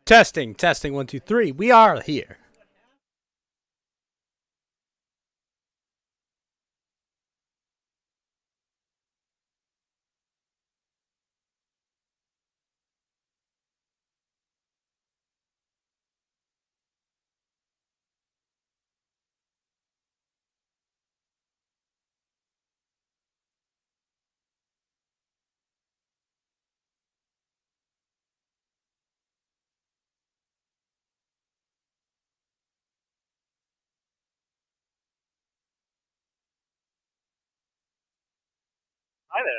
Testing, testing, 1, 2, 3. We are here. Hi there.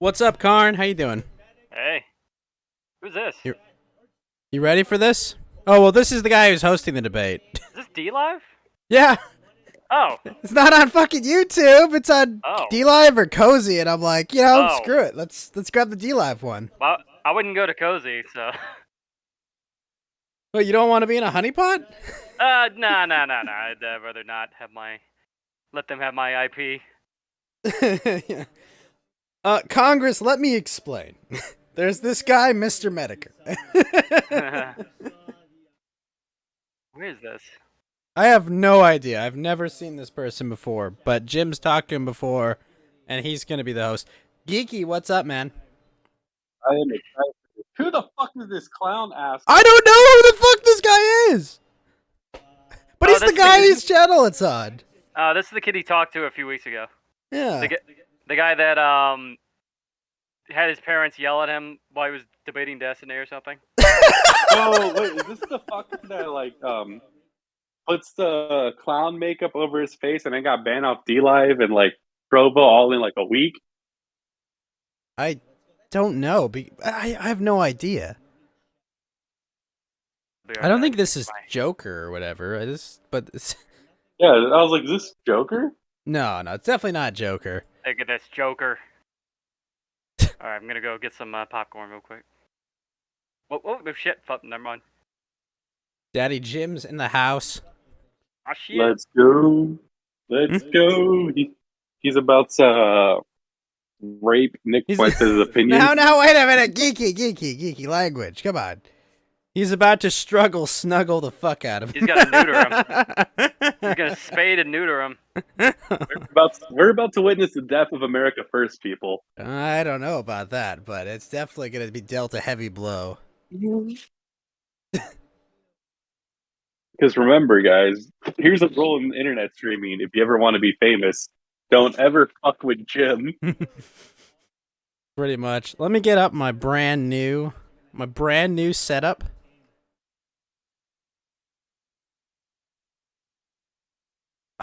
What's up, Karn? How you doing? Hey, who's this? You ready for this? Oh, well, this is the guy who's hosting the debate. Is this D Live? Yeah, Oh, it's not on fucking YouTube. It's on oh, D-Live or Cozy, and I'm like, oh. screw it. Let's grab the D-Live one. Well, I wouldn't go to Cozy, so. Well, you don't want to be in a honeypot? Nah. I'd rather not let them have my IP. Yeah. Congress, let me explain. There's this guy, Mr. Medicare. Where is this? I have no idea. I've never seen this person before, but Jim's talked to him before, and he's going to be the host. Geeky, what's up, man? I am excited. Who the fuck is this clown ass? I don't know who the fuck this guy is! But Oh, he's the that's guy the- whose channel it's on. This is the kid he talked to a few weeks ago. Yeah. The guy that had his parents yell at him while he was debating Destiny or something. Oh wait, is this the fucker that puts the clown makeup over his face and then got banned off D-Live and Provo all in like a week? I don't know. I have no idea. I don't think this is Joker or whatever. Yeah, I was like, is this Joker? No, it's definitely not Joker. Look at this Joker. Alright, I'm gonna go get some popcorn real quick. Oh, shit. Never mind. Daddy Jim's in the house. Oh, shit. Let's go. Let's go. He's about to rape Nick Fuentes' opinion. Now, wait a minute. Geeky language. Come on. He's about to snuggle the fuck out of him. He's gonna neuter him. He's gonna spade and neuter him. We're about to witness the death of America First, people. I don't know about that, but it's definitely going to be dealt a heavy blow. Because remember, guys, here's a rule in internet streaming. If you ever want to be famous, don't ever fuck with Jim. Pretty much. Let me get up my brand new setup.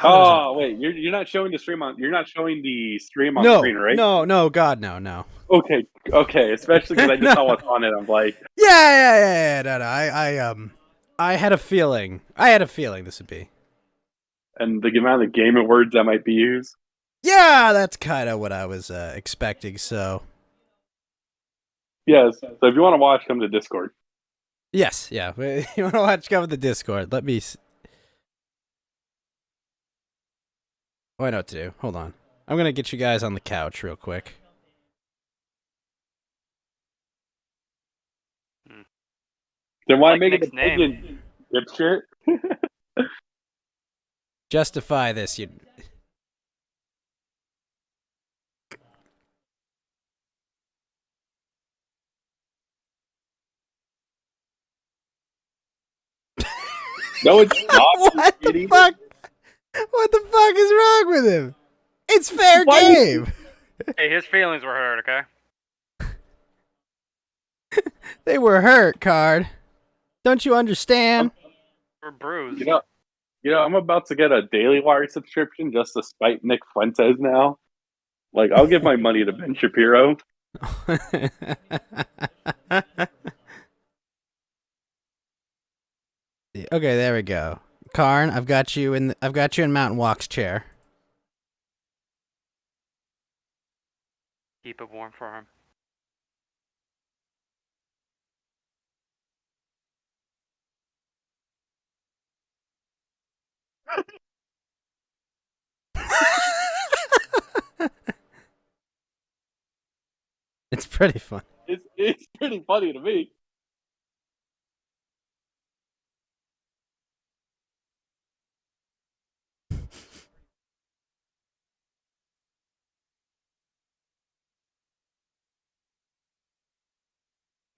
Oh wait, you're not showing the stream on. You're not showing the stream on screen, right? No, God, no. Okay. Especially because I just saw what's on it. I'm like, Yeah. No. I had a feeling. This would be. And the amount of gaming words that might be used. Yeah, that's kind of what I was expecting. So. Yes. So if you want to watch, come to Discord. Yes. Yeah. You want to watch? Come to the Discord. Let me. Oh, I know what to do. Hold on. I'm gonna get you guys on the couch real quick. Then why Like make it Nick's a name. opinion, dipshit? Justify this, you. No, it's not. What the fuck? What the fuck is wrong with him? It's fair game. Hey, his feelings were hurt, okay? They were hurt, Card. Don't you understand? Or bruised. You know, I'm about to get a Daily Wire subscription just to spite Nick Fuentes now. Like, I'll give my money to Ben Shapiro. Okay, there we go. Karn, I've got you in Mountain Walk's chair. Keep it warm for him. It's pretty fun. It's pretty funny to me.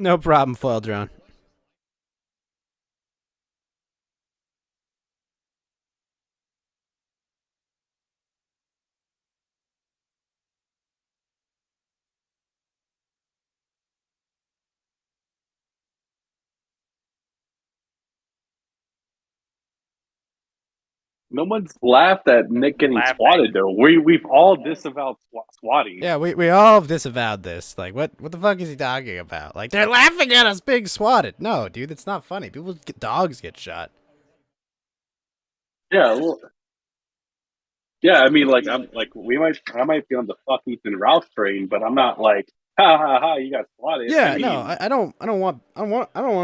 No problem, foil drone. No one's laughed at Nick getting Laughing. swatted though. We've all disavowed swatting. Yeah, we all have disavowed this. Like, what the fuck is he talking about? Like, they're laughing at us being swatted. No, dude, that's not funny. Dogs get shot. Yeah, well, yeah. I mean, like I might be on the fuck Ethan Ralph train, but I'm not like ha ha ha. You got swatted. Yeah, I mean, no, I don't want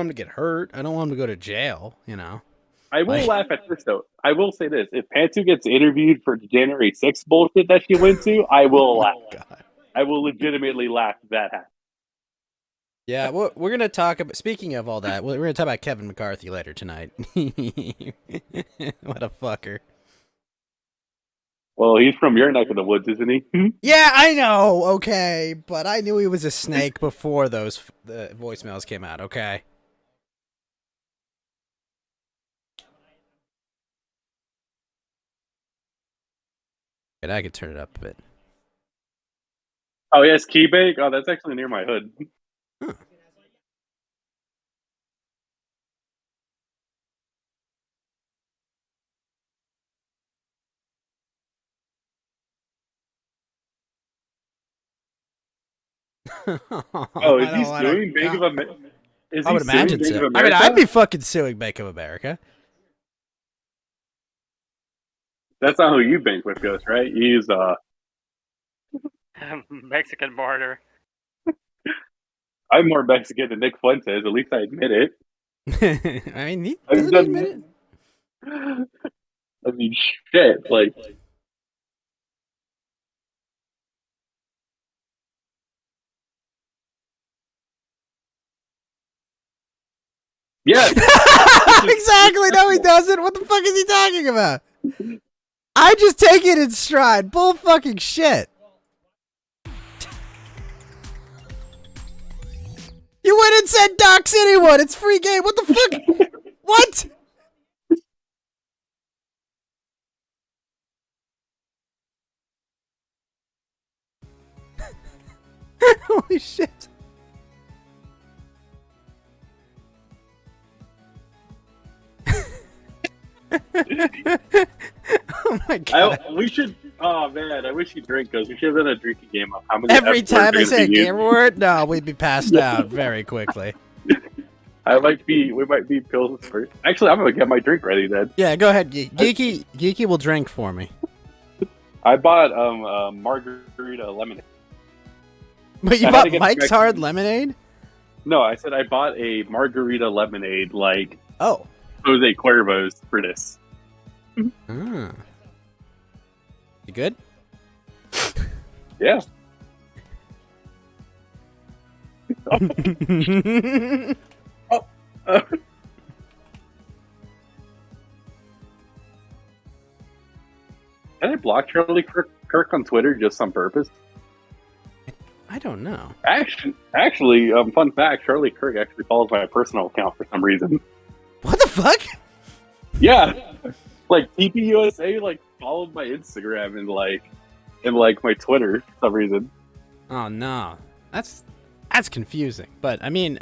him to get hurt. I don't want him to go to jail. You know. I will Like- laugh at this though. I will say this: if Pantsu gets interviewed for the January 6th bullshit that she went to, I will laugh. God. I will legitimately laugh if that happens. Yeah, we're gonna talk about. Speaking of all that, we're gonna talk about Kevin McCarthy later tonight. What a fucker. Well, he's from your neck of the woods, isn't he? Yeah, I know. Okay, but I knew he was a snake before the voicemails came out. Okay. And I could turn it up a bit. Oh yes, Keybank. Oh, that's actually near my hood. Huh. Oh, is he suing Bank of America? I would imagine so. I mean, I'd be fucking suing Bank of America. That's not who you bank with, Ghost, right? You use Mexican border. I'm more Mexican than Nick Fuentes. At least I admit it. I mean, he I've doesn't done- admit it. I mean, shit. Like, yeah. Exactly. No, he doesn't. What the fuck is he talking about? I just take it in stride. Bull fucking shit. You went and said dox anyone. It's free game. What the fuck? What? Holy shit. Oh my god. We should. Oh man, I wish you drink because we should have done a drinking game of how many. Every F-words time are I gonna say a be used. gamer word, no, we'd be passed out very quickly. We might be pills first. Actually, I'm gonna get my drink ready then. Yeah, go ahead, Geeky will drink for me. I bought margarita lemonade. But you I had to bought get Mike's Mexican. Hard Lemonade? No, I said I bought a margarita lemonade like Oh. Jose Cuervo's for this. Ah. You good? Yeah. Can I block Charlie Kirk on Twitter just on purpose? I don't know. Actually, fun fact: Charlie Kirk actually follows my personal account for some reason. What the fuck? Yeah, like TPUSA like followed my Instagram and my Twitter for some reason. Oh no. That's confusing. But I mean,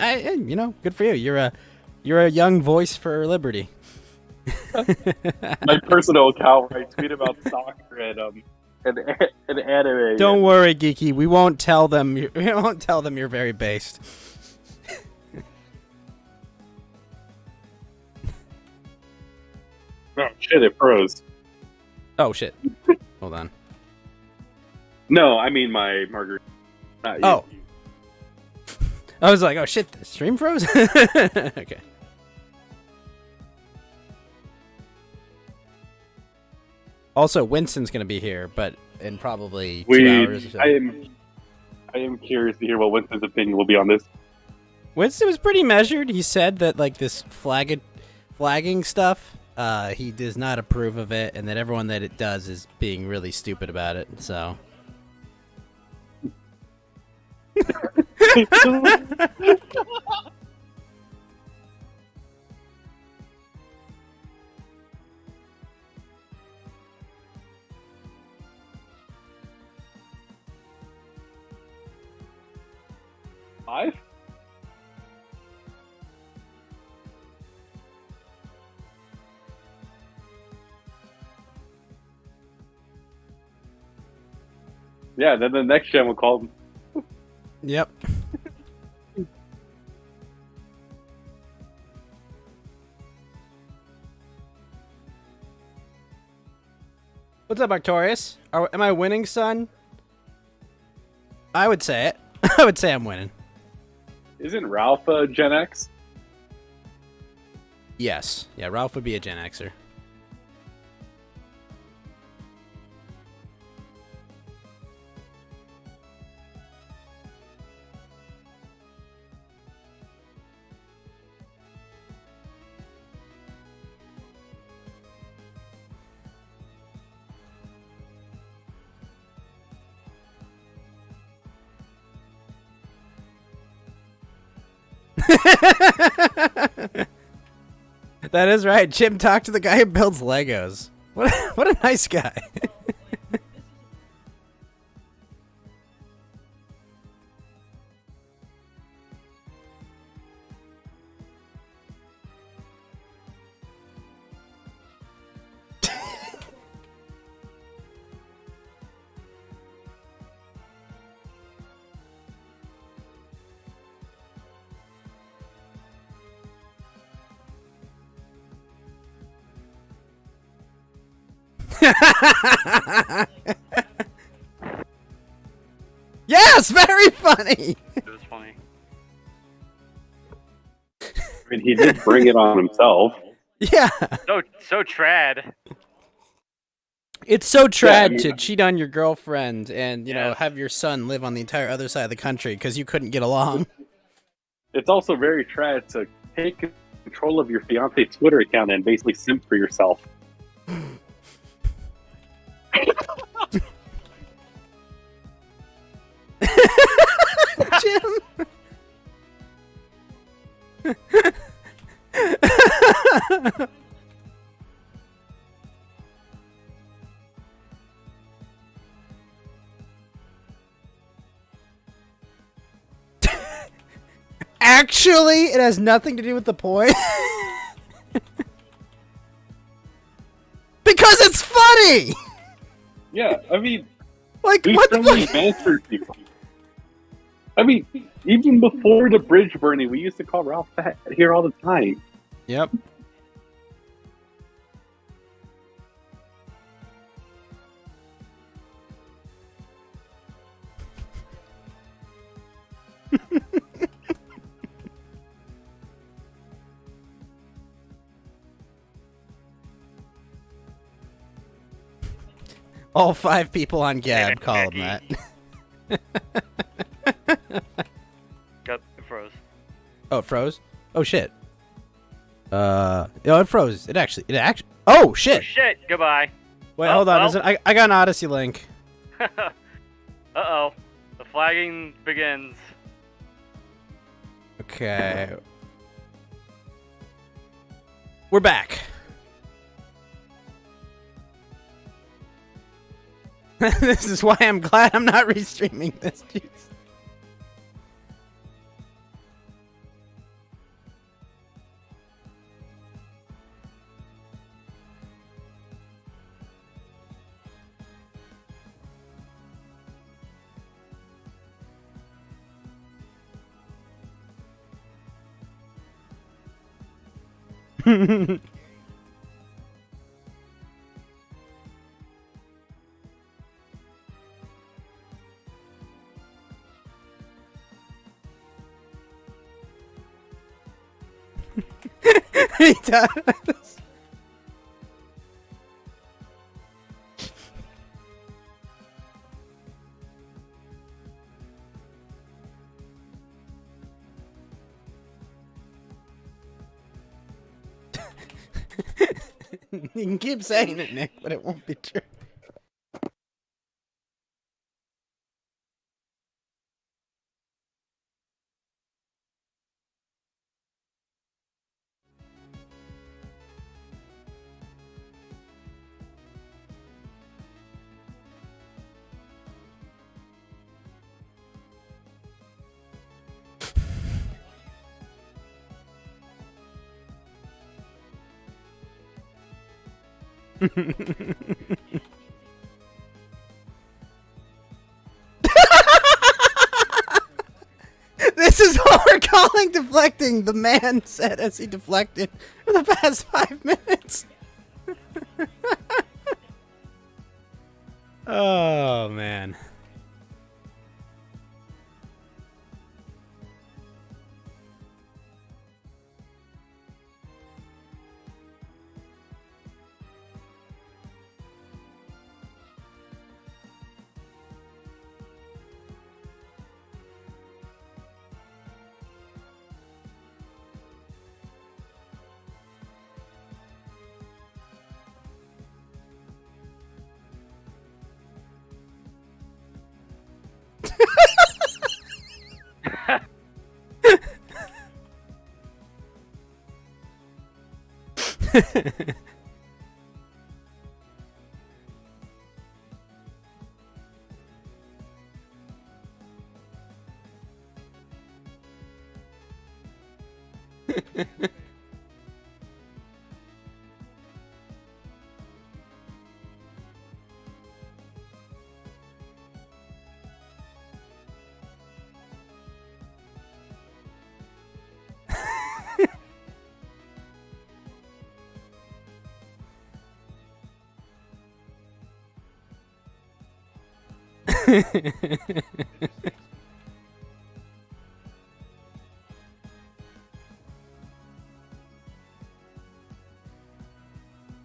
good for you. You're a young voice for liberty. My personal account where I tweet about soccer and anime. Don't worry, Geeky. We won't tell them. We won't tell them you're very based. Oh shit! It froze. Oh shit. Hold on. No, I mean my margarita. Not you. Oh. I was like, oh shit, the stream froze? Okay. Also, Winston's gonna be here, but in probably 2 hours or so. I am curious to hear what Winston's opinion will be on this. Winston was pretty measured. He said that like this flagging stuff, he does not approve of it, and that everyone that it does is being really stupid about it. So Five? Yeah, then the next gen will call them. Yep. What's up, Arctorius? Am I winning, son? I would say it. I would say I'm winning. Isn't Ralph Gen X? Yes. Yeah, Ralph would be a Gen Xer. That is right. Jim talked to the guy who builds Legos. What a nice guy. Yes, very funny. It was funny. I mean, he did bring it on himself. Yeah. So trad. It's so trad Yeah, I mean- to cheat on your girlfriend and, you know, Yes. have your son live on the entire other side of the country because you couldn't get along. It's also very trad to take control of your fiance's Twitter account and basically simp for yourself. Jim. Actually, it has nothing to do with the point. Because it's funny. Yeah, I mean, Like, we what the friendly fuck? banter people. I mean, even before the bridge burning, we used to call Ralph fat here all the time. Yep. All 5 people on Gab call him that. Got it froze. Oh, it froze? Oh, shit. No, it froze. It actually. Oh, Oh, shit. shit. Goodbye. Wait, Oh, hold on. well. Is it, I got an Odyssey link. Uh-oh. The flagging begins. Okay. We're back. This is why I'm glad I'm not restreaming this. Jeez. He does. You can keep saying it, Nick, but it won't be true. This is what we're calling deflecting, the man said as he deflected for the past 5 minutes. Oh, man.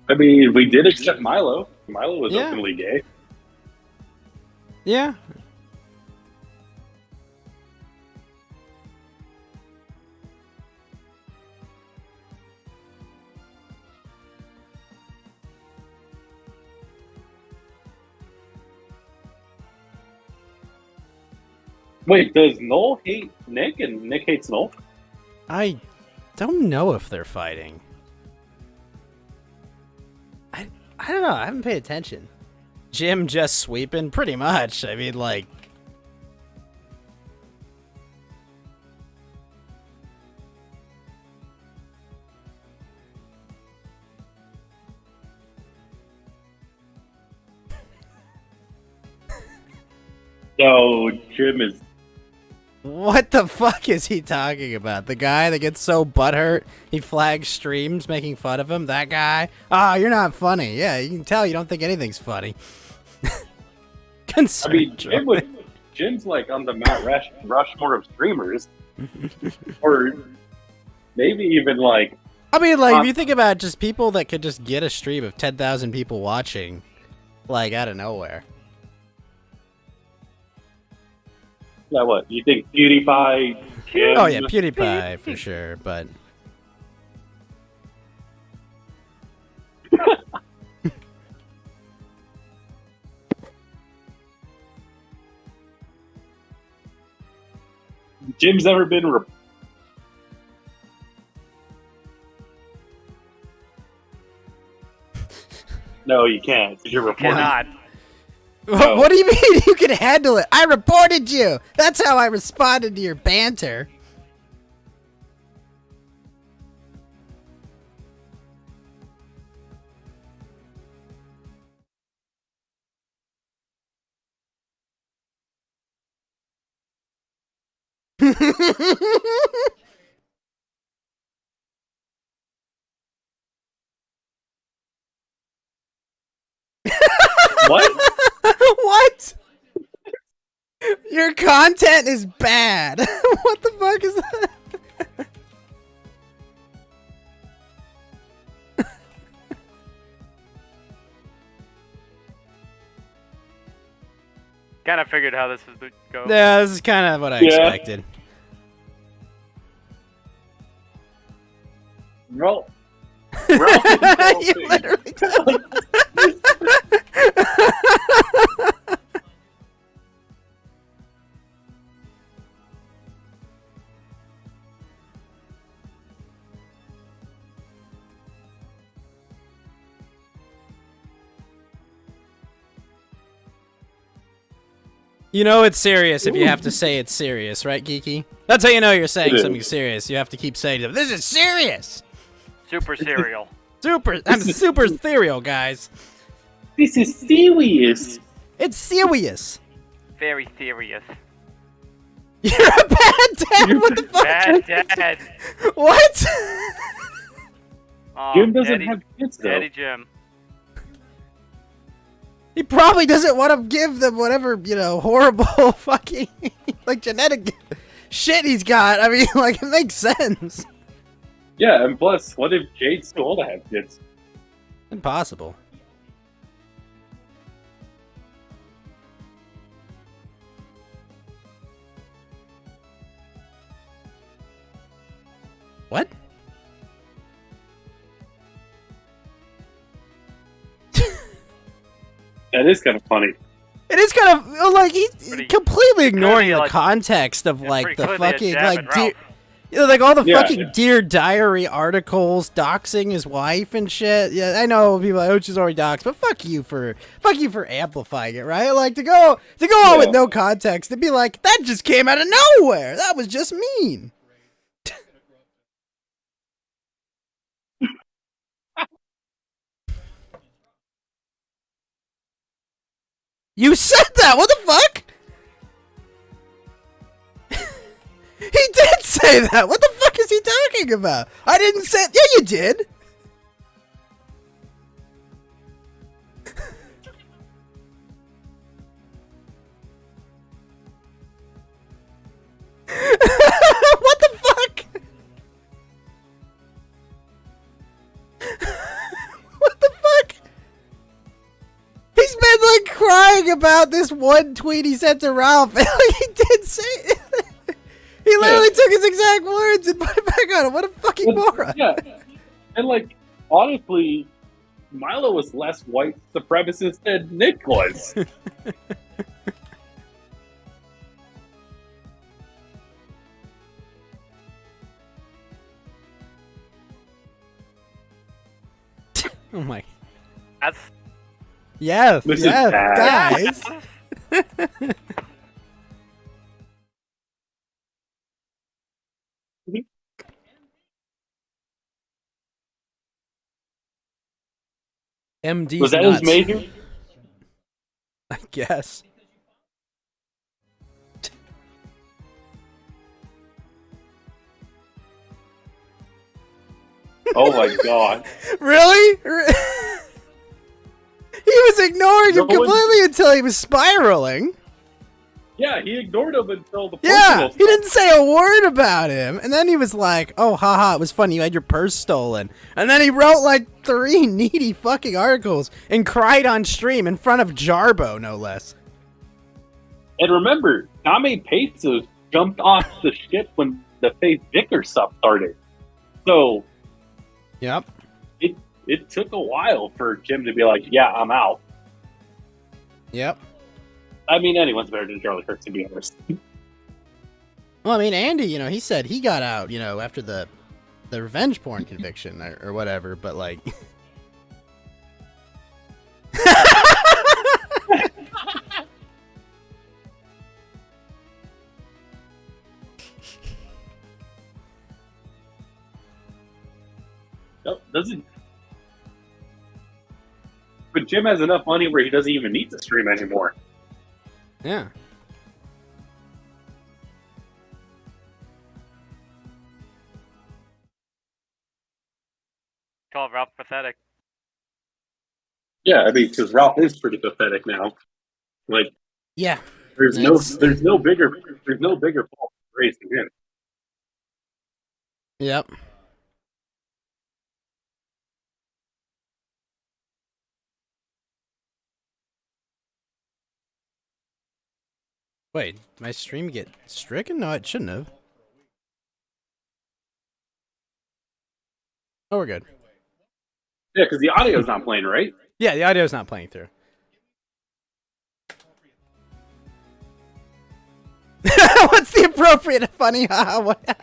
I mean, we did accept Milo. Milo was Yeah. openly gay. Yeah. Wait, does Noel hate Nick and Nick hates Noel? I don't know if they're fighting. I don't know. I haven't paid attention. Jim just sweeping? Pretty much. I mean, like... No, Jim is. What the fuck is he talking about? The guy that gets so butthurt he flags streams making fun of him? That guy? Ah, you're not funny. Yeah, you can tell you don't think anything's funny. I mean, Jim's like on the Mount Rushmore of streamers, or maybe even like. I mean, like, if you think about just people that could just get a stream of 10,000 people watching, like, out of nowhere. Yeah, what? You think PewDiePie? Jim, Oh, yeah, PewDiePie, for sure, but... Jim's ever been. No, you can't. 'Cause you're reporting. Cannot. No. What do you mean you can handle it? I reported you! That's how I responded to your banter. What? What? Your content is bad. What the fuck is that? Kind of figured how this would go. Yeah, this is kind of what I expected. Roll. You literally don't. You know it's serious if you have to say it's serious, right, Geeky? That's how you know you're saying something serious. You have to keep saying, "This is serious." Super cereal. I'm super ethereal, guys. This is serious. It's serious. Very serious. You're a bad dad. What the fuck? Bad dad. What? Oh, Jim doesn't Daddy, have kids though. Daddy Jim. He probably doesn't want to give them whatever, horrible fucking, like, genetic shit he's got. I mean, like, it makes sense. Yeah, and plus, what if Jade's too old to have kids? Impossible. What? That is kind of funny. It is kind of like he's Pretty- completely ignoring clearly, the like- context of Yeah, like pretty the clearly a fucking jab like at Ralph. like all the Yeah. fucking Dear Diary articles doxing his wife and shit. Yeah, I know people are like, oh, she's already doxed, but fuck you for amplifying it, right? Like to go on with no context and be like, that just came out of nowhere. That was just mean. You said that. What the fuck? He did say that. What the fuck is he talking about? I didn't say. Yeah, you did. What the fuck? What the fuck? He's been like crying about this one tweet he sent to Ralph, and like, he did say it. He literally took his exact words and put it back on him. What a fucking moron. Yeah, and like honestly, Milo was less white supremacist than Nick was. Oh my. That's Yes, This is yes, bad. guys. MD's Was that nuts, his major? I guess. Oh my god. Really? He was ignoring him No one- completely until he was spiraling. Yeah, he ignored him until the Yeah, personal he stuff. didn't say a word about him. And then he was like, oh, haha, it was funny. You had your purse stolen. And then he wrote like 3 needy fucking articles and cried on stream in front of Jarbo, no less. And remember, Kame Pesos jumped off the ship when the Faith Vicker stuff started. So Yep. it took a while for Jim to be like, yeah, I'm out. Yep. I mean, anyone's better than Charlie Kirk, to be honest. Well, I mean, Andy, he said he got out, after the revenge porn conviction or whatever, but like... No, doesn't. But Jim has enough money where he doesn't even need to stream anymore. Yeah. called Ralph pathetic. Yeah, I mean, because Ralph is pretty pathetic now. Like, Yeah. there's It's- no bigger fault race than him. Yep. Wait, did my stream get stricken? No, it shouldn't have. Oh, we're good. Yeah, because the audio's not playing, right? Yeah, the audio's not playing through. What's the appropriate funny haha? What?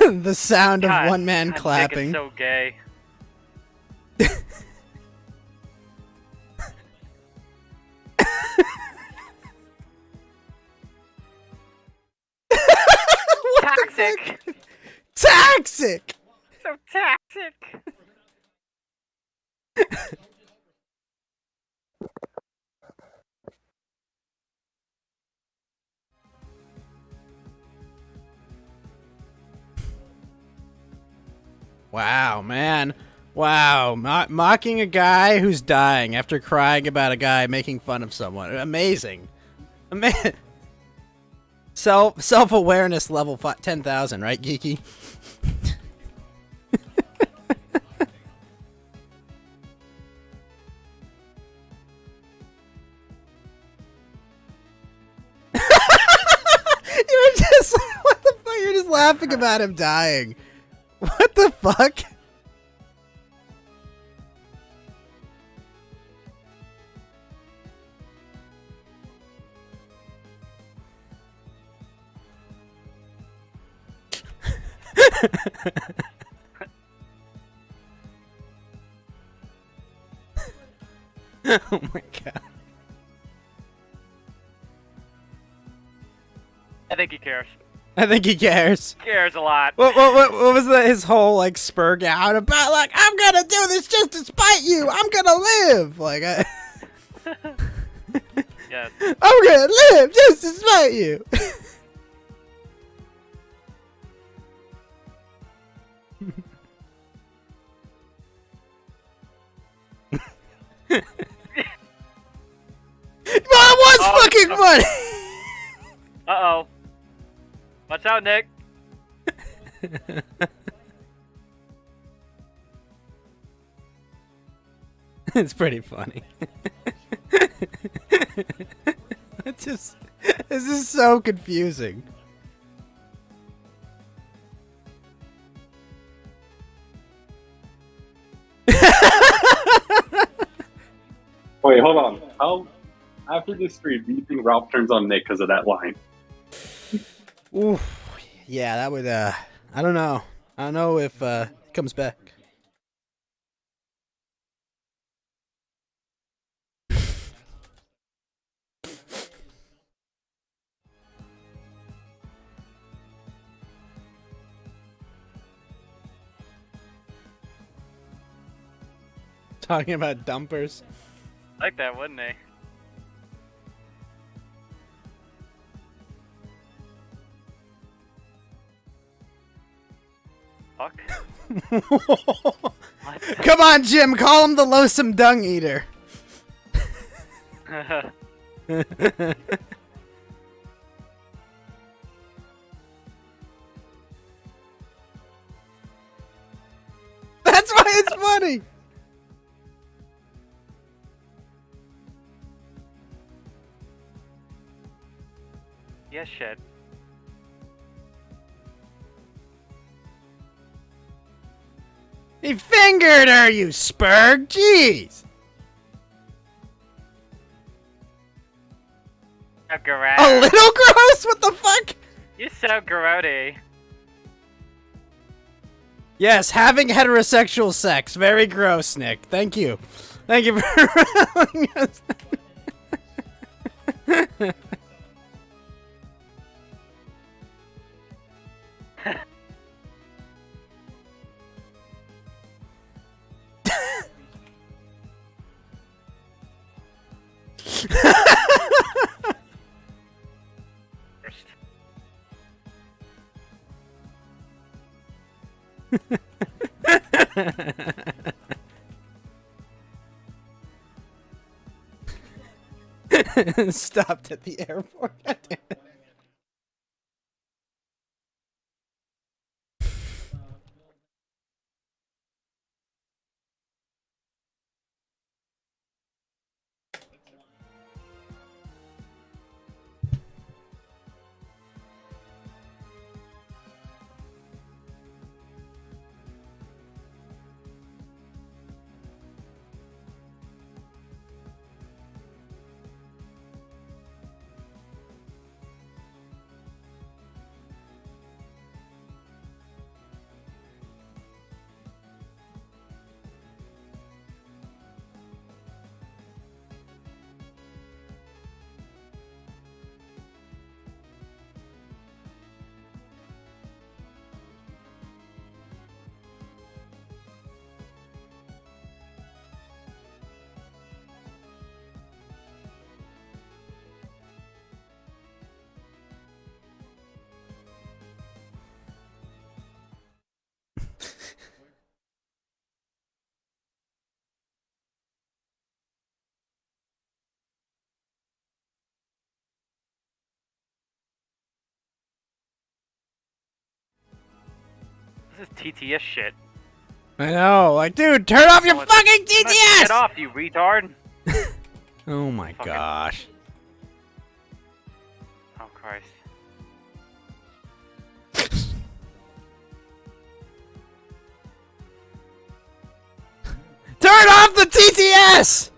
The sound God, of one man that dick clapping. is so gay. Toxic. Toxic! So toxic. Wow, man. Wow. Mocking a guy who's dying after crying about a guy making fun of someone. Amazing. Self-awareness level 10,000, right, Geeky? You're just, what the fuck? You're just laughing about him dying. What the fuck? Oh my god. I think he cares. I think he cares. Cares a lot. What was his whole like spurg out about? Like, I'm gonna do this just to spite you. I'm gonna live. Like, Yes. I'm gonna live just to spite you. Well, it was fucking funny. Uh-oh. Watch out, Nick. It's pretty funny. This is so confusing. Wait, hold on. How after this stream, do you think Ralph turns on Nick because of that line? Oof. Yeah, that would I don't know. I don't know if it comes back. Talking about dumpers. Like that, wouldn't he? Fuck. What? Come on, Jim. Call him the loathsome dung eater. That's why it's funny. Yes, shit. He fingered her, you spurg. Jeez. So gross. A little gross? What the fuck? You're so grody. Yes, having heterosexual sex. Very gross, Nick. Thank you. Thank you for allowing us. Stopped at the airport. This is TTS shit. I know, like, dude, turn off your fucking TTS! Get off, you retard! Oh my Fucking- gosh. Oh Christ. Turn off the TTS!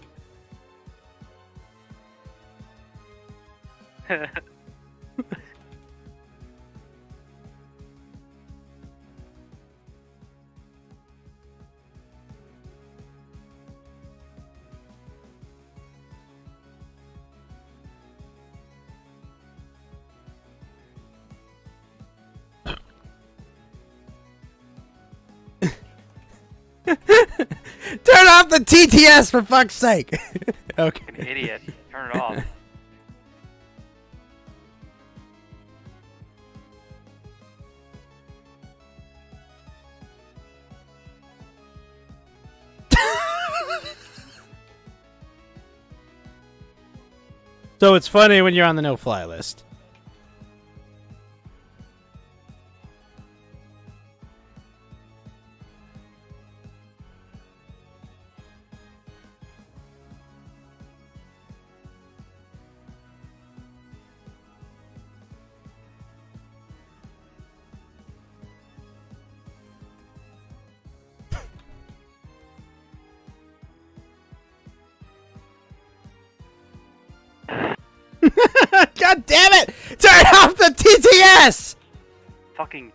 Turn off the TTS for fuck's sake. Okay. Fucking idiot. Turn it off. So it's funny when you're on the no-fly list. God damn it! Turn off the TTS! Fucking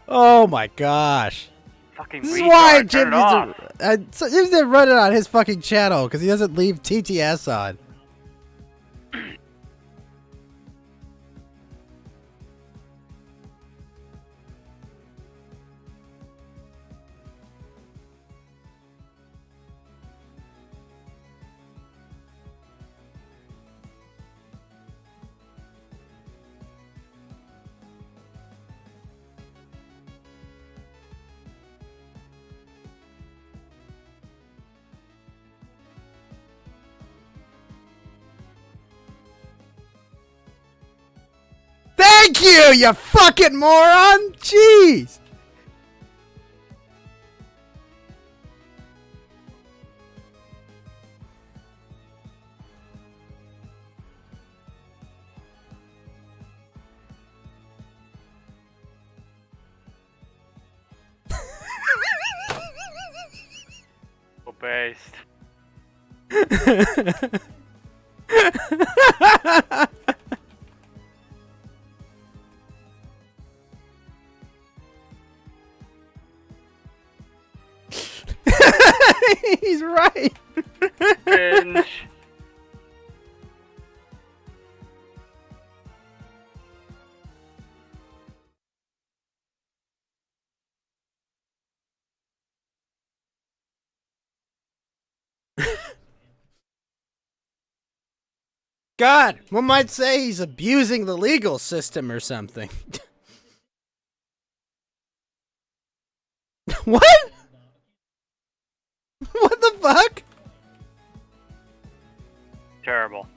Oh my gosh. fucking This is retard. why Turn Jim it off. needs to run it on his fucking channel because he doesn't leave TTS on. Thank you, you fucking moron! Jeez! Based. He's right. Cringe. God, one might say he's abusing the legal system or something. What? What the fuck? Terrible.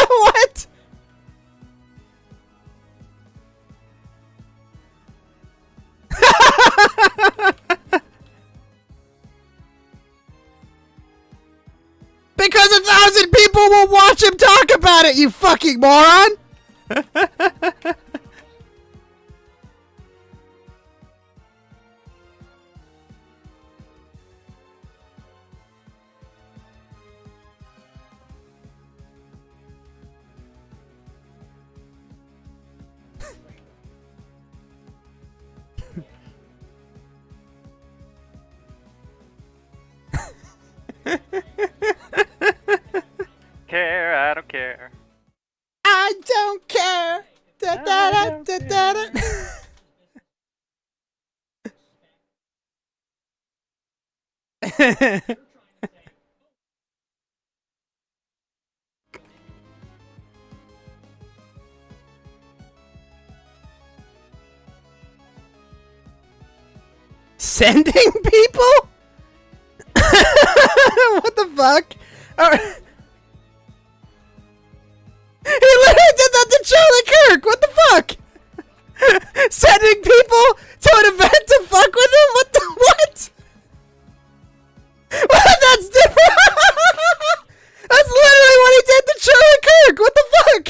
What? Because 1,000 people will watch him talk about it, you fucking moron! Care, I don't care. Sending people? What the fuck? Alright. He literally did that to Charlie Kirk! What the fuck? Sending people to an event to fuck with him? What the what? What? That's different! That's literally what he did to Charlie Kirk! What the fuck?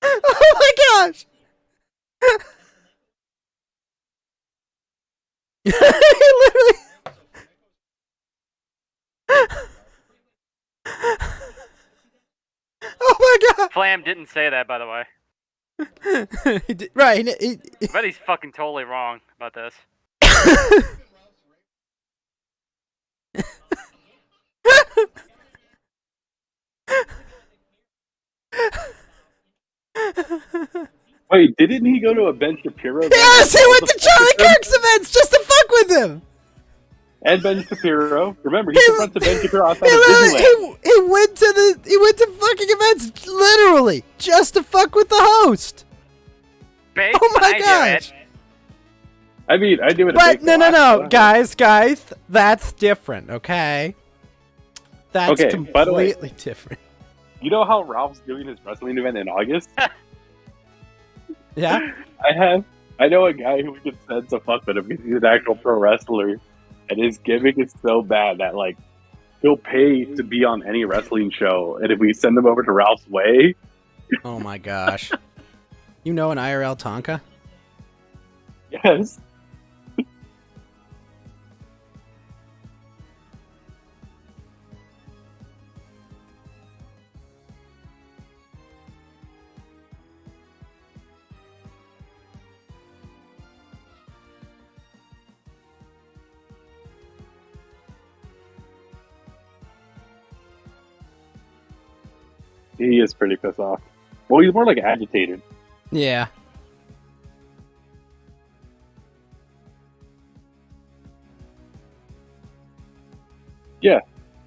Oh my gosh! He literally... Oh my god! Flam didn't say that, by the way. He did, right, I bet he's fucking totally wrong about this. Wait, didn't he go to a Ben Shapiro? Yes, he went to Charlie Kirk's events just to fuck with him! And Ben Shapiro. Remember, he confronted Ben Shapiro outside He of literally, Disneyland. he went to fucking events literally just to fuck with the host. Babe, Oh my I do gosh. it. I mean, I do it. But no, guys, that's different, okay? That's Okay, by the way- completely different. You know how Ralph's doing his wrestling event in August? Yeah? I know a guy who we could send to fuck with him because he's an actual pro wrestler, and his gimmick is so bad that like he'll pay to be on any wrestling show, and if we send him over to Ralph's way, Oh my gosh. You know an IRL Tonka? yes. He is pretty pissed off. Well, he's more like agitated. Yeah. Yeah.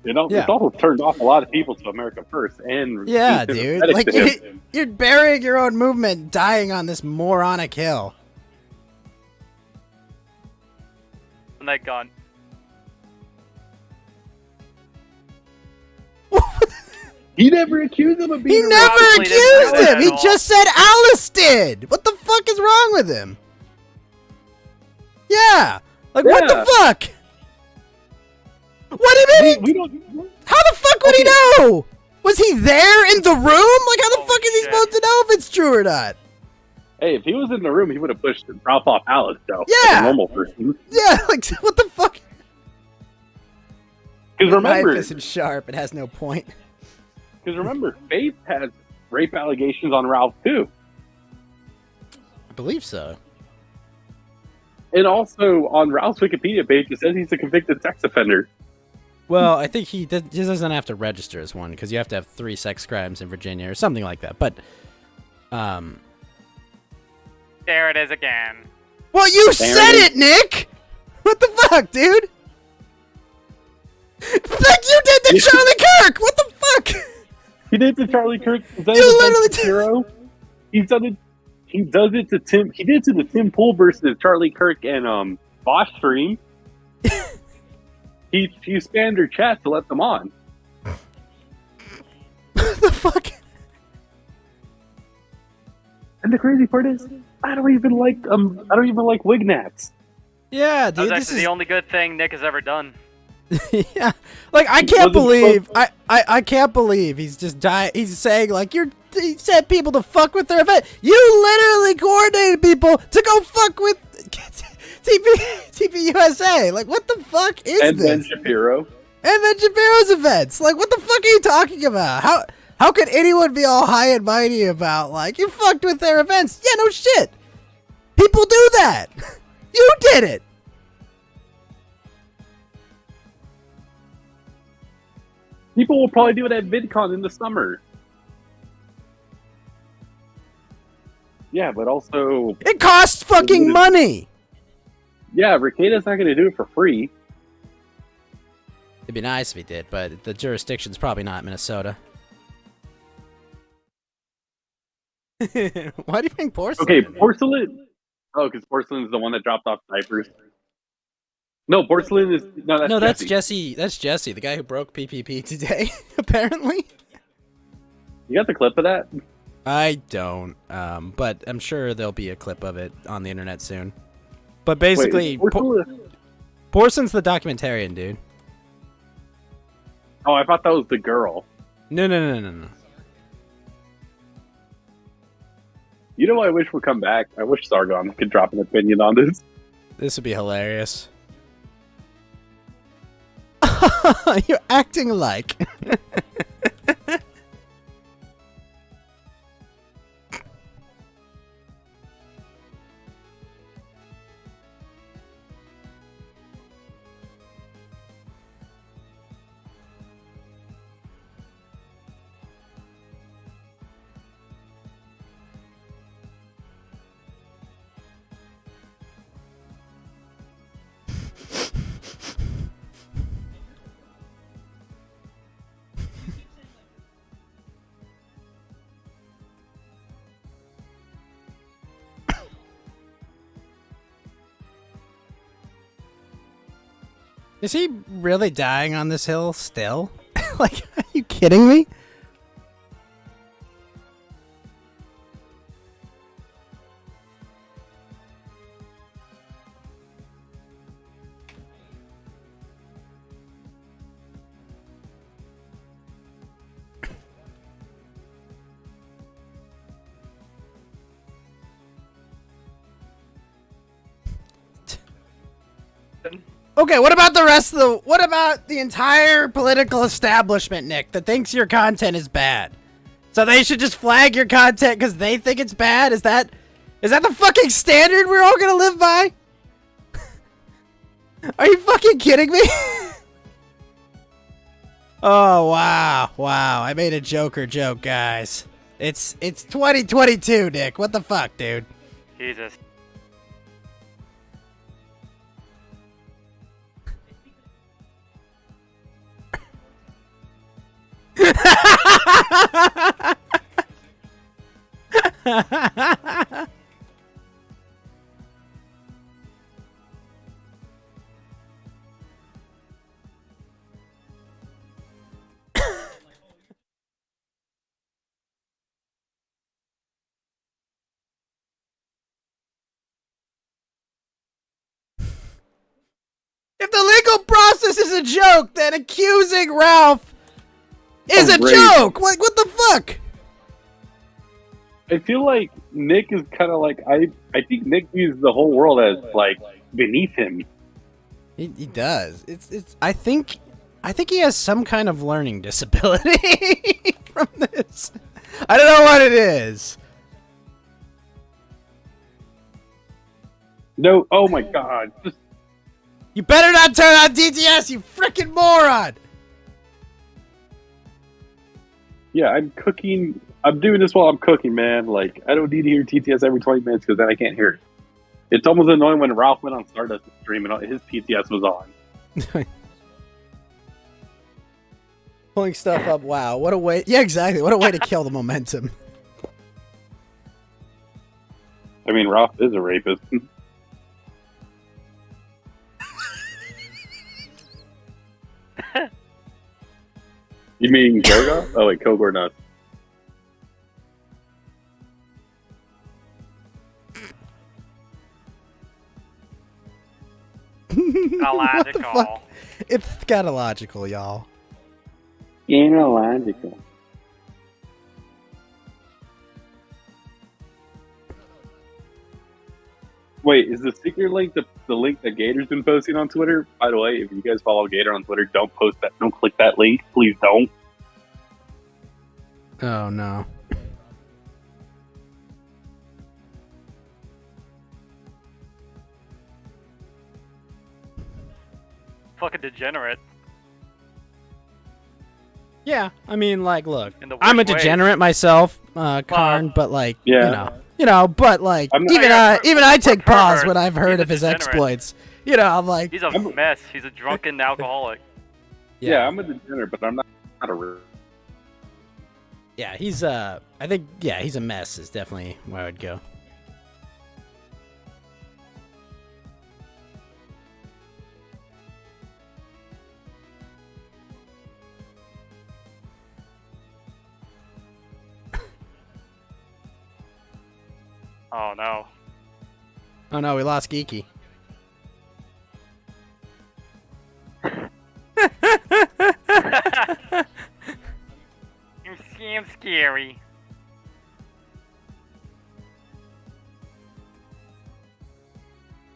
You know, Yeah. it's also turned off a lot of people to America First. And Yeah, dude. Like, you're burying your own movement, dying on this moronic hill. And that gun. he never accused him of being. He a never racist. Probably didn't accused say him. that He at all. just said Alice did. What the fuck is wrong with him? Yeah. Like, what Yeah. the fuck? What do you mean? We don't. How the fuck would he know? Was he there in the room? Like, how the Holy fuck is he shit. supposed to know if it's true or not? Hey, if he was in the room, he would have pushed Ralph off Alice, though. Yeah. Like a normal person. Yeah, like, what the fuck? Because The remember, knife isn't sharp. It has no point. Faith has rape allegations on Ralph too, I believe so. and also on Ralph's Wikipedia page, it says he's a convicted sex offender. Well, I think he doesn't have to register as one because you have to have 3 sex crimes in Virginia or something like that. But, There it is again. well, you There said it it, Nick. What the fuck, dude? Like you did to Charlie Kirk. What the fuck? He did to Charlie Kirk. He's done You it to literally Ben Shapiro. He's done it. He does it to Tim. He did it to the Tim Pool versus Charlie Kirk and Bosch stream. he spammed her chat to let them on. What the fuck? And the crazy part is, I don't even like Wignats. Yeah, That dude. was This actually is the only good thing Nick has ever done. yeah. Like I can't wasn't believe I can't believe he's just he's saying like he sent people to fuck with their event. You literally coordinated people to go fuck with TP USA. Like what the fuck is And Ben this? Shapiro. And then Shapiro's events. Like what the fuck are you talking about? How could anyone be all high and mighty about like you fucked with their events? Yeah, no shit. People do that. You did it. People will probably do it at VidCon in the summer. Yeah, but also, It costs fucking money. yeah, Ricada's not going to do it for free. It'd be nice if he did, but the jurisdiction's probably not Minnesota. Why do you bring porcelain? Okay, in there? porcelain. Oh, because Porcelain's the one that dropped off diapers. No, Porcelain is that's No, that's Jesse. Jesse. That's Jesse, the guy who broke PPP today. Apparently. You got the clip of that? I don't, but I'm sure there'll be a clip of it on the internet soon. But basically, Wait, Porcelain? Porcelain's the documentarian, dude. Oh, I thought that was the girl. No. You know what I wish would come back? I wish Sargon could drop an opinion on this. This would be hilarious. You're acting like. Is he really dying on this hill still? Like, are you kidding me? Okay, what about the rest of the... What about the entire political establishment, Nick, that thinks your content is bad? So they should just flag your content because they think it's bad? Is that the fucking standard we're all gonna live by? Are you fucking kidding me? Oh, wow. Wow, I made a Joker joke, guys. It's 2022, Nick. What the fuck, dude? Jesus. If the legal process is a joke, then accusing Ralph is a Rape. joke. What the fuck? I feel like Nick is kind of like I think Nick views the whole world as like beneath him. He does. It's. I think he has some kind of learning disability from this. I don't know what it is. No, oh my god, just You better not turn on DTS, you freaking moron! yeah, I'm cooking. I'm doing this while I'm cooking, man. Like, I don't need to hear TTS every 20 minutes because then I can't hear it. It's almost annoying when Ralph went on Stardust stream and his TTS was on. Pulling stuff up, wow. What a way. Yeah, exactly. What a way to kill the momentum. I mean, Ralph is a rapist. You mean Gorga? Oh, wait, Kogor not. What the fuck? Illogical. It's kind of logical, y'all. Illogical. Wait, is the secret link the link that Gator's been posting on Twitter? By the way, if you guys follow Gator on Twitter, don't post that. Don't click that link. Please don't. Oh, no. Fucking degenerate. Yeah, I mean, like, look, In the I'm a worst ways. degenerate myself, Karn, but like, Yeah. but like, I'm not- even I take We're pause perverts. when I've heard He's a of his degenerate. exploits. You know, I'm like, He's a mess. He's a drunken alcoholic. Yeah, I'm a degenerate, but I'm not a real. yeah, he's I think, yeah, he's a mess is definitely where I would go. Oh no. Oh no, we lost Geeky. I'm scary.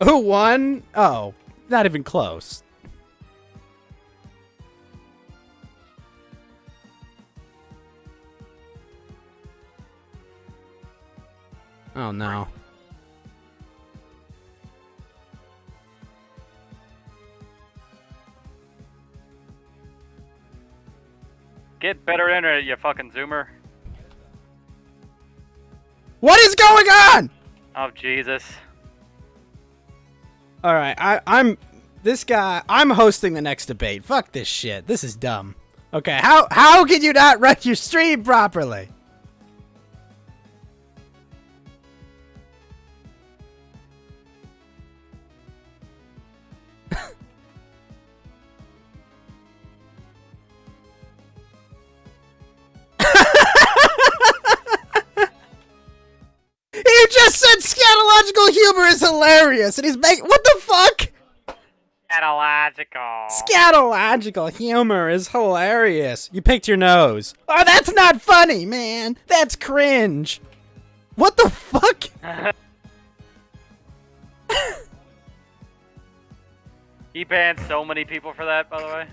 Who won? Oh, not even close. Oh no. Get better internet, you fucking zoomer. What is going on? Oh Jesus. All right, I'm this guy. I'm hosting the next debate. Fuck this shit. This is dumb. Okay, how can you not run your stream properly? You just said scatological humor is hilarious, and he's making what the fuck? Scatological. Scatological humor is hilarious. You picked your nose. Oh, that's not funny, man. That's cringe. What the fuck? He banned so many people for that, by the way.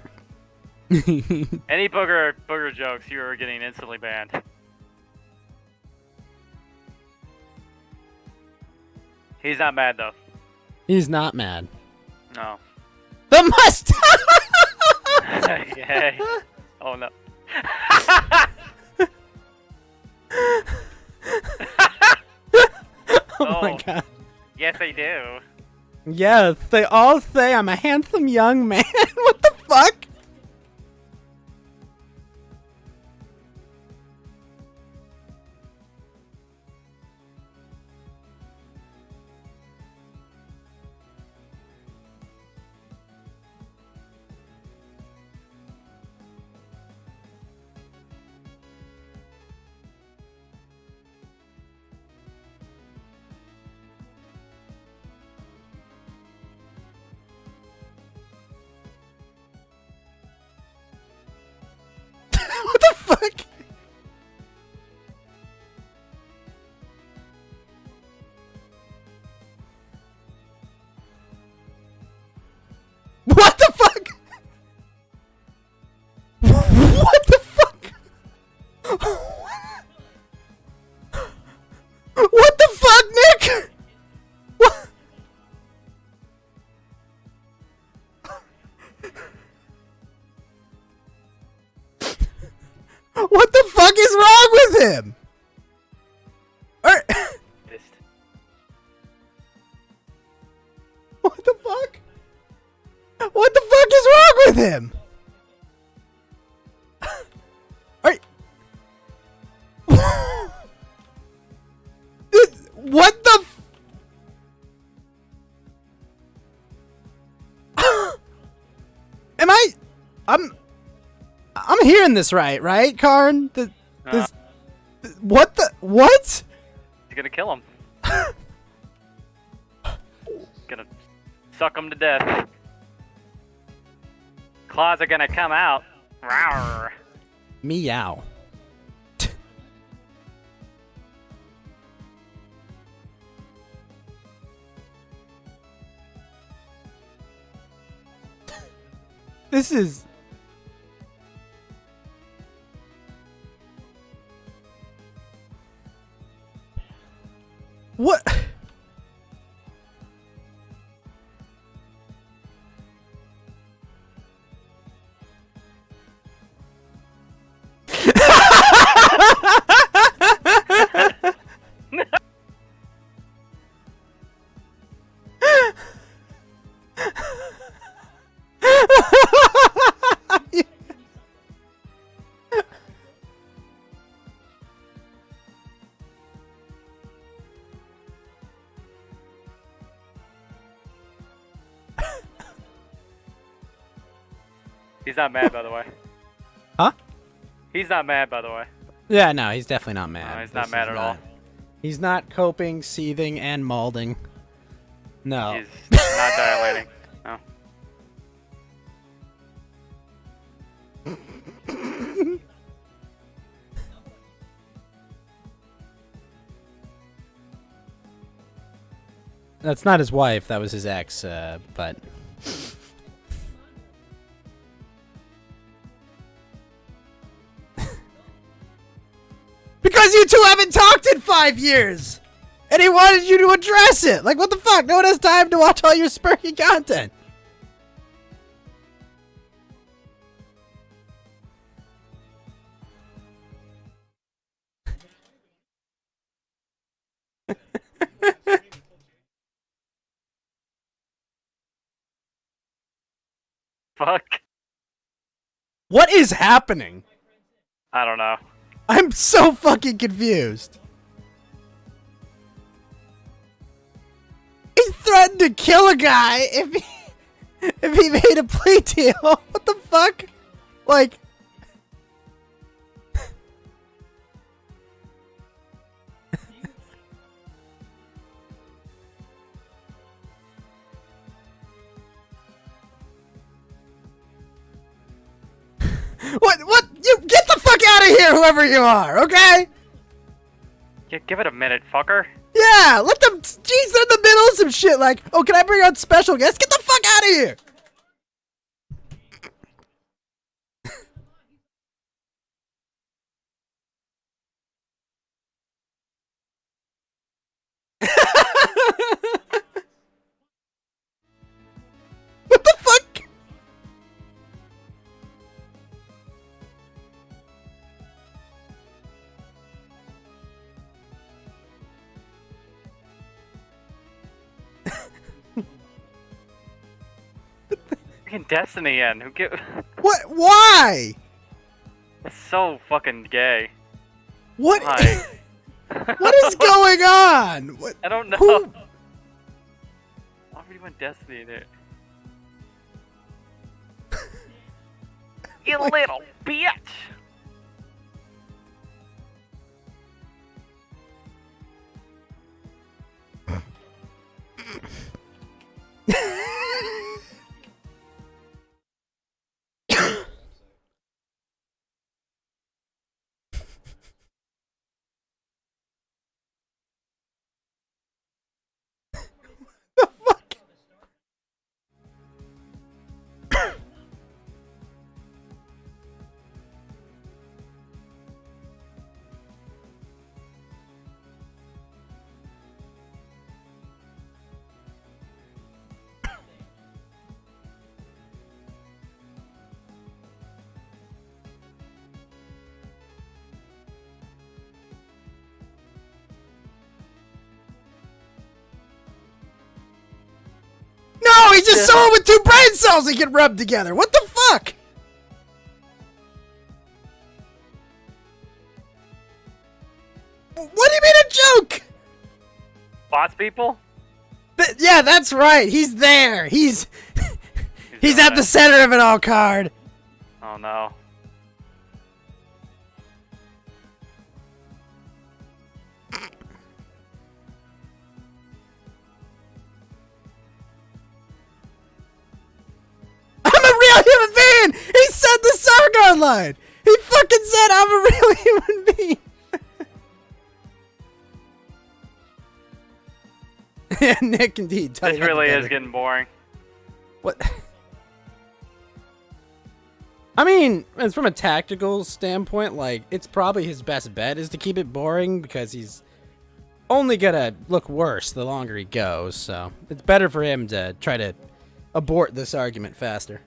Any booger jokes, you are getting instantly banned. He's not mad though. He's not mad. No. The mustache! Yay. Oh no. Oh my god. Yes, they do. Yes, they all say I'm a handsome young man. What the fuck? What the fuck? What the fuck? What the fuck? What the fuck, Nick? What? What the fuck is wrong with him? Pissed. What the fuck? What the fuck is wrong with him? What the? Am I? I'm hearing this right, Karn? What the? What? He's gonna kill him. Gonna suck him to death. Claws are gonna come out. Rawr. Meow. This is... What? He's not mad, by the way. Huh? He's not mad, by the way. Yeah, no, he's definitely not mad. No, he's not This mad is at all. He's not coping, seething, and malding. No. He's not dilating. No. That's not his wife. That was his ex. But because you two haven't talked in 5 years, and he wanted you to address it. Like, what the fuck? No one has time to watch all your spurky content. Fuck. What is happening? I don't know. I'm so fucking confused. He threatened to kill a guy if he made a plea deal. What the fuck? Like, what? You get the fuck out of here, whoever you are, okay? Yeah, give it a minute, fucker. Yeah, let them. Jeez, they're in the middle of some shit. Like, oh, can I bring out special guests? Get the fuck out of here. What the fuck? Fucking Destiny in. Who give? What? Why? It's so fucking gay. What? Why? What is going on? What? I don't know. Who? Why would you want Destiny in it? You little bitch! The fuck? No, he just saw it with 2 brain cells he can rub together. What the fuck? What do you mean a joke? Boss people? Yeah, that's right. He's there. He's He's at doing the it. center of it all, card. Oh no. I'm a real human being. He said the Sargon line. He fucking said I'm a real human being. Yeah, Nick, indeed. Tell This you about really the is better. getting boring. What? I mean, as from a tactical standpoint, like, it's probably his best bet is to keep it boring because he's only gonna look worse the longer he goes. So it's better for him to try to abort this argument faster.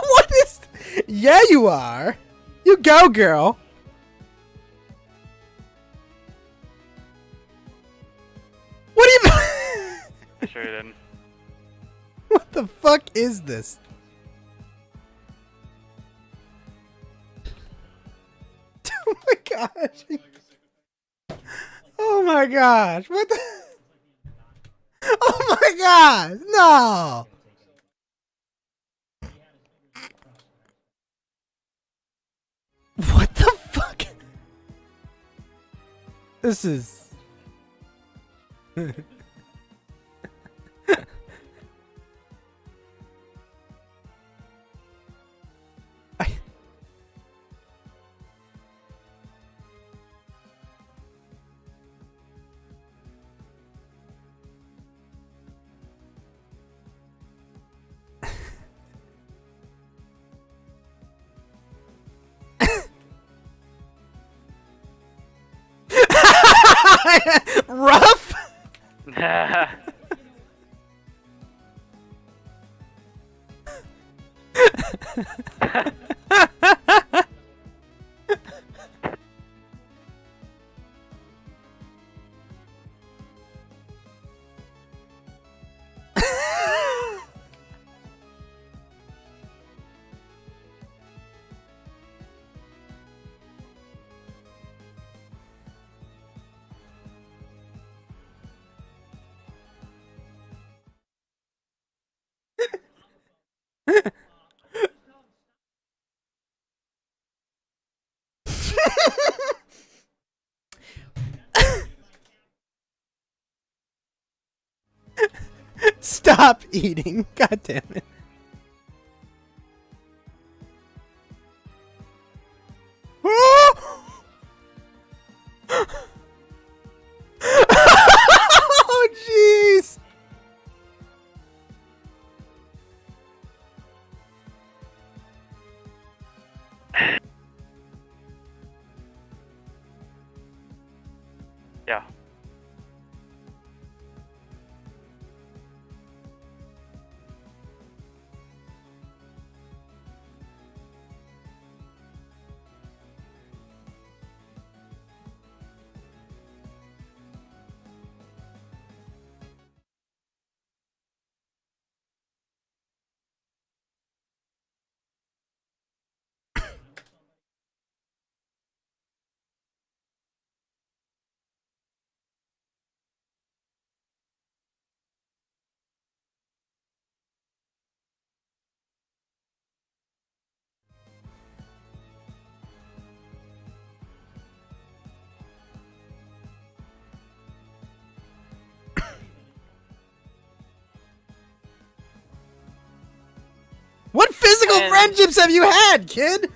What is? Yeah, you are. You go, girl. What do you? Sure he didn't. the fuck is this? Oh my gosh. Oh my gosh. What the? Oh my gosh. No. What the fuck? This is... Rough? Stop eating. God damn it. Oh, jeez. Yeah. What physical And- friendships have you had, kid?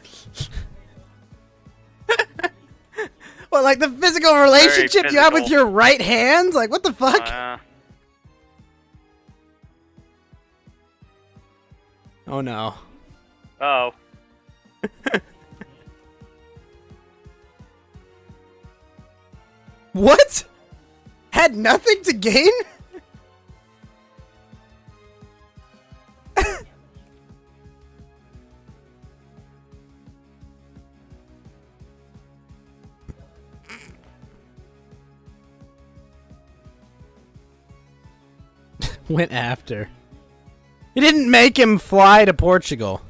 What, like the physical relationship you have with physical. your right hands? Like, what the fuck? Oh no. Oh. What? Had nothing to gain? Went after. He didn't make him fly to Portugal.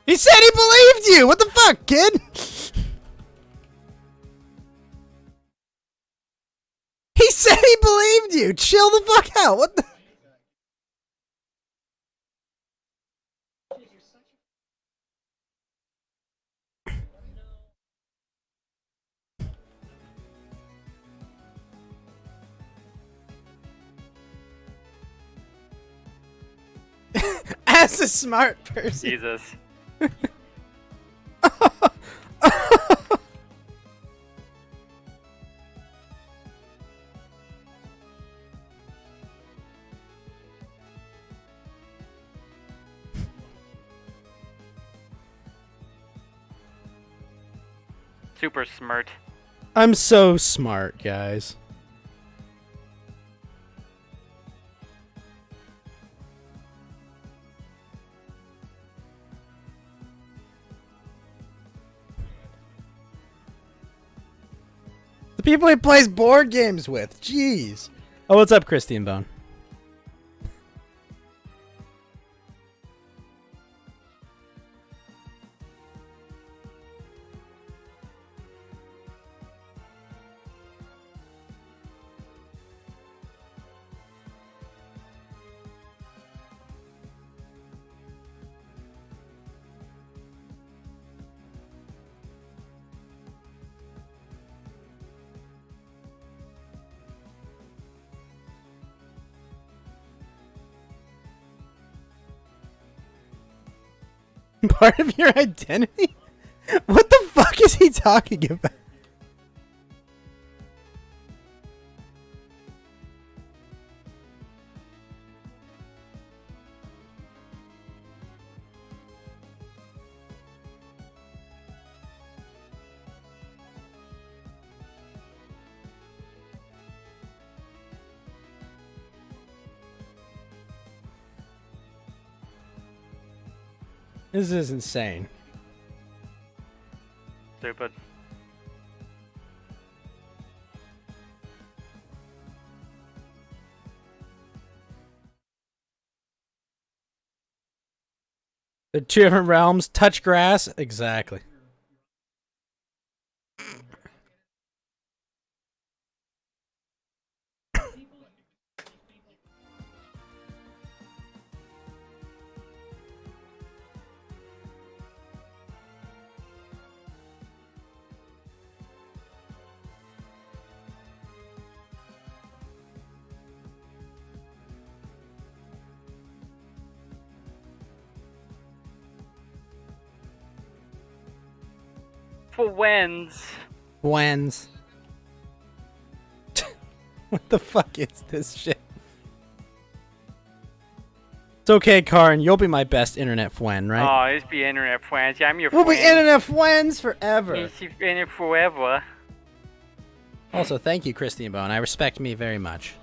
He said he believed you! What the fuck, kid? chill the fuck out. What the? As a smart person. Jesus. Super smart. I'm so smart, guys. The people he plays board games with. Jeez. Oh, what's up, Christian Bone? Part of your identity? What the fuck is he talking about? This is insane. Stupid. The two different realms touch grass. Exactly. For wins. Whens. What the fuck is this shit? It's okay, Karin. You'll be my best internet friend, right? Oh, it's be internet friends. Yeah, I'm your We'll friend. be internet friends forever. It's in it forever. Also, thank you, Christian Bone. I respect me very much.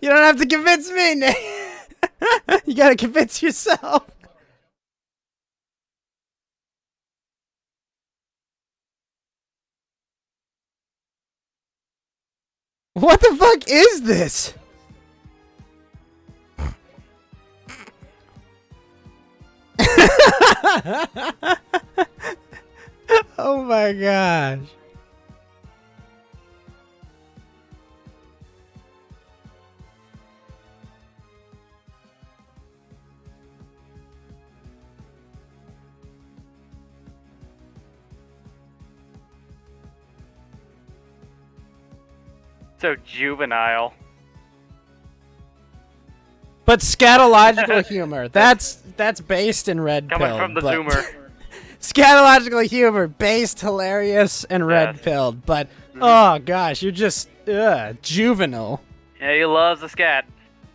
You don't have to convince me, Nick. You gotta convince yourself. What the fuck is this? Oh my gosh. So juvenile. But scatological humor. That's based in red pill. Coming from the Zoomer. Scatological humor, based, hilarious, and red pilled. But oh gosh, you're just juvenile. Yeah, he loves the scat.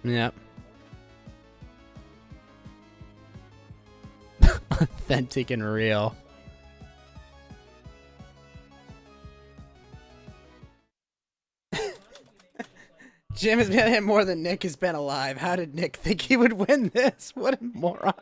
Yep. Authentic and real. Jim has been hit more than Nick has been alive. How did Nick think he would win this? What a moron.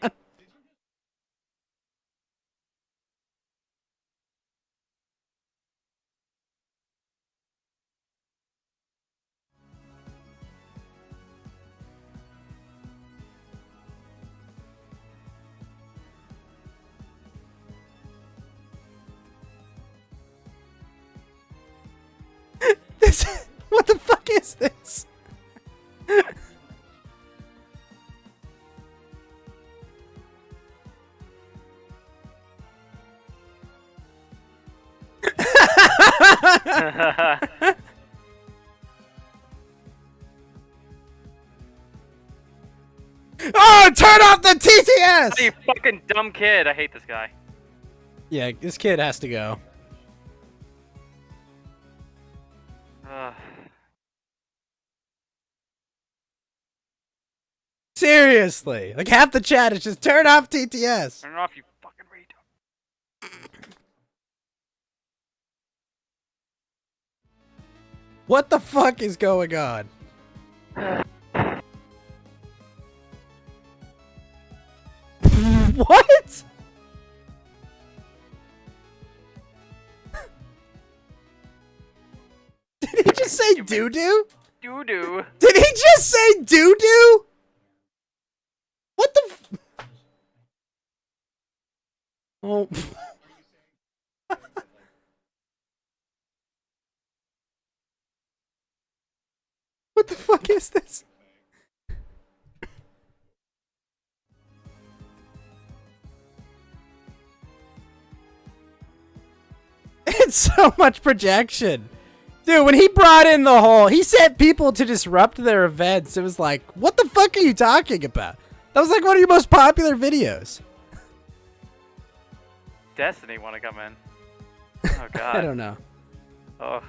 is this? Oh, turn off the TTS! You fucking dumb kid. I hate this guy. Yeah, this kid has to go. Seriously, like half the chat is just turn off TTS. Turn it off, you fucking retard. What the fuck is going on? What? Did he just say doo doo? Doo doo. Did he just say doo doo? What the? Oh. What the fuck is this? It's so much projection. Dude, when he brought in the whole, he sent people to disrupt their events. It was like, what the fuck are you talking about? That was like one of your most popular videos. Destiny want to come in. Oh god. I don't know. Oh.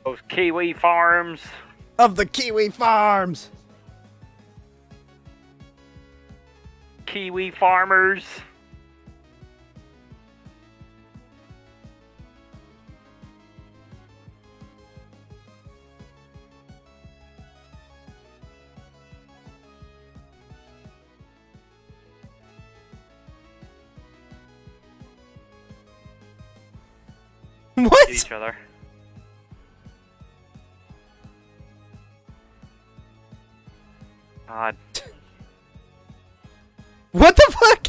Those kiwi farms. Of the Kiwi Farms. Kiwi farmers. What? Each other. God. What the fuck?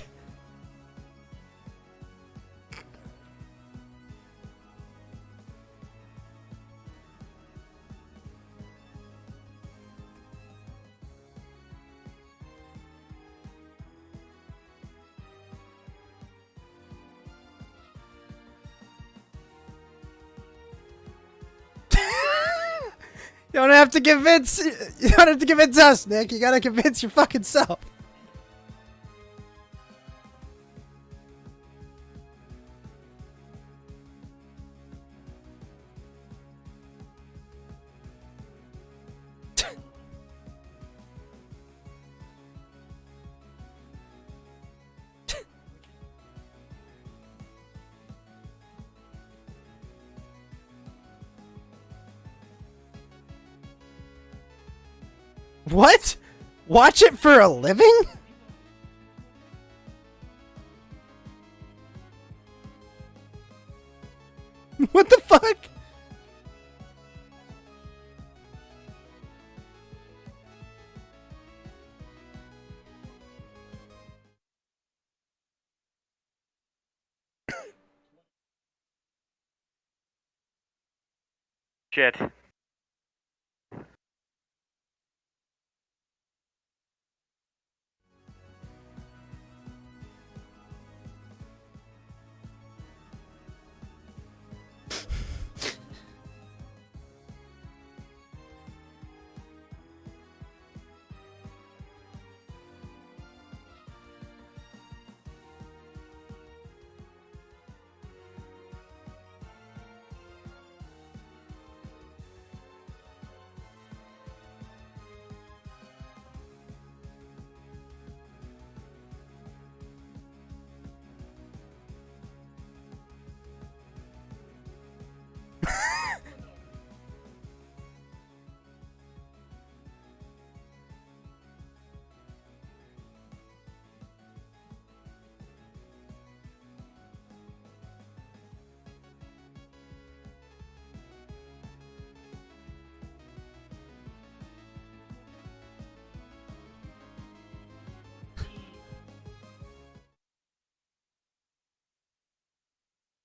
You don't have to convince. You don't have to convince us, Nick. You gotta convince your fucking self. What? Watch it for a living? What the fuck? Shit.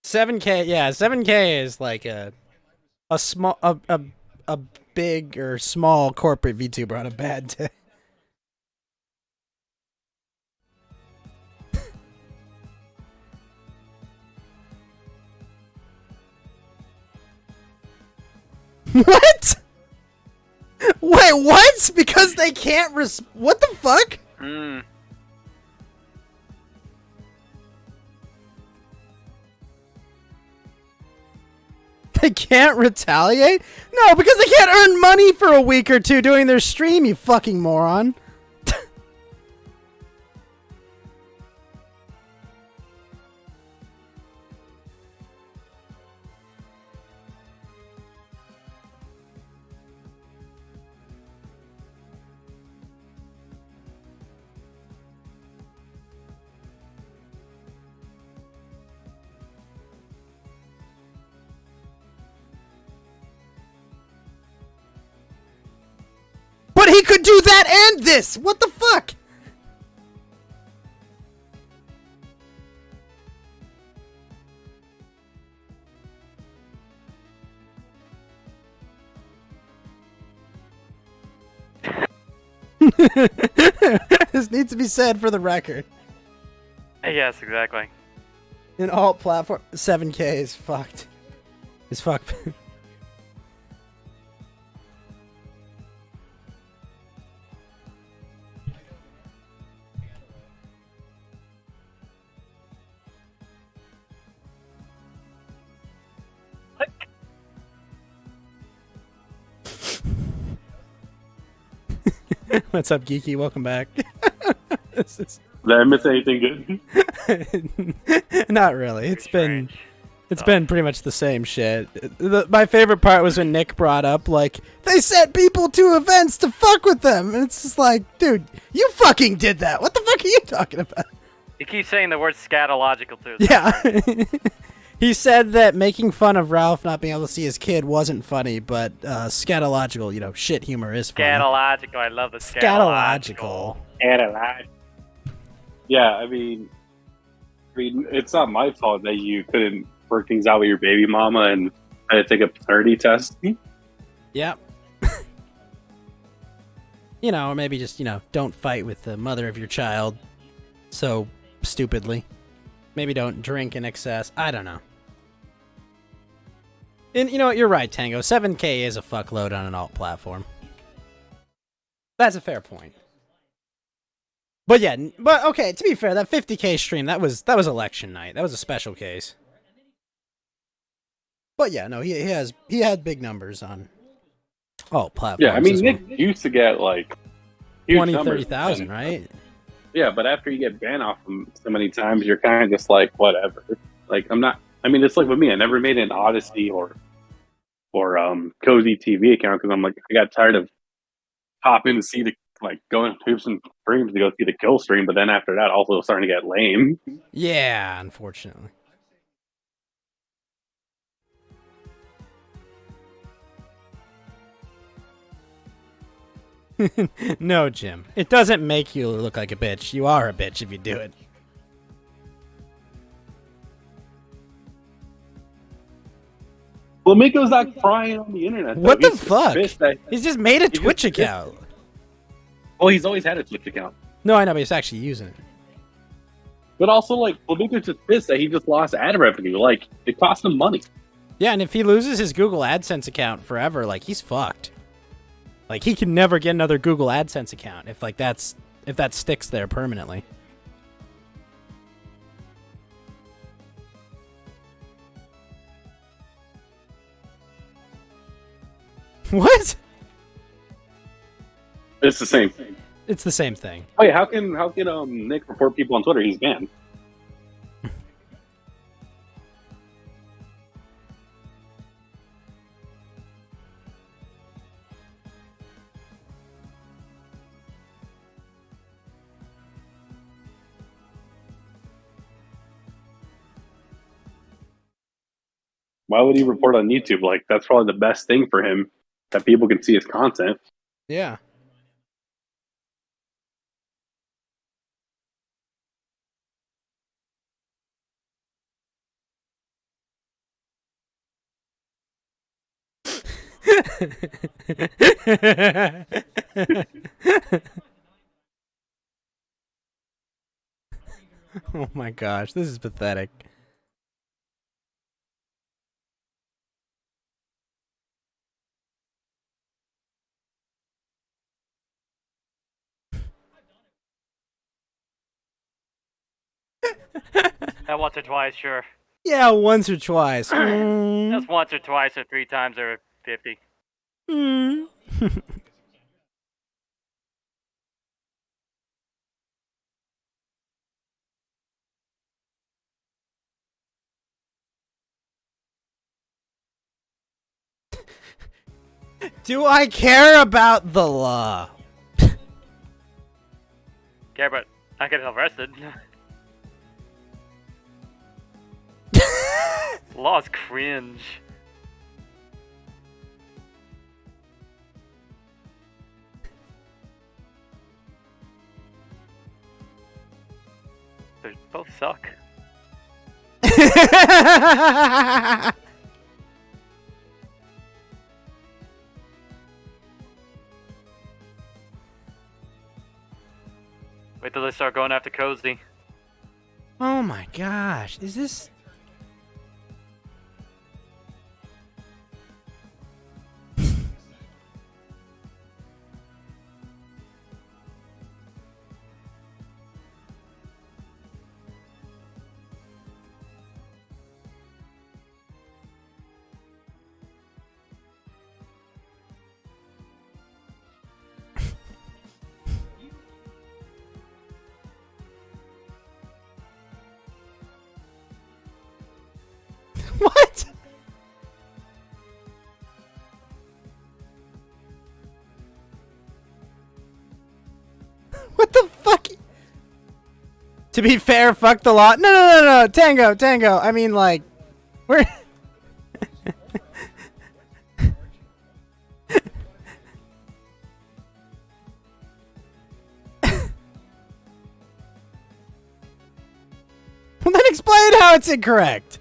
7K, yeah, 7K is like a small a big or small corporate VTuber on a bad day. What? Wait, what? Because they can't what the fuck? Hmm. They can't retaliate? No, because they can't earn money for a week or two doing their stream, you fucking moron. But he could do that and this! What the fuck? This needs to be said for the record. Yes, exactly. In alt platform, 7K is fucked. It's fucked. What's up, Geeky? Welcome back. This is... Did I miss anything good? Not really. It's been Strange. been pretty much the same shit. My favorite part was when Nick brought up, like, they sent people to events to fuck with them. And it's just like, dude, you fucking did that. What the fuck are you talking about? He keeps saying the word scatological too. Yeah. He said that making fun of Ralph not being able to see his kid wasn't funny, but scatological, you know, shit humor is funny. Scatological. I love the Scatological. Yeah, I mean, it's not my fault that you couldn't work things out with your baby mama and had to take a paternity test. Yep. You know, or maybe just, you know, don't fight with the mother of your child so stupidly. Maybe don't drink in excess. I don't know. And you know what? You're right, Tango. 7K is a fuckload on an alt platform. That's a fair point. But yeah, but okay, to be fair, that 50K stream, that was election night. That was a special case. But yeah, no, he had big numbers on alt platforms. Yeah, I mean, as Nick well. used to get like huge 20, numbers, 30,000, and- right? Yeah, but after you get banned off them so many times, you're kind of just like, whatever. Like, I'm not. I mean, it's like with me. I never made an Odyssey or Cozy TV account because I'm like, I got tired of hopping to see the going to some streams to go see the kill stream. But then after that, also starting to get lame. Yeah, unfortunately. No, Jim. It doesn't make you look like a bitch. You are a bitch if you do it. Flamenco's not crying on the internet. Though. What the He's just fuck? pissed that- He's just made a just Twitch pissed. account. Well, he's always had a Twitch account. No, I know, but he's actually using it. But also, like, Flamenco's just pissed that he just lost ad revenue. Like, it cost him money. Yeah, and if he loses his Google AdSense account forever, like, he's fucked. Like, he can never get another Google AdSense account if that sticks there permanently. What? It's the same thing. It's the same thing. Wait, how can Nick report people on Twitter? He's banned. Why would he report on YouTube? Like, that's probably the best thing for him, that people can see his content. Yeah. Oh my gosh, this is pathetic. Once or twice, sure. Yeah, once or twice. Mm. Just once or twice or 3 times or 50. Mm. Do I care about the law? Care, but not getting arrested. Law's cringe. They both suck. Wait till they start going after Cozy. Oh my gosh, is this... What? What the fuck? To be fair, fuck the law. No. Tango. I mean, like, we're... Well, then explain how it's incorrect.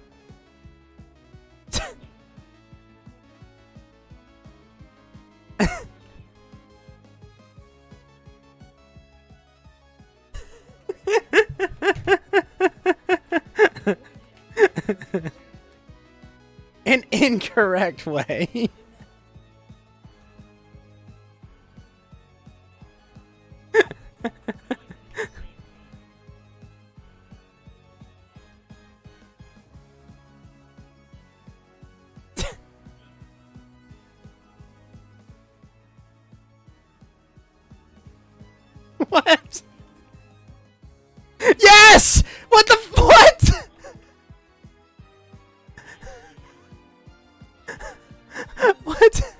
An incorrect way. What? Yes! What the what? What?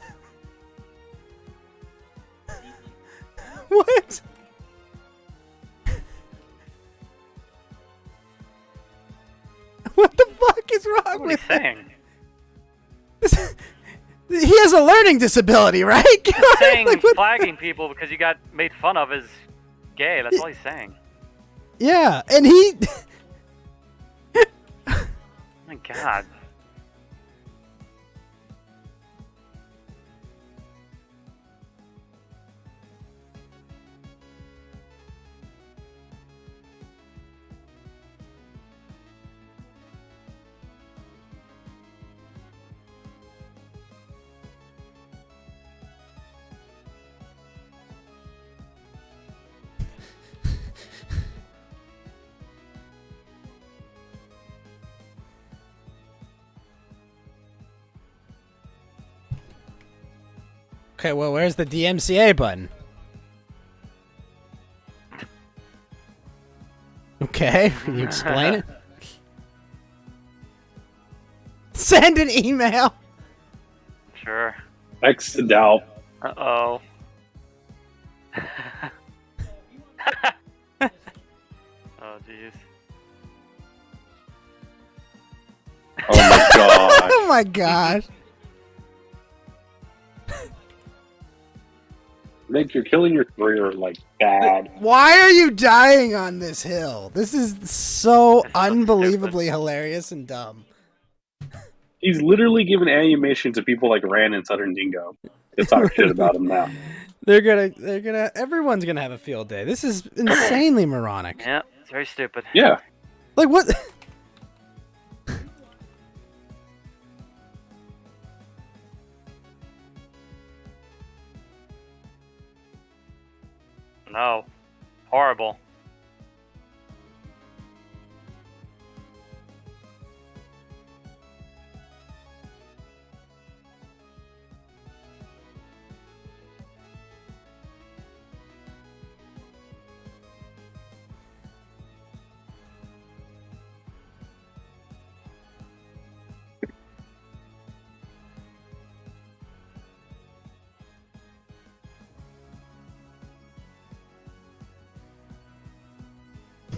What? What the fuck is wrong What are you with saying? He has a learning disability, right? He's saying Like, what- flagging people because you got made fun of is gay. That's all he's saying. Yeah, and he... Oh my god. Okay, well, where's the DMCA button? Okay, can you explain it? Send an email. Sure. Exit out. Uh-oh. Oh, jeez. Oh my god. Oh my gosh. Nick, you're killing your career like bad. Why are you dying on this hill? This is so That's so unbelievably hilarious and dumb. He's literally giving animation to people like Ran and Southern Dingo to talk shit about him now. Everyone's gonna have a field day. This is insanely moronic. Yeah, it's very stupid. Yeah. Like what? No. Horrible.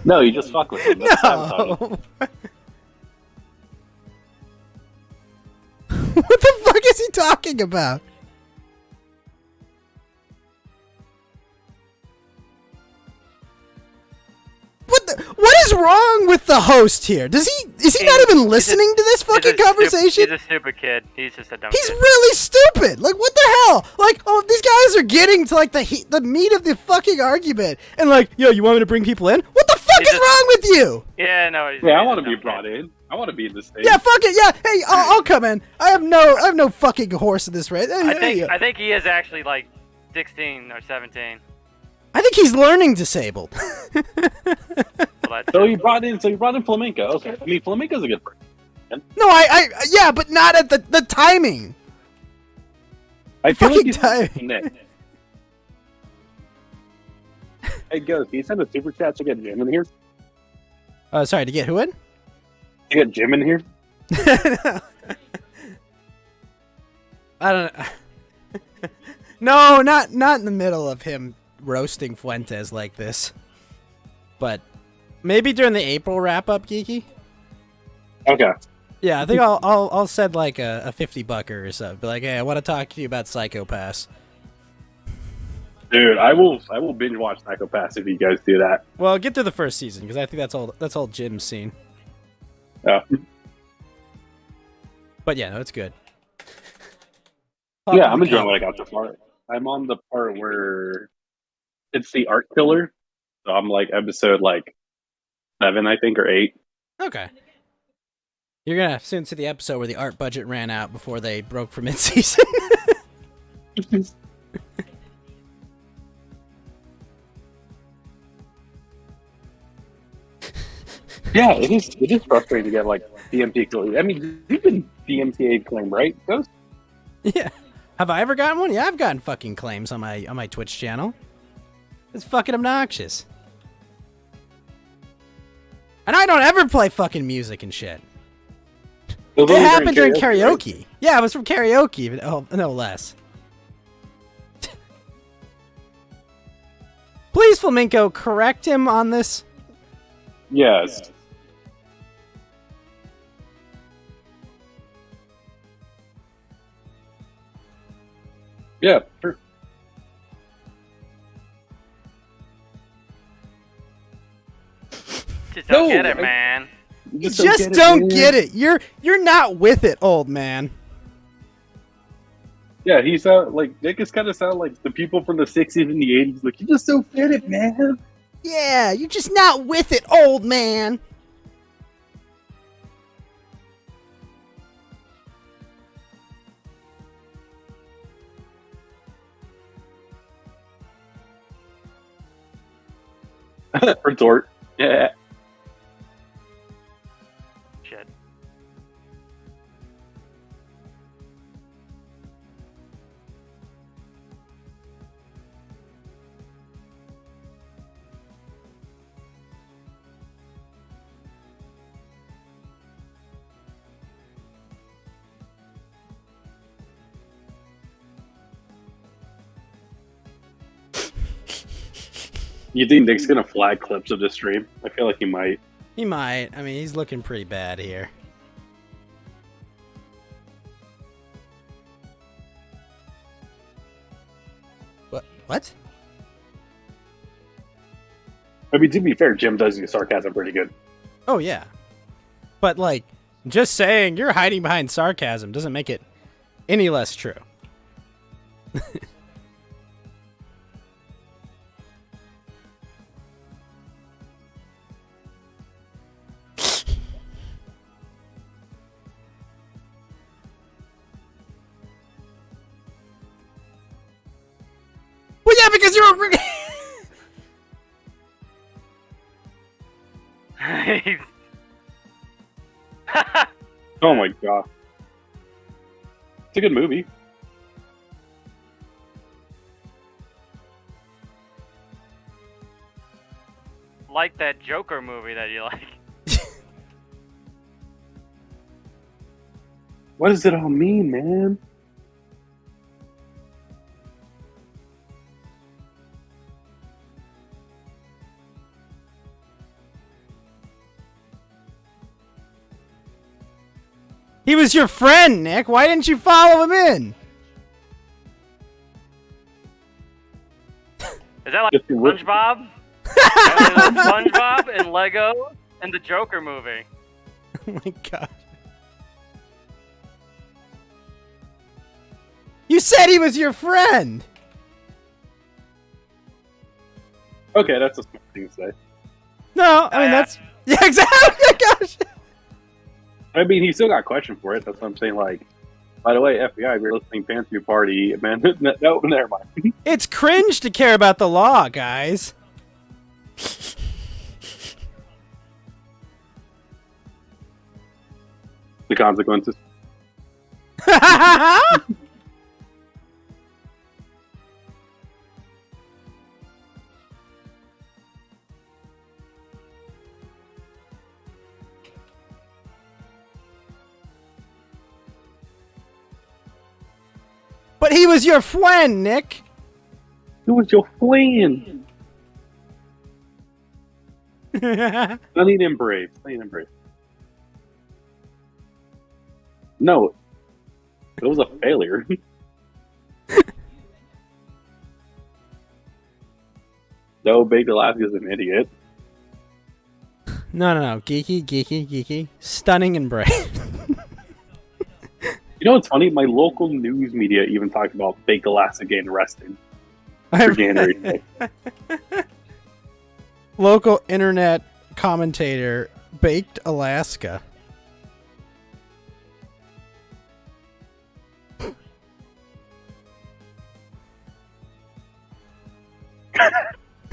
No, you just fuck with him. That's sabotaging. No. What the fuck is he talking about? What is wrong with the host here? Is he not even listening to this fucking conversation? He's a stupid kid. He's just a dumb He's kid. really stupid. Like, what the hell? Like, oh, these guys are getting to like the meat of the fucking argument, and like, yo, you want me to bring people in? What the fuck is wrong with you? Yeah, no. Yeah, I want to be brought in. I want to be in this thing. Yeah, fuck it. Yeah, hey, I'll come in. I have no fucking horse in this race. I think he is actually like 16 or 17. I think he's learning disabled. So you brought in Flamenco. Okay, I mean Flamenco's a good person. No, yeah, but not at the timing. I feel Fucking like timing. Nick. Hey, Ghost, can you send a super chat to get Jim in here? Sorry, to get who in? To get Jim in here? I don't know. No, not in the middle of him roasting Fuentes like this. But maybe during the April wrap up, Geeky. Okay. Yeah, I think I'll send like a $50 or so. Be like, hey, I want to talk to you about Psycho-Pass. Dude, I will binge watch Psycho-Pass if you guys do that. Well, get through the first season because I think that's all Jim's seen. Yeah. But yeah, no, it's good. Yeah, I'm enjoying what I got so far. I'm on the part where it's the art killer. So I'm like episode 7, I think, or 8. Okay. You're gonna soon see the episode where the art budget ran out before they broke for mid-season. Yeah, it is frustrating to get DMT claim. I mean, you've been DMCA claim, right? Ghost? Yeah. Have I ever gotten one? Yeah, I've gotten fucking claims on my Twitch channel. It's fucking obnoxious. And I don't ever play fucking music and shit. It happened during karaoke. Right? Yeah, it was from karaoke, no less. Please, Flamenco, correct him on this. Yes. Yeah, sure. Just don't get it, man. Just don't get it. You're not with it, old man. Yeah, he Nick just kind of sound like the people from the 60s and the 80s. Like, you just don't get it, man. Yeah, you're just not with it, old man. Retort. Yeah. Shit. You think Nick's gonna flag clips of this stream? I feel like he might. He might. I mean, he's looking pretty bad here. What? I mean, to be fair, Jim does use sarcasm pretty good. Oh, yeah. But, Just saying, you're hiding behind sarcasm doesn't make it any less true. Well, yeah, because you're He's- Oh my god. It's a good movie. like that Joker movie that you like. What does it all mean, man? He was your friend, Nick. Why didn't you follow him in? Is that like Just look- SpongeBob? SpongeBob and Lego and the Joker movie. Oh my god. You said he was your friend. Okay, that's a smart thing to say. No, I mean that's yeah, exactly. Gosh. I mean, he still got questioned for it. That's what I'm saying. Like, by the way, FBI, if you're listening, Fancy Party, man. No, never mind. It's cringe to care about the law, guys. The consequences. But he was your friend, Nick. Who was your friend? Sunny and Brave. Sunny and Brave. No. It was a failure. No, Big Alaska's an idiot. No. Geeky. Stunning and brave. You know what's funny? My local news media even talked about Big Alaska getting arrested for January 6th. Local internet commentator, Baked Alaska.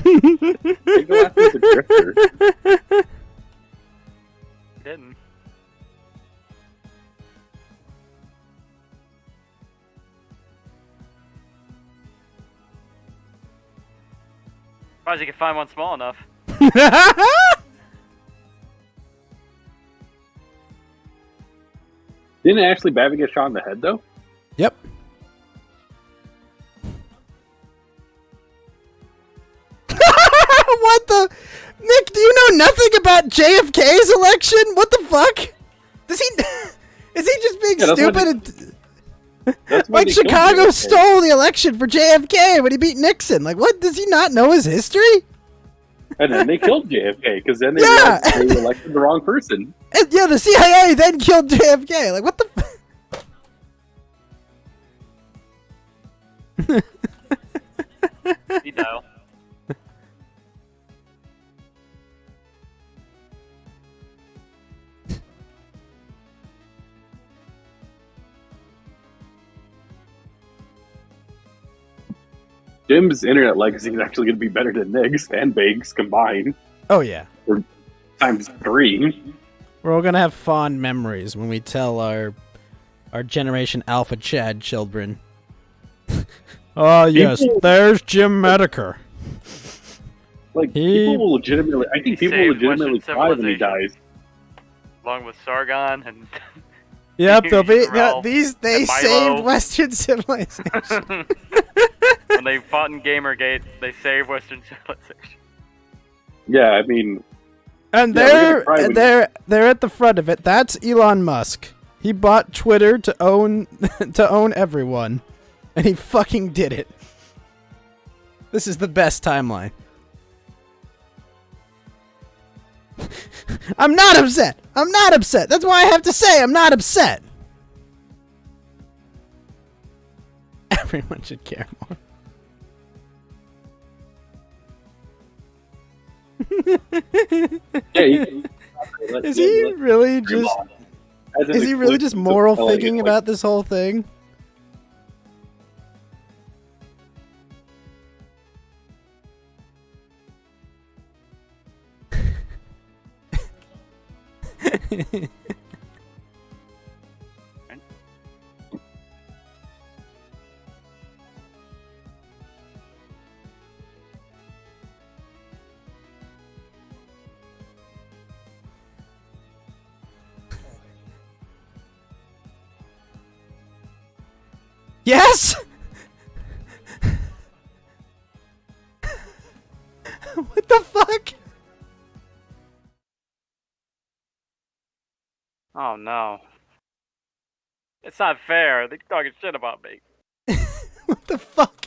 Big Alaska's a drifter. Didn't. Surprised you could find one small enough. Didn't Ashley Babbitt get shot in the head, though? Yep. What the? Nick, do you know nothing about JFK's election? What the fuck? Does he? Is he just being Yeah, that's stupid? why That's why Like they killed Chicago JFK. stole the election for JFK when he beat Nixon. Like, what? Does he not know his history? And then they killed JFK, because then they Yeah. realized they elected the wrong person. And, yeah, the CIA then killed JFK. Like, what the? You know. Jim's internet legacy is actually going to be better than Nick's and Big's combined, Oh yeah, times 3. we're all gonna have fond memories when we tell our Generation Alpha Chad children. Oh yes, People- there's Jim Medicare. Like, He- people will legitimately, I think people will saved legitimately Western cry when he civilization. dies. Along with Sargon and Yep, they'll be Ralph they and Milo. saved Western civilization. when they fought in Gamergate, they saved Western civilization. Yeah, I mean, And Yeah, we're gonna cry when- they're at the front of it. That's Elon Musk. He bought Twitter to own to own everyone, and he fucking did it. This is the best timeline. I'm not upset. I'm not upset. That's why I have to say I'm not upset. Everyone should care more. Is he really just? Is he really just moral figging about this whole thing? Yes? What the fuck? Oh no. It's not fair. They're talking shit about me. What the fuck?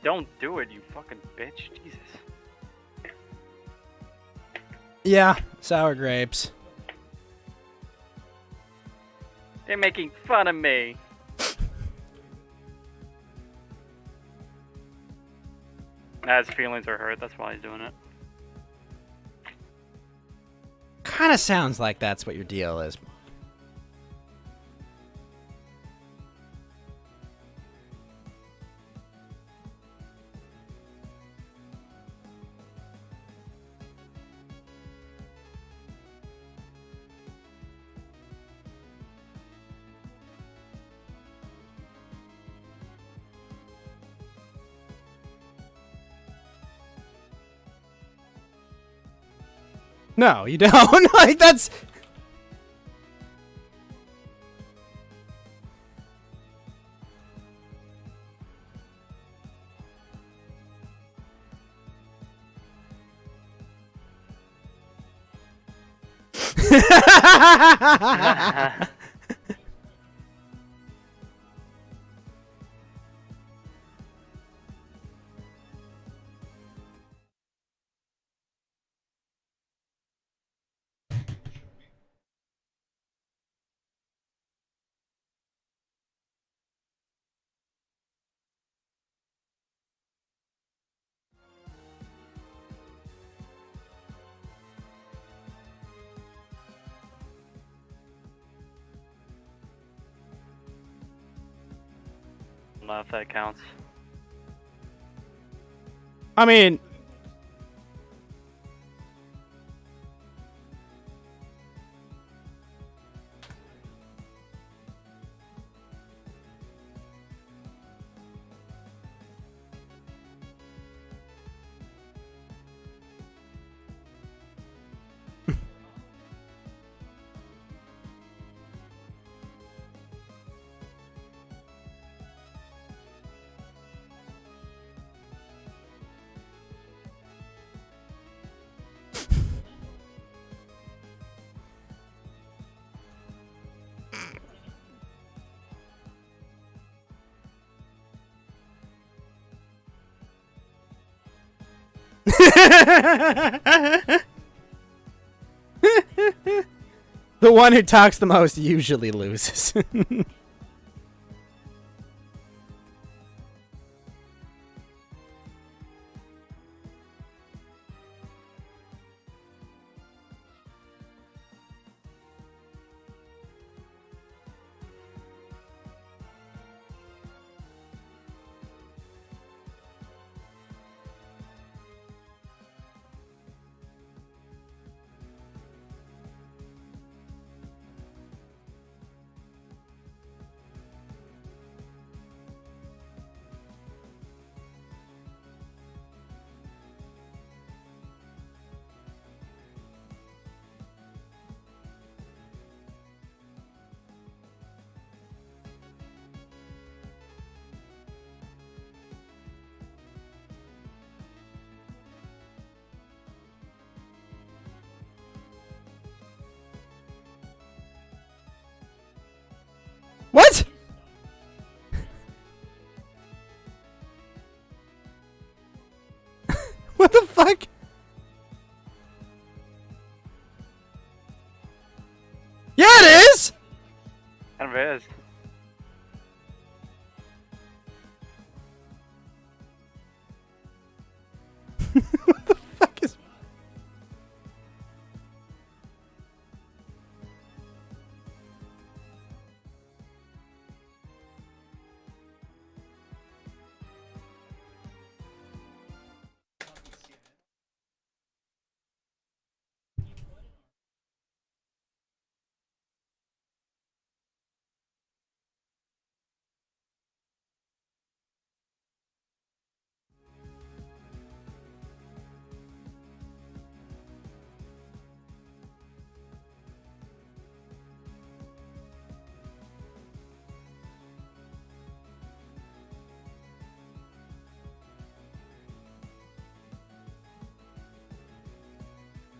Don't do it, you fucking bitch. Jesus. Yeah, sour grapes. They're making fun of me. His feelings are hurt, that's why he's doing it. Kind of sounds like that's what your deal is. No, you don't. Like, that's... I don't know if that counts. I mean... The one who talks the most usually loses. What? Kind of is. What the fuck is?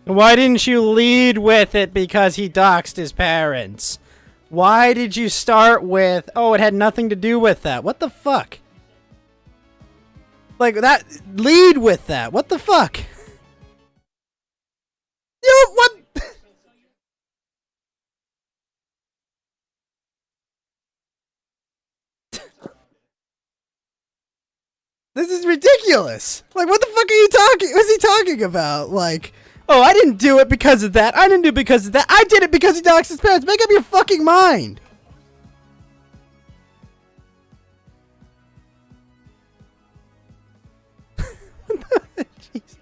Why didn't you lead with it because he doxed his parents? Why did you start with, oh, it had nothing to do with that? What the fuck? Like, that, lead with that. What the fuck? You, what? This is ridiculous. Like, what the fuck are you talking? What's he talking about? Like, oh, I didn't do it because of that. I didn't do it because of that. I did it because he doxed his parents. Make up your fucking mind. Jeez.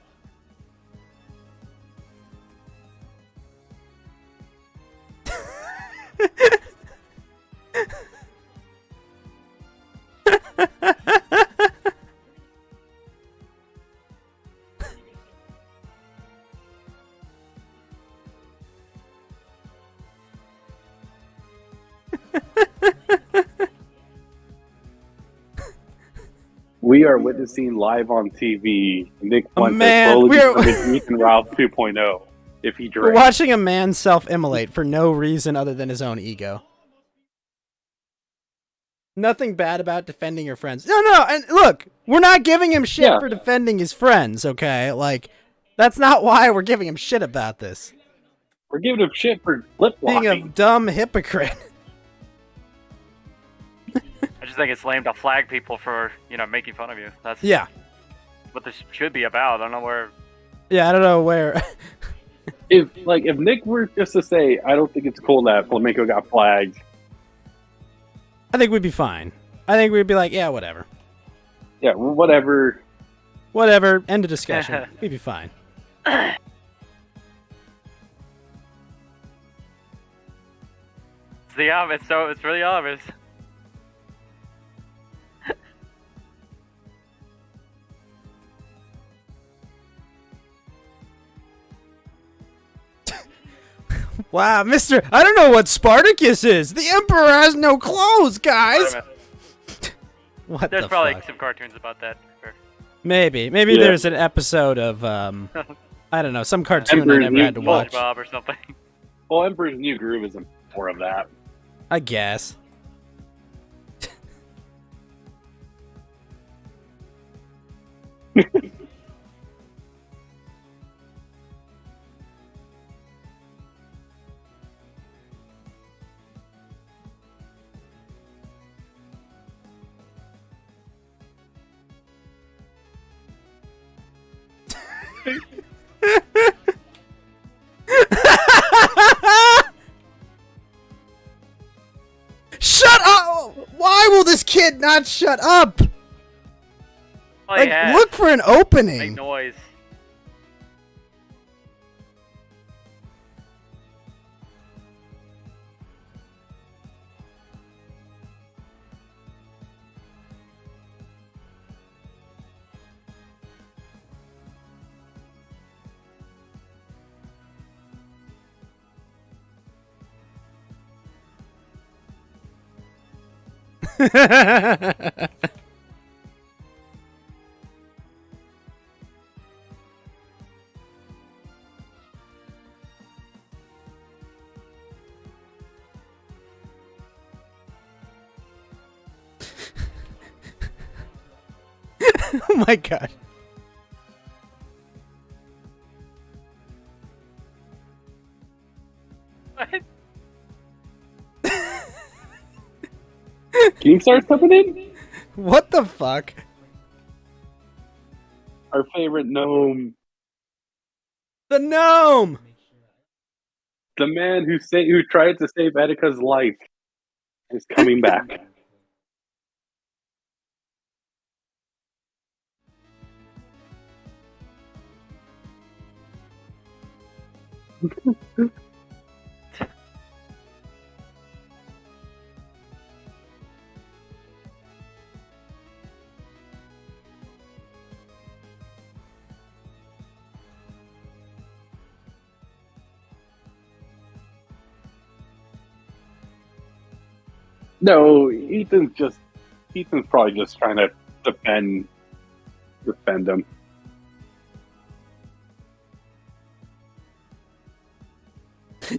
We are witnessing live on TV Nick Fuentes man, slowly we're- becoming Ethan Ralph 2.0 if he We're drinks. watching a man self-immolate for no reason other than his own ego. Nothing bad about defending your friends. No, and look, we're not giving him shit Yeah. for defending his friends, okay? Like, that's not why we're giving him shit about this. We're giving him shit for lip Being a locking. dumb hypocrite. I just think it's lame to flag people for, making fun of you. That's Yeah. what this should be about. I don't know where. Yeah, I don't know where. If Nick were just to say, I don't think it's cool that Flamenco got flagged. I think we'd be fine. I think we'd be like, yeah, whatever. Yeah, whatever. Whatever, end of discussion. We'd be fine. It's the obvious. So it's really obvious. Wow, Mr. I don't know what Spartacus is. The Emperor has no clothes, Wait guys. a minute. What There's the probably fuck? some cartoons about that. Maybe Yeah. there's an episode of I don't know, some cartoon I Emperor's never New had to watch. SpongeBob or something. Well, Emperor's New Groove is more of that. I guess. Shut up! Why will this kid not shut up? Oh, Like, yeah. look for an Make opening. noise. Oh my god. What? Keemstar's coming in? What the fuck? Our favorite gnome. The gnome! The man who tried to save Etika's life is coming back. No, Ethan's probably just trying to defend him.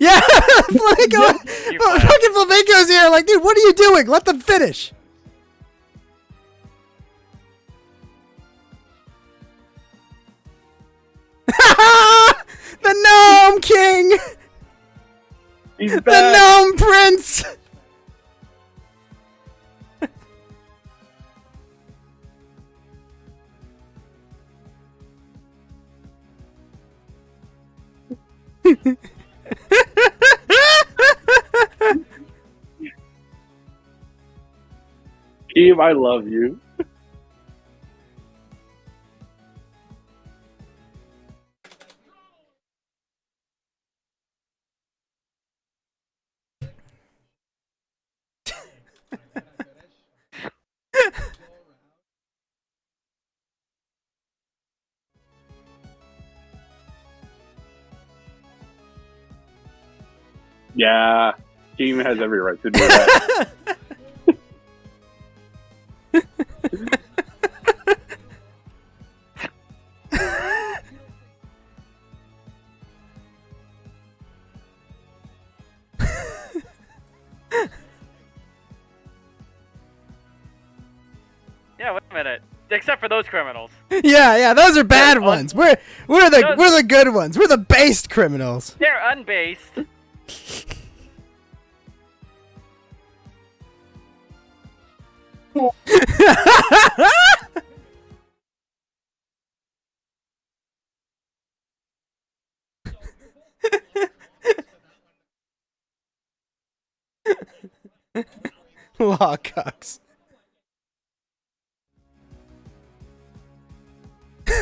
Yeah! Flamenco! Fucking Flamenco's here! Like, dude, what are you doing? Let them finish! The Gnome King! He's The back! Gnome Prince! Keem, I love you. Yeah, Keem has every right to do that. Yeah, wait a minute. Except for those criminals. Yeah, those are bad ones. We're the good ones. We're the based criminals. They're unbased. Lawcocks.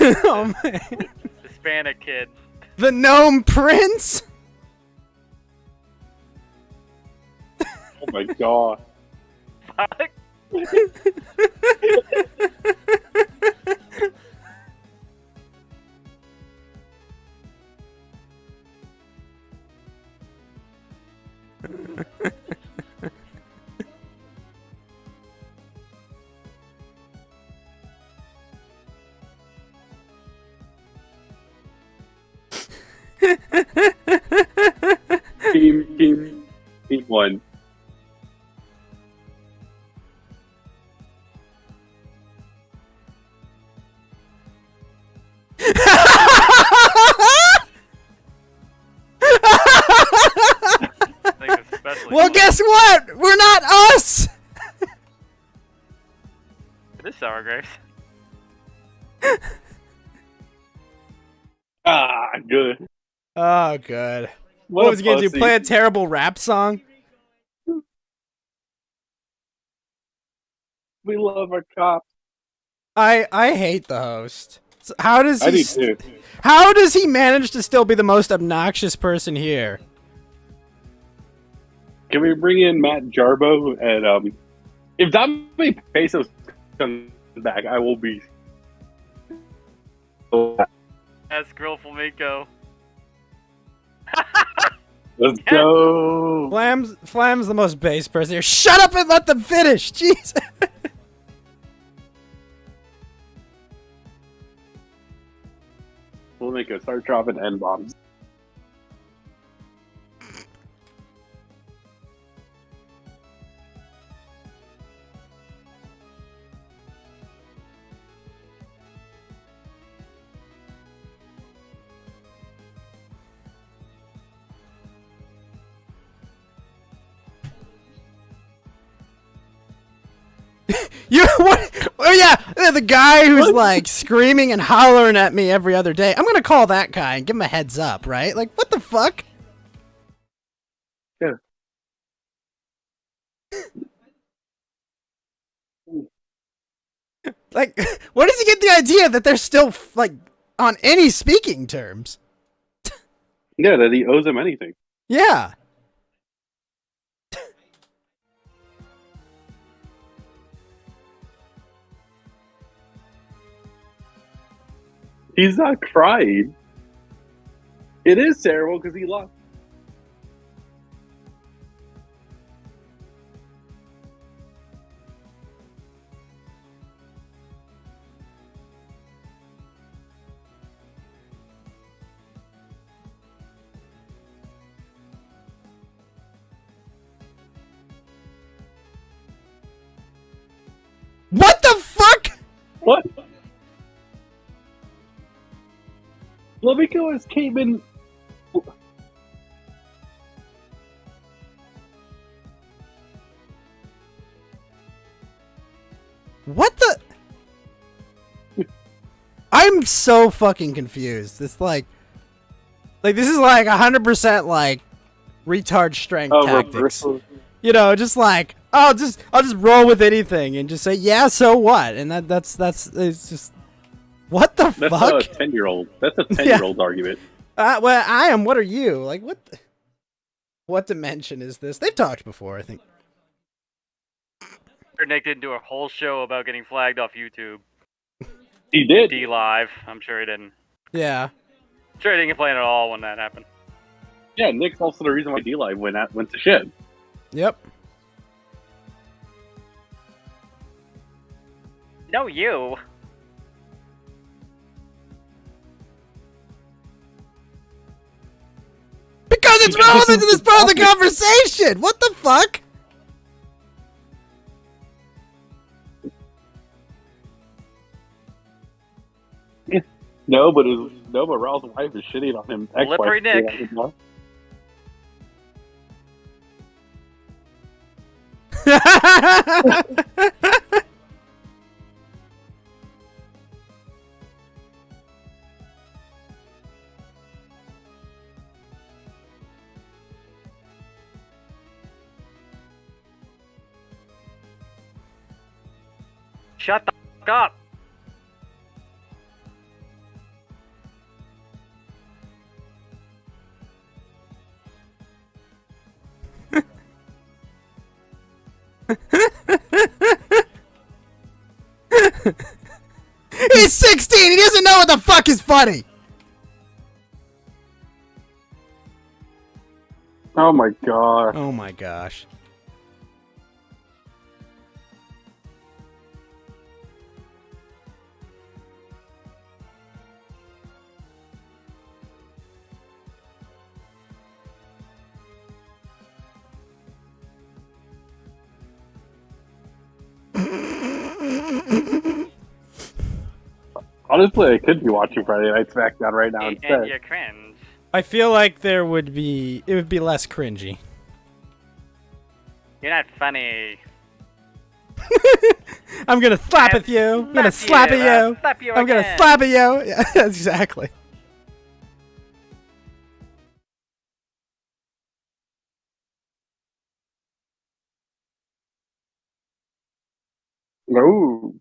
Oh man. Hispanic kid. The Gnome Prince? Oh my god. Fuck. Team one. Well, guess what? We're not us! It is sour grapes. Ah, good. Oh, good. What was he gonna do? Play a terrible rap song? We love our cops. I hate the host. So how does I he? do too. How does he manage to still be the most obnoxious person here? Can we bring in Matt Jarbo and if Dominic Pesos comes back, I will be. That's Grill Flamenco. Let's go. Flam's the most base person here. Shut up and let them finish. Jeez. We'll make it start dropping N bombs. You what? Oh yeah, the guy who's like screaming and hollering at me every other day. I'm gonna call that guy and give him a heads up, right? Like, what the fuck? Yeah. Like, where does he get the idea that they're still like on any speaking terms? Yeah, that he owes him anything. Yeah. He's not crying. It is terrible because he lost. What the fuck? What? Flamingo has came in. What the? I'm so fucking confused. It's like this is like 100% like retard strength tactics. Reversal. You know, just like I'll just roll with anything and just say yeah, so what? And that's it's just what the That's fuck? a 10-year-old. That's a 10-year-old argument. Well, I am. What are you? Like what dimension is this? They've talked before, I think. Nick didn't do a whole show about getting flagged off YouTube. He did. D Live. I'm sure he didn't. Yeah. I'm sure he didn't complain at all when that happened. Yeah, Nick's also the reason why D-Live went to shit. Yep. No, you. Because it's relevant to this part of the conversation. What the fuck? No, but Raul's wife is shitting on him. Slippery Nick. Shut the fuck up. He's 16. He doesn't know what the fuck is funny. Oh my god. Oh my gosh. Honestly, I could be watching Friday Night SmackDown right now And instead. you cringe. I feel like it would be less cringy. You're not funny. I'm gonna slap at you. I'm gonna slap at you. Slap you I'm gonna again. slap at you. Yeah, exactly. No.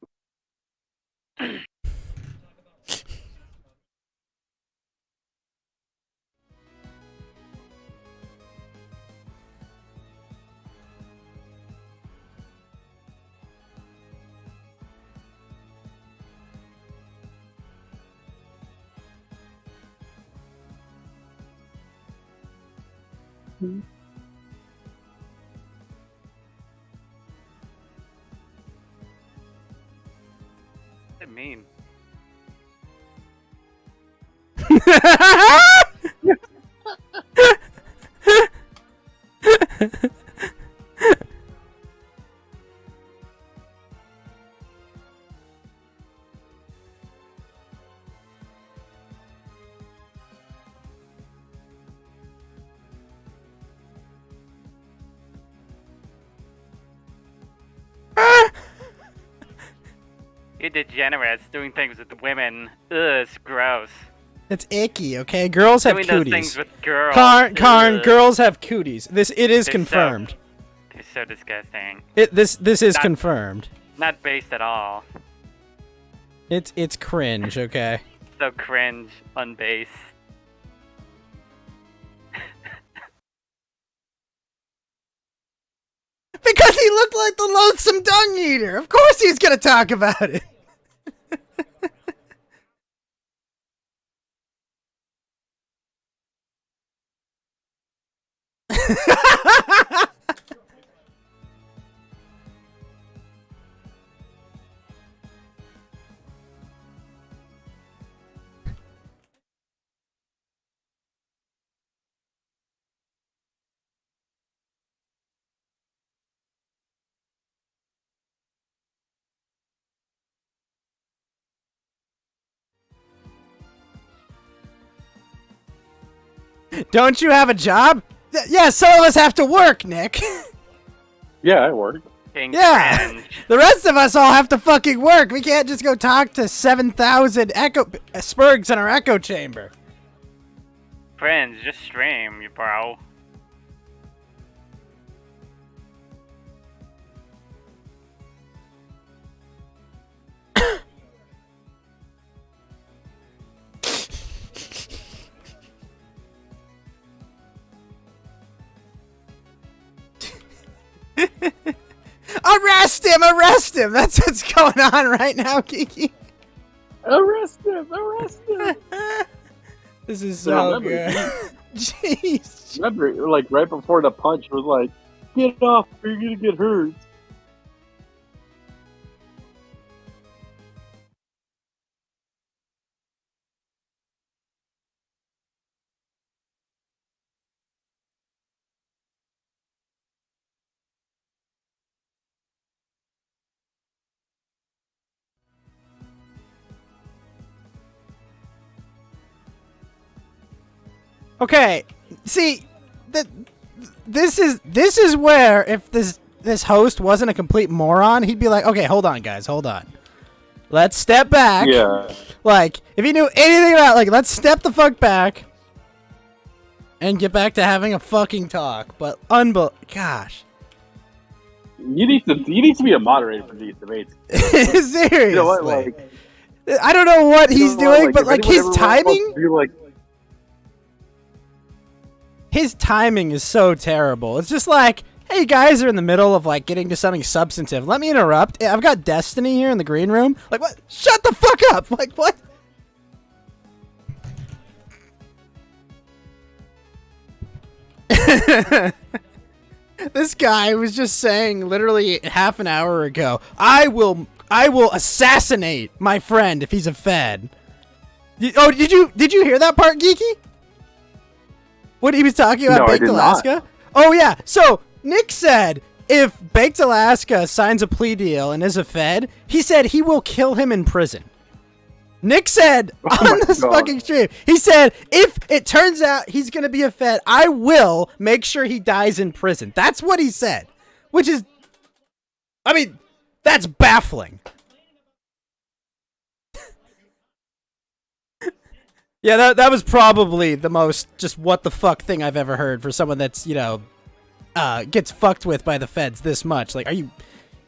What does it mean? fucking degenerates doing things with women. Ugh, it's gross. It's icky, okay? Girls have Doing those things cooties. with girls. Karn, Ugh. girls have cooties. It is They're confirmed. It's so disgusting. This is Not- confirmed. Not based at all. It's cringe, okay? So cringe, unbased. Because he looked like the loathsome dung eater. Of course he's gonna talk about it. Don't you have a job? Yeah, some of us have to work, Nick. Yeah, I work. King Yeah. cringe. The rest of us all have to fucking work. We can't just go talk to 7,000 echo spurgs in our echo chamber. Cringe, just stream, you bro. Arrest him! Arrest him! That's what's going on right now, Kiki. Arrest him! Arrest him! This is Yeah, so remember, good. Jeez. Remember, like right before the punch was like, "Get off! Or you're gonna get hurt." Okay, see, this is where if this host wasn't a complete moron, he'd be like, okay, hold on, guys, hold on. Let's step back. Yeah. Like, if he knew anything about, like, let's step the fuck back and get back to having a fucking talk. But gosh, You need to be a moderator for these debates. seriously, You know what? Like, I don't know what he's you know what, doing, but if like anyone his ever wants timing. to be like, His timing is so terrible. It's just like, hey, you guys are in the middle of like getting to something substantive. Let me interrupt. I've got Destiny here in the green room. Like, what? Shut the fuck up. Like, what? This guy was just saying literally half an hour ago, I will assassinate my friend if he's a Fed. Oh, did you hear that part, Geeky? What he was talking about, No, I Baked did Alaska? not. Oh yeah. So Nick said if Baked Alaska signs a plea deal and is a Fed, he said he will kill him in prison. Nick said on my this God. fucking stream, he said if it turns out he's gonna be a Fed, I will make sure he dies in prison. That's what he said, which is, I mean, that's baffling. Yeah, that was probably the most just what the fuck thing I've ever heard for someone that's, you know, gets fucked with by the feds this much. Like,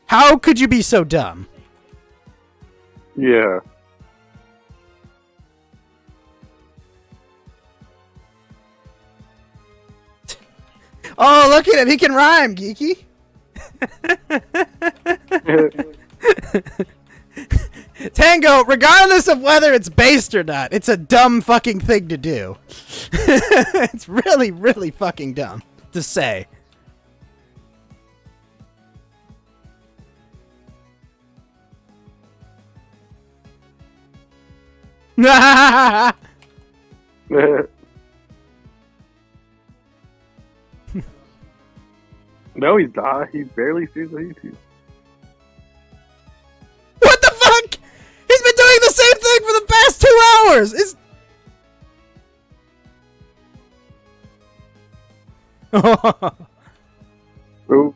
how could you be so dumb? yeah. Oh, look at him. He can rhyme, Geeky. Tango, regardless of whether it's based or not, it's a dumb fucking thing to do. It's really, really fucking dumb to say. No, he's not. He barely streams on YouTube. What the fuck? He's been doing the same thing for the past 2 hours. It's... Ooh.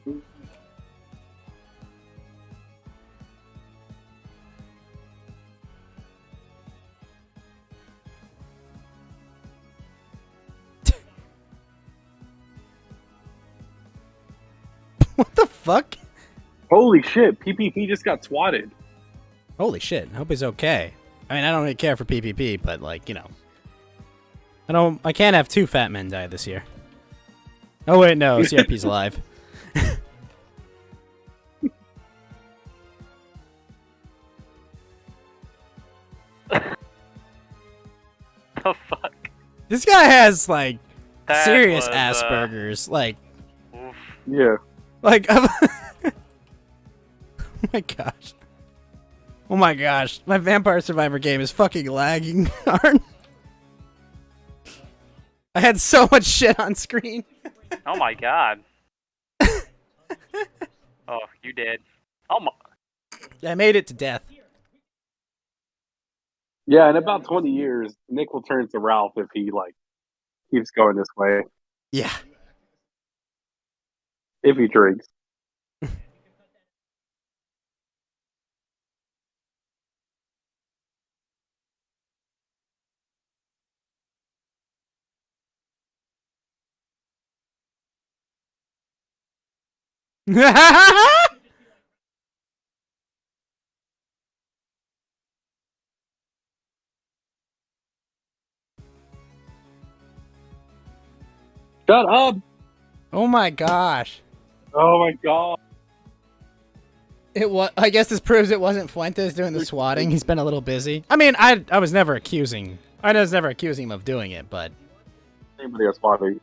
What the fuck? Holy shit, PPP just got swatted. Holy shit. I hope he's okay. I mean, I don't really care for PPP, but like, you know. I can't have 2 fat men die this year. Oh wait, no, CRP's alive. Oh fuck. This guy has like That serious was, Asperger's. Like, Oof. Yeah. like, oh my gosh. Oh my gosh. My Vampire Survivor game is fucking lagging. I had so much shit on screen. Oh my god. Oh, you did. Oh my. I made it to death. Yeah, in about 20 years, Nick will turn to Ralph if he like keeps going this way. Yeah. If he drinks. Shut up! Oh my gosh. Oh my god. I guess this proves it wasn't Fuentes doing the swatting. He's been a little busy. I mean, I was never accusing him of doing it, but Anybody else swatting?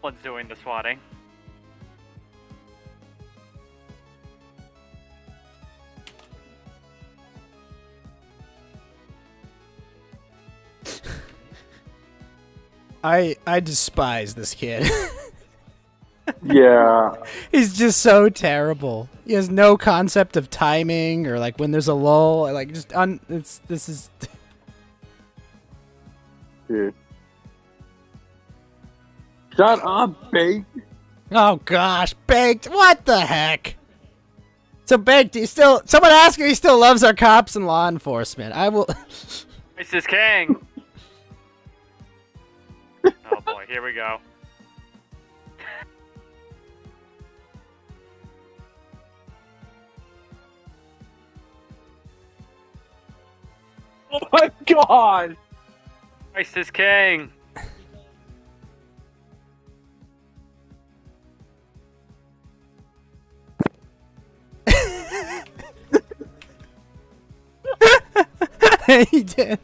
One's doing the swatting. I despise this kid. Yeah. He's just so terrible. He has no concept of timing or like when there's a lull. Like just this is. Dude. Shut up, Bake. Oh gosh, Baked. What the heck? So Baked, someone ask if he still loves our cops and law enforcement. I will. Mrs. King. Oh boy, here we go. Oh my god! Mrs. King. He did.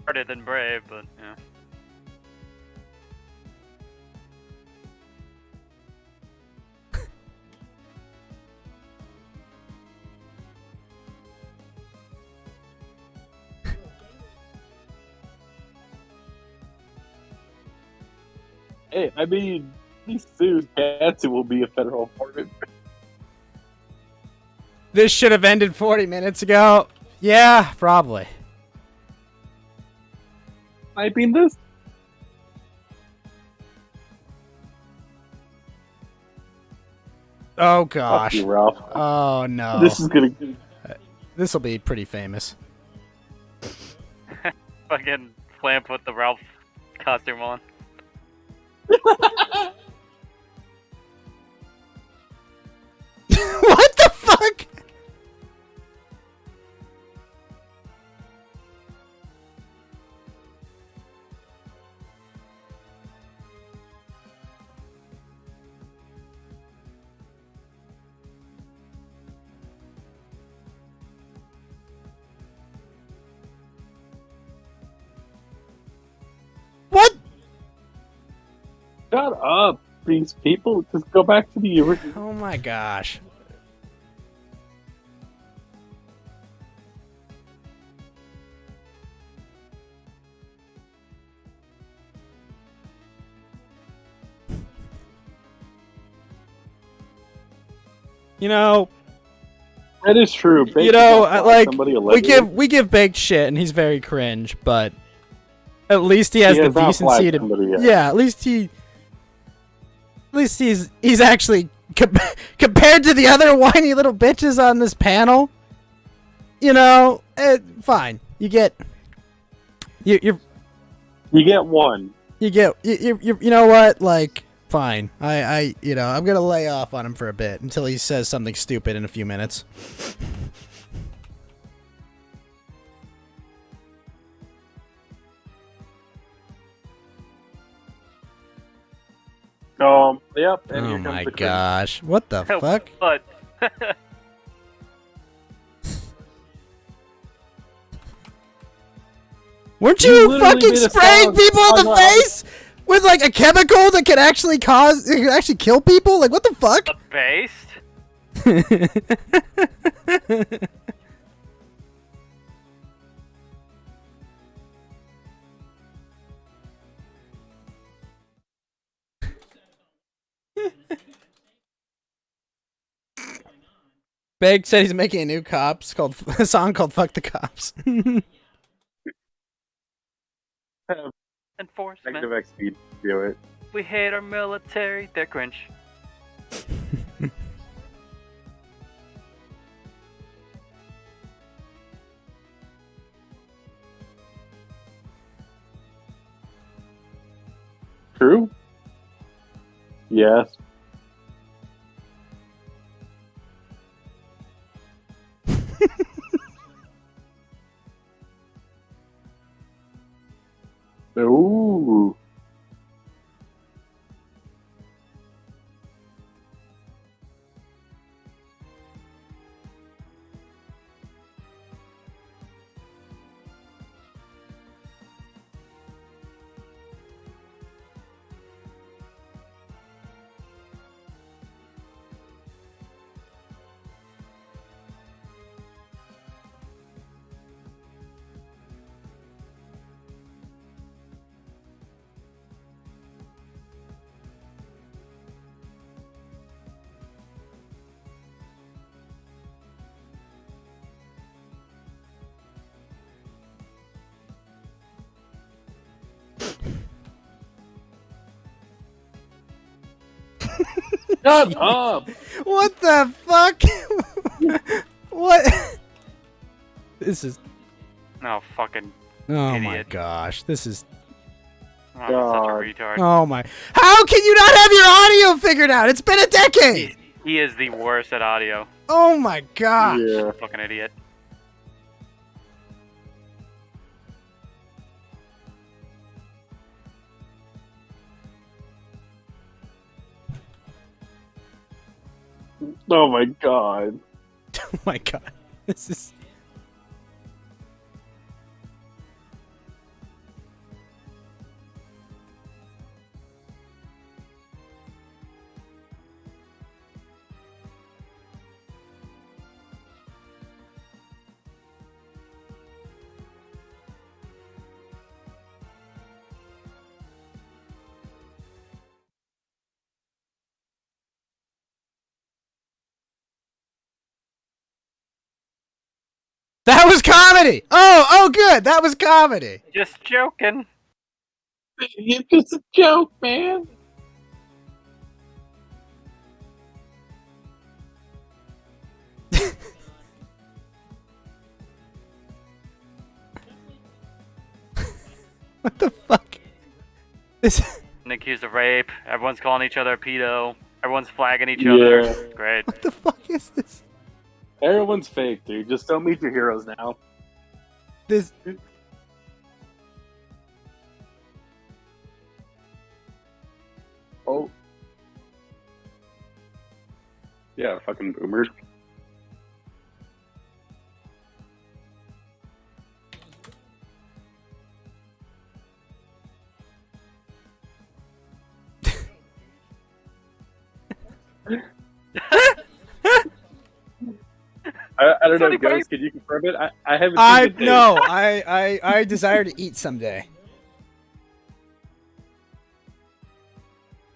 Harder than brave, but yeah. Hey, I mean, he sued Katsu will be a federal informant. This should have ended 40 minutes ago. Yeah, probably. I mean, this. Oh Fuck gosh. you, Ralph. Oh no. This is gonna. This will be pretty famous. Fucking Flam put the Ralph costume on. What the fuck? What? Shut up, these people. Just go back to the original. Oh my gosh. You know, That is true. Bake you know, does not like somebody a we living. give Baked shit, and he's very cringe. But at least he has He the has not decency flagged to. somebody yet. Yeah, at least he's actually compared to the other whiny little bitches on this panel. You know, fine. You get You get one. You know what? Like, fine. I'm gonna lay off on him for a bit until he says something stupid in a few minutes. Yep. And Oh here comes my the cringe. gosh! What the fuck? But Weren't You you literally fucking made a spraying song people in on the the- face with like a chemical that can actually kill people? Like what the fuck? a based. Big said he's making a new a song called "Fuck the Cops." Enforcement. Negative XP. Do it. We hate our military. They're cringe. True. Yes. Ooh. Shut up! What the fuck? What? This is. No fucking. Oh my Idiot. gosh! This is. I'm such a God. retard. Oh my! How can you not have your audio figured out? It's been a decade. He is the worst at audio. Oh my gosh! Yeah. Fucking idiot. Oh my god. Oh my god! This is. That was comedy. Oh, good. That was comedy. Just joking. It's just a joke, man. What the fuck? This. And accused of rape. Everyone's calling each other a pedo. Everyone's flagging each Yeah. other. Great. What the fuck is this? Everyone's fake, dude. Just don't meet your heroes now. This. Oh. Yeah, fucking boomers. I don't know, Funny, buddy. Ghost. Can you confirm it? I haven't. Seen I the date. no. I desire to eat someday.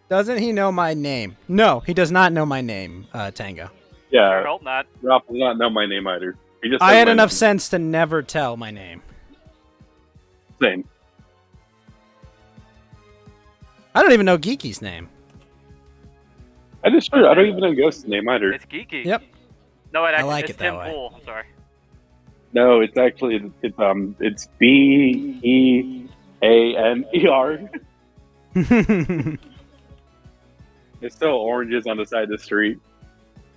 Doesn't he know my name? No, he does not know my name, Tango. I Yeah, hope not. Ralph does not know my name either. He just I said had my enough name. sense to never tell my name. Same. I don't even know Geeky's name. I just sure I don't even know Ghost's name either. It's geeky. Yep. No, I like it's it that Tim way. Pool. I'm sorry. No, it's actually it's Beaner. It's still oranges on the side of the street.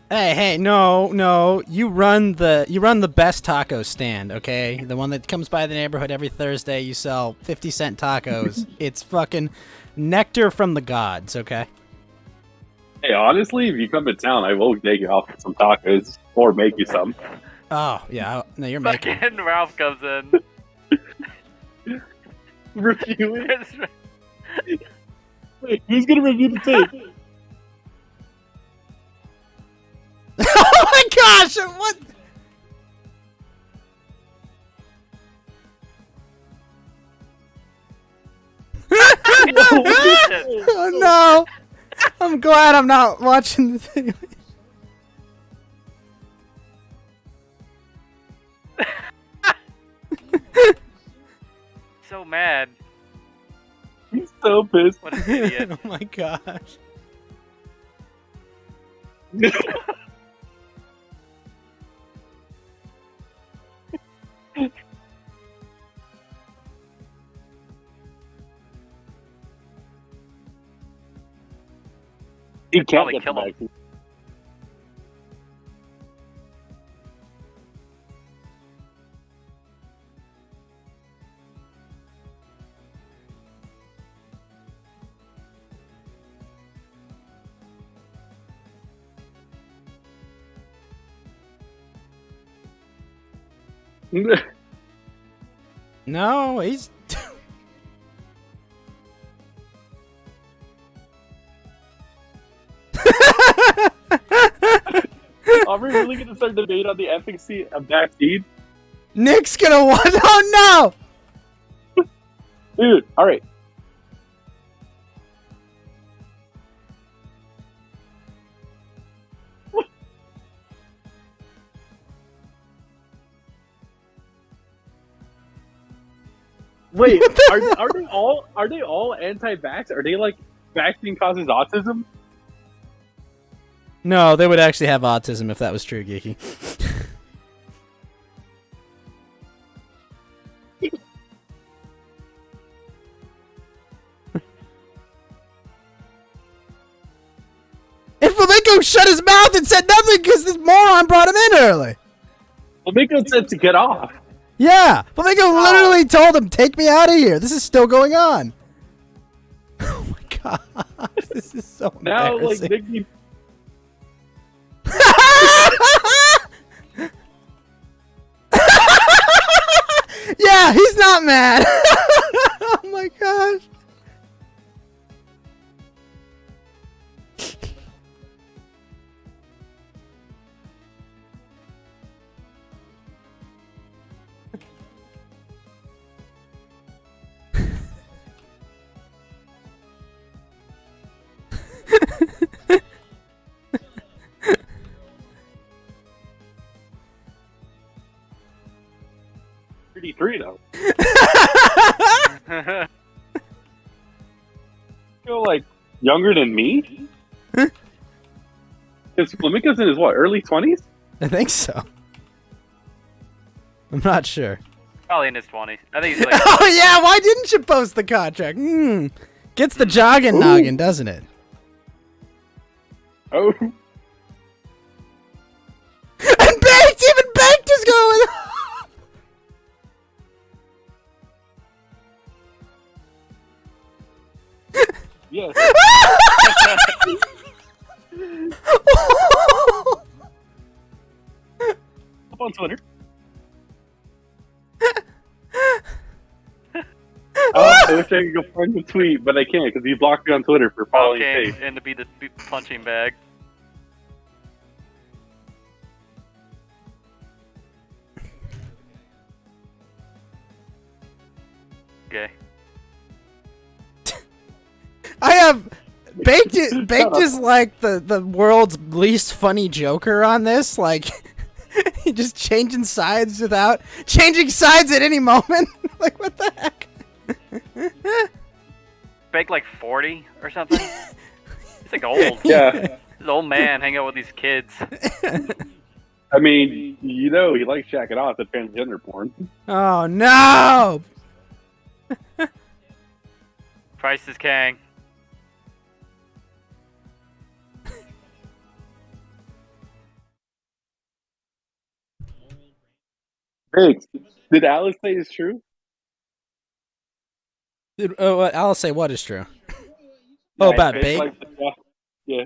Hey, no, you run the best taco stand, okay? The one that comes by the neighborhood every Thursday. You sell 50-cent tacos. It's fucking nectar from the gods, okay? Hey, honestly, if you come to town, I will take you off for some tacos or make you some. Oh yeah, no, you're making. Fucking Ralph comes in. Review it. Wait, who's gonna review the tape? Oh my gosh! What? Oh no! I'm glad I'm not watching this video. So mad. He's so pissed. What an idiot. Oh my gosh! You can't probably get kill him. back. No, he's. Are we really gonna start debate on the efficacy of vaccine? Nick's gonna want. Oh no! Dude, alright. Wait, are they all anti-vax? Are they like vaccine causes autism? No, they would actually have autism if that was true, Geeky. And Flamenco shut his mouth and said nothing because this moron brought him in early. Well, make no sense to get off. Yeah, Flamenco literally told him, "Take me out of here. This is still going on." Oh my god, this is so Now, like, embarrassing. Nick, Yeah, he's not mad. Oh my gosh. $33 though. Feel like younger than me? Because Flamenco's in his what, early 20s? I think so. I'm not sure. Probably in his 20s. I think he's like. Oh yeah, why didn't you post the contract? Gets the jogging noggin, doesn't it? Oh. And Baked, even Baked is going. Yes. Up on Twitter. I wish I could go find the tweet, but I can't because he blocked me on Twitter for following Okay, Faith. and to be the punching bag. Okay. I have Baked. Baked is like the world's least funny Joker on this. Like, he just changing sides without changing sides at any moment. Like, what the heck? Bake like 40 or something. He's like old. Yeah. He's an old man hanging out with these kids. I mean, you know, he likes jacking off to transgender porn. Oh no! Price is king. Biggs, did Alice say it's true? I'll say what is true. Oh, about Big bake? likes to jack- Yeah.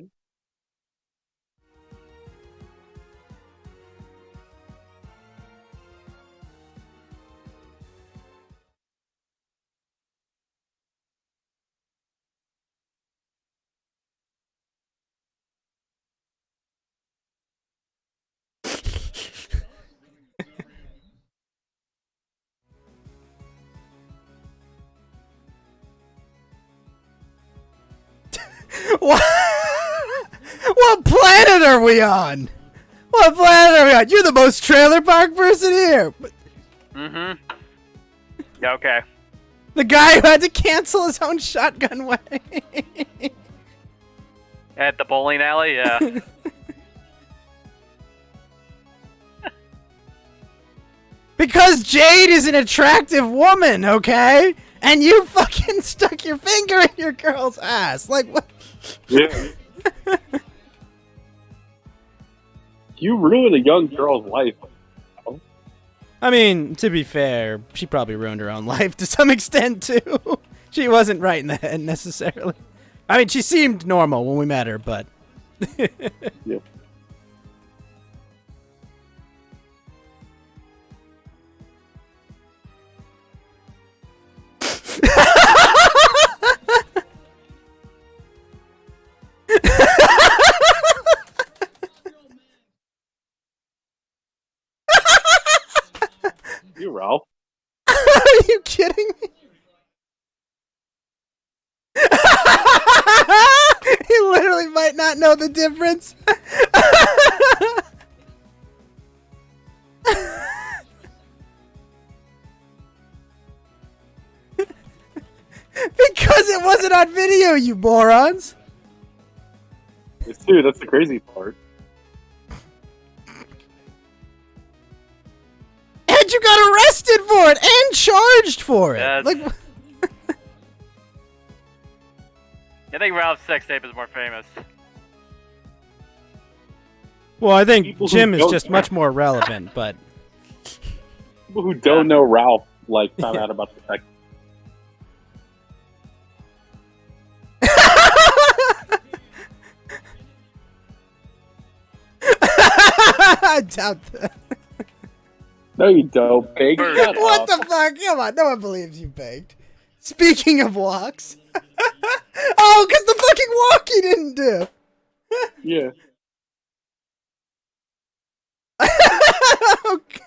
What? What planet are we on? What planet are we on? You're the most trailer park person here. Mm-hmm. Yeah, okay. The guy who had to cancel his own shotgun wedding. At the bowling alley, yeah. Because Jade is an attractive woman, okay? And you fucking stuck your finger in your girl's ass. Like, what? Yeah. You ruined a young girl's life. I mean, to be fair, she probably ruined her own life to some extent, too. She wasn't right in the head, necessarily. I mean, she seemed normal when we met her, but... Yep. You, Ralph. Are you kidding me? He literally might not know the difference. Because it wasn't on video, you morons. Dude, that's the crazy part. And you got arrested for it and charged for it. Yes. Like, I think Ralph's sex tape is more famous. well, I think People who Jim is don't- just much more relevant, but People who don't know Ralph, like, found out about the sex. I doubt that. No, you don't. Big. Bird. Shut What up. the fuck? Come on, no one believes you baked. Speaking of walks. Oh, because the fucking walk he didn't do. Yeah. Okay.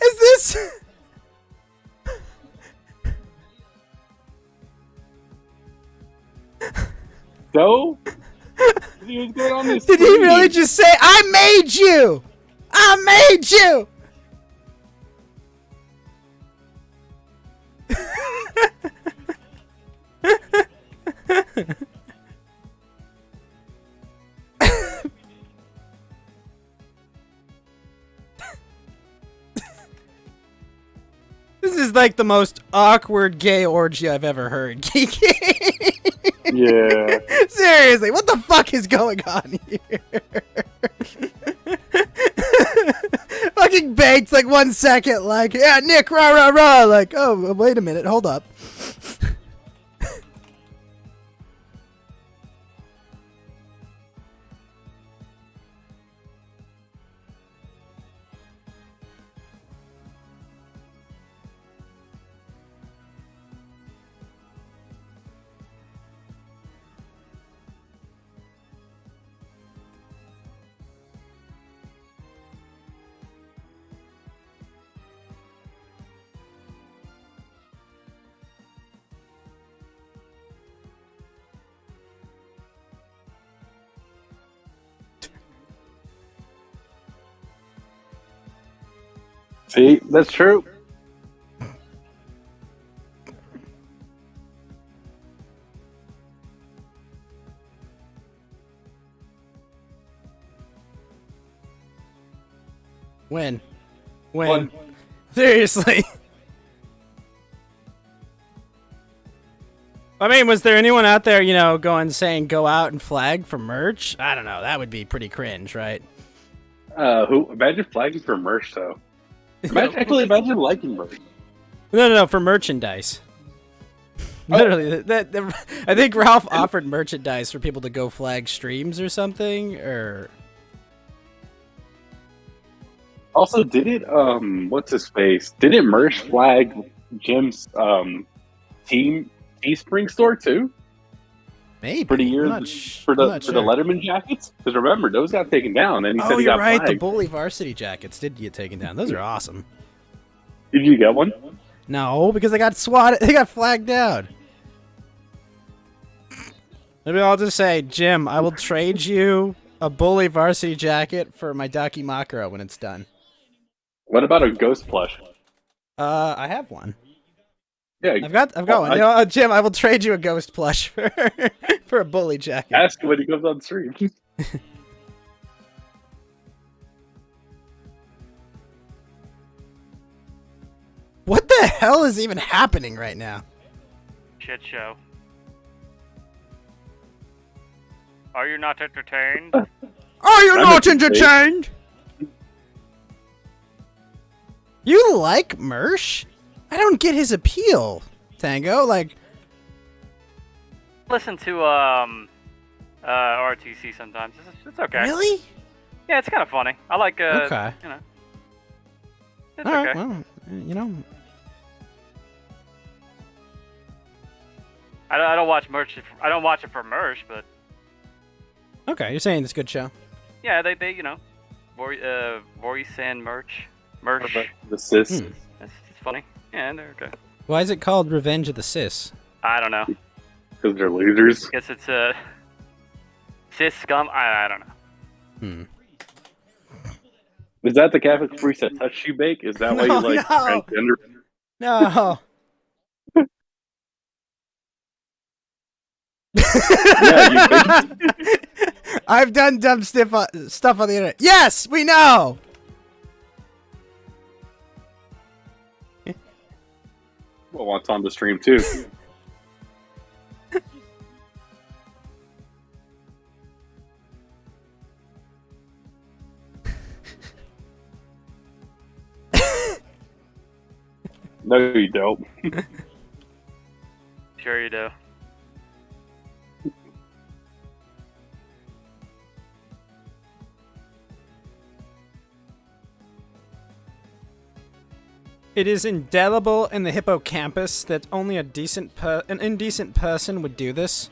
Is this... So? He was going on this Did he screen. really just say, I made you? I made you! This is like the most awkward gay orgy I've ever heard. Kiki. Yeah. Seriously, what the fuck is going on here? Fucking baked like 1 second, like, yeah, Nick, rah, rah, rah. Like, oh, wait a minute, hold up. See, that's true. When? One. Seriously. I mean, was there anyone out there, saying go out and flag for merch? I don't know. That would be pretty cringe, right? Imagine flagging for merch though. Imagine liking merch. No, for merchandise. Literally, I think Ralph offered merchandise for people to go flag streams or something, or... Also, what's his face? Didn't Mersh flag Jim's Teespring store too? Maybe. For the year for the Letterman jackets? Because remember, those got taken down, and he said he you're got right. flagged. The Bully varsity jackets did get taken down. Those are awesome. Did you get one? No, because they got swatted. They got flagged down. Maybe I'll just say, Jim, I will trade you a Bully varsity jacket for my Daki Makaro when it's done. What about a ghost plush? I have one. Yeah, I've got one. Jim, I will trade you a ghost plush for a Bully jacket. Ask him when he comes on stream. What the hell is even happening right now? Shit show. Are you not entertained? Are you not entertained? You like Mersh? I don't get his appeal, Tango. Like, Listen to RTC sometimes. It's okay. really? Yeah, it's kind of funny. I like Okay. It's All right. okay. Well, I don't watch merch. I don't watch it for merch, but Okay, you're saying it's a good show. yeah, they voice and merch. The sis. It's funny. Yeah, they're okay. Why is it called Revenge of the Sis? I don't know. Because they're losers. Guess it's cis scum. I don't know. Is that the Catholic priest that touched you, Bake? Is that why you like transgender? No. Yeah, you think? I've done dumb stuff on the internet. Yes, we know. Well, wants on the stream too. No, you don't. Sure you do. It is indelible in the hippocampus that only an indecent person would do this.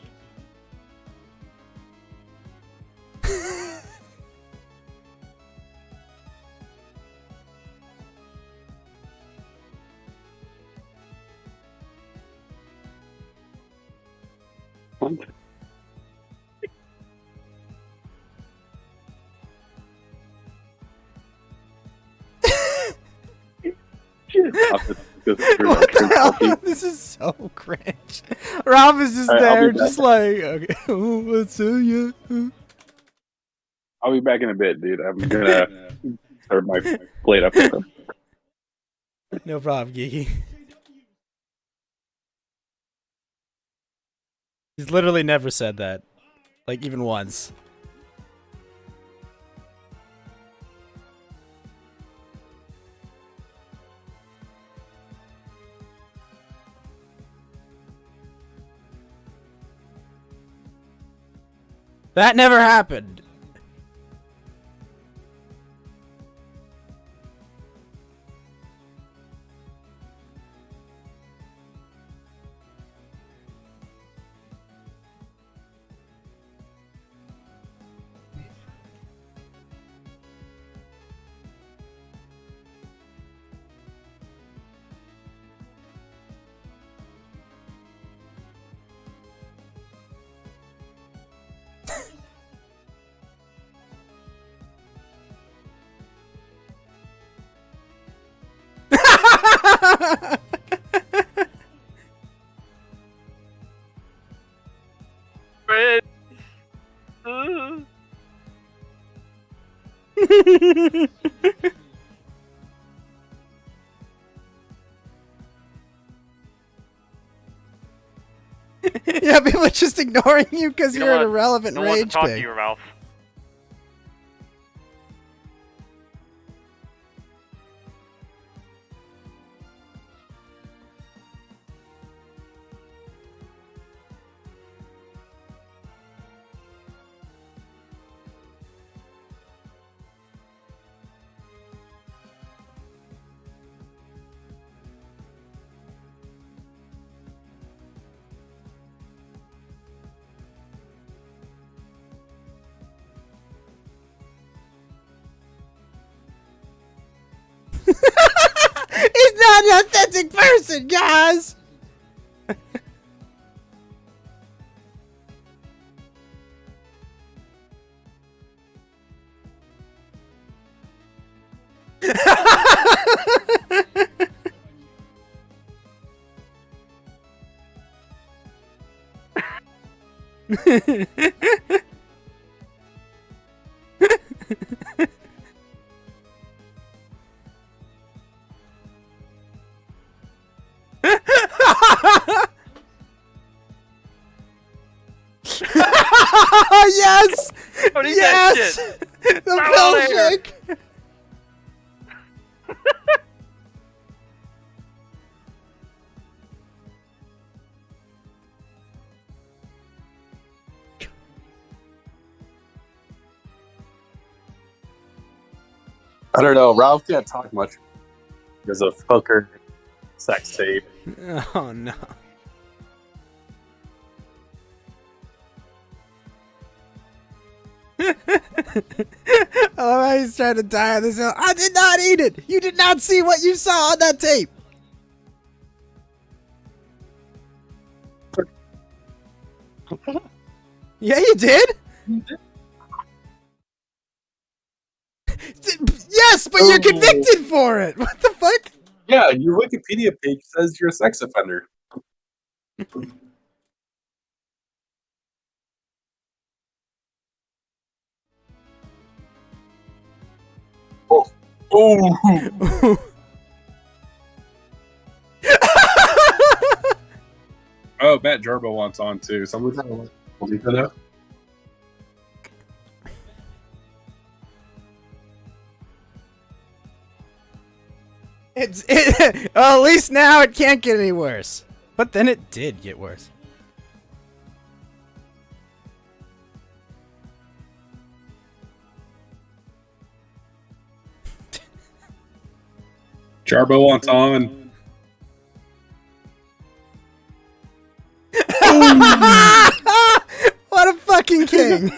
What the hell? This is so cringe. Ralph is just there, just like, okay, what's up, yeah? I'll be back in a bit, dude. I'm gonna start my plate up. No problem, Geeky. He's literally never said that. Like, even once. That never happened. just ignoring you because You you're don't an wanna- irrelevant don't want to rage talk to pig. you, Ralph. He's not an authentic person, guys! Yes! What is Yes! that shit? The Throw pill it there. shake! I don't know. Ralph can't talk much because of hooker sex tape. Oh no. I love how he's trying to die on this hill. I did not eat it! You did not see what you saw on that tape! Yeah, you did? Yes, but you're Oh. convicted for it! What the fuck? Yeah, your Wikipedia page says you're a sex offender. Oh. Oh. Oh, Matt Jarbo wants on too. Someone's going to know. Well, at least now it can't get any worse. But then it did get worse. Jarbo wants on. What a fucking king!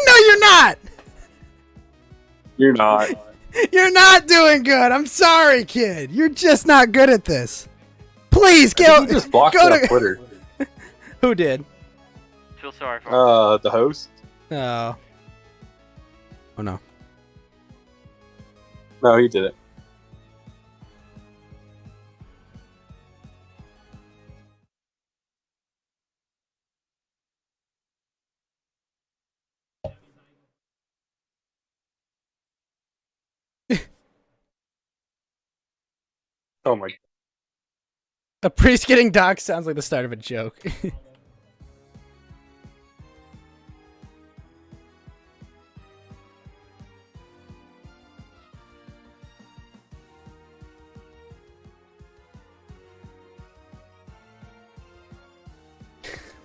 No, you're not! You're not. You're not doing good. I'm sorry, kid. You're just not good at this. Please, I go. think he just blocked Go it on to Twitter. Who did? Feel sorry for him. The host? Oh. Oh no. No, he did it. Oh my. A priest getting doxxed sounds like the start of a joke.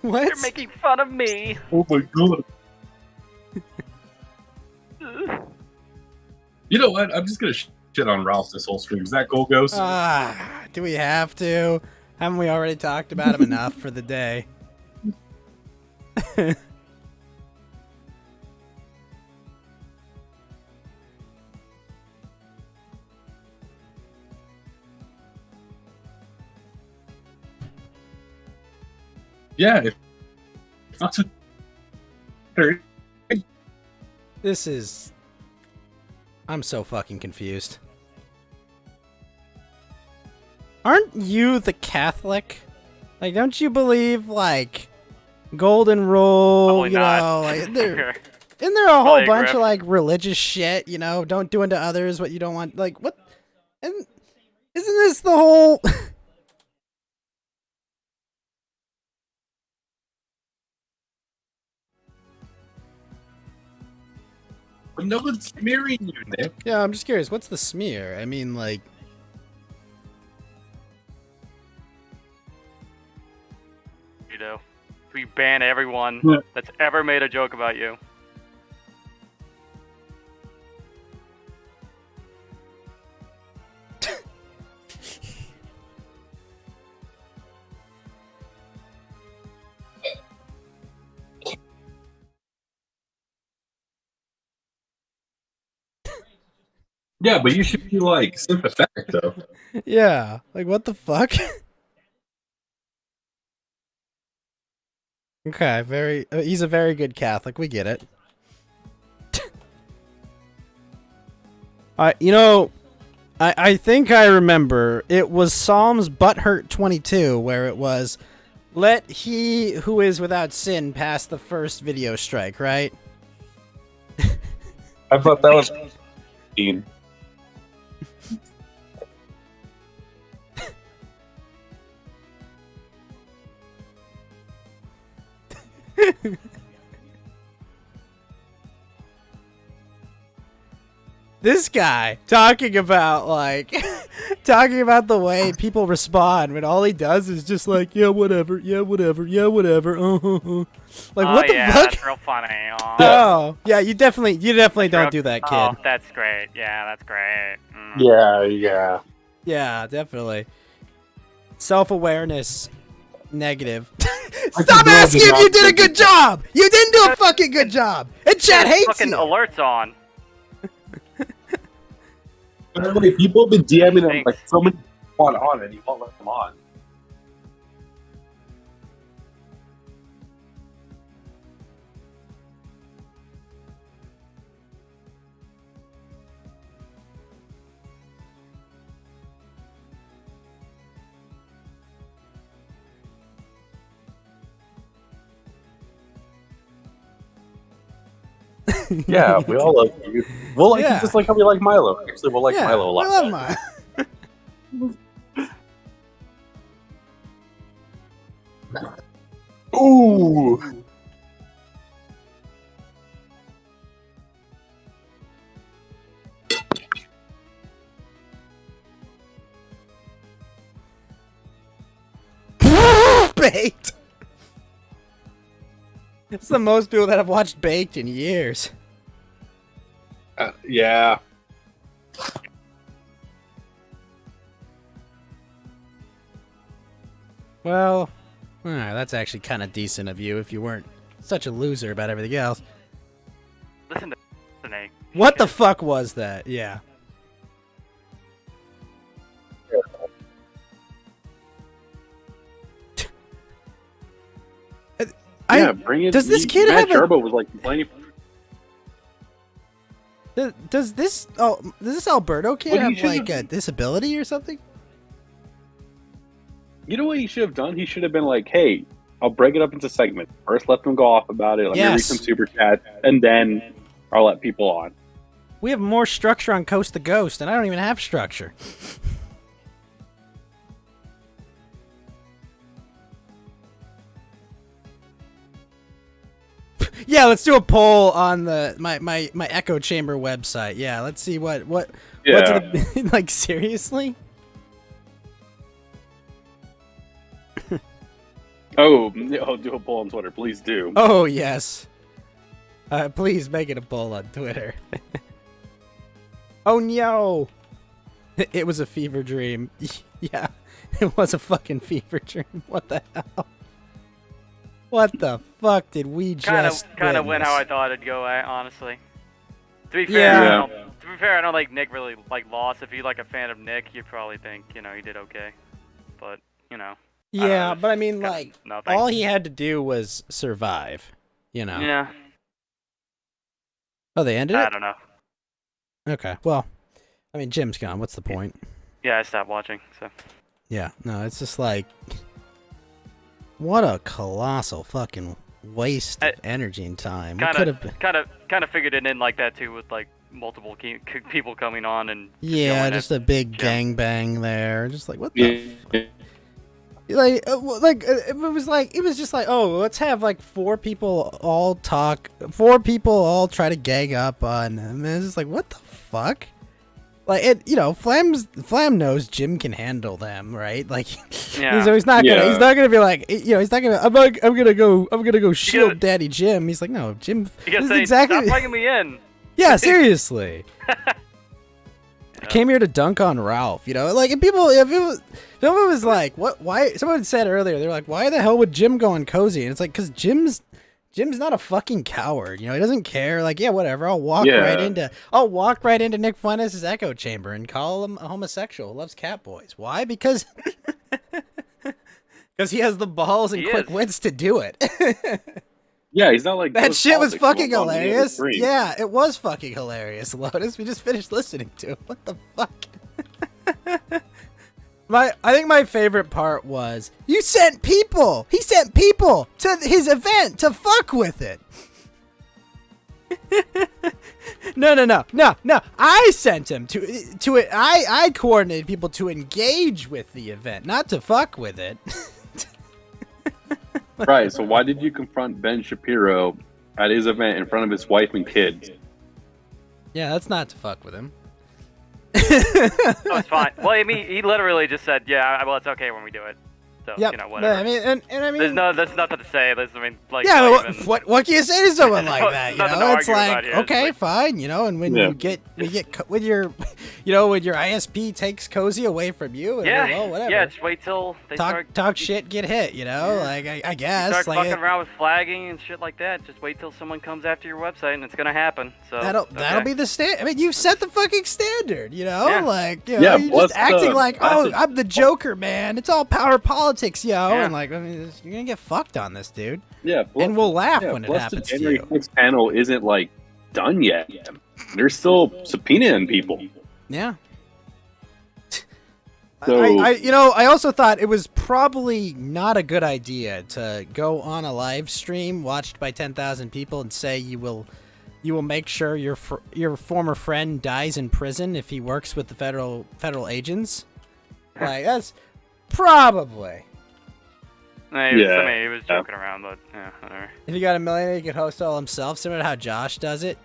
What? You're making fun of me. Oh my god. You know what? I'm just gonna shit on Ralph this whole stream. Is that cool, Ghost? Do we have to? Haven't we already talked about him enough for the day? Yeah. It fucks with her. This is... I'm so fucking confused. Aren't you the Catholic? Like, don't you believe, like, golden rule, Probably you not. know, like, isn't there a whole Probably a bunch grift. of, like, religious shit, you know? Don't do unto others what you don't want, like, what? And isn't this the whole... No one's smearing you, Nick. Yeah, I'm just curious, what's the smear? I mean, like... You know, we ban everyone Yeah. that's ever made a joke about you. Yeah, but you should be like sympathetic though. Yeah, like, what the fuck? Okay, he's a very good Catholic, we get it. You know, I think I remember, it was Psalms Butthurt 22, where it was, let he who is without sin pass the first video strike, right? I thought that was mean. This guy talking about, like, talking about the way people respond when all he does is just like, yeah, whatever, yeah, whatever, yeah, whatever. Like, what the yeah, fuck? That's real funny. Oh, yeah, you definitely don't do that, kid. Oh, that's great. Yeah, that's great. Yeah. Yeah, definitely. Self-awareness, negative. Stop asking if you did a good job! You didn't do a fucking good job! And chat hates fucking you! alerts on. By the way, people have been DMing him Thanks. like so many on and he won't let them on. Yeah, we all love you. We'll like Yeah. you just like how we like Milo. Actually, we'll like Yeah, Milo a lot. I love Milo. Ooh. Baked! It's the most people that have watched Baked in years. Yeah. Well, that's actually kind of decent of you if you weren't such a loser about everything else. Listen to me. What the fuck was that? Yeah. Yeah, bring it. Does this kid Matt have a- Gerbo was like complaining. Does this Alberto kid Well, he have like should've- a disability or something? You know what he should have done? He should have been like, "Hey, I'll break it up into segments. First, let them go off about it. Let me read Yes. some super chats, and then I'll let people on." We have more structure on Coast to Ghost, and I don't even have structure. Yeah, let's do a poll on the my echo chamber website. Yeah, let's see what Yeah. like seriously. Oh, I'll do a poll on Twitter. Please do. Oh yes. Please make it a poll on Twitter. Oh no! It was a fever dream. Yeah, it was a fucking fever dream. What the hell? What the fuck did we just Kind of went witness? how I thought it'd go. Honestly. To be fair, Yeah. I don't think Nick really like lost. If you're like a fan of Nick, you'd probably think he did okay. But Yeah, it's but I mean, kinda like, nothing. all he had to do was survive. You know. Yeah, Oh, they ended I it. don't know. Okay. Well, I mean, Jim's gone. What's the point? Yeah, I stopped watching. So Yeah. No, it's just like, what a colossal fucking waste of energy and time. We could have. kind of figured it in like that too, with like multiple people coming on and Yeah, yelling just at a big Jim. gangbang there. Just like, what the fuck? It was just like, oh, let's have like four people all try to gang up on him. And it's just like, what the fuck? Like, Flam knows Jim can handle them, right? Like, Yeah. he's not gonna be like, he's not gonna, I'm gonna go shield gotta- Daddy Jim. He's like, no, Jim. You gotta This is say, exactly. stop plugging me in. Yeah, seriously. I came here to dunk on Ralph, like if someone was like, what, why, someone said earlier, they're like, why the hell would Jim go on Cozy? And it's like, cause Jim's not a fucking coward, he doesn't care, like, yeah, whatever, I'll walk right into Nick Fuentes' echo chamber and call him a homosexual who loves cat boys. Why? Because he has the balls and quick wits to do it. Yeah, he's not like That shit was fucking on the other hilarious. screen. Yeah, it was fucking hilarious, Lotus. We just finished listening to it. What the fuck? I think my favorite part was, he sent people to his event to fuck with it. No. I sent him to it. I coordinated people to engage with the event, not to fuck with it. Right, so why did you confront Ben Shapiro at his event in front of his wife and kids? Yeah, that's not to fuck with him. No, it's fine. Well, I mean, he literally just said, "Yeah, well, it's okay when we do it." So Yep. whatever. I mean, and I mean, there's nothing to say. Like, yeah, not even- what can you say to someone like that? Nothing to It's argue like, about here. okay, It's fine, and when you get when your ISP takes Cozy away from you, and well, whatever. Yeah, just wait till they talk shit, get hit, like I guess. Start like fucking around with flagging and shit like that. Just wait till someone comes after your website, and it's gonna happen. So that'll be the standard. I mean, you've set the fucking standard, Yeah. like, Yeah, you're plus just acting the like, message- I'm the Joker, man. It's all power politics, Yeah. and like, I mean, you're gonna get fucked on this, dude. Yeah, And we'll laugh when it plus happens the to January you. 6th panel isn't like done yet. They're still subpoenaing people. Yeah. So I also thought it was probably not a good idea to go on a live stream watched by 10,000 people and say you will make sure your former friend dies in prison if he works with the federal agents. Like, that's probably. I mean, he was joking around, but yeah, whatever. If he got $1 million, he could host all himself, similar to how Josh does it.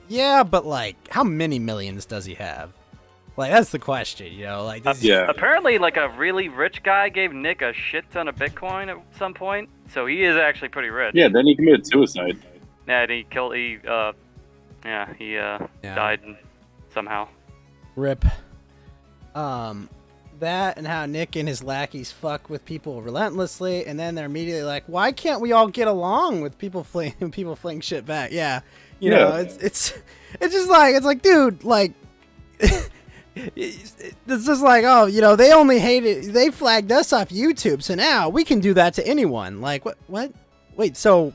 Yeah, but like, how many millions does he have? Like, that's the question, like this. Yeah. Apparently, like, a really rich guy gave Nick a shit ton of Bitcoin at some point, so he is actually pretty rich. yeah, then he committed suicide. Yeah, and he died somehow. Rip. That and how Nick and his lackeys fuck with people relentlessly, and then they're immediately like, "Why can't we all get along with people fling shit back?" Yeah, it's just like, it's like, dude, like, it's just like, oh, they flagged us off YouTube, so now we can do that to anyone. Like, what? Wait, so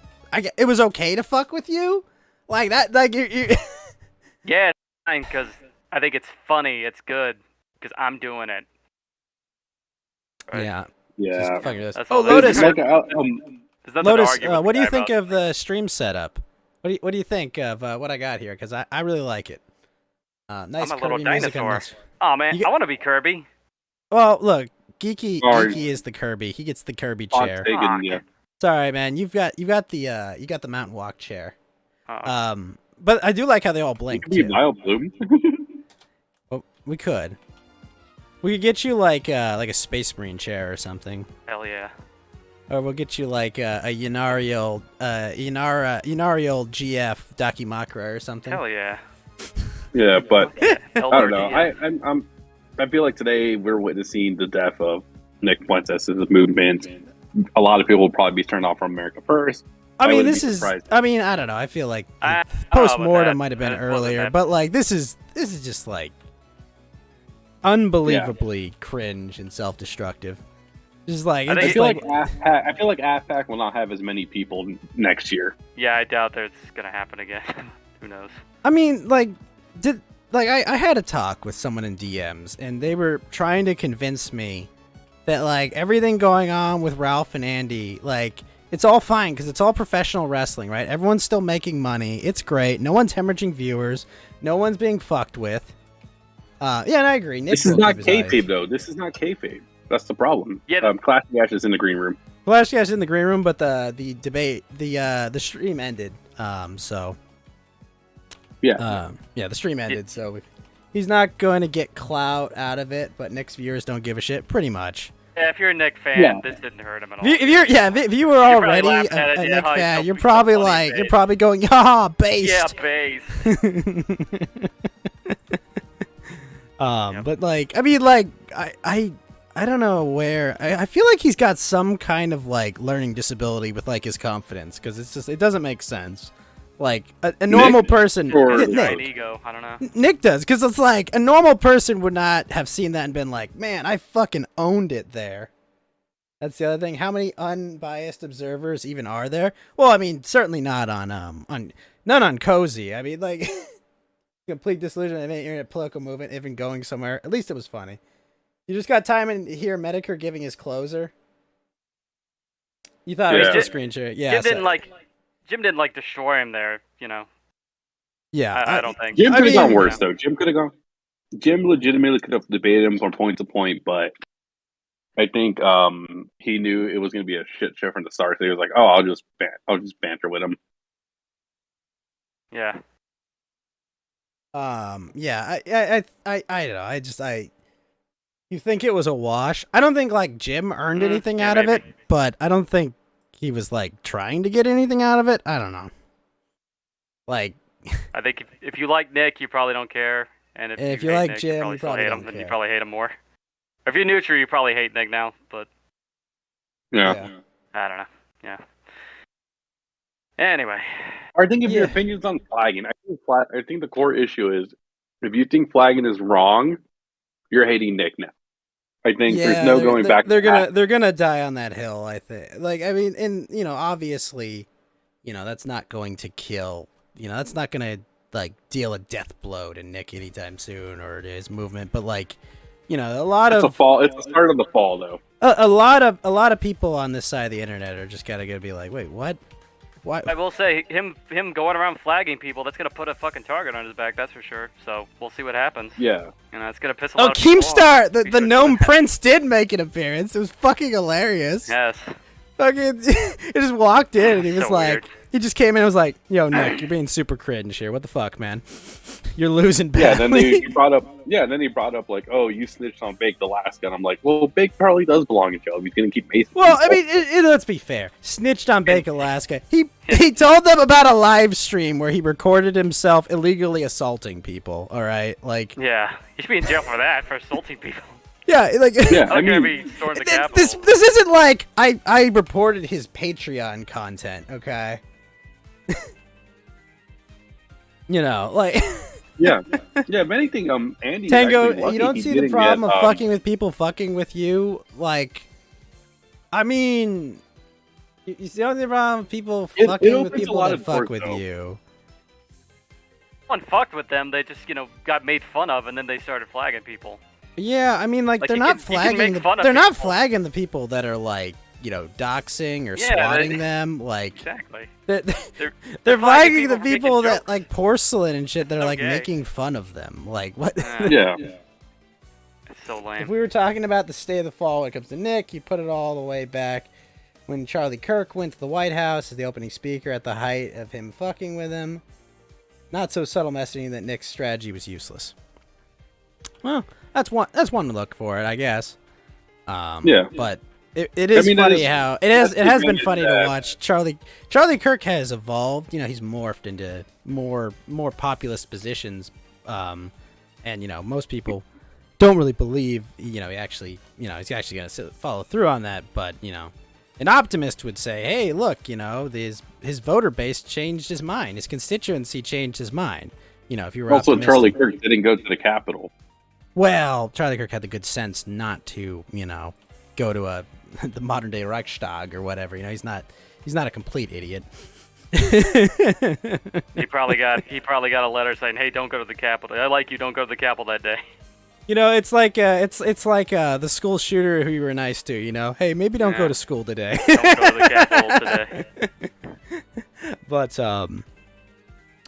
it was okay to fuck with you, like that? Like you Yeah, it's fine because I think it's funny. It's good because I'm doing it. Right? Yeah. Yeah. Just fucking That's oh, all Lotus. there is. Like, There's nothing to Lotus, argue with what do the you guy think about. of the stream setup? What do you think of what I got here? Because I really like it. Nice I'm a little Kirby music on dinosaur. this. Oh man, You I want to be Kirby. Well, look, Geeky Sorry. is the Kirby. He gets the Kirby hot chair. take in Fuck. you. Sorry, man. You got the mountain walk chair. Oh. But I do like how they all You blink could be too. Lyle Bloom. Well, we could get you like a Space Marine chair or something. Hell yeah. Or we'll get you like a Yanariel GF Dakimakura or something. Hell yeah. Yeah, but I don't know. LRGF. I feel like today we're witnessing the death of Nick Fuentes' movement. A lot of people will probably be turned off from America First. I mean, wouldn't this be is. surprised. I mean, I don't know. I feel like I don't know about post mortem that. might have been It wasn't earlier, that- but like this is just like unbelievably cringe and self-destructive. Just like I it's think just I feel like AFAC will not have as many people next year. Yeah, I doubt that's gonna happen again. Who knows? I mean, like, I had a talk with someone in DMs, and they were trying to convince me that like everything going on with Ralph and Andy, like it's all fine because it's all professional wrestling, right? Everyone's still making money. It's great. No one's hemorrhaging viewers. No one's being fucked with. Yeah, and I agree. Nick This is will not keep his eyes. kayfabe, though. This is not kayfabe. That's the problem. Yeah. Classic Ash is in the green room. Flash guy's in the green room, but the debate, the stream ended. So Yeah. the stream ended. So he's not going to get clout out of it, but Nick's viewers don't give a shit, pretty much. Yeah, if you're a Nick fan, this didn't hurt him at all. If you were already laughing at it, a yeah, Nick how he's fan, so- you're he's so probably funny, like, base. you're probably going, ah, based. Yeah, base. But like, I mean, like, I don't know where. I feel like he's got some kind of like learning disability with like his confidence, because it's just, it doesn't make sense. Like a normal person, or- Nick, Giant ego. I don't know. Nick does, because it's like a normal person would not have seen that and been like, man, I fucking owned it there. That's the other thing. How many unbiased observers even are there? Well, I mean, certainly not on none on Cozy. I mean, like complete disillusion of the internet political movement even going somewhere. At least it was funny. You just got time and hear Medicare giving his closer. You thought it was Yeah. just screen share. Yeah. Jim didn't like destroy him there. You know. Yeah. I don't think. Jim I could have mean- gone worse, though. Jim legitimately could have debated him from point to point, but I think he knew it was going to be a shit show from the start. So he was like, "Oh, I'll just banter with him." Yeah. Yeah. I don't know. You think it was a wash? I don't think like Jim earned anything yeah, out of it, maybe. but I don't think he was like trying to get anything out of it. I don't know. Like, I think if you like Nick, you probably don't care, and if you hate like Nick, Jim, you probably you still probably hate don't him, then care. you probably hate him more. If you're neutral, you probably hate Nick now, but Yeah. I don't know. Yeah. Anyway. I think if your Yeah. opinion's on flagging, I think the core issue is if you think flagging is wrong, you're hating Nick now. I think there's no going back. They're gonna die on that hill. I think. Like, I mean, and obviously, that's not going to kill. That's not gonna like deal a death blow to Nick anytime soon or to his movement. But like, a lot It's of a fall. It's the start of the fall, though. a lot of people on this side of the internet are just gonna be like, wait, what? Why? I will say, him going around flagging people, that's going to put a fucking target on his back, that's for sure. So, we'll see what happens. Yeah. It's going to piss a Oh, lot of people Keemstar, off. the gnome prince did make an appearance. It was fucking hilarious. Yes. Fucking, he just walked in and he was So like, weird. he just came in and was like, yo, Nick, you're being super cringe here. What the fuck, man? You're losing Yeah. badly. Then he brought up. Yeah. Then he brought up like, "Oh, you snitched on Baked Alaska," and I'm like, "Well, Baked probably does belong in jail. He's gonna keep Mason." Well, I mean, let's be fair. Snitched on Bake Alaska. He told them about a live stream where he recorded himself illegally assaulting people. All right, like, Yeah. He should be in jail for that, for assaulting people. yeah, like, Yeah. I I don't care mean, if he stormed the this Capitol. this isn't like I reported his Patreon content. Okay, like. yeah. Yeah. If anything, Andy. Tango, you don't see the problem of fucking with people fucking with you? Like, I mean, you see the problem of people It fucking with opens a people lot that of fuck doors, with though. you. No one fucked with them, they just, got made fun of, and then they started flagging people. Yeah, I mean, like, Like, they're you not can- you can flagging. make fun of They're not people. flagging the people that are like, doxing or Yeah, swatting they- them. Like, Exactly. they're, They're they're flagging flagging the people for making people that jokes. like porcelain and shit that are So like gay. making fun of them. Like, what? Yeah. It's so lame. If we were talking about the state of the fall when it comes to Nick, you put it all the way back when Charlie Kirk went to the White House as the opening speaker at the height of him fucking with him. Not so subtle messaging that Nick's strategy was useless. Well, that's one to look for it, I guess. Yeah. But it is I mean, funny it is- how it has been granted funny to that- watch Charlie Kirk has evolved. He's morphed into more populist positions. And most people don't really believe he's actually going to follow through on that, but an optimist would say, hey, look, his voter base changed his mind, his constituency changed his mind. If you were Also, optimistic. Charlie Kirk didn't go to the Capitol. Well, Charlie Kirk had the good sense not to go to a the modern day Reichstag or whatever. You know, he's not a complete idiot. He probably got a letter saying, "Hey, don't go to the Capitol. I like you. Don't go to the Capitol that day." You know, it's like the school shooter who you were nice to. You know, hey, maybe don't go to school today. Don't go to the Capitol today. But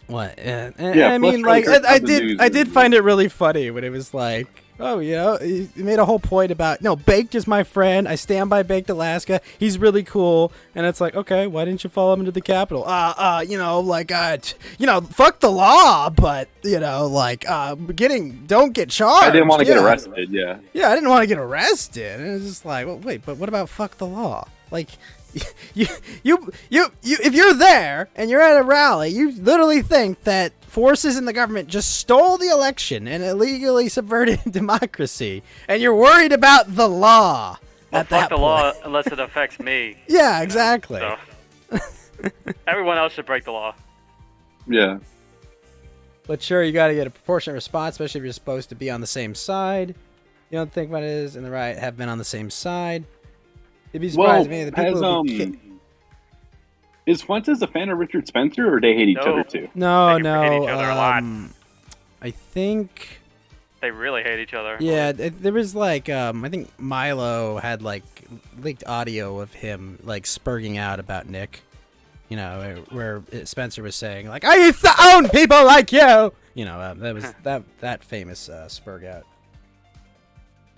what? I Yeah, mean, plus like, Roker I of the news did is- find it really funny when it was like, oh, you know, he made a whole point about, no, Baked is my friend. I stand by Baked Alaska. He's really cool. And it's like, okay, why didn't you follow him into the Capitol? You know, like, you know, fuck the law, but, you know, like, don't get charged. I didn't want to get arrested. Yeah. Yeah, I didn't want to get arrested. And it's just like, well, wait, but what about fuck the law? Like, you, if you're there and you're at a rally, you literally think that forces in the government just stole the election and illegally subverted democracy, and you're worried about the law. Well, At fuck that the point. law unless it affects me. Yeah, exactly. So everyone else should break the law. Yeah. But sure, you got to get a proportionate response, especially if you're supposed to be on the same side. You don't think about it is in the right have been on the same side. It'd be surprised me the people who is Fuentes a fan of Richard Spencer, or they hate each No. other too? No, They hate each other a lot. I think They really hate each other. yeah, there was like I think Milo had like leaked audio of him like spurging out about Nick. You know, where Spencer was saying like, "I used to own people like you." You know, that was that famous spurg out.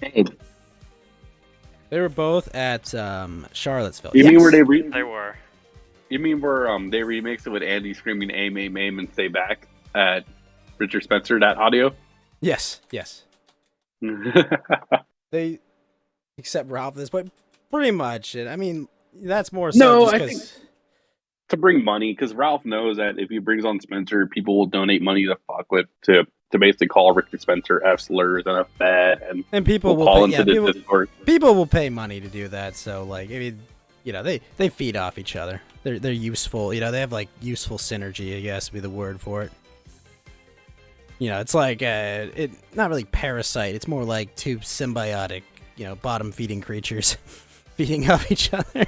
Hey, They were both at Charlottesville. you mean where they They were. You mean where they remixed it with Andy screaming "aim, aim, aim" and "stay back" at Richard Spencer? That audio. Yes. They accept Ralph this, but pretty much. I mean, that's more so No, just I 'cause- think to bring money, because Ralph knows that if he brings on Spencer, people will donate money to fuck with to basically call Richard Spencer F slurs and a fat, and people will call pay, into yeah, the Discord. people will pay money to do that. So like, I mean, you know, they feed off each other. They're useful. You know, they have like useful synergy, I guess would be the word for it. You know, it's like it not really parasite. It's more like two symbiotic, you know, bottom feeding creatures feeding off each other.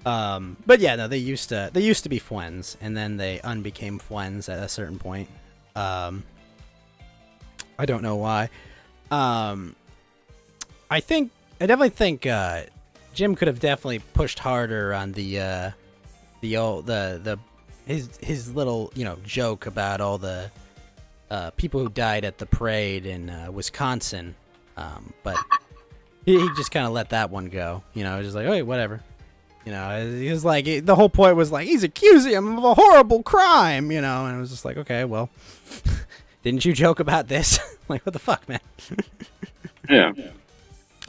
But yeah, no, they used to be friends, and then they unbecame friends at a certain point. I don't know why. I definitely think Jim could have definitely pushed harder on his little, you know, joke about all the people who died at the parade in Wisconsin. But he just kind of let that one go. You know, just like, oh, whatever. You know, he was like, the whole point was like, he's accusing him of a horrible crime, you know, and it was just like, okay, well, didn't you joke about this? Like, what the fuck, man? Yeah.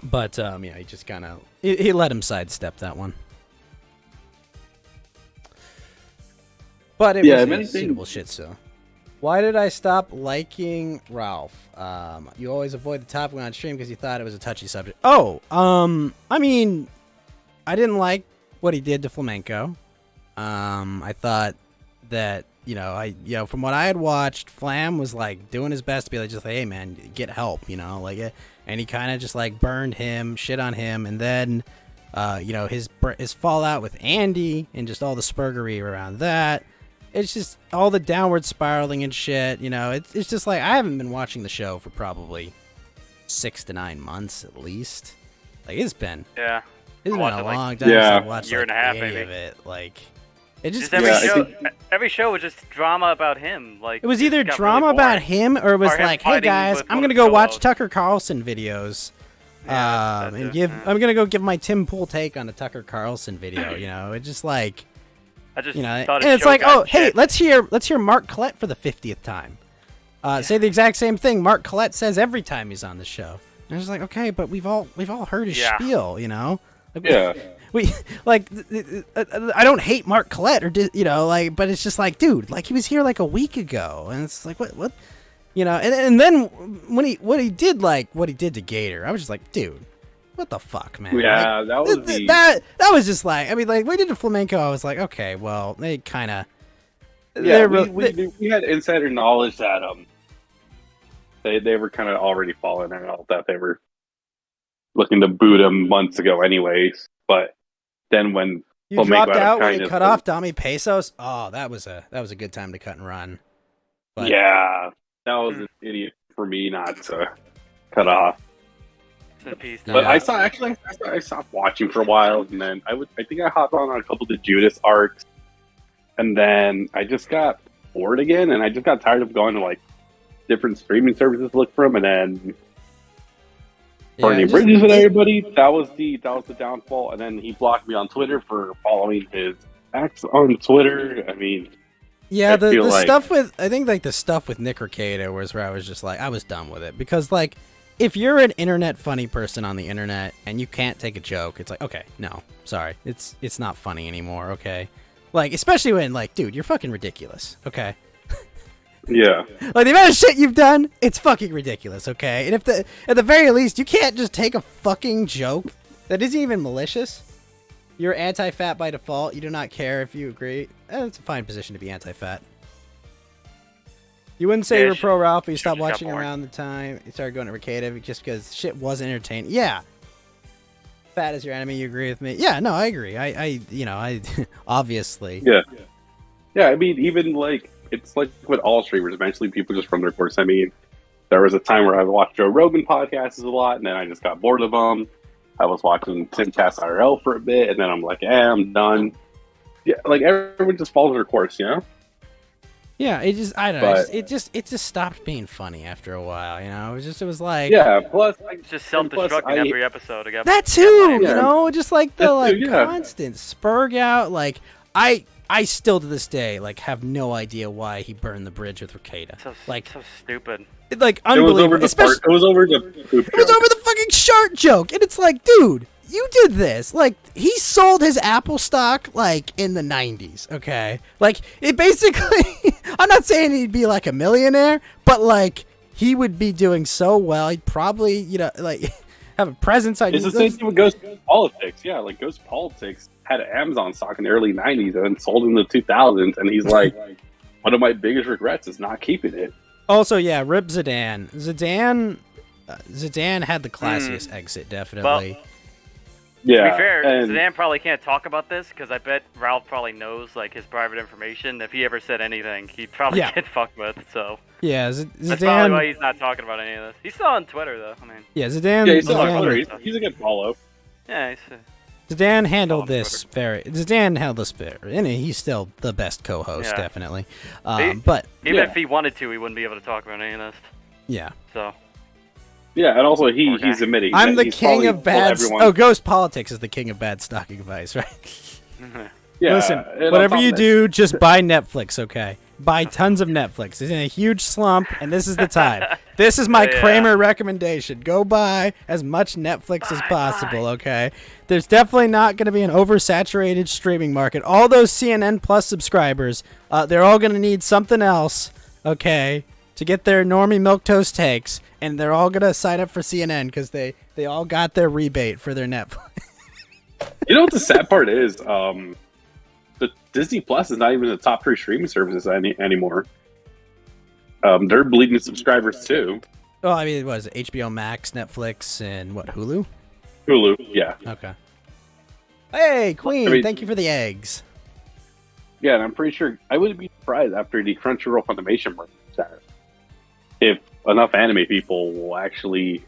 But, yeah, he just kind of, he let him sidestep that one. But it was a suitable shit, so. Why did I stop liking Ralph? You always avoid the topic when on stream because you thought it was a touchy subject. Oh, I mean, I didn't like what he did to Flamenco. I thought that, you know, from what I had watched, Flam was like doing his best to be like, just like, hey man, get help, you know, like, and he kind of just like burned him, shit on him, and then, you know, his fallout with Andy and just all the spurgery around that. It's just all the downward spiraling and shit, you know. It's just like, I haven't been watching the show for probably 6 to 9 months at least. Like, it's been a long time since I watched year and a half, any maybe. of it. Like, it just every show was just drama about him. Like, it was either got drama really about boring. him or it was Or him like, hey fighting guys, with I'm one gonna of go the watch solos. Tucker Carlson videos. Yeah, I'm gonna go give my Tim Pool take on the Tucker Carlson video. You know, it's just like, I just you know, thought and his it's show like, got oh, hey, shit. let's hear Mark Collette for the 50th time. Say the exact same thing Mark Collette says every time he's on the show. And I was like, okay, but we've all heard his spiel, you know. Like, Yeah. We like, I don't hate Mark Collette or you know, like, but it's just like, dude, like he was here like a week ago, and it's like, what, you know, and then when he did to Gator, I was just like, dude, what the fuck, man? Yeah, like, that was that was just like, I mean, like, we did the Flamenco, I was like, okay, well, they kind of, yeah. We had insider knowledge that they were kind of already falling out, that they were looking to boot him months ago, anyways. But then when You dropped out when he cut off Dami Pesos. Oh, that was a good time to cut and run. But, yeah, that was an idiot for me not to cut off. But I stopped watching for a while, and then I think I hopped on a couple of the Judas arcs, and then I just got bored again, and I just got tired of going to like different streaming services to look for him, and then burning bridges with everybody. That was the downfall, and then he blocked me on Twitter for following his acts on Twitter. I mean, yeah, the stuff with the stuff with Nick Rekieta was where I was just like I was done with it, because like if you're an internet funny person on the internet and you can't take a joke, it's like, okay, no, sorry, it's not funny anymore, okay? Like, especially when, like, dude, you're fucking ridiculous, okay? Yeah. Like, the amount of shit you've done, it's fucking ridiculous, okay? And if at the very least, you can't just take a fucking joke that isn't even malicious. You're anti-fat by default. You do not care if you agree. It's a fine position to be anti-fat. You wouldn't say you were pro Ralph, but you stopped watching around the time you started going to Rekieta just because shit wasn't entertaining. Yeah. Fat is your enemy. You agree with me? Yeah, no, I agree. I obviously. Yeah. Yeah, I mean, even like, it's like with all streamers, eventually people just run their course. I mean, there was a time where I watched Joe Rogan podcasts a lot, and then I just got bored of them. I was watching Timcast IRL for a bit, and then I'm like, I'm done. Yeah, like everyone just follows their course, you know? Yeah, it just, I don't know, it just stopped being funny after a while, you know? It was like... Yeah, plus... Just self-destructing every episode again. That too, you know? Just like the, constant spurg out, like, I still to this day, like, have no idea why he burned the bridge with Rekieta. So stupid. Like, unbelievable. It was over the fucking shark joke, and it's like, dude... You did this. Like, he sold his Apple stock, like, in the 90s, okay? Like, it basically... I'm not saying he'd be, like, a millionaire, but, like, he would be doing so well. He'd probably, you know, like, have a presence on... It's the same thing with Ghost Politics. Yeah, like, Ghost Politics had Amazon stock in the early 90s and then sold in the 2000s, and he's like, one of my biggest regrets is not keeping it. Also, yeah, rip Zidane. Zidane had the classiest exit, definitely. Well, yeah, to be fair, Zidane probably can't talk about this because I bet Ralph probably knows like his private information. If he ever said anything, he'd probably get fucked with. So yeah, Zidane. That's probably why he's not talking about any of this. He's still on Twitter though. I mean, yeah, Zidane. Yeah, he's still on Twitter. He's a good follow. Yeah, Zidane handled this very. Zidane handled this very, and he's still the best co-host, definitely. But even if he wanted to, he wouldn't be able to talk about any of this. Yeah. So. Yeah, and also he's admitting I'm the king of bad... Ghost Politics is the king of bad stock advice, right? Yeah. Listen, whatever you do, just buy Netflix, okay? Buy tons of Netflix. It's in a huge slump, and this is the time. This is my Kramer recommendation. Go buy as much Netflix as possible, okay? There's definitely not going to be an oversaturated streaming market. All those CNN Plus subscribers, they're all going to need something else, okay, to get their normie milquetoast takes, and they're all gonna sign up for CNN because they all got their rebate for their Netflix. You know what the sad part is? The Disney Plus is not even the top 3 streaming services anymore. They're bleeding subscribers too. Oh, I mean, what is it? HBO Max, Netflix, and what? Hulu? Hulu, yeah. Okay. Hey, Queen! Thank you for the eggs. Yeah, and I'm pretty sure I wouldn't be surprised after the Crunchyroll Funimation merger if enough anime people will actually...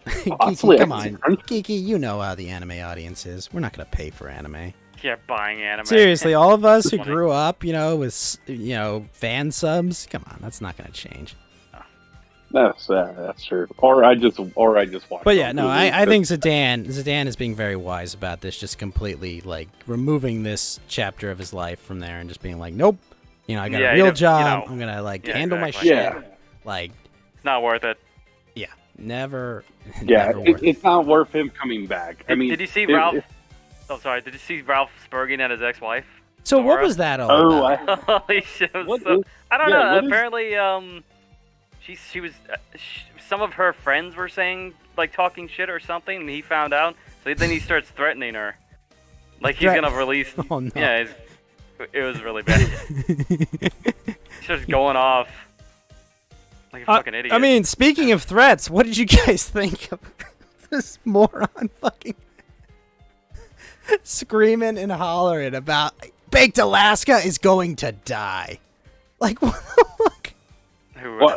Kiki, come on. Kiki, you know how the anime audience is. We're not going to pay for anime. Yeah, buying anime. Seriously, all of us who grew up, you know, with, you know, fan subs, come on, that's not going to change. That's true. Or I just watch. But yeah, no, I think Zidane is being very wise about this, just completely, like, removing this chapter of his life from there and just being like, nope, you know, I got a real job. I'm going to, like, handle my shit. Yeah. Like, it's not worth it. Yeah, never. Yeah, never it's not worth him coming back. I mean, did you see Ralph? Oh, sorry. Did you see Ralph spurging at his ex-wife? So what was that all about? Holy shit! I don't know. Apparently, she was. Some of her friends were saying like talking shit or something, and he found out. So then he starts threatening her, like he's gonna release. Oh no! Yeah, it was really bad. He's just going off. Like a fucking idiot. I mean, speaking of threats, what did you guys think of this moron fucking screaming and hollering about Baked Alaska is going to die. Like, what the fuck?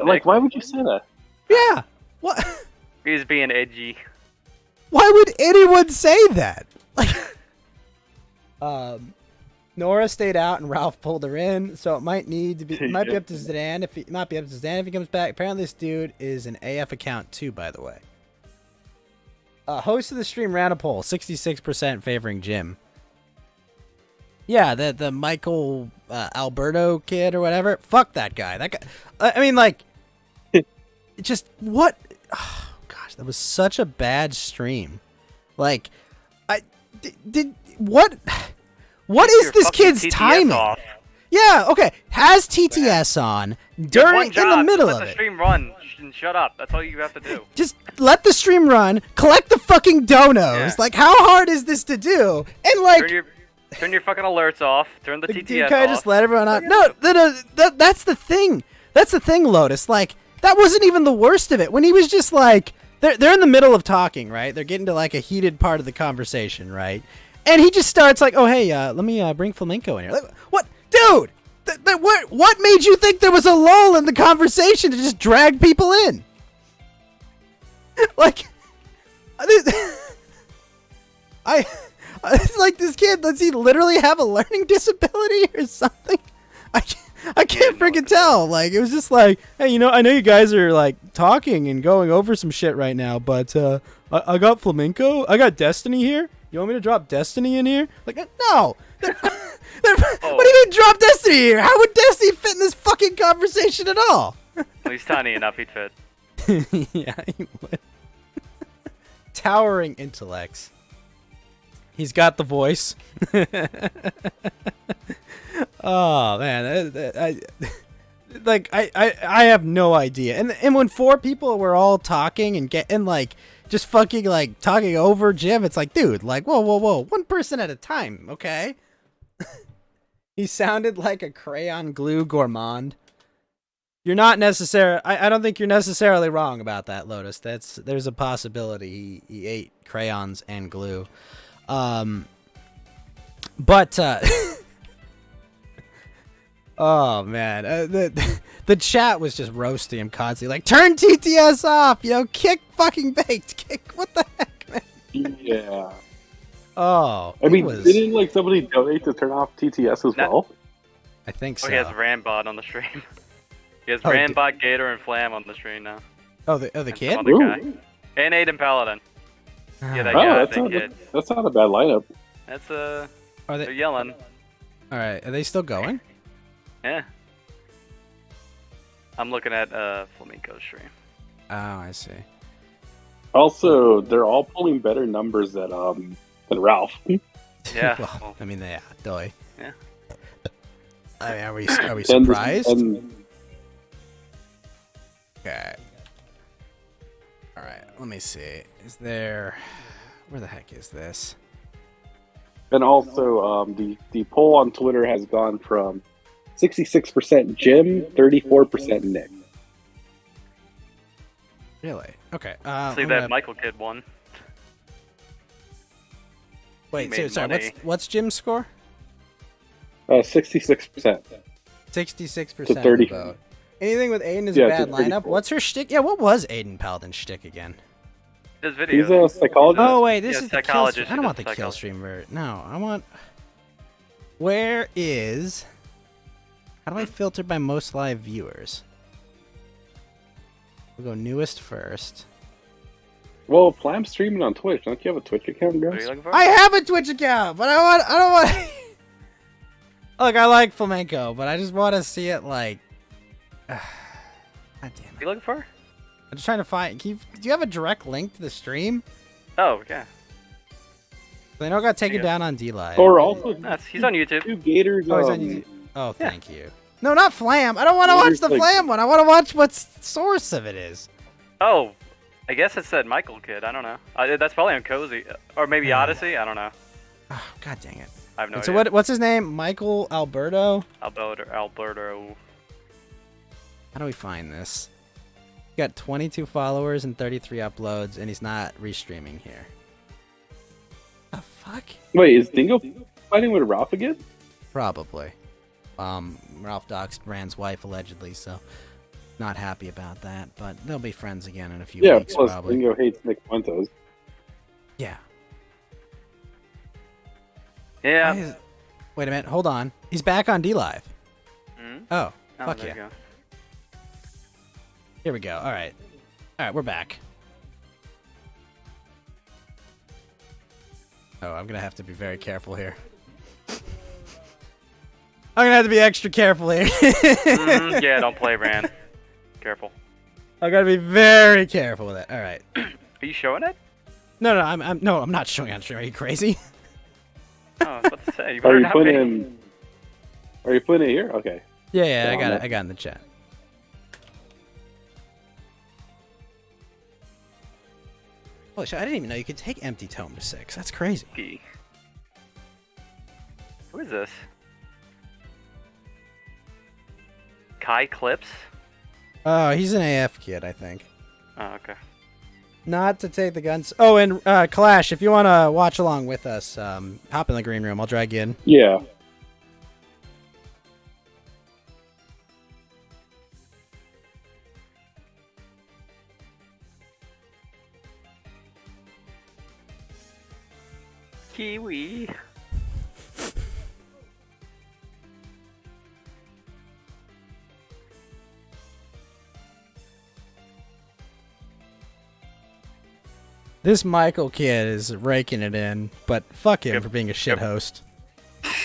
Like, why would you say that? Yeah. What? He's being edgy. Why would anyone say that? Like, Nora stayed out and Ralph pulled her in, so it might be up to Zidane if he comes back. Apparently, this dude is an AF account too, by the way. Host of the stream ran a poll, 66% favoring Jim. Yeah, the Michael Alberto kid or whatever. Fuck that guy. That guy. I mean, like, just what? Oh, gosh, that was such a bad stream. Like, what? What is this kid's timing? Off. Yeah, okay. Has TTS on during in the middle of it. Let the stream run and shut up. That's all you have to do. Just let the stream run. Collect the fucking donos. Yeah. Like, how hard is this to do? And like, turn your fucking alerts off. Turn the TTS off. Just let everyone on. No. That's the thing. That's the thing, Lotus. Like, that wasn't even the worst of it. When he was just like, they're in the middle of talking, right? They're getting to like a heated part of the conversation, right? And he just starts like, oh, hey, let me bring Flamenco in here. Like, what? Dude, what made you think there was a lull in the conversation to just drag people in? Like, it's like this kid, does he literally have a learning disability or something? I can't freaking tell. Like, it was just like, hey, I know you guys are like talking and going over some shit right now, but I got Flamenco. I got Destiny here. You want me to drop Destiny in here? Like, no. What do you mean drop Destiny here? How would Destiny fit in this fucking conversation at all? Well, he's tiny enough, he'd fit. Yeah, he would. Towering intellects. He's got the voice. Oh, man. I have no idea. And when 4 people were all talking and like, just fucking like talking over Jim, it's like, dude, like, whoa, one person at a time, okay? He sounded like a crayon glue gourmand. You're not necessarily. I don't think you're necessarily wrong about that, Lotus. There's a possibility he ate crayons and glue, but oh man, the chat was just roasting him constantly. Like, turn TTS off, kick fucking baked, kick. What the heck, man? Yeah. Oh, I mean, didn't like somebody donate to turn off TTS as well? I think so. Oh, he has Rambot on the stream. He has Rambot, Gator, and Flam on the stream now. Oh, the kid? And Aiden Paladin. Yeah, that kid. That's not a bad lineup. That's they're yelling. All right, are they still going? Yeah. I'm looking at Flamenco's stream. Oh, I see. Also, they're all pulling better numbers than Ralph. Yeah. Well, I mean, yeah, doy. Yeah. I mean, are we surprised? Okay. All right. Let me see. Is there? Where the heck is this? And also, the poll on Twitter has gone from 66% Jim, 34% Nick. Really? Okay. See that Michael kid won. Wait, sorry. What's Jim's score? 66%. 66% 30. vote. Anything with Aiden is a bad lineup. What's her shtick? Yeah, what was Aiden Paladin's shtick again? His video. He's a psychologist. Oh wait, this is the psychologist. I don't want the kill stream version. No, I want. Where is? How do I filter by most live viewers? We'll go newest first. Well, Flam's streaming on Twitch. Don't you have a Twitch account, guys? I have a Twitch account, but I don't want. Look, I like Flamenco, but I just want to see it like. God damn it! What are you looking for? I'm just trying to find. Do you have a direct link to the stream? Oh yeah. I know it got taken down on DLive. Or also, he's on YouTube. Two Gators. Oh, he's on YouTube. Oh, thank you. No, not Flam. I don't want to watch the Flam one. I want to watch what source of it is. Oh, I guess it's that Michael kid. I don't know. That's probably on Cozy or maybe Odyssey. I don't know. Oh, god dang it! I have no idea. So what's his name? Michael Alberto. Alberto. How do we find this? Got 22 followers and 33 uploads, and he's not restreaming here. The fuck? Wait, is Dingo fighting with Ralph again? Probably. Ralph doxed Rand's wife allegedly, so not happy about that. But they'll be friends again in a few weeks, plus probably. Dingo hates Nick Fuentes. Yeah. Yeah. Wait a minute, hold on. He's back on DLive. Oh, fuck there yeah. you go. Here we go. All right, we're back. Oh, I'm gonna have to be very careful here. I'm gonna have to be extra careful here. Yeah, don't play Rand. Careful. I gotta be very careful with it. All right. Are you showing it? No, I'm not showing on stream. Are you crazy? Oh, I was about to say. Are you putting it here? Okay. Yeah, I got it. I got it in the chat. Holy shit! I didn't even know you could take empty tome to 6. That's crazy. Who is this? Kai Clips? Oh, he's an AF kid, I think. Oh, okay. Not to take the guns. Oh, and Clash, if you want to watch along with us, hop in the green room. I'll drag you in. Yeah. Kiwi. This Michael kid is raking it in, but fuck him Yep. for being a shit Yep. host.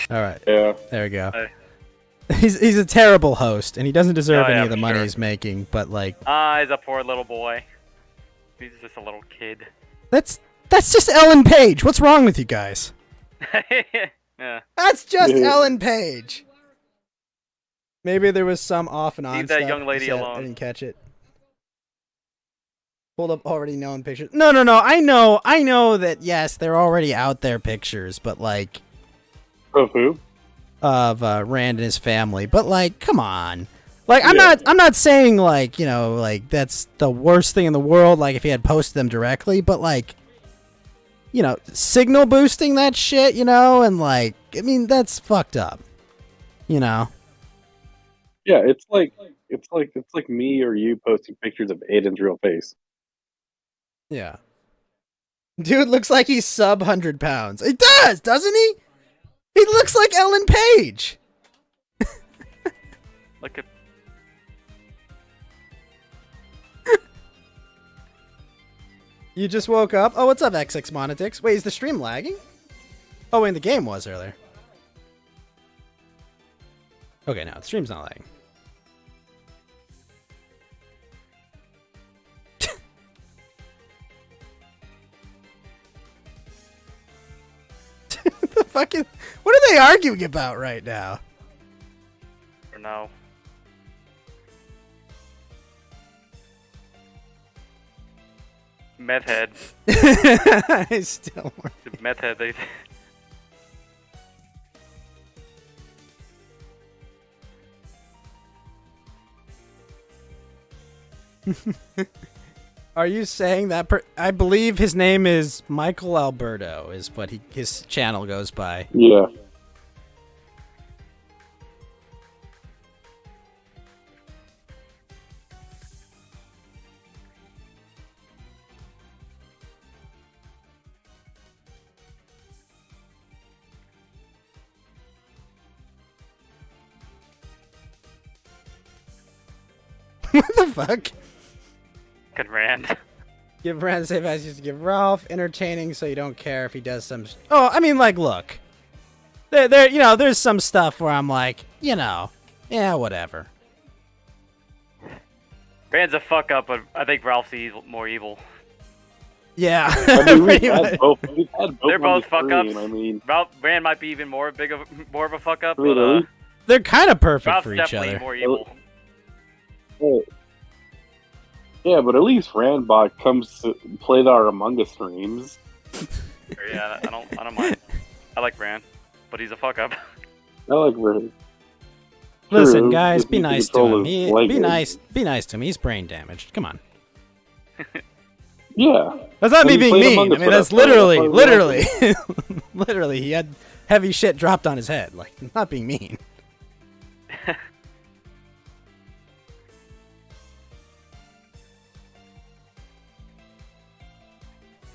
All right. Yeah. There we go. Hey. He's a terrible host, and he doesn't deserve Oh, any yeah, of the for money sure. he's making. But like, He's a poor little boy. He's just a little kid. that's just Ellen Page. What's wrong with you guys? Yeah. That's just Yeah. Ellen Page. Maybe there was some off and on Leave that stuff. young lady He said, alone. I didn't catch it. Pulled up already known pictures. No. I know that yes, they're already out there pictures, but like Of who? of Rand and his family. But like, come on. Like I'm Yeah. not saying like, like that's the worst thing in the world, like if he had posted them directly, but like, signal boosting that shit, and like, I mean, that's fucked up. Yeah, it's like me or you posting pictures of Aiden's real face. Yeah. Dude looks like he's sub 100 pounds. He does, doesn't he? He looks like Ellen Page. Look at. You just woke up? Oh, what's up, XX Monotix? Wait, is the stream lagging? Oh, wait, the game was earlier. Okay, no, the stream's not lagging. The fucking... What are they arguing about right now? Or no. Meth head. I still want... The meth head. They. Are you saying that? I believe his name is Michael Alberto, is what his channel goes by. Yeah. What the fuck? Good Rand. Give Rand the same advice you used to give Ralph. Entertaining, so you don't care if he does some. Oh, I mean, like, look, there's some stuff where I'm like, yeah, whatever. Rand's a fuck up, but I think Ralph's more evil. Yeah, I mean, pretty much. we've had both They're on both the fuck stream. ups. I mean, Rand might be even more of a fuck up, really? but They're kind of perfect Ralph's for each definitely other. more evil. Well, yeah, but at least Randbot comes to play our Among Us streams. Yeah, I don't mind. I like Rand, but he's a fuck up. I like Rand. Listen, guys, be Just need nice to control him. his leg. Be nice to him. He's brain damaged. Come on. Yeah. That's not When me he being played mean. Among I Us mean, with that's us, literally, literally, he had heavy shit dropped on his head. Like, not being mean.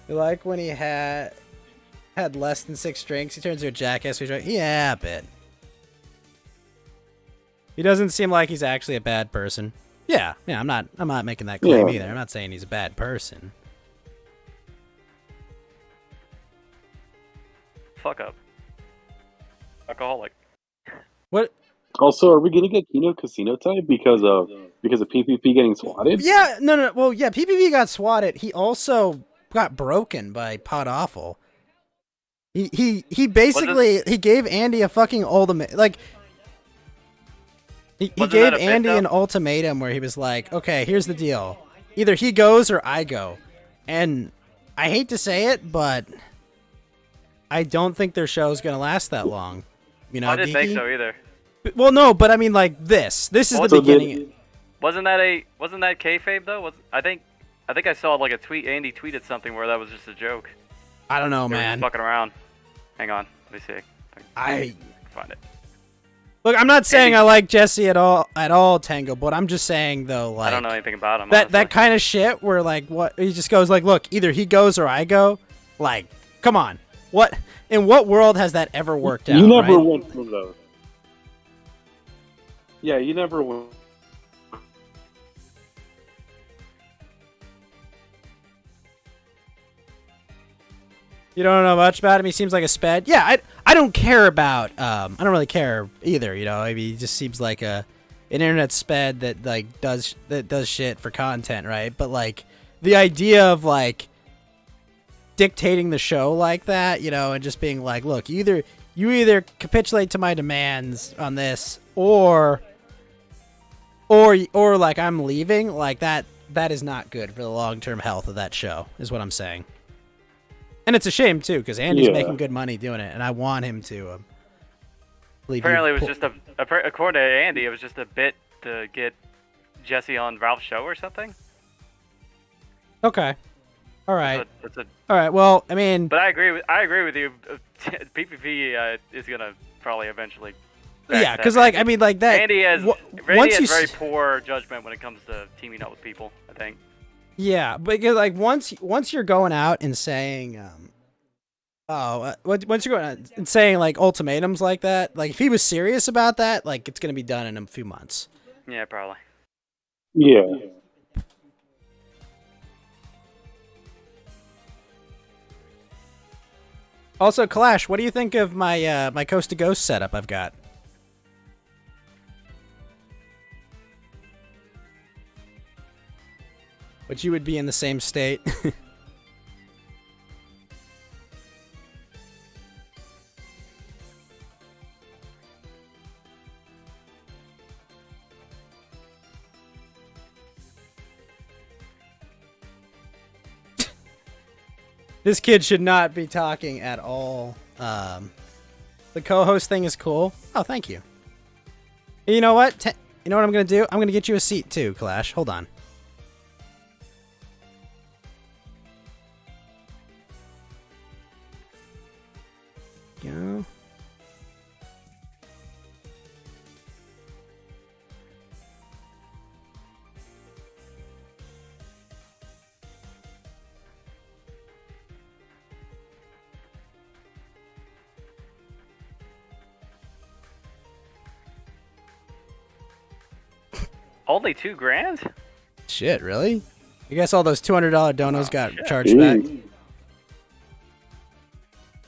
Like when he had less than 6 drinks, he turns into a jackass. Yeah, a bit. He doesn't seem like he's actually a bad person. Yeah, I'm not making that claim either. I'm not saying he's a bad person. Fuck up. Alcoholic. What? Also, are we gonna get Kino Casino type because of PPP getting swatted? Yeah, no. Well, yeah, PPP got swatted. He also got broken by Pod Awful. He basically he gave Andy a fucking ultimate, like he gave Andy an ultimatum where he was like, okay, here's the deal, either he goes or I go, and I hate to say it, but I don't think their show's gonna last that long. You know, I didn't think so either. Well, no, but I mean, like this is the beginning. Wasn't that kayfabe though? I think I saw like a tweet. Andy tweeted something where that was just a joke. I don't know, man. Just fucking around. Hang on, let me see. I find it. Look, I'm not saying I like Jesse at all, Tango, but I'm just saying though, like, I don't know anything about him. That kind of shit where like what he just goes like, look, either he goes or I go. Like, come on, what in what world has that ever worked out? You never right? went from those. Yeah, you never went. You don't know much about him. He seems like a sped. Yeah, I don't care about. I don't really care either. You know, I mean, he just seems like an internet sped that like does shit for content, right? But like the idea of like dictating the show like that, you know, and just being like, look, you either capitulate to my demands on this, or like I'm leaving. Like that is not good for the long term health of that show. Is what I'm saying. And it's a shame too, because Andy's making good money doing it, and I want him to leave. Apparently, it was just according to Andy, it was just a bit to get Jesse on Ralph's show or something. Okay, all right, all right. Well, I mean, but I agree with you. PPP is gonna probably eventually. Yeah, because like I mean, like that. Randy has very poor judgment when it comes to teaming up with people, I think. Yeah, but like once you're going out and saying, once you're going out and saying like ultimatums like that, like if he was serious about that, like it's gonna be done in a few months. Yeah, probably. Yeah. Also, Clash, what do you think of my my Coast to Ghost setup I've got? But you would be in the same state. This kid should not be talking at all. The co-host thing is cool. Oh, thank you. You know what? You know what I'm going to do? I'm going to get you a seat too, Clash. Hold on. Go. Only $2,000? Shit, really? I guess all those $200 donos got charged back.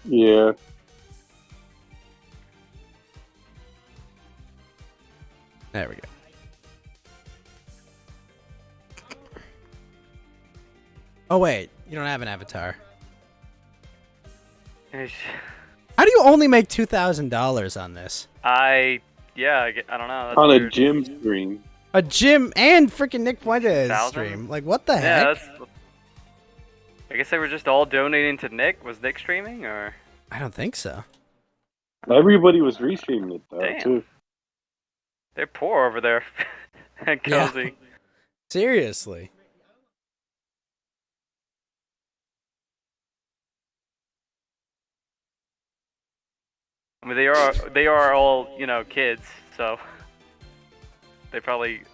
Yeah. There we go. Oh wait, you don't have an avatar. How do you only make $2,000 on this? I don't know. That's on weird. A gym stream. A gym and freaking Nick Fuentes stream. Like, what the heck? I guess they were just all donating to Nick. Was Nick streaming, or? I don't think so. Everybody was restreaming it though, too. They're poor over there. Cozy. Yeah. Seriously. I mean, they are all, kids, so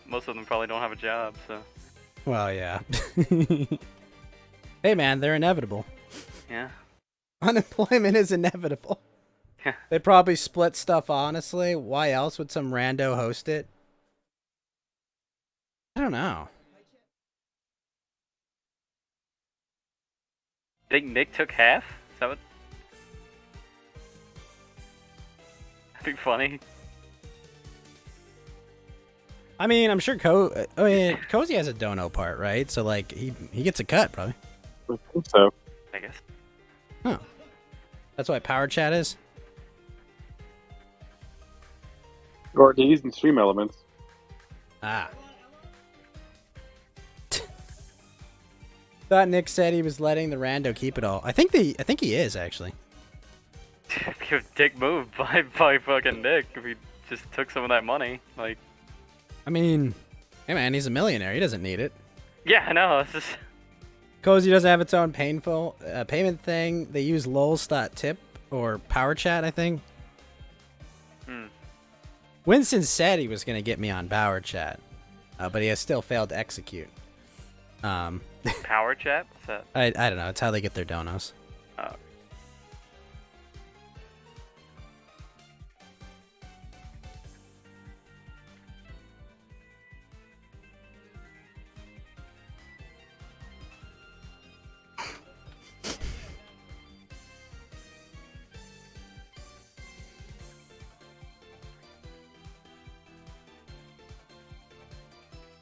most of them probably don't have a job, so. Well, yeah. Hey, man, they're inevitable. Yeah. Unemployment is inevitable. Yeah. They probably split stuff, honestly. Why else would some rando host it? I don't know. Think Nick took half? Is that what? That'd be funny. I mean, I'm sure Cozy has a dono part, right? So, like, he gets a cut, probably. I think so. I guess. Huh. That's why Power Chat is? Or these and stream elements. Ah. Thought Nick said he was letting the rando keep it all. I think he is, actually. Dick move by fucking Nick if he just took some of that money. Like, I mean, hey man, he's a millionaire. He doesn't need it. yeah, I know. It's just... Cozy doesn't have its own payment thing. They use lols.tip or Power Chat, I think. Winston said he was going to get me on Power Chat, but he has still failed to execute. Power Chat? What's that? I don't know. It's how they get their donos. Oh.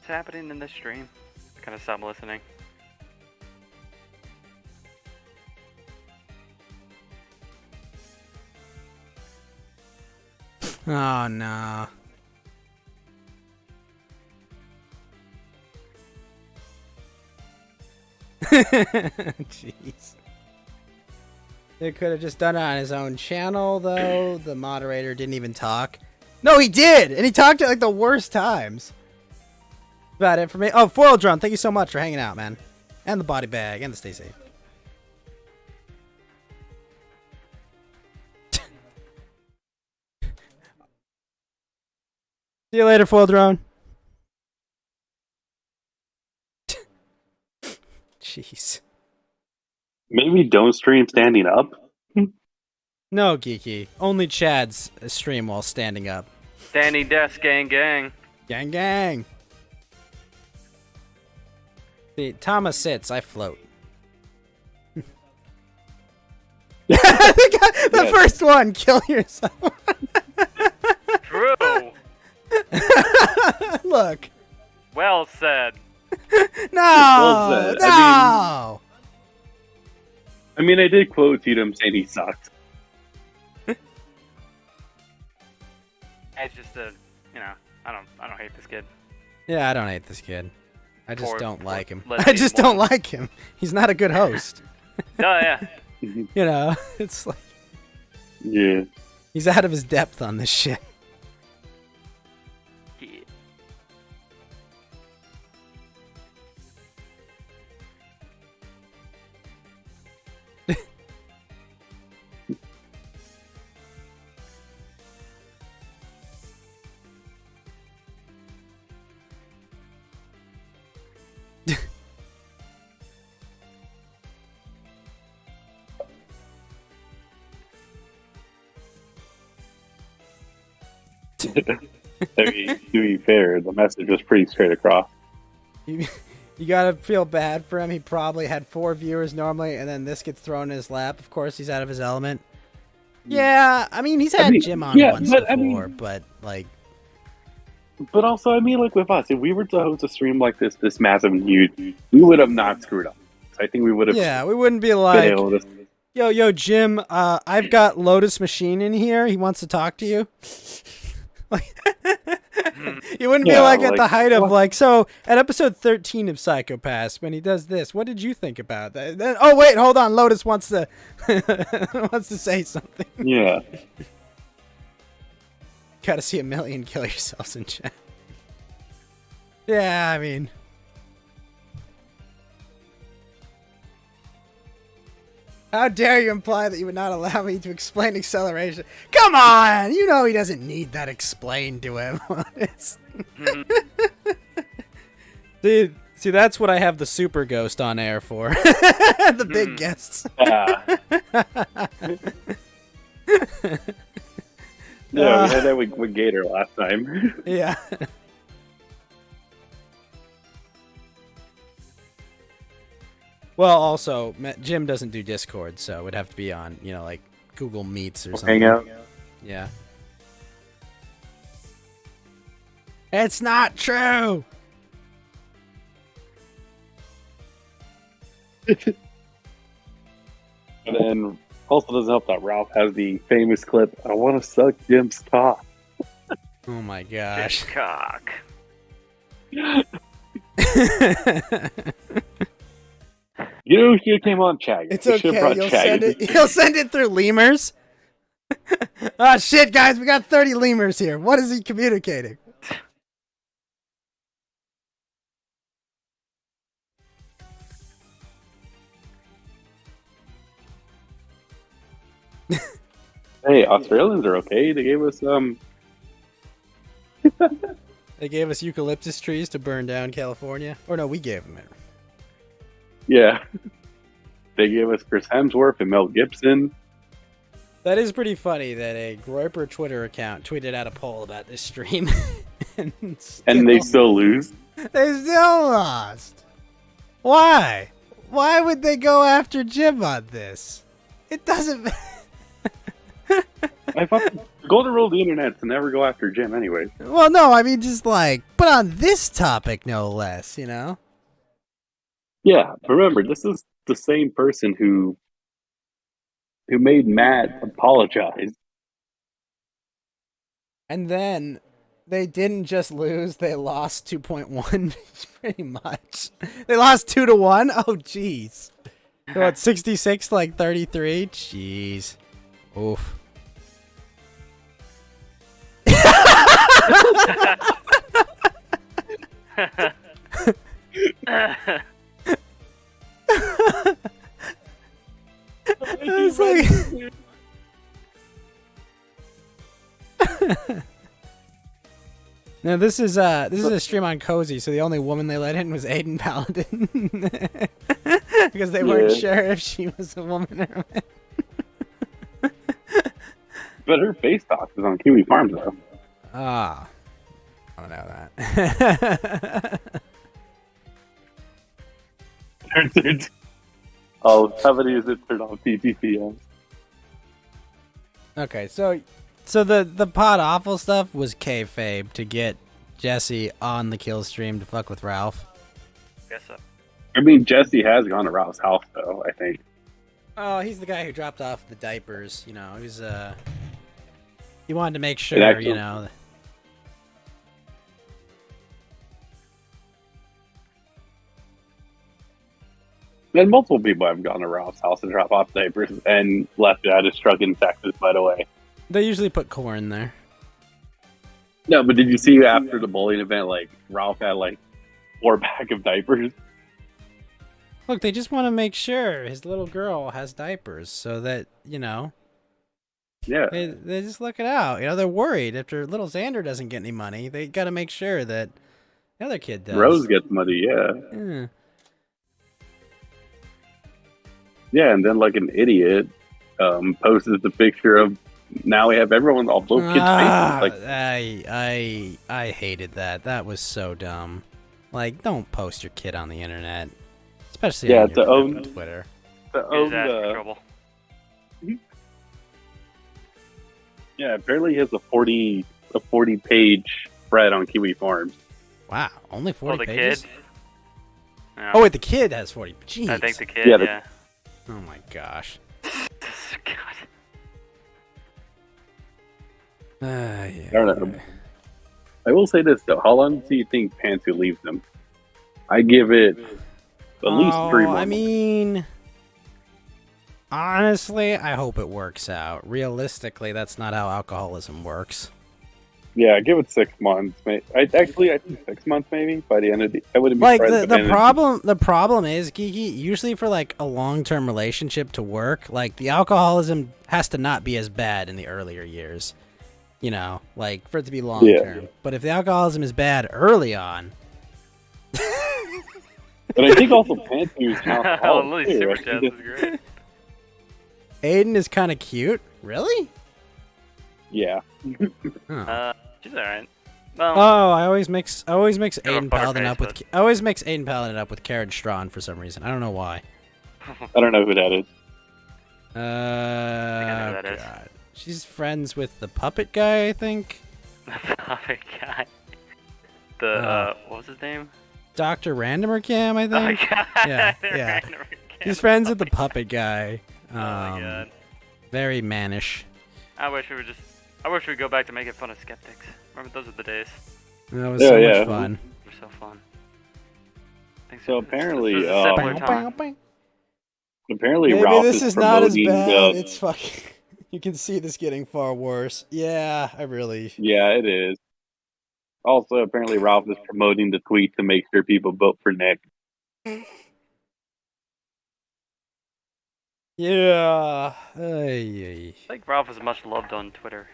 What's happening in this stream? I kind of stopped listening. Oh, no. Jeez. They could have just done it on his own channel, though. The moderator didn't even talk. No, he did! And he talked at, like, the worst times. About information. Oh, Foil Drone, thank you so much for hanging out, man. And the body bag, and the stay safe. See you later, Foil Drone. Jeez. Maybe don't stream standing up. No, Geeky. Only Chad's stream while standing up. Standing desk, gang, gang. Gang, gang. See, Thomas sits, I float. The first one, kill yourself. True. Look. Well said. No. Well said. No. I mean, I did quote Tatum saying he sucked. It's just I don't hate this kid. Yeah, I don't hate this kid. I just don't like him. let's I be just more- don't like him. He's not a good host. Oh yeah. You know, it's like Yeah. he's out of his depth on this shit. Yeah. I mean, to be fair, the message was pretty straight across. You gotta feel bad for him. He probably had 4 viewers normally, and then this gets thrown in his lap. Of course, he's out of his element. Yeah, I mean, he's had Jim on once before, but like... But also, I mean, like with us, if we were to host a stream like this massive and huge, we would have not screwed up. I think we would have. Yeah, we wouldn't be been like, able to. yo, Jim, I've got Lotus Machine in here. He wants to talk to you. Like, you wouldn't be Yeah, like at the like, height of what? like, so at episode 13 of Psychopaths, when he does this, what did you think about that? Then, oh wait, hold on, Lotus wants to wants to say something. Yeah. Gotta see a million kill yourselves in chat. Yeah, I mean... How dare you imply that you would not allow me to explain acceleration? Come on! You know he doesn't need that explained to him. Dude, see, that's what I have the super ghost on air for. The big guests. Yeah, we had that with Gator last time. Yeah. Well, also, Jim doesn't do Discord, so it would have to be on, you know, like Google Meets or something. Hangout. Yeah. It's not true! And then also doesn't help that Ralph has the famous clip, I want to suck Jim's cock. Oh my gosh. Dick cock. You know who should have came on Chag? It's They should have okay. brought You'll send it through lemurs. Oh shit, guys, we got 30 lemurs here. What is he communicating? Hey, Australians are okay. They gave us They gave us eucalyptus trees to burn down California. Or no, we gave them it. yeah. They gave us Chris Hemsworth and Mel Gibson. That is pretty funny that a Groiper Twitter account tweeted out a poll about this stream. and They still lose. They still lost. Why? Why would they go after Jim on this? It doesn't... I thought the golden rule of the internet to never go after Jim anyways. Well, no, I mean, just like, but on this topic, no less, you know? Yeah, remember, this is the same person who made Matt apologize. And then they didn't just lose, they lost 2.1 pretty much. They lost 2-1? Oh, jeez. So what, 66 like 33? Jeez. Oof. It's like... Now this is a stream on Cozy, so the only woman they let in was Aiden Paladin. Because they weren't sure if she was a woman or a man. But her face talk is on Kiwi Farms though. Ah. I don't know that. Oh, somebody is it turned on PPPM. Okay, so the Pod Awful stuff was kayfabe to get Jesse on the kill stream to fuck with Ralph. Guess so. I mean, Jesse has gone to Ralph's house though, I think. Oh, he's the guy who dropped off the diapers. You know, he wanted to make sure, you know. And multiple people have gone to Ralph's house and drop off diapers and left it at his truck in Texas, by the way. They usually put corn there. No, but did you see after the bowling event, like, Ralph had, like, 4 pack of diapers? Look, they just want to make sure his little girl has diapers so that, you know. Yeah. They just look it out. You know, they're worried if their little Xander doesn't get any money. They got to make sure that the other kid does. Rose gets money, yeah. Yeah. Yeah, and then, like, an idiot posts the picture of, now we have everyone, all both kids' faces. Like, I hated that. That was so dumb. Like, don't post your kid on the internet. Especially on your own Twitter. To own trouble. Yeah, apparently he has a 40 page spread on Kiwi Farms. Wow, only 40 the pages? kid? Yeah. Oh, wait, the kid has 40. Jeez. I think the kid, Yeah, Oh my gosh. God. Yeah. I don't know. I will say this though, how long do you think Pantsu leaves them? I give it at least 3 months. I mean, honestly, I hope it works out. Realistically, that's not how alcoholism works. Yeah, give it 6 months. I think 6 months maybe by the end of the. I wouldn't be Like surprised the problem is, Geeky, usually for like a long-term relationship to work, like the alcoholism has to not be as bad in the earlier years. You know, like for it to be long-term. Yeah. But if the alcoholism is bad early on. But I think also Panther's alcoholic Holy too. super I think chat is great. Aiden is kind of cute. Really? yeah. Oh. She's alright. Well, Oh, I always mix Got a Aiden Paladin butterface, up with but- I always mix Aiden Paladin up with Karen Strawn for some reason. I don't know why. I don't know who that is. know who that is. God. She's friends with the puppet guy, I think. the puppet guy. The what was his name? Dr. Randomer Cam, I Oh my think. god. Yeah, The yeah. random He's friends with the puppet guy. Oh my god. Very mannish. I wish we'd go back to making fun of skeptics. Remember those were the days. That was Yeah, so yeah. much fun. They were so fun. Thanks So for- apparently, this is a simpler time. Apparently, Maybe Ralph this is not as promoting bad. the- It's fucking. You can see this getting far worse. Yeah, I really. Yeah, it is. Also, apparently, Ralph is promoting the tweet to make sure people vote for Nick. Yeah. I think Ralph is much loved on Twitter.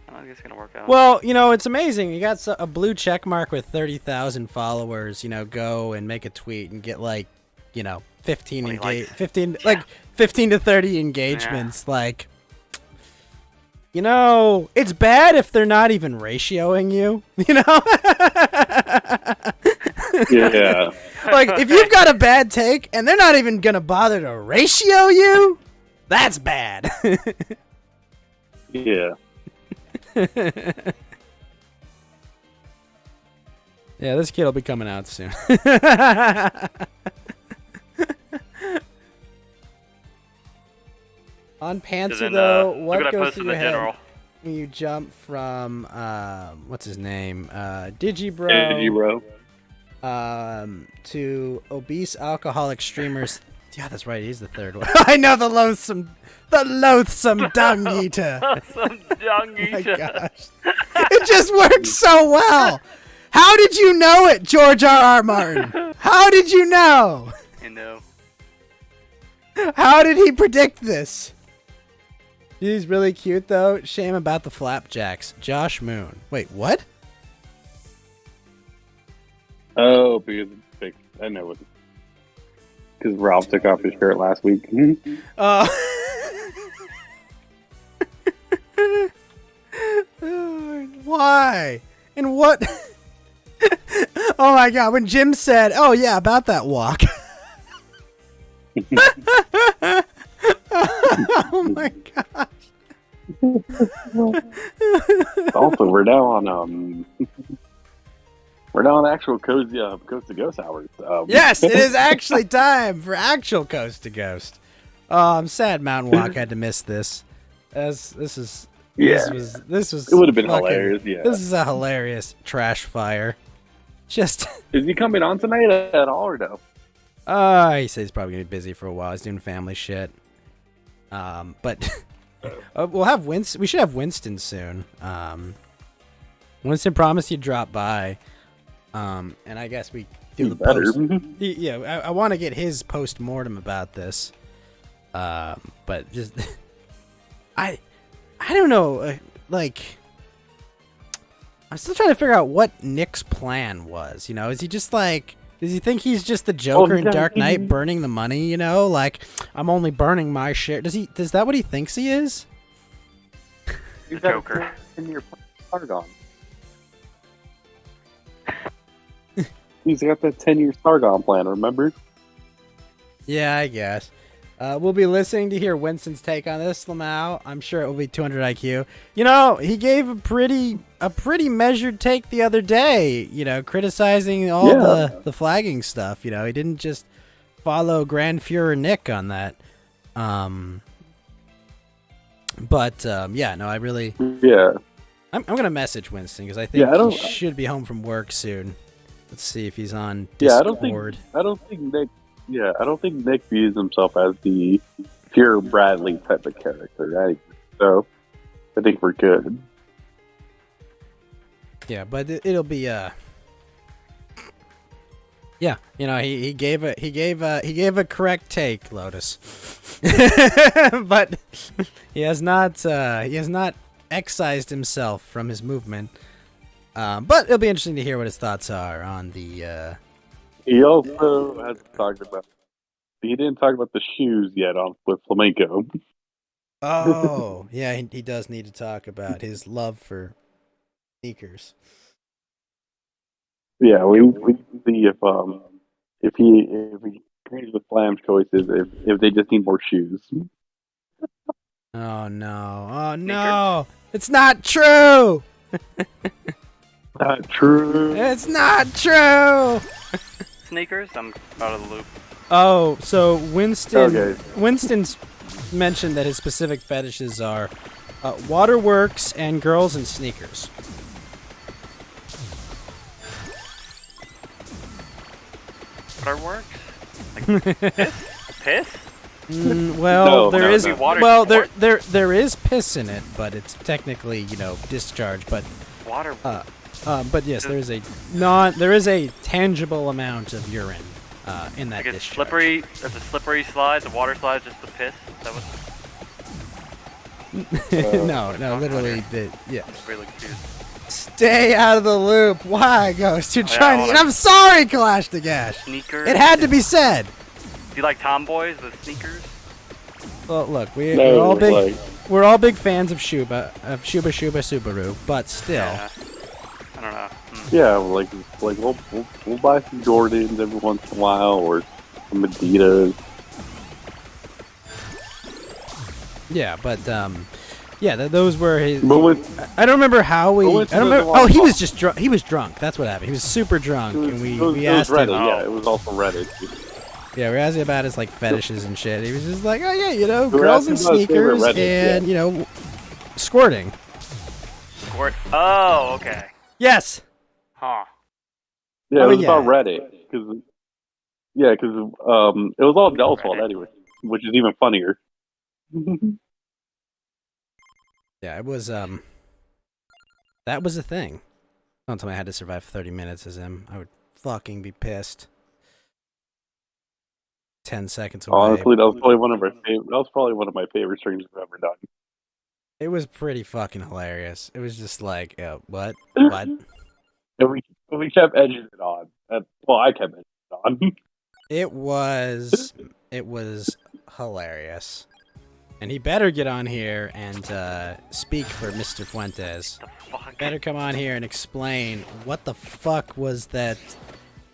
I don't think it's gonna work out. Well, you know, it's amazing. You got a blue check mark with 30,000 followers. You know, go and make a tweet and get like, you know, 15 20 likes. 15 like 15 to 30 engagements. Like, you know, it's bad if they're not even ratioing you. You know. Yeah. Like, if you've got a bad take and they're not even gonna bother to ratio you, that's bad. Yeah. Yeah, this kid will be coming out soon. On Pantsy, Then, though, look what what I goes posted through in your the head general. when you jump from, what's his name? Digibro. Digibro. To obese alcoholic streamers. Yeah, that's right. He's the third one. I know, the loathsome dung eater. Some dung Oh my eater. gosh, it just works so well. How did you know it, George R.R. Martin? How did you know? You know. How did he predict this? He's really cute though. Shame about the flapjacks. Josh Moon. Wait, what? Oh, because I know what. Because Ralph took off his shirt last week. Why? And what? Oh my god, when Jim said, oh yeah, about that walk. Oh my gosh. Also, we're now on actual coast to ghost hours. Yes, it is actually time for actual Coast to Ghost. Oh, I'm sad Mountain Walk had to miss this. This was It would have been fucking- hilarious. Yeah. This is a hilarious trash fire. Just Is he coming on tonight at all or no? he says he's probably gonna be busy for a while. He's doing family shit. But we'll have Winston. We should have Winston soon. Winston promised he'd drop by. And I guess we do the Better. post. Yeah, I want to get his post mortem about this. But just I don't know. Like, I'm still trying to figure out what Nick's plan was. You know, is he just like? Does he think he's just the Joker in Dark Knight, burning the money? You know, like, I'm only burning my share. Is that what he thinks he is? He's The Joker. In your Sargon. He's got that 10-year Sargon plan, remember? Yeah, I guess. We'll be listening to hear Winston's take on this, Lamau. I'm sure it will be 200 IQ. You know, he gave a pretty measured take the other day, you know, criticizing all the flagging stuff. You know, he didn't just follow Grand Fuhrer Nick on that. Yeah, no, I really... Yeah. I'm going to message Winston because I think he should be home from work soon. Let's see if he's on Discord. Yeah, I don't think Nick views himself as the pure Bradley type of character, right? So I think we're good. Yeah, but it'll be yeah, you know, he gave a correct take, Lotus. But he has not excised himself from his movement. But it'll be interesting to hear what his thoughts are on the He also has talked about. He didn't talk about the shoes yet with flamenco. Oh, yeah, he does need to talk about his love for sneakers. Yeah, we see if he agrees with Slam's choices, if they just need more shoes. Oh no! Oh no! It's not true! Not true. It's not true! Sneakers? I'm out of the loop. Oh, so Winston's mentioned that his specific fetishes are waterworks and girls and sneakers. Waterworks? Like piss? Well, No, there is water well sport? there is piss in it, but it's technically discharge. But Water. but yes, there is a tangible amount of urine in that Like it's discharge. slippery. That's a slippery slide. The water slide is just the piss. Is that what? no, literally, yeah. I'm really confused. Stay out of the loop. Why, Ghost? You're yeah, trying hold to. on. And I'm sorry, Clash the Gash. Sneakers. It had to be said. Do you like tomboys with sneakers? Well, look, we're No, all big. like- We're all big fans of Shuba Subaru, but still. Yeah. I don't know. Yeah, like we'll buy some Jordans every once in a while, or some Adidas. Yeah, but yeah, those were his. But with I don't remember how we. I But with don't remember. the- Oh, he was just drunk. He was drunk. That's what happened. He was super drunk, and we asked Reddit. him. Yeah, it was also Reddit. Yeah, we asked him about his fetishes and shit. He was just like, oh yeah, were girls in asking about his favorite sneakers Reddit, and squirting. Squirt. Oh, okay. Yes. Huh. Yeah, Oh, it was yeah. about Reddit because it was all Dell's fault Reddit. anyway, which is even funnier. Yeah, it was that was a thing. Don't tell me I had to survive 30 minutes as him. I would fucking be pissed. 10 seconds away. Honestly, that was probably one of my favorite streams I've ever done. It was pretty fucking hilarious. It was just like, what? What? And we kept edging it on. I kept edging it on. It was hilarious. And he better get on here and speak for Mr. Fuentes. The fuck? Better come on here and explain what the fuck was that.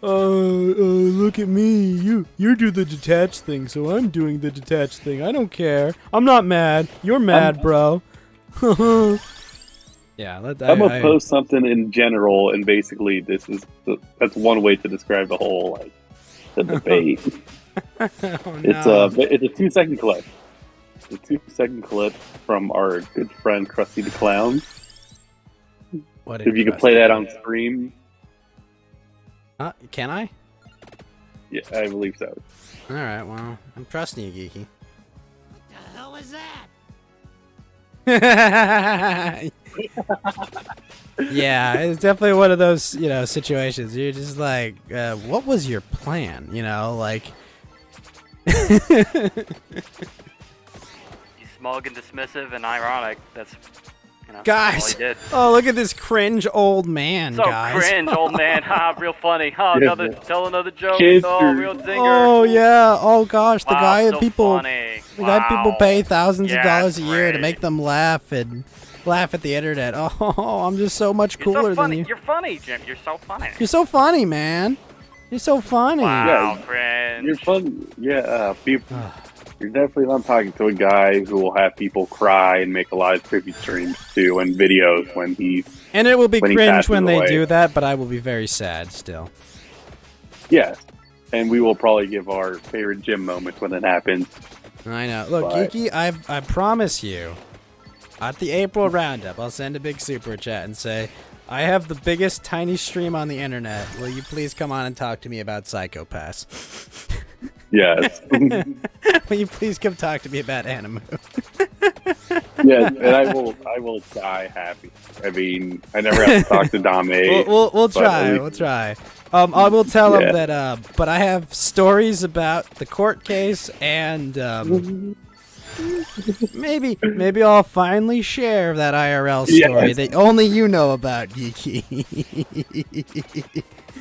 Look at me. You do the detached thing, so I'm doing the detached thing. I don't care. I'm not mad. You're mad, bro. Yeah, I'm gonna post something in general, and basically that's one way to describe the whole the debate. Oh, It's no. a 2-second clip. It's a 2-second clip from our good friend Krusty the Clown. What did If you could Krusty play that do? on stream, Can I? yeah, I believe so. All right. Well, I'm trusting you, Geeky. The hell was that? Yeah, it's definitely one of those, situations. You're just like, what was your plan? Like. He's smug and dismissive and ironic. That's all Guys, he did. oh, look at this cringe old man, So guys. cringe, old man. Ha, real funny. Ha, Yeah, tell another joke. Kids Oh, are- real zinger. Oh yeah. Oh gosh, the Wow, guy so people, funny. the guy people Wow. pay thousands of Yeah, dollars a year to great. make them laugh and laugh at the internet. Oh, I'm just so much You're cooler so than funny. you. You're funny, Jim. You're so funny. You're so funny, man. You're so funny. Wow, Yeah, cringe. You're fun. Yeah, people. You're definitely not talking to a guy who will have people cry and make a live tribute streams too and videos when he's And it will be when he cringe passes when they away. do that, but I will be very sad still. yes. And we will probably give our favorite gym moments when it happens. I know. Look, But- Geeky, I promise you, at the April roundup, I'll send a big super chat and say, I have the biggest tiny stream on the internet. Will you please come on and talk to me about Psycho-Pass? Yes. Will you please come talk to me about Animu? Yeah, and I will die happy. I mean, I never have to talk to Dame. We'll try. We'll try. I will tell him that. But I have stories about the court case, and maybe I'll finally share that IRL story that only you know about, Geeky.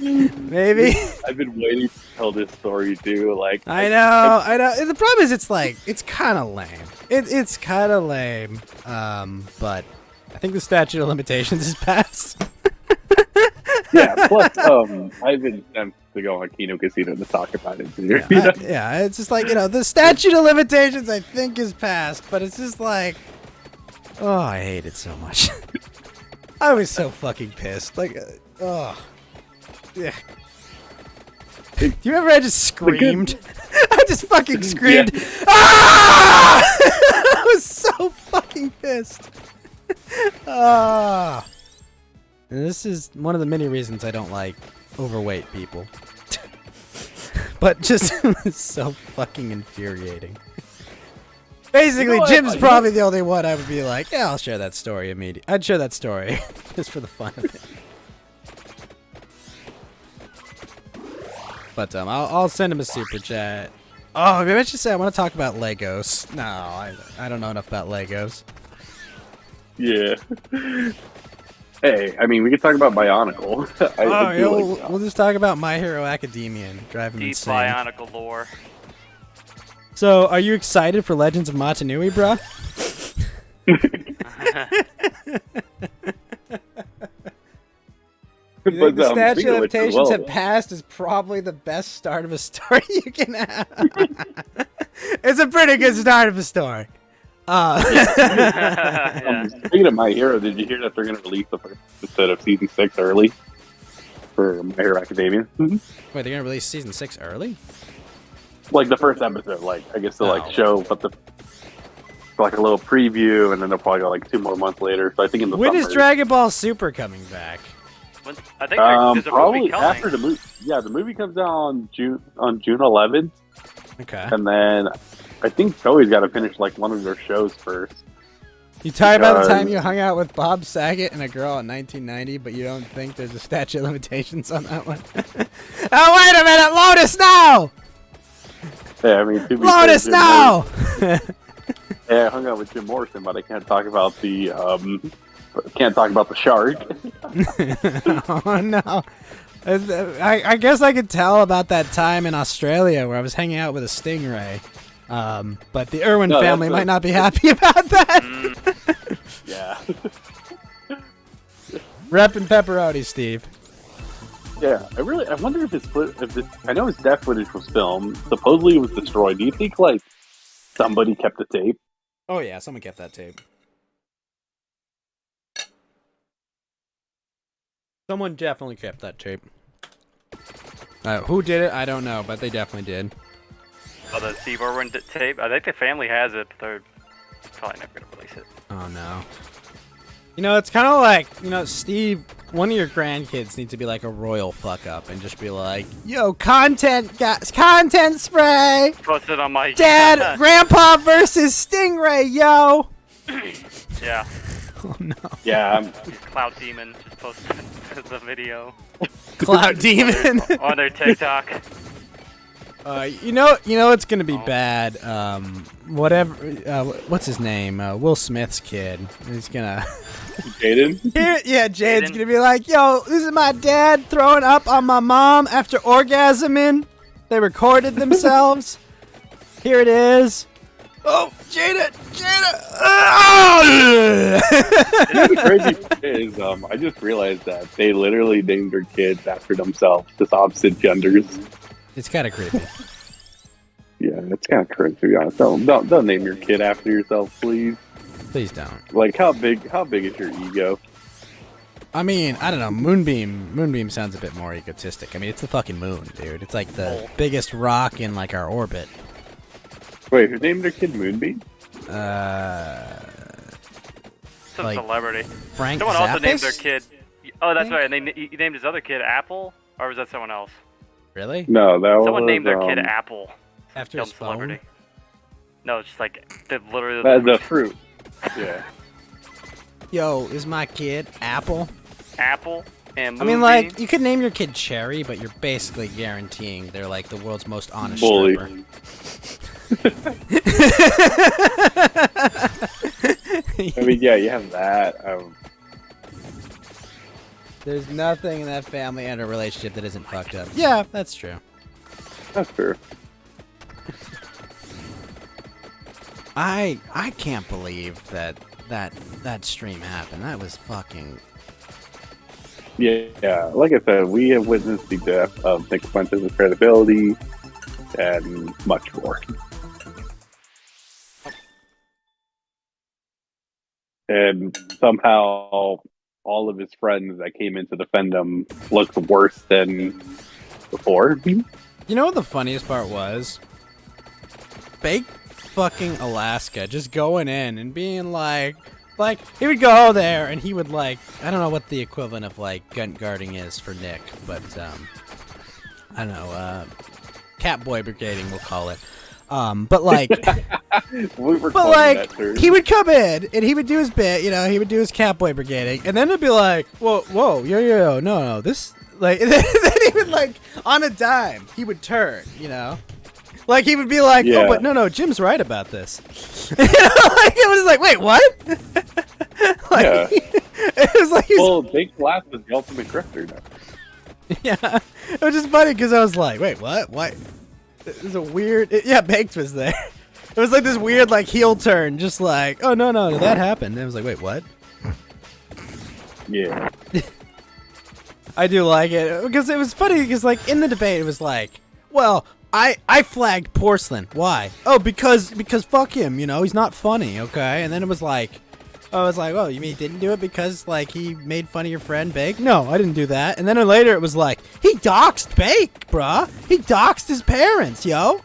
Maybe. I've been waiting to tell this story too. Like I know. And the problem is, it's kind of lame. It's kind of lame. But I think the statute of limitations is passed. Yeah. Plus, I've been tempted to go on Kino Casino to talk about it too. Yeah, it's just like, the statute of limitations I think is passed, but it's just like, oh, I hate it so much. I was so fucking pissed. Like, oh. Yeah. Do you remember I just screamed? I just fucking screamed. Yeah. Ah! I was so fucking pissed. Ah. And this is one of the many reasons I don't like overweight people. But just it's so fucking infuriating. Basically, Jim's probably the only one I would be like, yeah, I'll share that story immediately. I'd share that story just for the fun of it. But I'll send him a super chat. Oh, maybe I should say I want to talk about Legos. No, I don't know enough about Legos. Yeah. Hey, I mean, we could talk about Bionicle. We'll just talk about My Hero Academia and drive him insane. Bionicle lore. So, are you excited for Legends of Matanui, bro? You think the statute of limitations have passed is probably the best start of a story you can have. It's a pretty good start of a story. Speaking of My Hero, did you hear that they're going to release the first episode of Season 6 early for My Hero Academia? Wait, they're going to release Season 6 early? Like the first episode, I guess to show what like a little preview, and then they'll probably go like 2 more months later. So I think in the when summer. Is Dragon Ball Super coming back? I think there's a probably movie coming. after the movie. Yeah, the movie comes out on June 11th. Okay. And then I think Joey's got to finish like one of their shows first. You talk about the time you hung out with Bob Saget and a girl in 1990, but you don't think there's a statute of limitations on that one? Oh, wait a minute! Lotus now! Yeah, I mean, Lotus now! Yeah, I hung out with Jim Morrison, but I can't talk about the shark. Oh no! I guess I could tell about that time in Australia where I was hanging out with a stingray. But the Irwin family might not be happy about that. Yeah. Reppin' pepperoni, Steve. Yeah, I wonder if this, I know his death footage was filmed. Supposedly it was destroyed. Do you think, somebody kept the tape? Oh yeah, someone kept that tape. Someone definitely kept that tape. Who did it? I don't know, but they definitely did. Oh, the Steve Irwin tape? I think the family has it, but they're probably never going to release it. Oh, no. It's kind of like, Steve, one of your grandkids needs to be like a royal fuck-up and just be like, yo, content spray! Post it on my... Dad, Grandpa versus Stingray, yo! Yeah. Oh, no. Yeah. Cloud Demon just posted the video. Cloud Demon? on their TikTok. It's gonna be bad. Whatever. What's his name? Will Smith's kid. He's gonna. Jaden? Yeah, Jaden's gonna be like, "Yo, this is my dad throwing up on my mom after orgasming. They recorded themselves. Here it is. Oh, Jada. The crazy thing is, I just realized that they literally named their kids after themselves, just opposite genders. It's kind of creepy. Yeah, it's kind of creepy, to be honest. Don't name your kid after yourself, please. Please don't. Like, how big is your ego? I mean, I don't know. Moonbeam sounds a bit more egotistic. I mean, it's the fucking moon, dude. It's like the biggest rock in like our orbit. Wait, who named their kid Moonbeam? Some like celebrity. Frank Someone Zappas? also named their kid. Oh, that's right. And he named his other kid Apple, or was that someone else? Really? No, that was... Someone named their kid Apple. After his phone? Celebrity. No, it's just like literally the fruit. Yeah. Yo, is my kid Apple? Apple and I mean, Moonbeam. like, you could name your kid Cherry, but you're basically guaranteeing they're like the world's most honest Bully. stripper. I mean, yeah, you have that. There's nothing in that family and a relationship that isn't fucked up. Yeah, that's true. That's true. I can't believe that stream happened. That was fucking. Yeah, like I said, we have witnessed the death of Nick Fuentes' credibility and much more. And somehow all of his friends that came into the fandom looked worse than before. You know what the funniest part was? Baked fucking Alaska just going in and being like he would go there and he would like, I don't know what the equivalent of like gun guarding is for Nick, but I don't know, Catboy brigading we'll call it. But like, he would come in and he would do his bit, you know, he would do his Catboy brigading, and then it'd be like, whoa, yo, no, this, like, and then he would like, on a dime, he would turn, you know, like he would be like, oh, but no, Jim's right about this. You know, like, it was like, wait, what? Like, yeah. It was like, well, Baked Glass is the ultimate grifter now. Yeah, it was just funny because I was like, wait, what? Why? It was a weird. Yeah, Baked was there. It was like this weird, like heel turn, just like, oh no, that happened. And I was like, wait, what? Yeah. I do like it because it was funny because like in the debate it was like, well, I flagged Porcelain. Why? Oh, because fuck him. You know, he's not funny. Okay, and then it was like. I was like, oh, you mean he didn't do it because, like, he made fun of your friend, Bake? No, I didn't do that. And then later it was like, he doxed Bake, bruh. He doxed his parents, yo.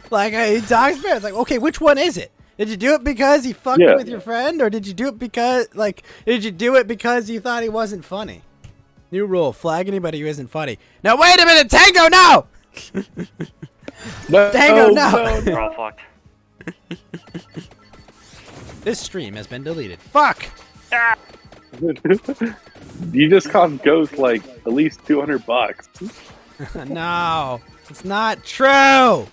Like, he doxed his parents. Like, okay, which one is it? Did you do it because he fucked with your friend? Or did you do it because, like, did you do it because you thought he wasn't funny? New rule, flag anybody who isn't funny. Now, wait a minute, Tango, no! No, Tango, no! We're all fucked. This stream has been deleted. Fuck! Ah! You just cost Ghost like at least $200. No, it's not true.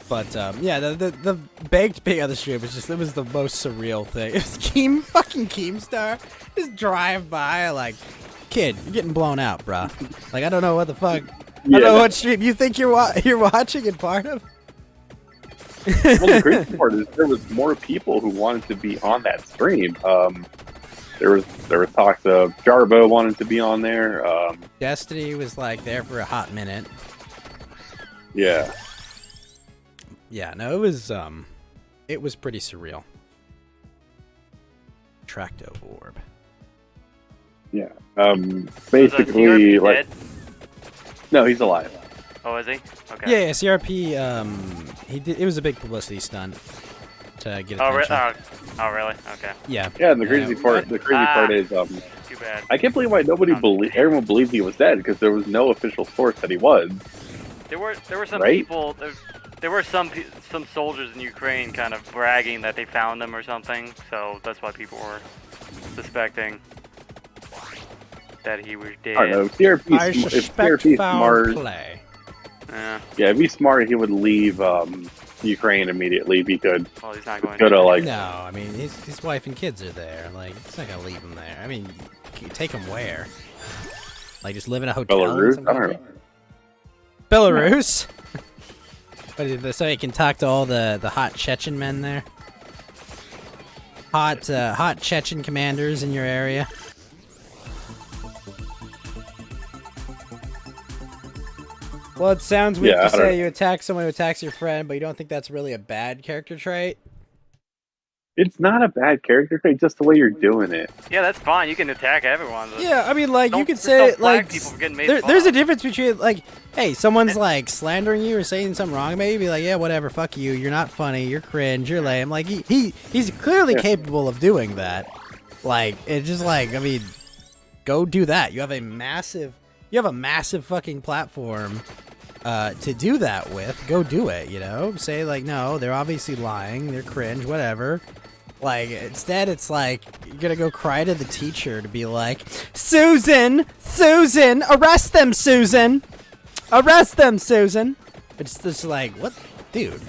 But yeah, the baked pig on the stream was it was the most surreal thing. It was fucking Keemstar just drive by like, kid, you're getting blown out, bruh. Like I don't know what the fuck. I don't know what stream you think you're watching and part of. Well, the crazy part is there was more people who wanted to be on that stream. There was talks of Jarbo wanted to be on there. Destiny was like there for a hot minute. Yeah. Yeah, no, it was pretty surreal. Tracto orb. Yeah. Basically, like, dead? no, he's alive. Oh, is he? Okay. Yeah, CRP. He did. It was a big publicity stunt to get Oh, attention. oh, really? Okay. Yeah. Yeah, and the crazy part is, Too bad. I can't believe why everyone believed he was dead because there was no official source that he was. There were some Right? people. There were some soldiers in Ukraine kind of bragging that they found him or something. So that's why people were suspecting that he was dead. I don't know. I If suspect CRP's foul smart, play. yeah, if he's smart, he would leave Ukraine immediately if he could. Well, he's not going Go to. to like, No, I mean his wife and kids are there. Like he's not gonna leave him there. I mean, can you take him where? Like just live in a hotel? in Belarus. some I don't country? know. Belarus. So he can talk to all the hot Chechen men there. Hot Chechen commanders in your area. Well, it sounds weird Yeah, to I don't say you attack someone who attacks your friend, but you don't think that's really a bad character trait? It's not a bad character trait, just the way you're doing it. Yeah, that's fine. You can attack everyone. Yeah, I mean, like, you Don't- could just say, don't flag like, people for getting made fun there's a of. difference between, like, hey, someone's, like, slandering you or saying something wrong, maybe, like, yeah, whatever, fuck you, you're not funny, you're cringe, you're lame. Like, he's clearly capable of doing that. Like, it's just like, I mean, go do that. You have a massive fucking platform. to do that with, go do it, you know? Say, like, no, they're obviously lying, they're cringe, whatever. Like, instead, it's like, you're gonna go cry to the teacher to be like, Susan! Susan! Arrest them, Susan! Arrest them, Susan! It's just like, what? Dude.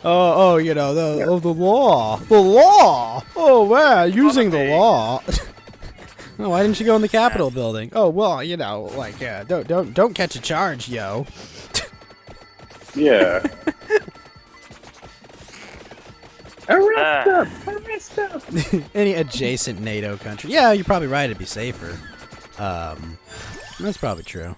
Oh, you know, the law. The law! Oh, wow, using the law. Oh, why didn't you go in the Capitol building? Oh, well, you know, like, don't catch a charge, yo. Yeah. Arrest them! Any adjacent NATO country. Yeah, you're probably right, it'd be safer. That's probably true.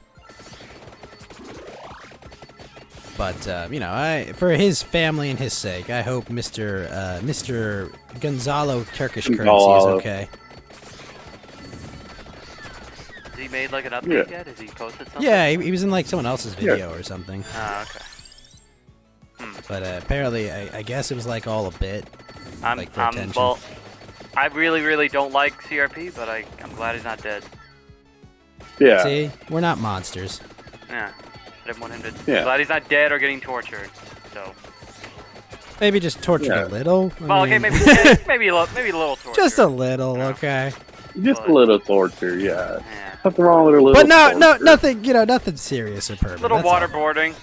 But, you know, for his family and his sake, I hope Mr. Gonzalo Turkish currency is okay. Has he made like an update yet? Has he posted something? Yeah, he was in like someone else's video or something. Ah, okay. But apparently, I guess it was like all a bit. Like for attention. Well, I really don't like CRP, but I'm glad he's not dead. Yeah. See, we're not monsters. Yeah. I didn't want him to. Yeah. I'm glad he's not dead or getting tortured. So. Maybe just tortured a little. Well, okay, maybe maybe a little torture. Just a little, okay. Just a little torture, yeah. Nothing wrong with a little. But no, torture. nothing. You know, nothing serious or permanent. Little waterboarding,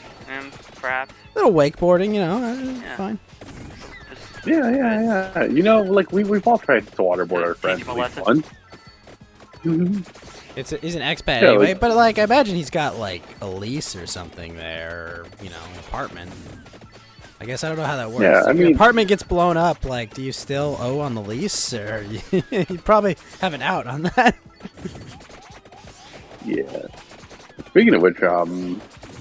perhaps. Little wakeboarding, you know, fine. Yeah. You know, like we've all tried to waterboard our friends at least once. He's an expat anyway, but like I imagine he's got like a lease or something there, or, you know, an apartment. I guess I don't know how that works. Yeah, if your apartment gets blown up, like, do you still owe on the lease, or you probably have an out on that? Yeah. Speaking of which,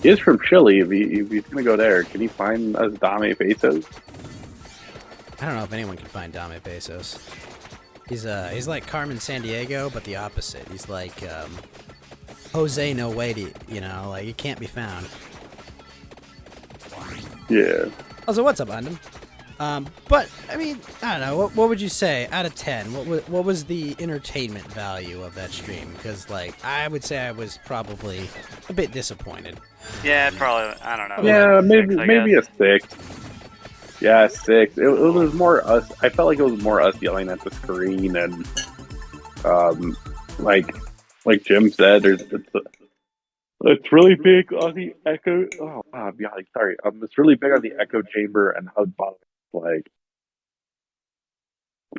he is from Chile. If he's gonna go there, can he find us Dame Pesos? I don't know if anyone can find Dame Pesos. He's like Carmen Sandiego, but the opposite. He's like Jose No Waity, you know, like he can't be found. Yeah. Also, what's up, London? But I mean, I don't know. What would you say out of 10? What was the entertainment value of that stream? Because like I would say I was probably a bit disappointed. Yeah, probably. I don't know. Yeah, like maybe a 6. Yeah, 6. It was more us. I felt like it was more us yelling at the screen and, like Jim said, it's really big on the echo. Oh, yeah, sorry. It's really big on the echo chamber and how like.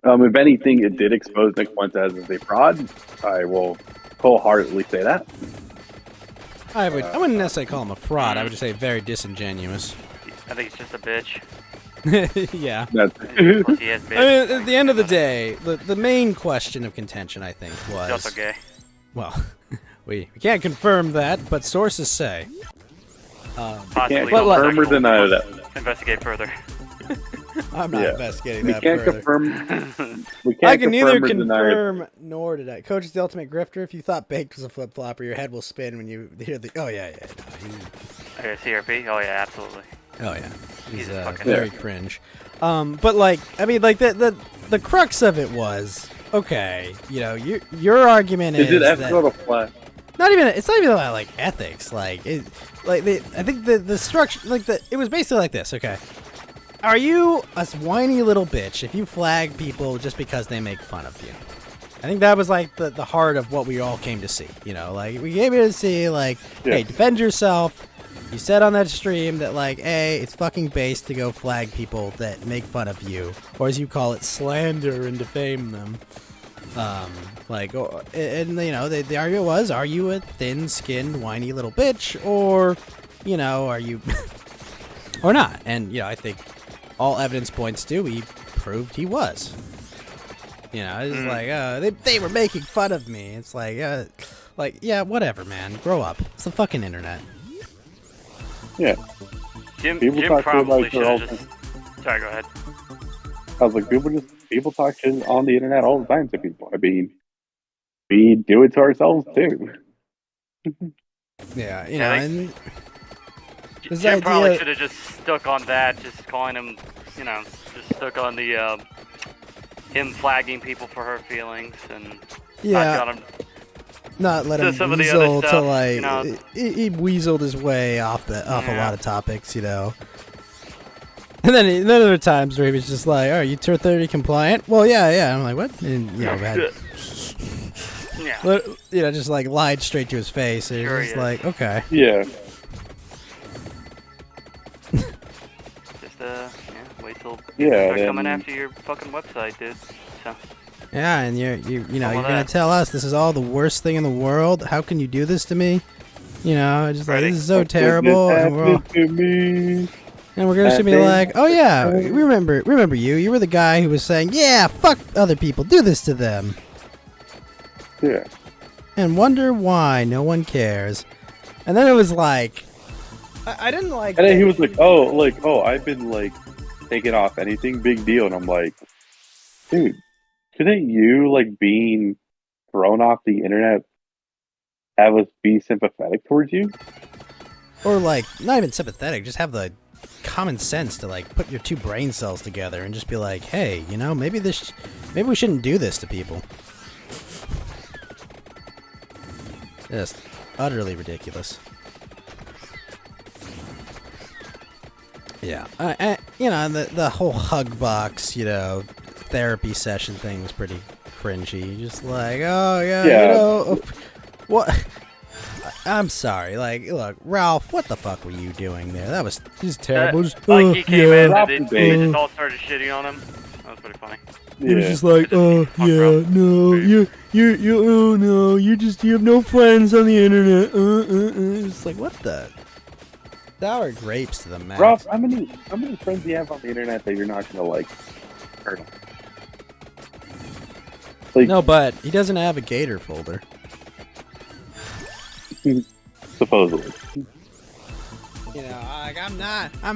If anything, it did expose Nick Fuentes as a fraud. I will wholeheartedly say that. I wouldn't necessarily call him a fraud. I would just say very disingenuous. I think he's just a bitch. Yeah. Plus he has bitch. I mean, at the end of the day, the main question of contention, I think, was... He's also gay. Well, we can't confirm that, but sources say. Possibly. Can't confirm or deny that. Investigate further. I'm not investigating we that can't further. confirm. We can't I can neither confirm or confirm nor deny. Coach is the ultimate grifter. If you thought baked was a flip flopper, your head will spin when you hear the. Oh yeah. No, Okay, CRP. Oh yeah, absolutely. Oh yeah, he's fucking very cringe. But like, I mean, like the crux of it was okay. You know, your argument is it that ethical to fly? it's not even about like ethics. Like I think the structure, like it was basically like this. Okay, are you a whiny little bitch if you flag people just because they make fun of you? I think that was like the heart of what we all came to see. You know, like we came here to see like, hey, defend yourself. You said on that stream that, like, A, it's fucking base to go flag people that make fun of you, or as you call it, slander and defame them. And you know, the argument was, are you a thin-skinned, whiny little bitch, or, you know, are you, or not? And, you know, I think all evidence points to, he proved he was. You know, it's like, they were making fun of me. It's like, yeah, whatever, man. Grow up. It's the fucking internet. Yeah. Jim talk probably shit should all have the just... Sorry, go ahead. I was like, people talk shit on the internet all the time to people. I mean, we do it to ourselves too. Yeah, you know, and Jim probably should have just stuck on that, just calling him, you know, just stuck on the him flagging people for her feelings and not got him. not let him some of the weasel other to stuff, like you know. he weaseled his way off a Yeah. lot of topics, you know. And then there are times where he was just like, "Oh, are you Tier 30 compliant?" Well, yeah. I'm like, "What?" And you know, Yeah. just like lied straight to his face. And Sure it's just he is. like, okay. Yeah. Just wait till Yeah, start then- coming after your fucking website, dude. So Yeah, and you're All you're of gonna that. tell us this is all the worst thing in the world. How can you do this to me? You know, just like Ready? this is so What terrible, just and we're all, happened to me? and we're gonna just be like, oh yeah, remember you? You were the guy who was saying, yeah, fuck other people, do this to them, Yeah. and wonder why no one cares. And then it was like, I didn't like. And then he was like, oh, I've been like taking off anything, big deal. And I'm like, dude, shouldn't you like being thrown off the internet have us be sympathetic towards you? Or like, not even sympathetic, just have the common sense to like put your two brain cells together and just be like, hey, you know, maybe we shouldn't do this to people. Just utterly ridiculous. Yeah, you know, the whole hug box, you know, therapy session thing was pretty cringy. Just like, oh yeah, Yeah. you know, what? I'm sorry. Like, look, Ralph, what the fuck were you doing there? That was just terrible. Just, like he came yeah. in Ralph and is they big. just all started shitting on him. That was pretty funny. He was Yeah. just like, Just oh fuck yeah, Ralph. no, you, oh no, you have no friends on the internet. It's like, what the? Sour grapes to the max. Ralph, how many friends do you have on the internet that you're not gonna like hurt them? Like, No, but he doesn't have a Gator folder. supposedly. You know, like I'm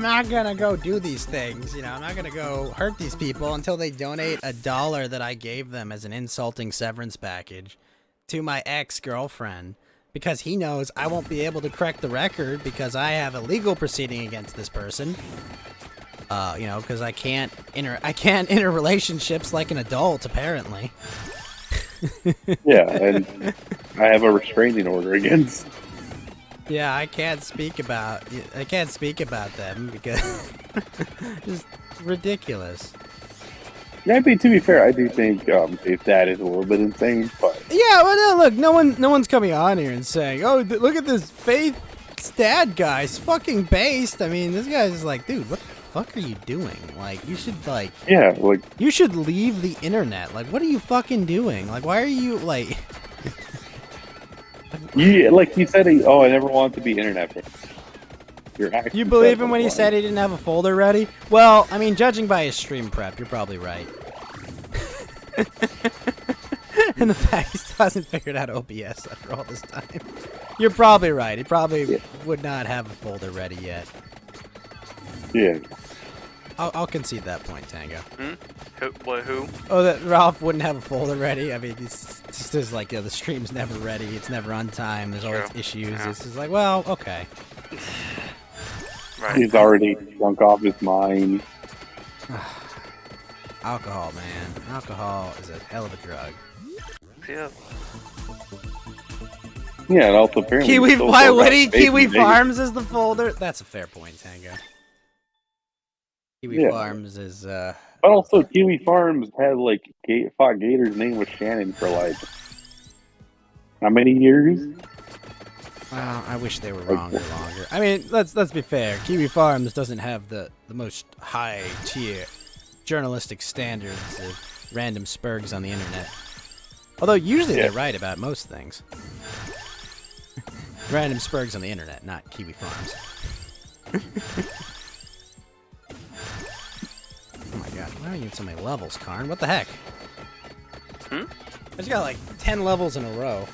not gonna go do these things. You know, I'm not gonna go hurt these people until they donate $1 that I gave them as an insulting severance package to my ex-girlfriend, because he knows I won't be able to correct the record because I have a legal proceeding against this person. You know, because I can't enter relationships like an adult, apparently. Yeah, and I have a restraining order against. Yeah, I can't speak about them because just ridiculous. Yeah, to be fair, I do think his dad is a little bit insane, but Yeah, well, no, look, no one's coming on here and saying, "Oh, look at this Faith dad guy, he's fucking based." I mean, this guy's just like, dude, what the fuck are you doing? Like, you should yeah, like you should leave the internet. Like, what are you fucking doing? Like, why are you like? he said, I never wanted to be internet famous. You believe him when he said he didn't have a folder ready? Well, I mean, judging by his stream prep, you're probably right. And the fact he still hasn't figured out OBS after all this time. You're probably right. He probably would not have a folder ready yet. Yeah. I'll concede that point, Tango. Who? Oh, that Ralph wouldn't have a folder ready? I mean, it's just like, the stream's never ready. It's never on time. There's always True. issues. Yeah. It's just like, well, okay. Right. He's already drunk off his mind. Alcohol, man. Alcohol is a hell of a drug. Yeah. Yeah, and also apparently Kiwi, still why broke would out he? in Vegas. Kiwi Farms is the folder? That's a fair point, Tango. Kiwi Yeah. Farms is, But also, Kiwi Farms had fought Gator's name with Shannon for how many years? well, I wish they were longer. I mean, let's be fair. Kiwi Farms doesn't have the most high tier journalistic standards of random spurgs on the internet. Although usually they're right about most things. Random spurgs on the internet, not Kiwi Farms. Oh my god, why are you in so many levels, Karn? What the heck? I just got like 10 levels in a row.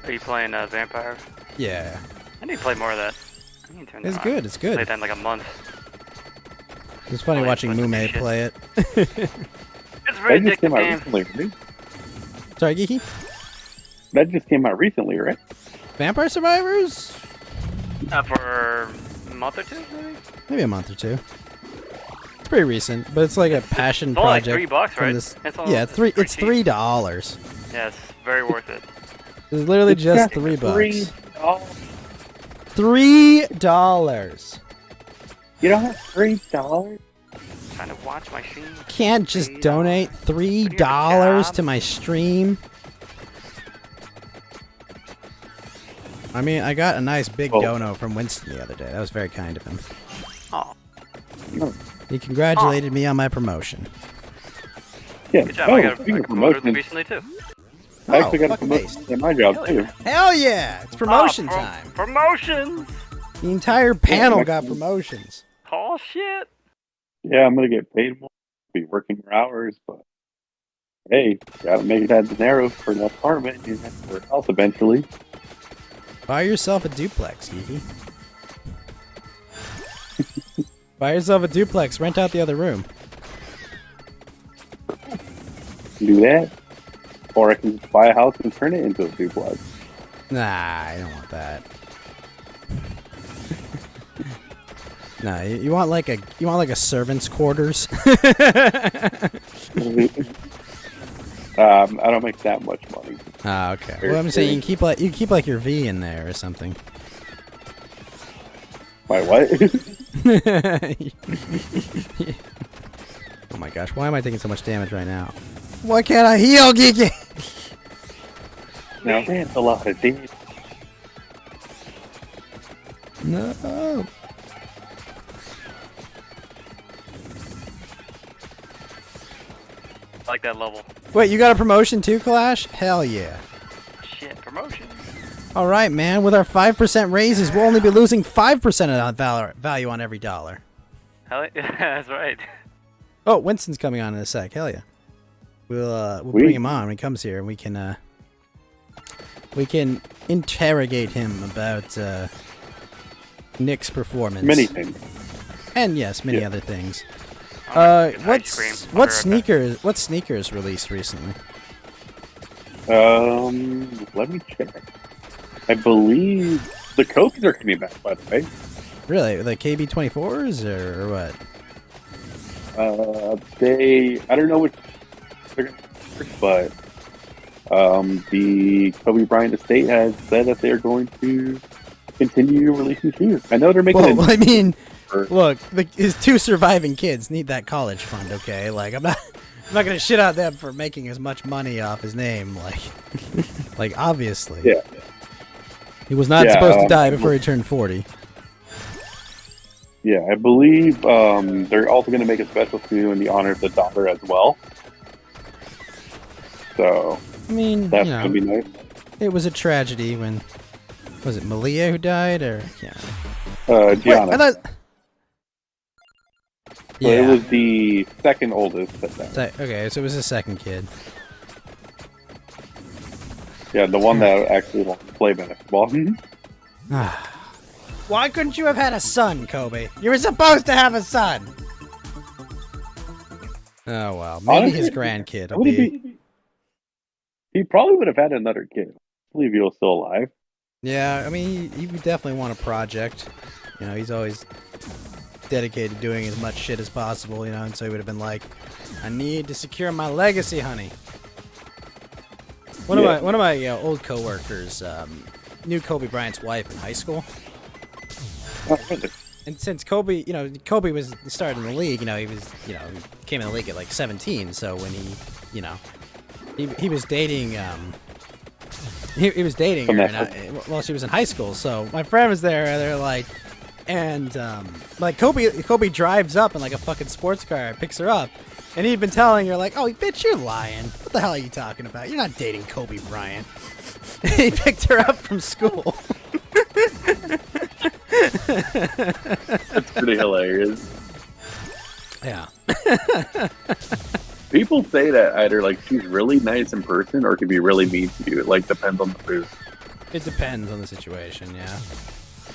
Are you playing Vampire? Yeah. I need to play more of that. I need to turn that It's on. good, it's Played good. that in like a month. It's funny Oh, yeah, watching bunch of Mume shit. play it. It's a very That just came addictive out game. recently, right? Sorry, Geeky? That just came out recently, right? Vampire Survivors? For a month or two, maybe? Maybe a month or two. It's pretty recent, but it's like a passion It's only like project. $3, from right? this- It's only- yeah, it's it's pretty cheap. $3. Yeah, it's very worth it. It's literally just $3. $3. You don't have $3? Trying to watch my stream. Can't just donate $3 to my stream. I mean, I got a nice big dono from Winston the other day. That was very kind of him. Oh. He congratulated me on my promotion. Yeah. Good job. I got a promotion recently too. I actually got a promotion in my job too. Hell yeah! It's promotion time. Promotions. The entire panel got promotions. Oh shit. Yeah, I'm gonna get paid more. Be working more hours, but hey, gotta make that dinero for the apartment and for a house eventually. Buy yourself a duplex, Geeky. Buy yourself a duplex. Rent out the other room. Do that, or I can just buy a house and turn it into a duplex. Nah, I don't want that. Nah, you want like a servant's quarters. I don't make that much money. Ah, okay. Well, I'm saying you keep like your V in there or something. My what? Oh my gosh, why am I taking so much damage right now? Why can't I heal, Geeky? Now that's a lot of damage. No. I like that level. Wait, you got a promotion too, Clash? Hell yeah. Shit, promotion. All right, man. With our 5% raises, we'll only be losing 5% of that value on every dollar. Hell yeah, that's right. Oh, Winston's coming on in a sec. Hell yeah. We'll bring him on when he comes here, and we can interrogate him about Nick's performance. Many things. And yes, many other things. What sneakers released recently? Let me check. I believe the Kobe's are coming back, by the way. Really? The KB24s or what? I don't know which, but the Kobe Bryant estate has said that they're going to continue releasing shoes. I know they're making. Well, I mean, look, his two surviving kids need that college fund. Okay, like I'm not gonna shit on them for making as much money off his name. Like obviously. Yeah. He was not supposed to die before he turned 40. Yeah, I believe they're also going to make a special shoe in the honor of the daughter as well. So, I mean, that's going to be nice. It was a tragedy when, was it Malia who died, or yeah? Gianna. Wait, I thought... So it was the second oldest. Okay, so it was the second kid. Yeah, the one that actually wants to play basketball. Why couldn't you have had a son, Kobe? You were supposed to have a son! Oh, well. Maybe Honestly, his grandkid will be... He probably would have had another kid. I believe he was still alive. Yeah, I mean, he would definitely want a project. You know, he's always dedicated to doing as much shit as possible, you know, and so he would have been like, I need to secure my legacy, honey. One of my old coworkers knew Kobe Bryant's wife in high school. Oh, really? And since Kobe, Kobe was started in the league, he came in the league at like 17. So when he was dating, he was dating her while she was in high school. So my friend was there. They're like, and like Kobe drives up in like a fucking sports car, picks her up. And he'd been telling her, like, oh, bitch, you're lying. What the hell are you talking about? You're not dating Kobe Bryant. He picked her up from school. That's pretty hilarious. Yeah. People say that either, like, she's really nice in person or can be really mean to you. It, like, depends on the food. It depends on the situation, yeah.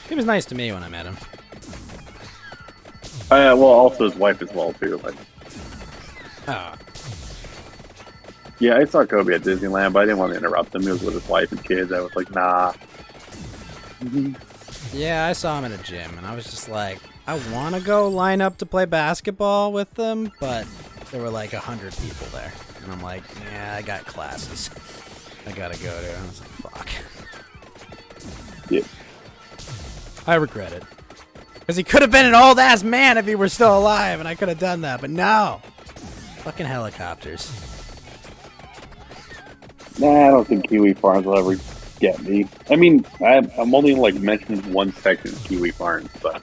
He was nice to me when I met him. Well, also his wife as well, too. Like, Oh. yeah, I saw Kobe at Disneyland, but I didn't want to interrupt him. He was with his wife and kids. I was like, nah. Yeah, I saw him at a gym, and I was just like, I want to go line up to play basketball with them, but there were like 100 people there. And I'm like, yeah, I got classes. I gotta go to. I was like, fuck. Yeah. I regret it. Because he could have been an old ass man if he were still alive, and I could have done that, but no! Fucking helicopters. Nah, I don't think Kiwi Farms will ever get me. I mean, I'm only like mentioned one section of Kiwi Farms, but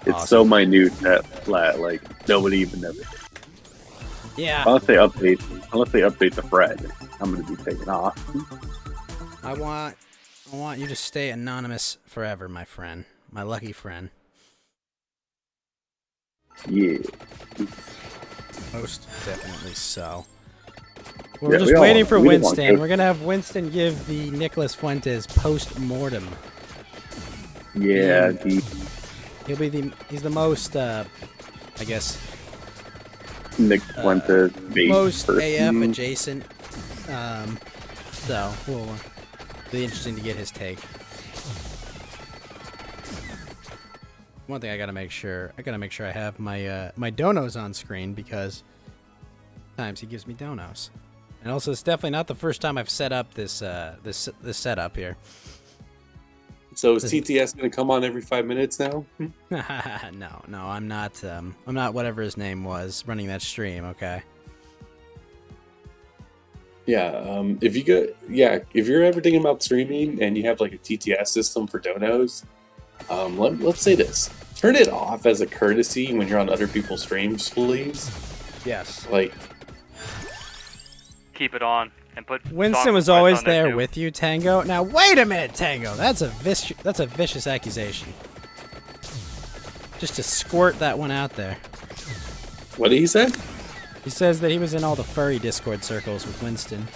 it's so minute that like nobody even knows. Yeah. Unless they update the thread, I'm gonna be taken off. I want you to stay anonymous forever, my friend. My lucky friend. Yeah. Most definitely so. We're just waiting for Winston. We're gonna have Winston give the Nicholas Fuentes post-mortem. Yeah, he'll be he's the most, I guess, Nick Fuentes most person. AF adjacent. So we'll be interesting to get his take. One thing I gotta make sure I have my my donos on screen, because sometimes he gives me donos. And also, it's definitely not the first time I've set up this this setup here. So is TTS going to come on every 5 minutes now? No, I'm not. I'm not whatever his name was running that stream. Okay. Yeah. If you're ever thinking about streaming and you have like a TTS system for donos, let's say this: turn it off as a courtesy when you're on other people's streams, please. Yes. Like. Keep it on and put. Winston was always there with you, Tango. Now wait a minute, Tango. That's a vicious accusation. Just to squirt that one out there. What did he say? He says that he was in all the furry Discord circles with Winston.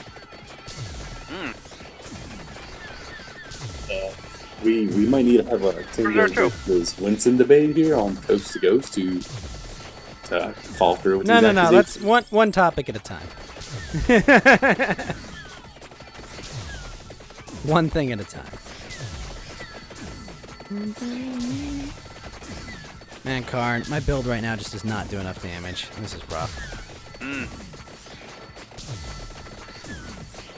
We might need to have a Tango versus Winston debate here on Coast to Ghost to fall through with these accusations. Let's one topic at a time. One thing at a time. Man, Karn, my build right now just does not do enough damage. This is rough.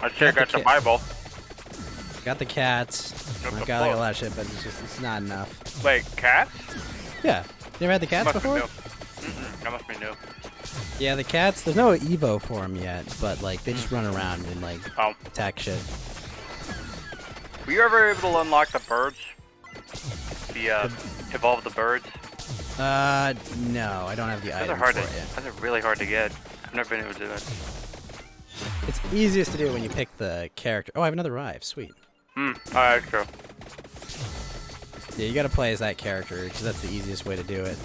I sure got the Bible. Got the cats. I got like a lot of shit, but it's not enough. Wait, cats? Yeah. You never had the cats before? That must be new. Yeah, the cats, there's no Evo for them yet, but like they just run around and like attack shit. Were you ever able to unlock the birds? Evolve the birds? No, I don't have the item for it yet. Those are really hard to get. I've never been able to do it. It's easiest to do when you pick the character. Oh, I have another Rive. Sweet. Alright, true. Yeah, you gotta play as that character, because that's the easiest way to do it.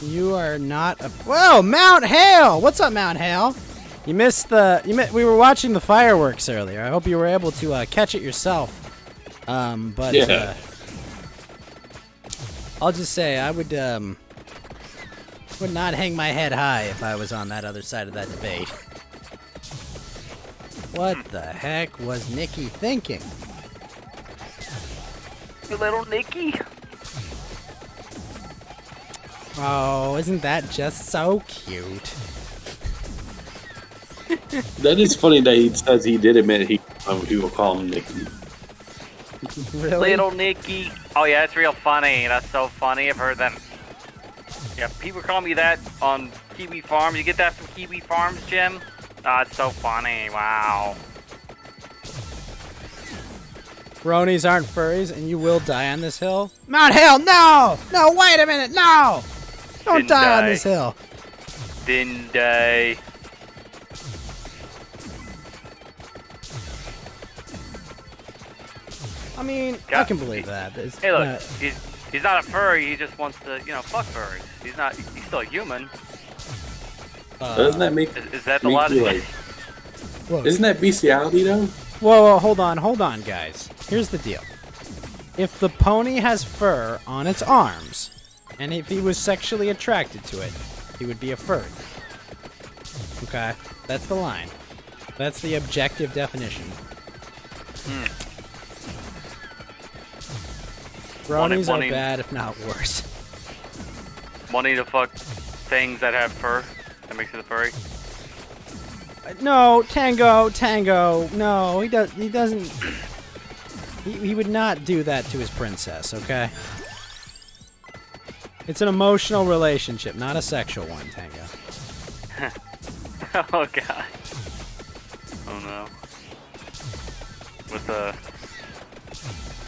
You are not a... Whoa, Mount Hale! What's up, Mount Hale? You missed the... We were watching the fireworks earlier. I hope you were able to catch it yourself. But... Yeah. I'll just say, I would not hang my head high if I was on that other side of that debate. What the heck was Nikki thinking? You little Nikki. Oh, isn't that just so cute? That is funny that he says he did admit he will call him Nicky. Really? Little Nikki. Oh yeah, it's real funny. That's so funny. I've heard that. Yeah, people call me that on Kiwi Farms. You get that from Kiwi Farms, Jim? Oh, it's so funny. Wow. Bronies aren't furries, and you will die on this hill? Mount Hale, no! No, wait a minute, no! Don't die on this hill. Didn't die. I mean, I can believe that. Hey, look, he's not a furry. He just wants to, fuck furries. He's still a human. Doesn't that make Is that the logic? Like, isn't that bestiality though? Whoa, hold on, guys. Here's the deal. If the pony has fur on its arms, and if he was sexually attracted to it, he would be a furry. Okay? That's the line. That's the objective definition. Bronies are wanting- bad, if not worse. Wanting to fuck things that have fur. That makes it a furry. No, Tango. No, he doesn't. He would not do that to his princess, okay? It's an emotional relationship, not a sexual one, Tango. Oh god. Oh no. With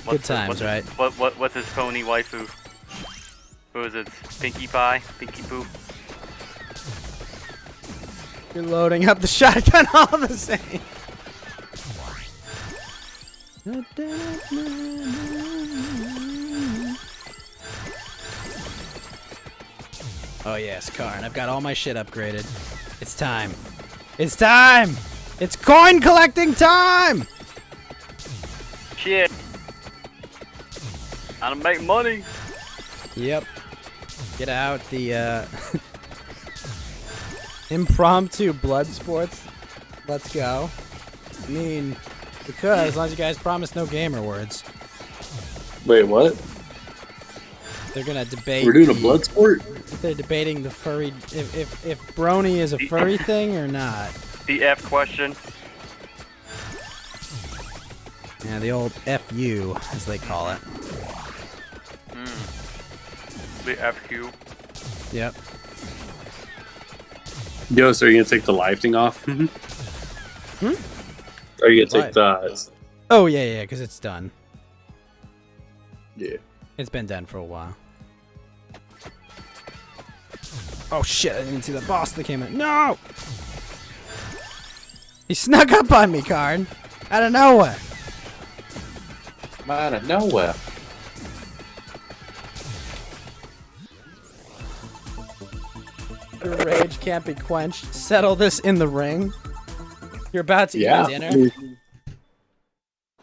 Good times, right? What's his pony waifu? Who is it? Pinkie Pie? Pinkie Poo? You're loading up the shotgun all the same. Oh yes, Karn. I've got all my shit upgraded. It's time. It's time! It's coin collecting time! Shit. How to make money? Yep. Get out the impromptu blood sports. Let's go. I mean, because as long as you guys promise no gamer words, Wait, what? they're gonna debate. We're doing a blood sport? They're debating the furry if Brony is a furry thing or not. The F question. Yeah, the old FU as they call it. The FQ. Yep. Yo, so are you gonna take the live thing off? Are you gonna take the? Oh yeah, because it's done. Yeah. It's been done for a while. Oh shit! I didn't see the boss that came in. No! He snuck up on me, Karn. Out of nowhere. Out of nowhere. Your rage can't be quenched. Settle this in the ring. You're about to eat dinner.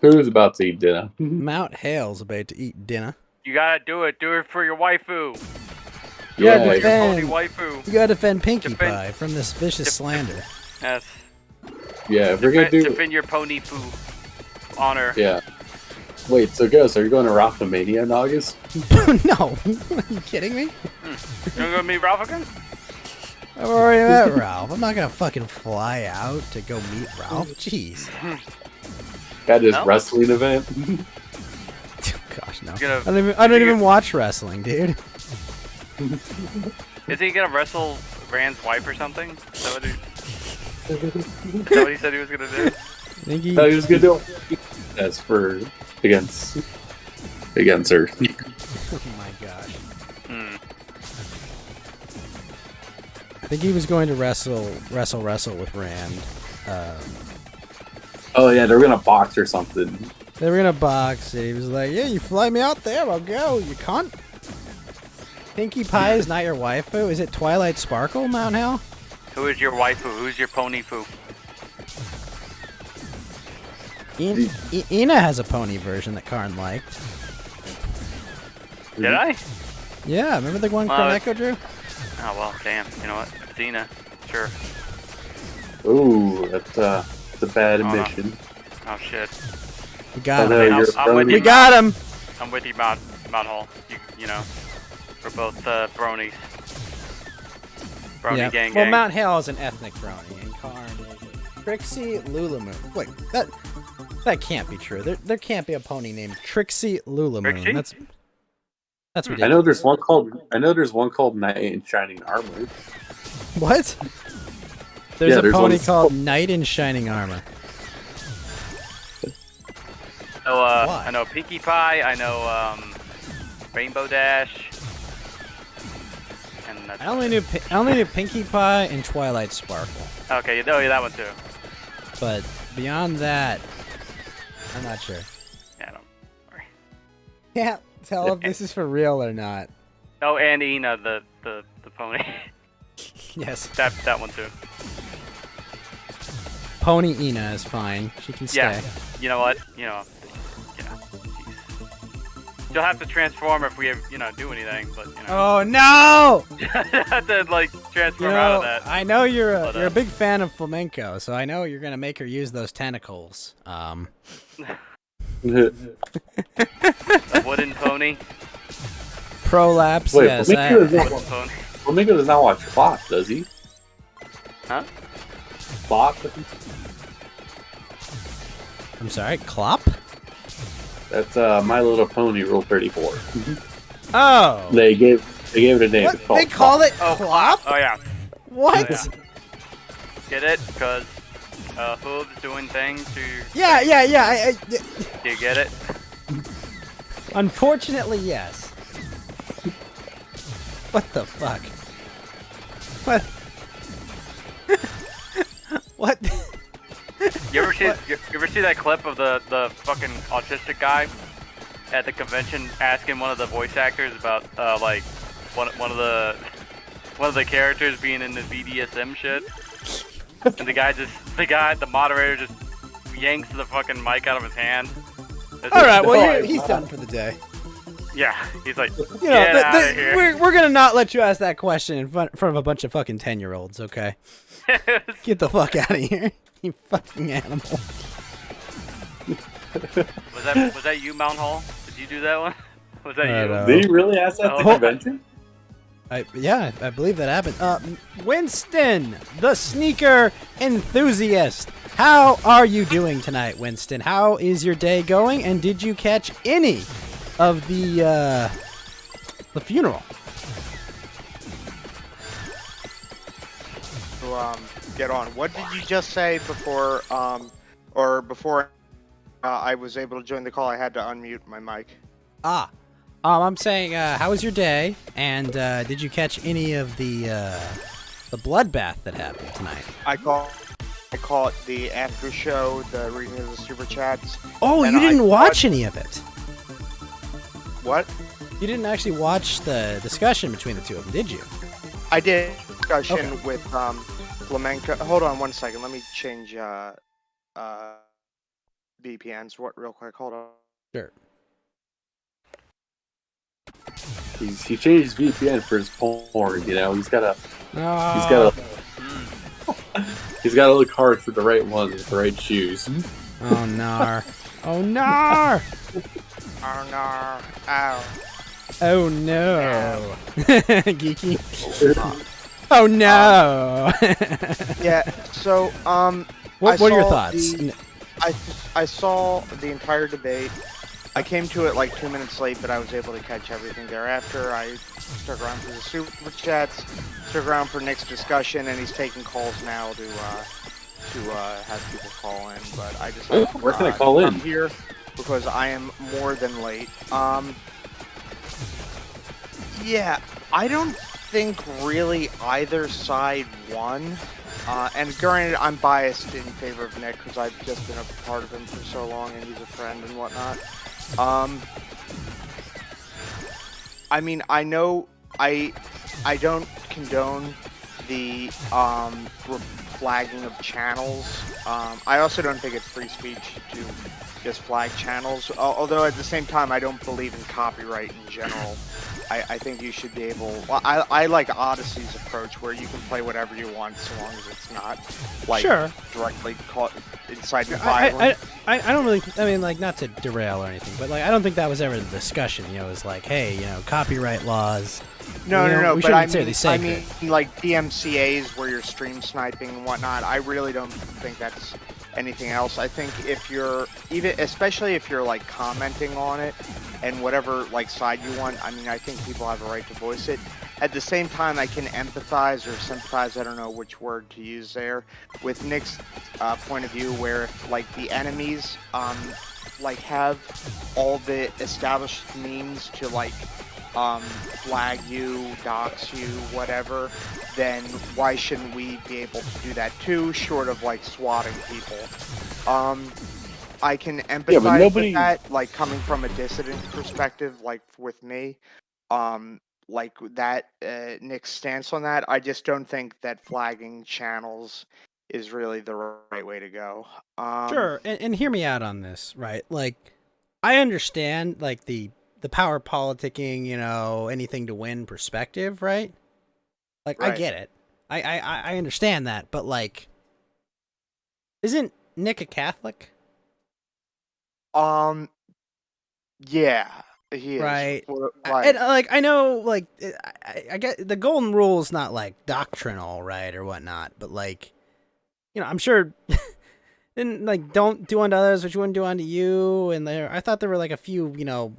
Who's about to eat dinner? Mount Hale's about to eat dinner. You gotta do it. Do it for your waifu. You gotta Yeah, defend. Pony waifu. You gotta defend Pinkie Defend- Pie from this vicious slander. Yes. Yeah, if we're gonna do. Defend your pony foo. Honor. Yeah. Wait, so Ghost, are you going to Ralph-A-Mania in August? No, are you kidding me? You gonna meet Ralph again? I've already met Ralph. I'm not gonna fucking fly out to go meet Ralph. Jeez. At his No? wrestling event? Gosh, no. Gonna- I don't even watch wrestling, dude. Is he gonna wrestle Rand's wife or something? Is that what he said he was gonna do? I think he, No, he was gonna do it. That's for against her. oh my gosh. Hmm. I think he was going to wrestle with Rand. Oh yeah, they're gonna box or something. They were gonna box. And he was like, "Yeah, you fly me out there, I'll go. You cunt." Pinkie Pie is not your waifu. Is it Twilight Sparkle, Mount Hell? Who is your waifu? Who's your pony foo? Ina has a pony version that Karn liked. Did I? Yeah, remember the one Well, Korneko drew? Oh well, damn. You know what? Xena. Sure. Ooh, that's a bad no. admission. Oh shit. We got Oh, him. no, you're I'm with We you. got him. I'm with you, Mount Hall. You know, we're both bronies. Brony Yeah. gang Well, gang. Mount Hale is an ethnic brony, and Karn is a Trixie Lulamoon. Wait, that can't be true. There can't be a pony named Trixie Lulamoon. Trixie? That's I ridiculous. know there's one called Knight in Shining Armor. What? There's Yeah, a there's pony one- called Knight in Shining Armor. So, Why? I know Pinkie Pie. I know Rainbow Dash. And that's I only knew Pinkie Pie and Twilight Sparkle, Okay, oh yeah, that one too. but beyond that, I'm not sure. Yeah, I don't worry. Can't tell if this is for real or not. Oh, and Ina, the pony. Yes, that one too. Pony Ina is fine. She can stay. Yeah. You know what? You know. Yeah. She'll have to transform if we do anything, but you know. Oh no! have to like transform You out know, of that. I know you're But, a big fan of flamenco, so I know you're gonna make her use those tentacles. A wooden pony. Prolapse, Wait, yes. Wooden pony. Flamingo does not watch Clock, does he? Huh? Clock? I'm sorry, Clop? That's My Little Pony Rule 34. Oh. They gave it a name. What? It's called They call Clock. it Oh, Clop? Oh yeah. What? Oh, yeah. Get it? Because hooves doing things to. Yeah. Do you get it? Unfortunately, yes. What the fuck? What? What? You ever see that clip of the fucking autistic guy at the convention asking one of the voice actors about like one of the characters being in the BDSM shit, and the moderator just yanks the fucking mic out of his hand. All right, well, he's done for the day. Yeah, he's like, You get know, out of here. we're gonna not let you ask that question in front of a bunch of fucking 10-year-olds, okay? Get the fuck out of here, you fucking animal. Was that you, Mount Hall? Did you do that one? Was that you? know. Did he really ask that at the Oh. convention? I believe that happened. Winston, the sneaker enthusiast. How are you doing tonight, Winston? How is your day going? And did you catch any of the funeral? To get on. What did you just say before I was able to join the call? I had to unmute my mic. I'm saying, how was your day? And did you catch any of the bloodbath that happened tonight? I caught the after show, the reading of the super chats. Oh, and you didn't I watch thought- any of it. What? You didn't actually watch the discussion between the two of them, did you? I did a discussion Okay. with Flamenco. Hold on one second. Let me change VPNs. Real quick? Hold on. Sure. He changed VPN for his porn. You know, he's gotta look hard for the right ones with the right shoes. Oh, nar. Oh, nar! Oh no! Ow! Oh, no. Geeky. Oh, no! Yeah. So What I are your saw thoughts? I saw the entire debate. I came to it like 2 minutes late, but I was able to catch everything thereafter. I stuck around for the super chats, stuck around for Nick's discussion, and he's taking calls now to have people call in. But I decided Where can I call in? I'm here because I am more than late. Yeah, I don't think really either side won. And granted, I'm biased in favor of Nick because I've just been a part of him for so long and he's a friend and whatnot. I mean, I know I don't condone the flagging of channels. I also don't think it's free speech to just flag channels. Although at the same time, I don't believe in copyright in general. I think you should be able. Well, I like Odyssey's approach where you can play whatever you want so long as it's not like Sure. directly inciting violence. I don't really, I mean, like, not to derail or anything, but, like, I don't think that was ever the discussion, you know, it was like, hey, you know, copyright laws. No, you know, no, we but shouldn't I say mean, they sacred. like DMCA's where you're stream sniping and whatnot. I really don't think that's anything else. I think if you're especially if you're like commenting on it and whatever like side you want, I mean, I think people have a right to voice it. At the same time, I can empathize or sympathize, I don't know which word to use there, with Nick's point of view where if like the enemies like have all the established means to like flag you, dox you, whatever, then why shouldn't we be able to do that too, short of like swatting people? I can empathize with that, like coming from a dissident perspective, like with me, like that Nick's stance on that. I just don't think that flagging channels is really the right way to go. Sure, and hear me out on this, right? Like, I understand, like, the power politicking, you know, anything to win perspective, right? Like, Right. I get it. I understand that, but, like, isn't Nick a Catholic? Yeah, he is. Right. Why? And like I know, like I get the golden rule is not like doctrinal, right, or whatnot, but like, I'm sure. And like, don't do unto others what you wouldn't do unto you. And I thought there were like a few,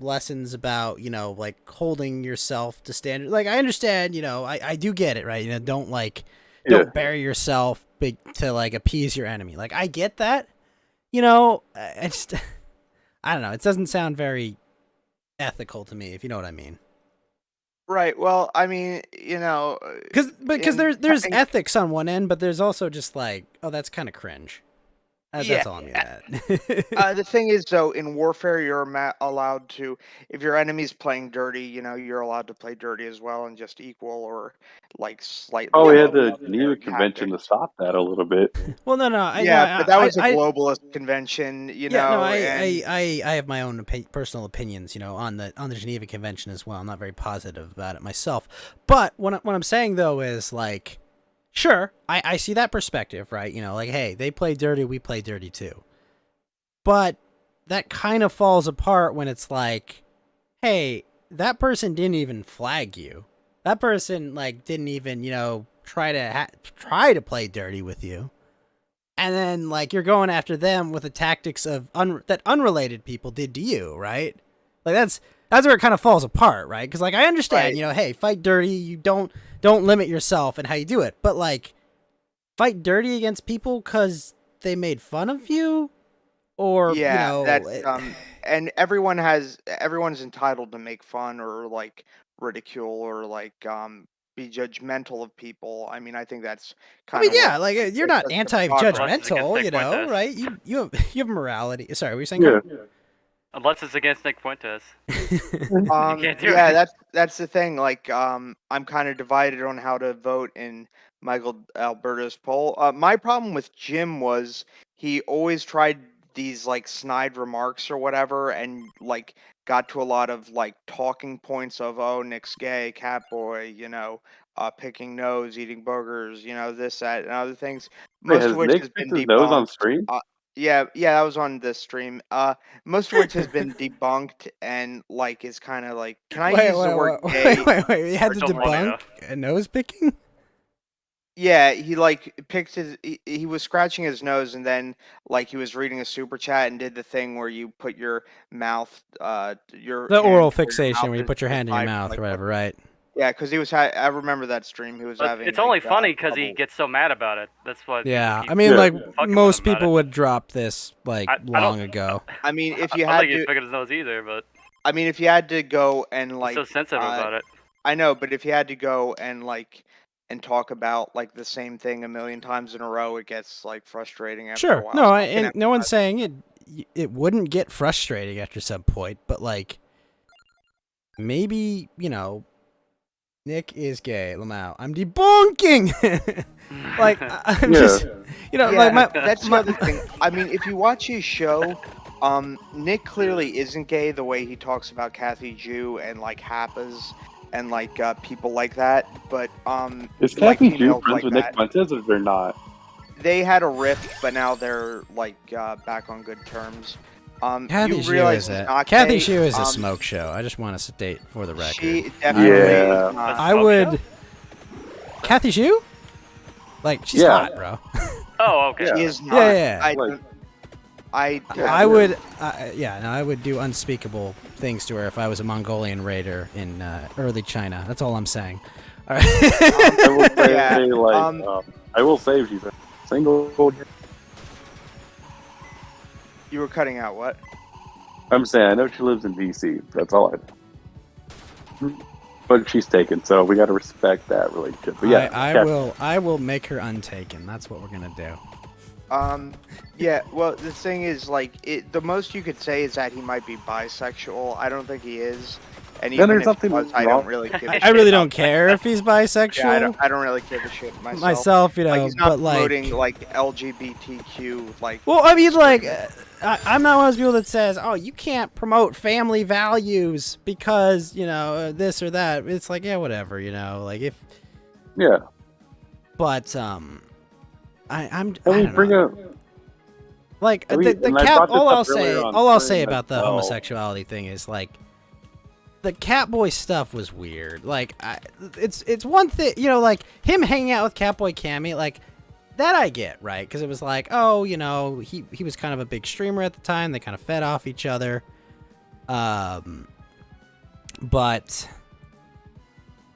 lessons about, like holding yourself to standard. Like I understand, I do get it, right? Don't don't bury yourself big to like appease your enemy. Like I get that, I just, I don't know. It doesn't sound very ethical to me, if you know what I mean. Right. Well, I mean, Because there's ethics on one end, but there's also just like, oh, that's kind of cringe. That's all I'm getting at. The thing is, though, in warfare, you're allowed to, if your enemy's playing dirty, you're allowed to play dirty as well and just equal or like slightly. Oh, we had the Geneva Convention to stop that a little bit. Well, no, but that was a globalist convention, I have my own personal opinions, on the Geneva Convention as well. I'm not very positive about it myself. But what I'm saying though is like, sure, I see that perspective, right? Like, hey, they play dirty, we play dirty too. But that kind of falls apart when it's like, hey, that person didn't even flag you. That person like didn't even, try to play dirty with you. And then like you're going after them with the tactics of that unrelated people did to you, right? Like that's where it kind of falls apart, right? Because like I understand, Right. Hey, fight dirty. You don't limit yourself and how you do it, but like fight dirty against people because they made fun of you, or that's and everyone's entitled to make fun or like ridicule or like be judgmental of people. I mean, I think that's I kind mean, of yeah, like you're not anti-judgmental, right? You have morality. Sorry, were you saying? Yeah. Unless it's against Nick Fuentes. can't do yeah, it. that's the thing. Like, I'm kind of divided on how to vote in Michael Alberto's poll. My problem with Jim was he always tried these like snide remarks or whatever, and like got to a lot of like talking points of Nick's gay, Catboy, picking nose, eating boogers, this, that, and other things. Wait, Most has of which Nick has been picked his nose on debunked. stream? Yeah, that was on the stream. Most of which has been debunked and like is kind of like, can I use the word gay? Wait, you had to Don't worry, debunk a nose picking? Yeah, he like picked he was scratching his nose and then like he was reading a super chat and did the thing where you put your mouth, your The hand oral where your fixation mouth where you is put your hand in your inside, mouth like, or whatever, right? Yeah, because he was. I remember that stream. He was But having. it's only like, funny because he trouble. gets so mad about it. That's what. Yeah, people I mean, Yeah. like fucking with most him about people it. would drop this like I long don't- ago. I mean, if I you don't had think he's to, picking his nose either, but I mean, if you had to go and he's like, so sensitive about it. I know, but if you had to go and like, and talk about like the same thing a million times in a row, it gets like frustrating after a Sure, while. no, So I can and no one's saying it wouldn't get frustrating after some point, but like maybe Nick is gay. Lamau, I'm debunking. Like I'm just like that's the other thing. I mean, if you watch his show, Nick clearly isn't gay the way he talks about Kathy Jew and like Happas and like people like that. But Is like Kathy Jew females friends like with that. Nick Fuentes or they're not? They had a rift, but now they're like back on good terms. Kathy you Shue realize is he's a not Kathy gay. Shue is a smoke show. I just want to state for the record. She definitely. Yeah. is not. I would. Kathy Shue? Like she's Yeah. hot, bro. Oh, okay. She is not. Yeah. I would. I would do unspeakable things to her if I was a Mongolian raider in early China. That's all I'm saying. All right. I will say, Yeah, I will say if she's a single. You were cutting out what? I'm saying I know she lives in DC. That's all I know. But she's taken, so we got to respect that relationship. But yeah, I will make her untaken. That's what we're gonna do. Yeah. Well, the thing is, like, the most you could say is that he might be bisexual. I don't think he is. And Then even there's if nothing he was, I wrong. don't really give a shit. I really about don't care if he's bisexual. Yeah, I don't really give a shit myself. Myself, Like, he's not but like. promoting like LGBTQ, like. Well, I mean, like, I'm not one of those people that says, "Oh, you can't promote family values because this or that." It's like, yeah, whatever, like if. Yeah. But I don't Bring know. up. Like I mean, the and I cat. brought this All up I'll say, earlier on all I'll say stream about as the well. homosexuality thing is like the Catboy stuff was weird. Like it's one thing, you know, like him hanging out with Catboy Cammy, like that I get, right? Because it was like, oh, you know, he was kind of a big streamer at the time. They kind of fed off each other. But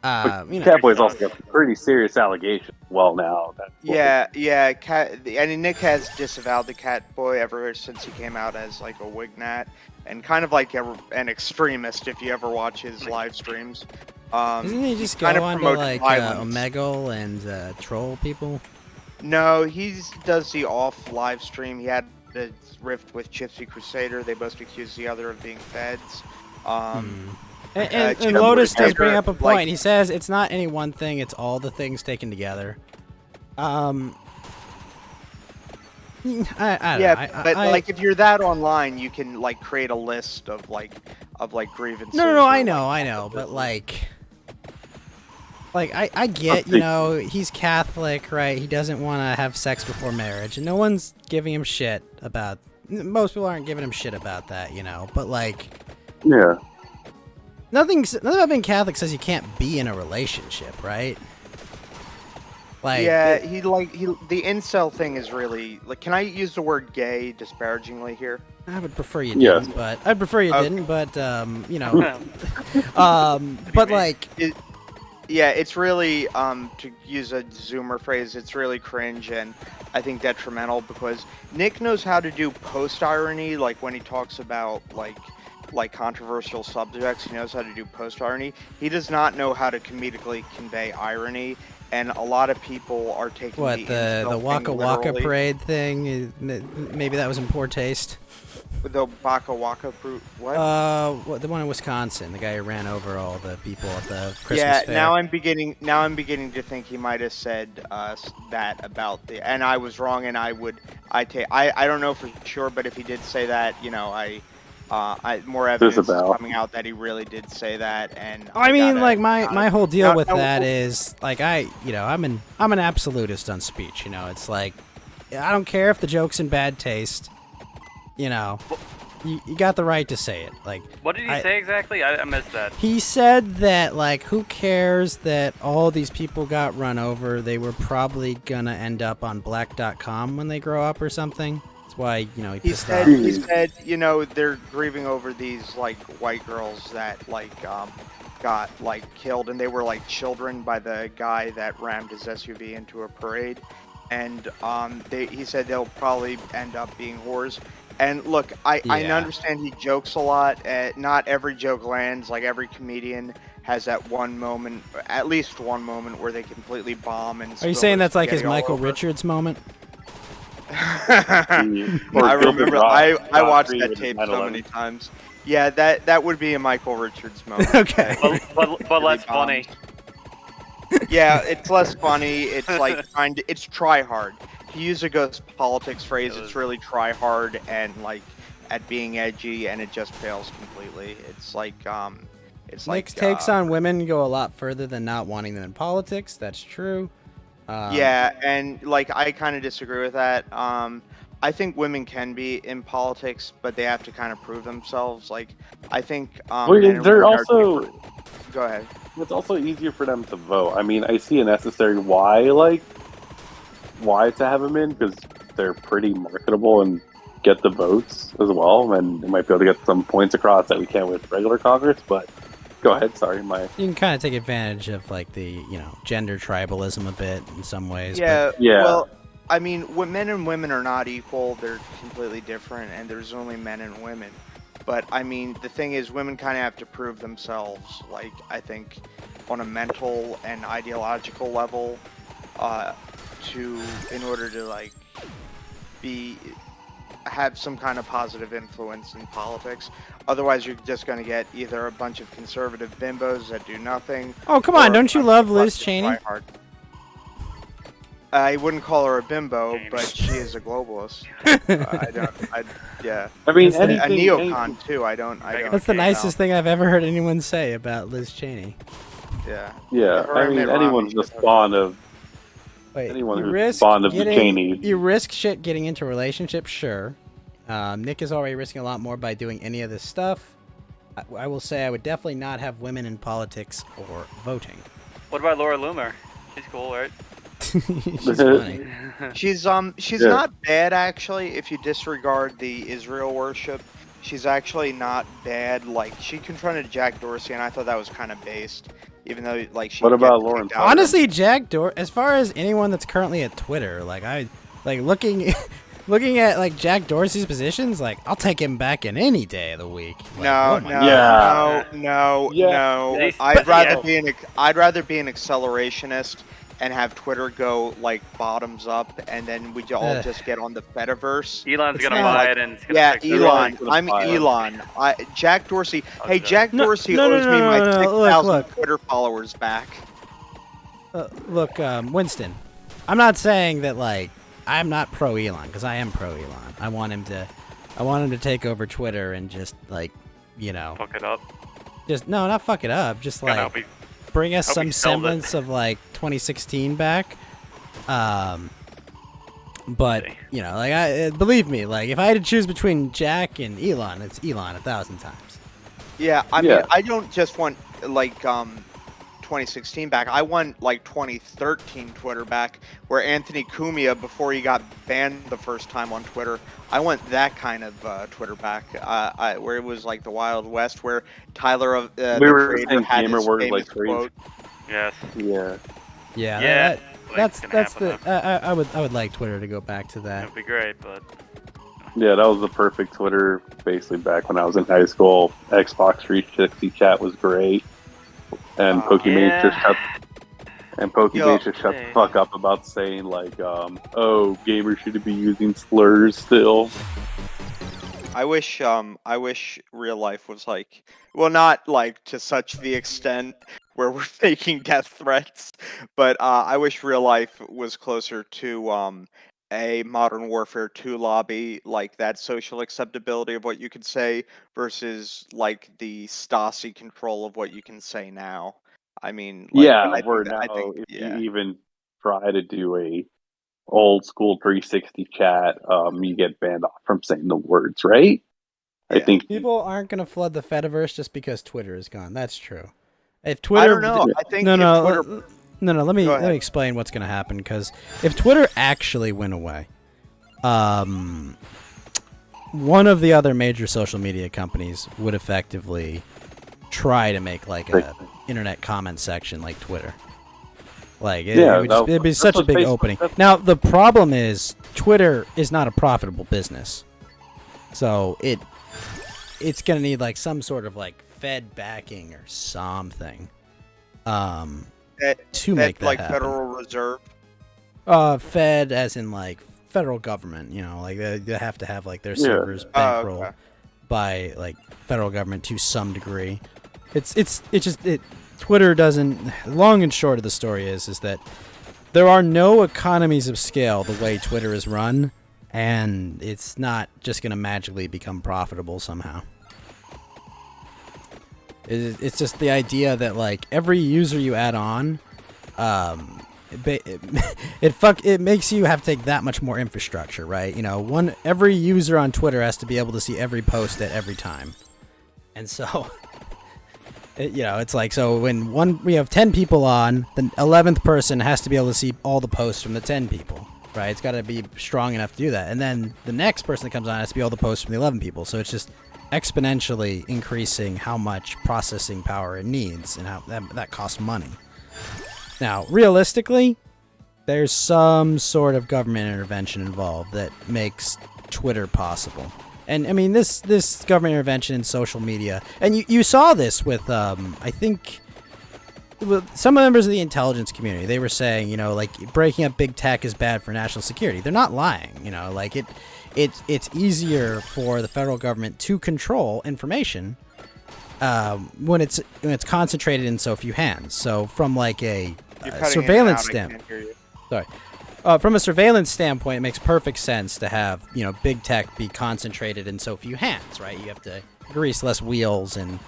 you know, Catboy's also got some pretty serious allegations. Well, now that Yeah. I mean, Nick has disavowed the Catboy ever since he came out as like a wignat and kind of like an extremist. If you ever watch his live streams, doesn't he just kind go of on to promotes like violence. Omegle and troll people? No, he does the off live stream. He had the rift with Gypsy Crusader. They both accused the other of being feds. And Lotus does bring up a point. like- He says it's not any one thing; it's all the things taken together. I don't Yeah, know. but like if you're that online, you can like create a list of like grievances. No, or, I like, know, but like I get, you know, he's Catholic, right? He doesn't want to have sex before marriage, and no one's giving him shit about. Most people aren't giving him shit about that, you know. But like, yeah. nothing about being Catholic says you can't be in a relationship, right? Like, yeah, the incel thing is really like. Can I use the word gay disparagingly here? I would prefer you Yes. didn't, but I'd prefer you Okay. didn't, but you know, but like, Yeah, it's really to use a Zoomer phrase, it's really cringe and I think detrimental because Nick knows how to do post irony, like when he talks about like controversial subjects, he knows how to do post irony. He does not know how to comedically convey irony, and a lot of people are taking what the incel thing Waka Waka literally. parade thing? Maybe that was in poor taste. The Baka Waka what? The one in Wisconsin, the guy who ran over all the people at the Christmas Yeah, fair. now I'm beginning to think he might have said that about the, and I was wrong, and I don't know for sure, but if he did say that, you know, more evidence is Disavow. coming out that he really did say that, and I mean, gotta- like my whole deal now- with now- that is like I'm an absolutist on speech. You know, it's like I don't care if the joke's in bad taste. You know, you got the right to say it. Like, What did he say exactly? I missed that. he said that like, who cares that all these people got run over? They were probably gonna end up on black.com when they grow up or something. That's why, you know, he pissed off. he said, you know, they're grieving over these like white girls that like got like killed, and they were like children by the guy that rammed his SUV into a parade, and he said they'll probably end up being whores. And look, I Yeah. understand he jokes a lot. Not every joke lands. Like every comedian has that one moment, at least one moment, where they completely bomb and. Are you saying that's like his Michael Richards moment? I remember. I watched that tape so 9/11. many times. Yeah, that would be a Michael Richards moment. Okay. But less funny. Yeah, it's less funny. It's like it's try hard. He used a ghost politics phrase. It's really try hard and like at being edgy, and it just fails completely. It's like Nick's takes on women go a lot further than not wanting them in politics. That's true. Yeah, and like I kind of disagree with that. I think women can be in politics, but they have to kind of prove themselves. Like I think Well, men and they're women are also. different. Go ahead. It's also easier for them to vote. I mean, I see a necessary why to have them in, because they're pretty marketable and get the votes as well, and they might be able to get some points across that we can't with regular Congress. But go ahead, sorry, You can kind of take advantage of like the, you know, gender tribalism a bit in some ways. Yeah, Yeah. Well, I mean, men and women are not equal. They're completely different, and there's only men and women. But I mean, the thing is, women kind of have to prove themselves. Like I think, on a mental and ideological level, in order to like have some kind of positive influence in politics. Otherwise, you're just going to get either a bunch of conservative bimbos that do nothing. Oh, come on, or don't you a love bunch Liz of Cheney? tryhard. I wouldn't call her a bimbo, but she is a globalist. Yeah. I mean, That's the- A neocon too. I don't. That's the nicest thing I've ever heard anyone say about Liz Cheney. Yeah. Yeah, Her I and mean, Mitt anyone's Romney just fond of Wait, Anyone you who's risk fond of the getting, Cheney. you risk shit getting into a relationship, sure. Nick is already risking a lot more by doing any of this stuff. I will say I would definitely not have women in politics or voting. What about Laura Loomer? She's cool, right? She's funny. She's Yeah. not bad actually. If you disregard the Israel worship, she's actually not bad. Like she confronted Jack Dorsey, and I thought that was kind of based. Even though like she. What about gets Lauren kicked out. Honestly, as far as anyone that's currently at Twitter, looking looking at like Jack Dorsey's positions, like I'll take him back in any day of the week. Like, No, oh my no, Yeah. no, Yeah. no. But- I'd rather be an accelerationist and have Twitter go like bottoms up, and then we all Ugh. just get on the Fediverse. Elon's It's gonna not buy like- it and it's gonna Yeah, fix it. Elon. gonna I'm buy it. Elon. Jack Dorsey. Hey, sorry. Jack No, Dorsey no, owes me my no. 6,000 Look. Twitter followers back. Look, Winston, I'm not saying that like I'm not pro Elon because I am pro Elon. I want him to take over Twitter and just like, Fuck it up. just no, not fuck it up, just Gonna like be- bring us hope some he sells it. semblance of like 2016 back. But believe me, like if I had to choose between Jack and Elon, it's Elon 1,000 times. Yeah, I Yeah. mean, I don't just want like 2016 back. I want like 2013 Twitter back, where Anthony Cumia, before he got banned the first time on Twitter, I want that kind of Twitter back, where it was like the Wild West, where Tyler of the were creator saying had gamer his words famous like crazy. quote. Yes. Yeah. Yeah, Yeah. that's gonna that's happen, the I would like Twitter to go back to that. It'd be great, but Yeah, that was the perfect Twitter. Basically, back when I was in high school, Xbox 360 chat was great, and Pokemon yeah. just shut. And Pokemon just shut hey. the fuck up about saying like, "Oh, gamers should be using slurs still." I wish real life was like, well, not like to such the extent where we're faking death threats, but I wish real life was closer to a Modern Warfare 2 lobby, like that social acceptability of what you could say versus like the Stasi control of what you can say now. I mean, like, Yeah, I where think, now I think, if yeah. you even try to do a old school 360 chat, you get banned off from saying the words, right? I Yeah. think People aren't gonna flood the Fediverse just because Twitter is gone. That's true. If I Twitter, don't know. I think no, if no, Twitter, no. Let me Go ahead. explain what's gonna happen. Because if Twitter actually went away, one of the other major social media companies would effectively try to make like a internet comment section like Twitter. Like it'd be such a what big Facebook opening. does. Now the problem is Twitter is not a profitable business, so it's gonna need like some sort of like Fed backing or something to make that like happen. Federal Reserve. Fed as in like federal government, like they have to have like their Yeah. servers Oh, bankrolled okay. by like federal government to some degree. It's just Twitter doesn't. Long and short of the story is that there are no economies of scale the way Twitter is run, and it's not just gonna magically become profitable somehow. It's just the idea that like every user you add on, it makes you have to take that much more infrastructure, right? Every user on Twitter has to be able to see every post at every time, and so it's like so when we have 10 people on, the 11th person has to be able to see all the posts from the 10 people, right? It's got to be strong enough to do that, and then the next person that comes on has to be all the posts from the 11 people. So it's just exponentially increasing how much processing power it needs and how that costs money. Now, realistically, there's some sort of government intervention involved that makes Twitter possible. And I mean, this government intervention in social media, and you saw this with I think with some members of the intelligence community. They were saying, like breaking up big tech is bad for national security. They're not lying, like it's easier for the federal government to control information when it's concentrated in so few hands. So from like a You're cutting surveillance in and out, I standpoint, can't hear you. sorry, from a surveillance standpoint, it makes perfect sense to have big tech be concentrated in so few hands, right? You have to grease less wheels and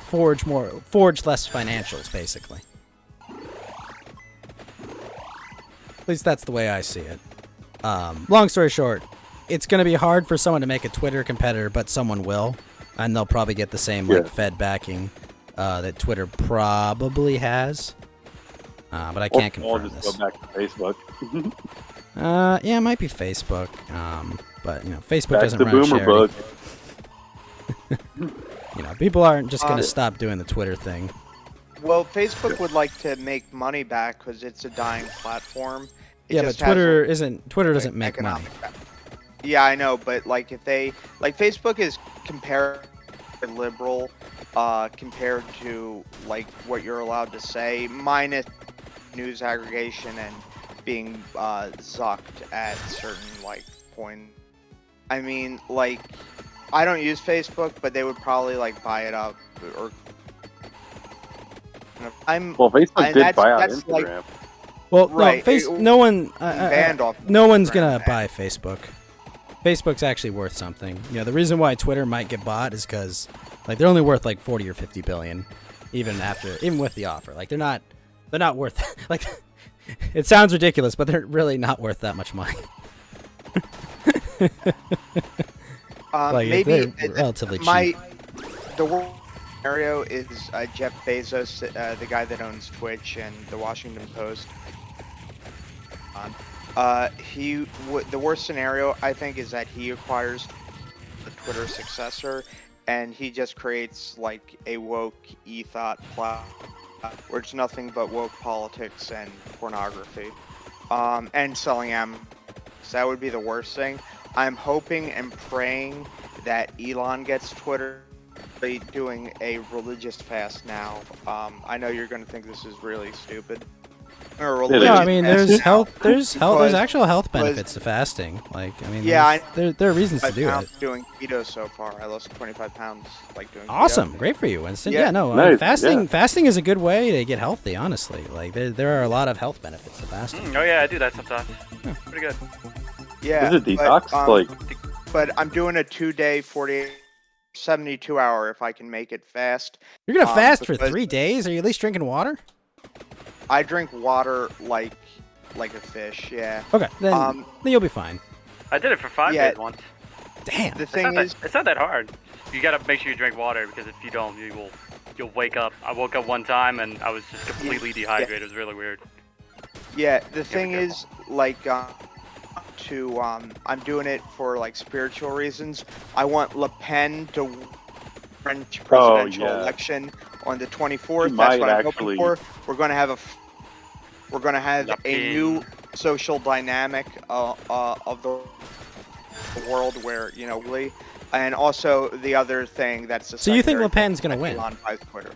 forge less financials, basically. least that's the way I see it. Long story short, it's going to be hard for someone to make a Twitter competitor, but someone will, and they'll probably get the same like Fed backing that Twitter probably has. But I can't confirm just this. go back to Facebook. Yeah, it might be Facebook. But you know, Facebook Back doesn't to run Boomer charity. Book. You know, people aren't just going to stop doing the Twitter thing. Well, Facebook would like to make money back because it's a dying platform. It Yeah, but just Twitter has doesn't make money. economic value. Yeah, I know, but like if they Facebook is comparatively liberal compared to like what you're allowed to say, minus news aggregation and being zucked at certain like points. I mean, like I don't use Facebook, but they would probably like buy it up or. Well, Facebook did buy out Instagram. Like, Well, right, no one, banned off no one's Instagram, gonna man. buy Facebook. Facebook's actually worth something. You know, the reason why Twitter might get bought is because, like, they're only worth like 40 or 50 billion, even with the offer. Like, they're not worth. Like, it sounds ridiculous, but they're really not worth that much money. Like, maybe they're relatively cheap. The worst scenario is Jeff Bezos, the guy that owns Twitch and the Washington Post. The worst scenario I think is that he acquires the Twitter successor, and he just creates like a woke e-thought platform where it's nothing but woke politics and pornography, and selling ammo. So that would be the worst thing. I'm hoping and praying that Elon gets Twitter. They're doing a religious fast now. I know you're going to think this is really stupid. No, I mean, there's actual health because- benefits to fasting. Like, I mean, Yeah, there are reasons to do it. Doing keto so far. I lost 25 pounds like doing Awesome, keto. great for you, Winston. Yeah. Yeah, no, Nice, fasting is a good way to get healthy. Honestly, like there are a lot of health benefits to fasting. Oh yeah, I do that sometimes. Pretty good. Yeah. Is it detox? But I'm doing a 2-day, 48, 72 hour if I can make it fast. You're gonna fast for because 3 days? Are you at least drinking water? I drink water like a fish. Yeah. Okay, then you'll be fine. I did it for 5 Yeah. days once. Damn. The thing is, It's not that hard. You gotta make sure you drink water because if you don't, you'll wake up. I woke up one time and I was just completely dehydrated. It was really weird. yeah. The thing is, like, I'm doing it for like spiritual reasons. I want Le Pen to win French presidential election on the 24th. She That's might what I'm actually. hoping for. We're gonna have a new social dynamic of the world where and also the other thing that's So you think secondary Le Pen's gonna thing, win? Elon buys Twitter.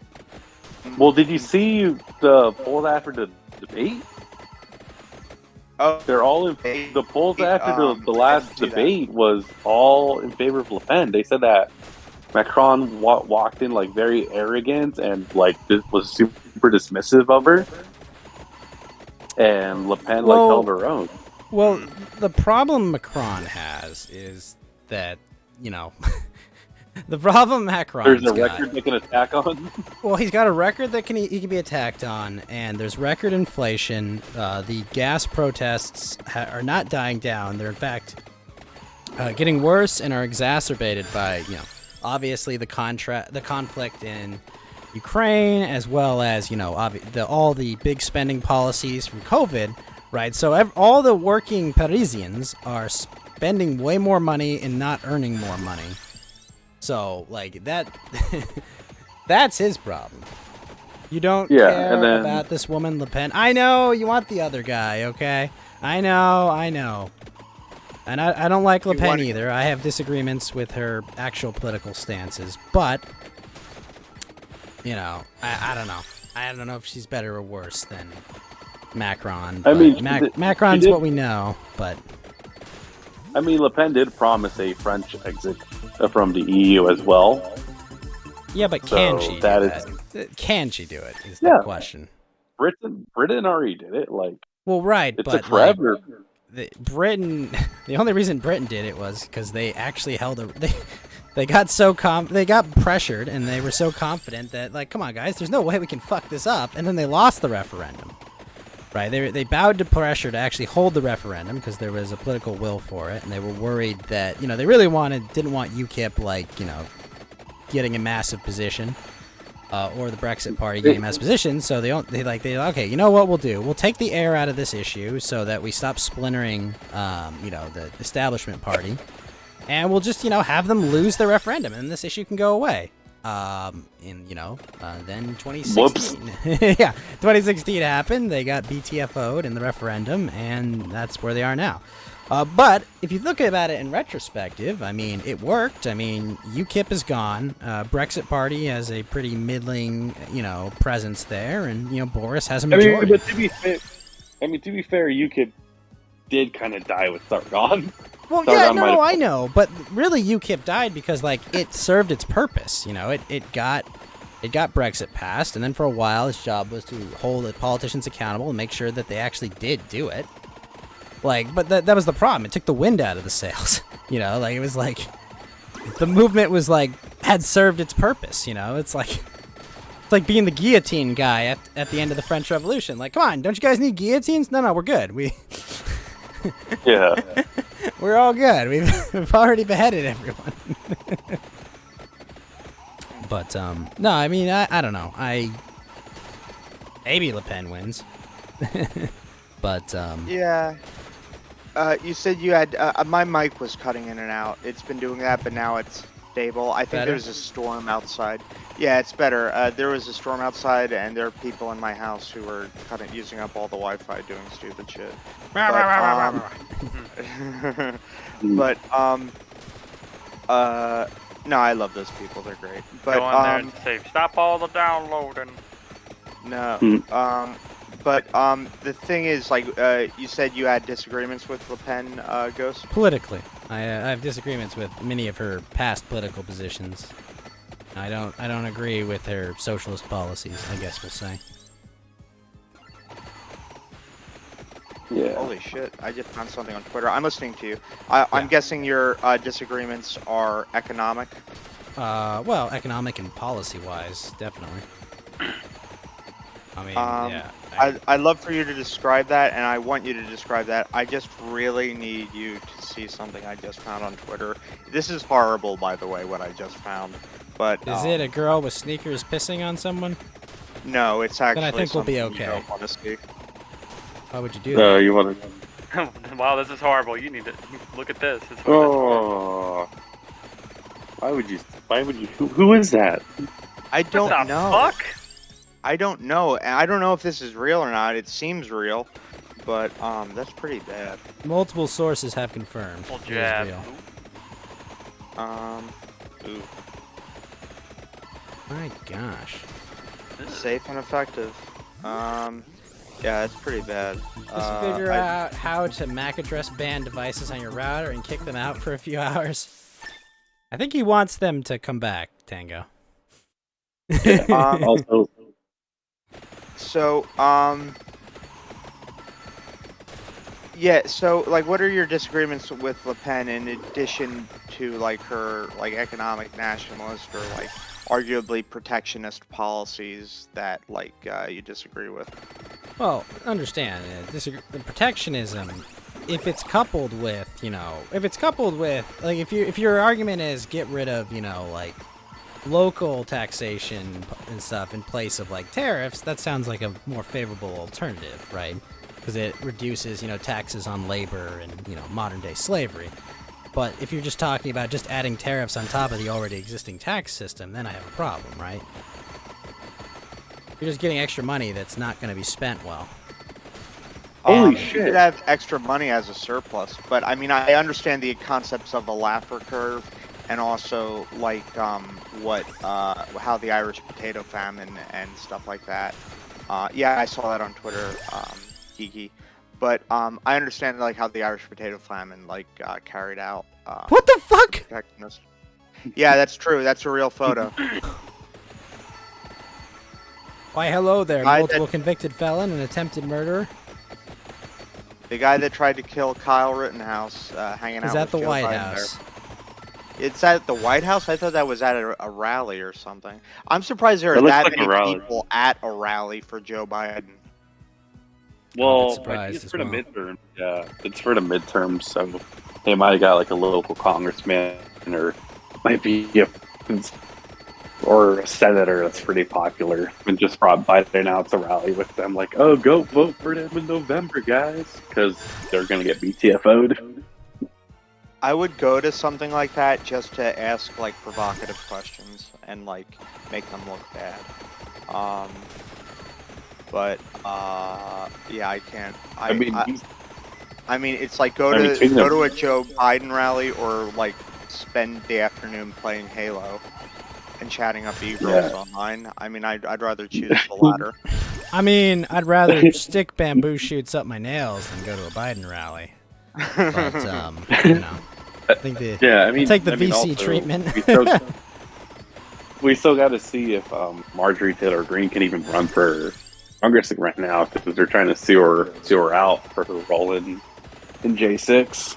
Well, did you see the polls after the debate? Oh, They're all in the polls after the last see that. debate was all in favor of Le Pen. They said that Macron walked in like very arrogant and like was super dismissive of her, and Le Pen like held her own. Well, the problem Macron has is that the problem Macron's There's a got. record they can attack on. Well, he's got a record that he can be attacked on, and there's record inflation. The gas protests are not dying down. They're in fact getting worse and are exacerbated by obviously the conflict in Ukraine, as well as all the big spending policies from COVID, right? So all the working Parisians are spending way more money and not earning more money. So like that, that's his problem. You don't care about this woman Le Pen. I know you want the other guy, okay? I know. And I don't like Le Pen either. I have disagreements with her actual political stances, but I don't know. I don't know if she's better or worse than Macron. I mean, Macron's what we know, but I mean, Le Pen did promise a French exit from the EU as well. Yeah, but can she do that? Can she do it? Is the question. Britain already did it. Like, well, right, it but took forever. Britain. The only reason Britain did it was because they actually held a. They got so they got pressured, and they were so confident that, like, come on, guys, there's no way we can fuck this up, and then they lost the referendum. Right, they bowed to pressure to actually hold the referendum because there was a political will for it, and they were worried that they really didn't want UKIP getting a massive position, or the Brexit Party getting a massive position. So they okay, you know what we'll do? We'll take the air out of this issue so that we stop splintering, the establishment party, and we'll just have them lose the referendum, and this issue can go away. Then 2016. Yeah, 2016 happened. They got BTFO'd in the referendum, and that's where they are now. But if you look about it in retrospective, I mean, it worked. I mean, UKIP is gone. Brexit Party has a pretty middling, presence there, and Boris has a majority. But to be fair, UKIP did kind of die with Sargon. Well, yeah, no, I know, but really, UKIP died because it served its purpose. It got Brexit passed, and then for a while, its job was to hold the politicians accountable and make sure that they actually did do it. But that was the problem. It took the wind out of the sails. It was the movement was had served its purpose. It's like being the guillotine guy at the end of the French Revolution. Come on, don't you guys need guillotines? No, we're good. Yeah. We're all good. We've already beheaded everyone. But no, I mean I don't know. Maybe Le Pen wins. But yeah. You said you had my mic was cutting in and out. It's been doing that, but now it's stable. I think better? there's a storm outside. Yeah, it's better. There was a storm outside, and there are people in my house who were using up all the Wi-Fi doing stupid shit. But no, I love those people. They're great. But go on there and say, stop all the downloading. No. But the thing is, you said you had disagreements with Le Pen, Ghost? Politically, I have disagreements with many of her past political positions. I don't agree with her socialist policies, I guess we'll say. Yeah. Holy shit, I just found something on Twitter. I'm listening to you. I'm guessing your disagreements are economic? Well, economic and policy-wise, definitely. I mean, yeah. I'd love for you to describe that, and I want you to describe that. I just really need you to see something I just found on Twitter. This is horrible, by the way, what I just found. But is it a girl with sneakers pissing on someone? No, it's actually then I think we'll be something okay. you don't want to see. Why would you do that? You want to? Wow, this is horrible. You need to look at this. Oh. Why would you? Who is that? I don't what the know. Fuck? I don't know. I don't know if this is real or not. It seems real, but that's pretty bad. Multiple sources have confirmed. Well, it is jab. real. Ooh. My gosh. Safe and effective. Yeah, it's pretty bad. Just figure out how to MAC address ban devices on your router and kick them out for a few hours. I think he wants them to come back, Tango. Also. So, yeah, so, what are your disagreements with Le Pen in addition to, her, economic nationalist or, arguably protectionist policies that, you disagree with? Well, understand, the protectionism, if it's coupled with, if your argument is get rid of, local taxation and stuff in place of tariffs, that sounds like a more favorable alternative, right? Because it reduces taxes on labor and modern day slavery. But if you're just talking about just adding tariffs on top of the already existing tax system, then I have a problem, right? You're just getting extra money that's not going to be spent well. Holy You shit. could have extra money as a surplus, but I mean, I understand the concepts of a Laffer curve and also how the Irish potato famine and stuff like that. Yeah, I saw that on Twitter, geeky. But I understand how the Irish potato famine carried out. What the fuck? Protectionist. Yeah, that's true. That's a real photo. Why, hello there, I- multiple convicted felon and attempted murderer. The guy that tried to kill Kyle Rittenhouse, hanging out Is that with the Joe White Biden House? there. It's at the White House? I thought that was at a rally or something. I'm surprised there It are looks that like a many rally. people at a rally for Joe Biden. Well, I surprised think it's as for the well. midterm. Yeah, it's for the midterms, so they might have got like a local congressman or might be or a senator that's pretty popular and just brought Biden out to rally with them. Like, oh, go vote for them in November, guys, because they're gonna get BTFO'd. I would go to something like that just to ask like provocative questions and like make them look bad. But yeah, I can't. I mean, it's like go to a Joe Biden rally or like spend the afternoon playing Halo and chatting up e-girls online. I mean, I'd rather choose the latter. I mean, I'd rather stick bamboo shoots up my nails than go to a Biden rally. But you know, I think take the VC also, treatment. we still got to see if Marjorie Taylor Greene can even run for Congress right now because they're trying to sue her out for her role in J6.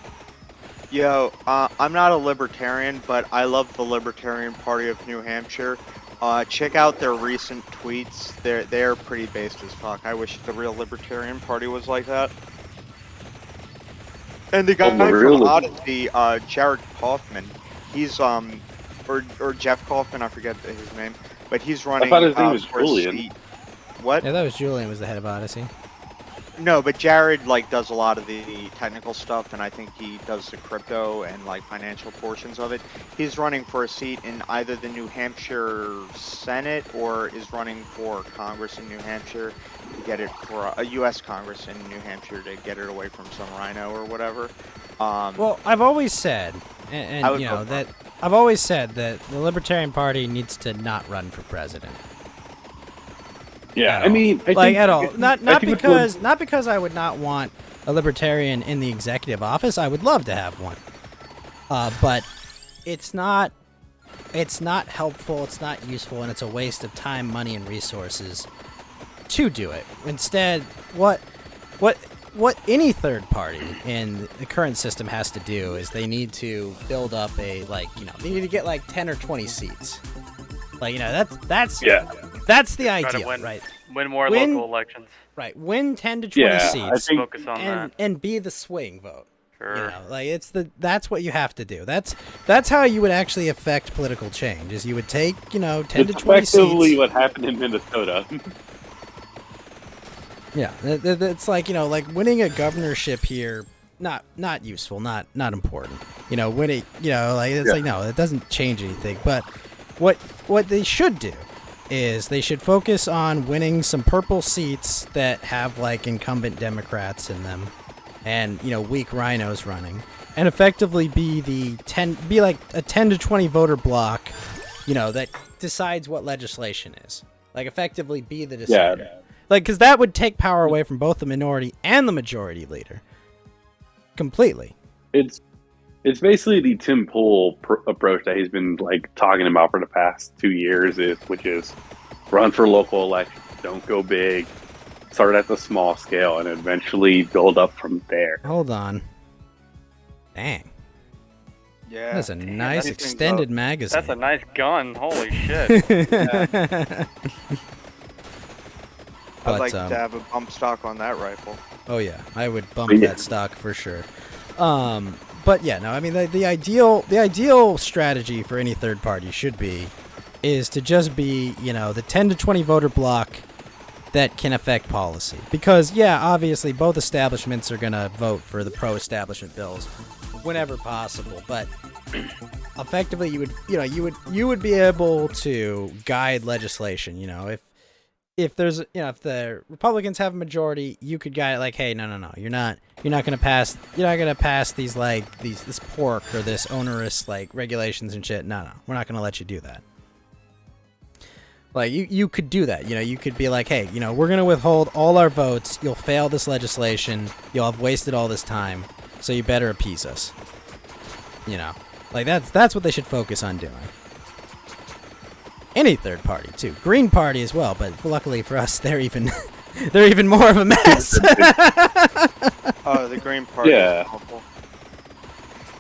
Yo, I'm not a libertarian, but I love the Libertarian Party of New Hampshire. Check out their recent tweets. They're pretty based as fuck. I wish the real Libertarian Party was like that. And the guy from Odyssey, Jared Kaufman, he's or Jeff Kaufman, I forget his name, but he's running. I thought his name was Julian. What? Yeah, that was Julian was the head of Odyssey. No, but Jared like does a lot of the technical stuff, and I think he does the crypto and like financial portions of it. He's running for a seat in either the New Hampshire Senate or is running for Congress in New Hampshire to get it for a U.S. Congress in New Hampshire to get it away from some rhino or whatever. Well, I've always said, and you know that I've always said that the Libertarian Party needs to not run for president. Yeah, I mean, at all. Not because I would not want a libertarian in the executive office. I would love to have one, but it's not helpful. It's not useful, and it's a waste of time, money, and resources to do it. Instead, what any third party in the current system has to do is they need to build up they need to get like 10 or 20 seats. Like, you know, that's the ideal, right? Win more local elections. Right, win 10 to 20 seats, focus on that, and be the swing vote. Sure. You know, like that's what you have to do. That's how you would actually affect political change. Is you would take 10 to 20 seats. Effectively, what happened in Minnesota. Yeah, it's like like winning a governorship here. Not useful. Not important. Winning. No, it doesn't change anything. But what they should do is they should focus on winning some purple seats that have like incumbent Democrats in them and weak rhinos running, and effectively be like a 10 to 20 voter block that decides what legislation is, like effectively be the decider. Like, because that would take power away from both the minority and the majority leader completely. It's basically the Tim Pool approach that he's been like talking about for the past 2 years, which is run for local elections, don't go big, start at the small scale, and eventually build up from there. Hold on. Dang. Yeah. That's a nice extended magazine. That's a nice gun. Holy shit. I'd like to have a bump stock on that rifle. Oh yeah, I would bump that stock for sure. But yeah, no, I mean the ideal strategy for any third party is to just be, the 10 to 20 voter block that can affect policy. Because yeah, obviously both establishments are going to vote for the pro-establishment bills whenever possible, but effectively you would be able to guide legislation, if there's if the Republicans have a majority, you could guide it like, hey, no, you're not gonna pass these this pork or this onerous like regulations and shit. No, we're not gonna let you do that. Like you could do that. You could be like, hey, we're gonna withhold all our votes. You'll fail this legislation. You'll have wasted all this time. So you better appease us. Like that's what they should focus on doing. Any third party too, Green Party as well, but luckily for us, they're even more of a mess. Oh, the Green Party. Yeah. Is awful.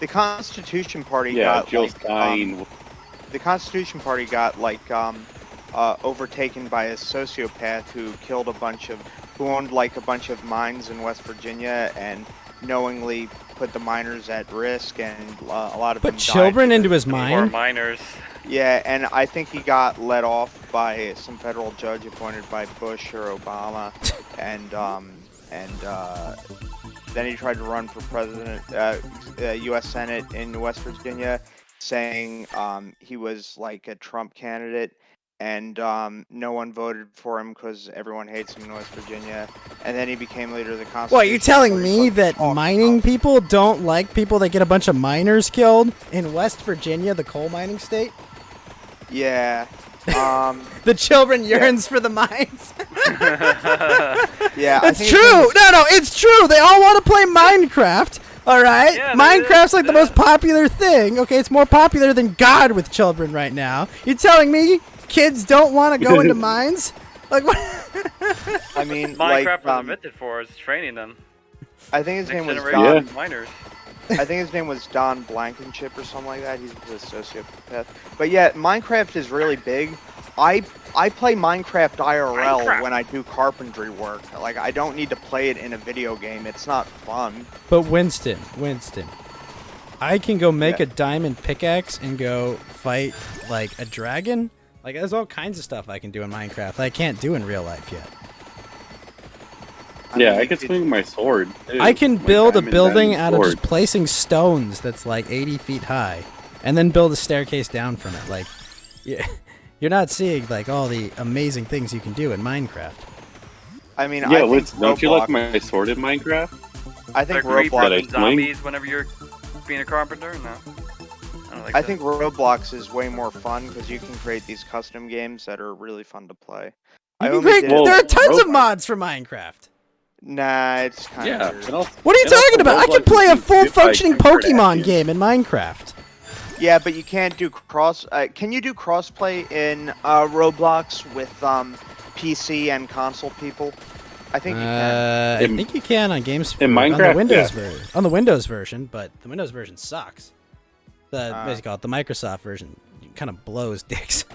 The Constitution Party got the Constitution Party got overtaken by a sociopath who killed a bunch of who owned like a bunch of mines in West Virginia and knowingly put the miners at risk, and a lot of them Put died children because- into his Or mine. miners. Yeah, and I think he got let off by some federal judge appointed by Bush or Obama, and then he tried to run for president, U.S. Senate in West Virginia, saying he was like a Trump candidate, and no one voted for him because everyone hates him in West Virginia. And then he became leader of the Constitution. What, you're telling me that Oh, mining people don't like people that get a bunch of miners killed in West Virginia, the coal mining state? Yeah. The children yearns for the mines. Yeah, I It's think true. No, it's true. They all want to play Minecraft. All right. Yeah, Minecraft's like the most popular thing. Okay, it's more popular than God with children right now. You're telling me kids don't want to go into mines? Like what? I mean, Minecraft was like, invented for is training them. I think his name Next was generation Don. miners. I think his name was Don Blankenship or something like that. He's a sociopath. But yeah, Minecraft is really big. I play Minecraft IRL Minecraft. when I do carpentry work. Like, I don't need to play it in a video game. It's not fun. But Winston, I can go make Yeah. a diamond pickaxe and go fight like a dragon. Like there's all kinds of stuff I can do in Minecraft that I can't do in real life yet. Yeah, mean, I you can could- swing my sword. Too. I can My build a diamond building out of sword. just placing stones that's like 80 feet high, and then build a staircase down from it. Like, yeah, you're not seeing like all the amazing things you can do in Minecraft. I mean, Yeah, I what's, think don't you like Roblox- my sword in Minecraft? I think They're creepers That I Roblox. and zombies whenever you're being a carpenter. No. I don't like I that. think Roblox is way more fun because you can create these custom games that are really fun to play. I You can only create, did it- Well, there are tons of Roblox- mods for Minecraft. Nah, it's kind Yeah. of weird. and also- What are you and also talking about? I can Roblox play a is full made by functioning Kim Pokemon Kardashian. game in Minecraft. Yeah, but you can't do cross. Can you do crossplay in Roblox with PC and console people? I think you can. I In- think you can on games in on the Minecraft, Windows yeah. on the Windows version, but the Windows version sucks. The Ah. what do you call it? The Microsoft version kind of blows dicks.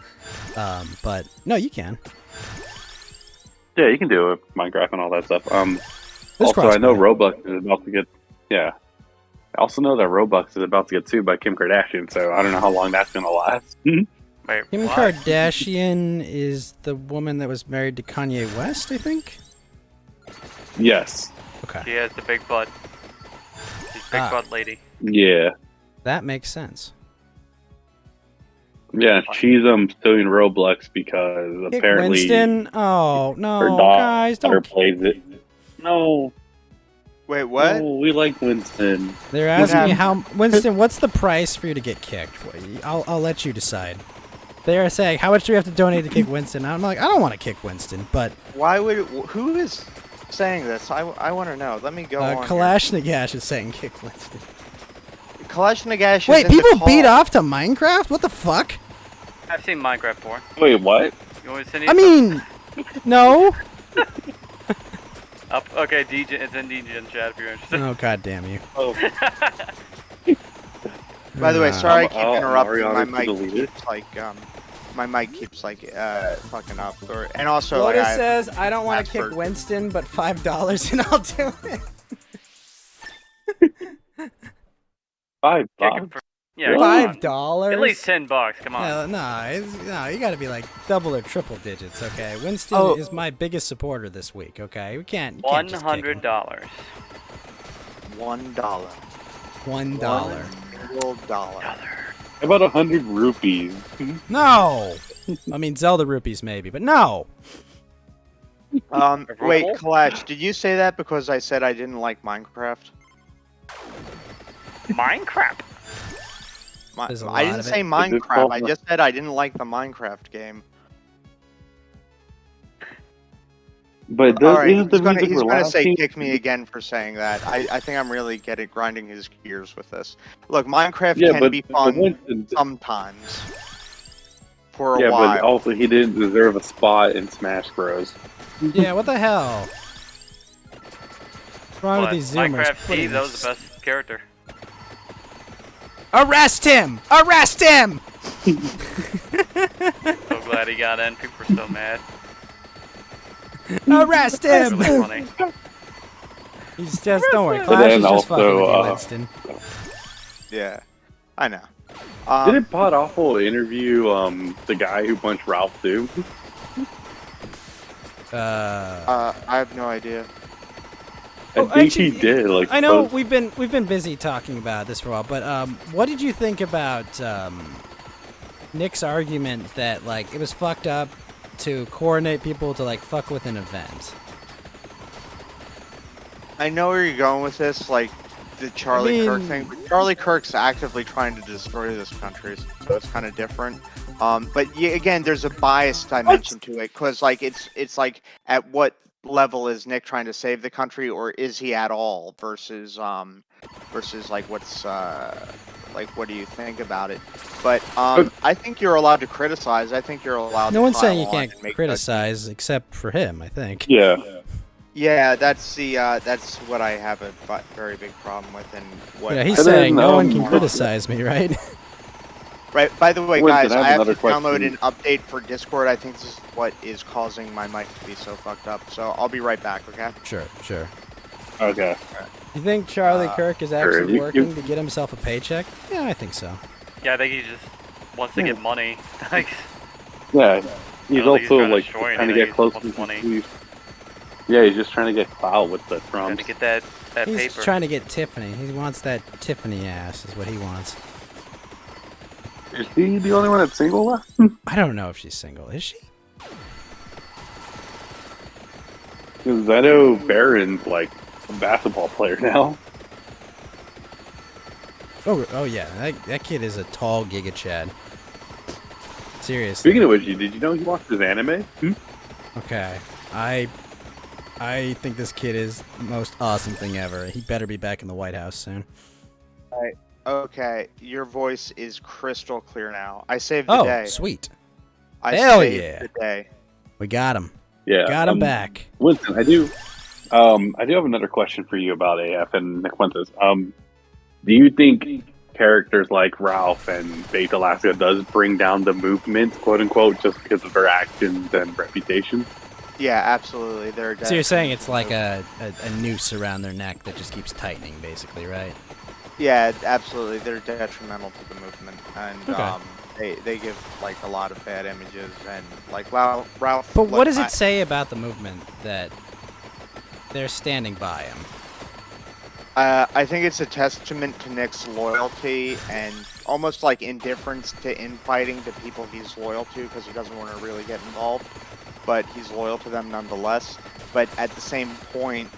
But no, you can. Yeah, you can do it, Minecraft and all that stuff. There's Also, I know crossplay. Roblox is about to get. Yeah. I also know that Roblox is about to get sued by Kim Kardashian, so I don't know how long that's gonna last. Wait, Kim what? Kardashian is the woman that was married to Kanye West, I think. Yes. Okay, She has the big butt. She's big Ah. butt lady. Yeah. that makes sense. Yeah, she's suing Roblox because Kick apparently Winston. Oh her no, daughter guys, don't. plays it. No, Wait, what? no, we like Winston. They're asking you happened? how Winston. What's the price for you to get kicked? I'll let you decide. They're saying how much do we have to donate to kick Winston? I'm like, I don't want to kick Winston, but Why would? Who is saying this? I want to know. Let me go on. here. Kalashnikov is saying kick Winston. Kalashnikov is Wait, in the people beat call. off to Minecraft? What the fuck? I've seen Minecraft before. Wait, what? You want me to send you I mean, no. Up, okay, DJ, it's in DJ in chat if you're interested. Oh god damn you. Oh, By the way, sorry I keep I'll interrupting. My Mariana mic delete it. keeps like my mic keeps like fucking up. And also Lotus like I, says I don't want to password. kick Winston, but $5 and I'll do it. $5. Kick him for- yeah, What? come on. $5? At least $10. Come on. No, you gotta be like double or triple digits, okay? Winston Oh. is my biggest supporter this week, okay? You can't just kick him. $100. $1. $1. $1. How about 100 rupees? No! I mean, Zelda rupees maybe, but no! Wait, Approval? Kalash, did you say that because I said I didn't like Minecraft? Minecraft. There's a I lot didn't of say it. Minecraft. I just said I didn't like the Minecraft game. But All right, isn't the he's gonna, music he's gonna say relaxing? kick me again for saying that. I think I'm really grinding his gears with this. Look, Minecraft Yeah, can but be but fun Winston, sometimes. For a yeah, while. but also he didn't deserve a spot in Smash Bros. Yeah, what the hell? What's wrong with But these zoomers? Minecraft putting Steve, that was this- the best character. Arrest him! Arrest him! So glad he got in. People were so mad. Arrest That's him! really funny. He's just, don't worry, And Clash then is just fucking with you, also, Winston. Yeah, I know. Didn't Pod Awful interview the guy who punched Ralph too? I have no idea. I think he did. Like, I know post- we've been busy talking about this for a while, but what did you think about Nick's argument that like it was fucked up to coordinate people to like fuck with an event? I know where you're going with this, like the Charlie Kirk thing. But Charlie Kirk's actively trying to destroy this country, so it's kind of different. But yeah, again, there's a bias dimension to it, because like it's like at what level is Nick trying to save the country, or is he at all? Versus like what's like what do you think about it? But I think you're allowed to criticize. I think you're allowed. No to one's saying you pile on can't and make criticize except for him, I think. Yeah. Yeah, that's what I have a very big problem with, and what. Yeah, he's And saying then, no one can um, criticize me, right? Right. By the way, Winston, guys, I have I have another to download question. an update for Discord. I think this is what is causing my mic to be so fucked up. So I'll be right back. Okay. Sure. Okay. You think Charlie Kirk is actually you- working to get himself a paycheck? Yeah, I think so. Yeah, I think he just wants to get money. Like, Yeah. He's I don't think he's also trying to like destroy trying to anything, get he close just to wants money. money. Yeah, he's just trying to get clout with the trying Trumps. to get that He's paper. trying to get Tiffany. He wants that Tiffany ass, is what he wants. Is he the only one that's single left? I don't know if she's single. Is she? Because I know Barron's like a basketball player now. Oh yeah. That kid is a tall Giga Chad. Seriously. Speaking of which, did you know he watches anime? Okay. I think this kid is the most awesome thing ever. He better be back in the White House soon. Okay, your voice is crystal clear now. I saved the day. Oh, sweet. I hell saved yeah. the day. We got him. Yeah. Got him back. Winston, I do have another question for you about AF and Nick Fuentes. Do you think characters like Ralph and Bait Alaska does bring down the movement, quote unquote, just because of their actions and reputation? Yeah, absolutely. They're So you're saying it's like a noose around their neck that just keeps tightening, basically, right? Yeah, absolutely. They're detrimental to the movement, and Okay. they give like a lot of bad images, and like Ralph. But what look, does it say about the movement that they're standing by him? I think it's a testament to Nick's loyalty and almost like indifference to infighting the people he's loyal to, because he doesn't want to really get involved, but he's loyal to them nonetheless. But at the same point,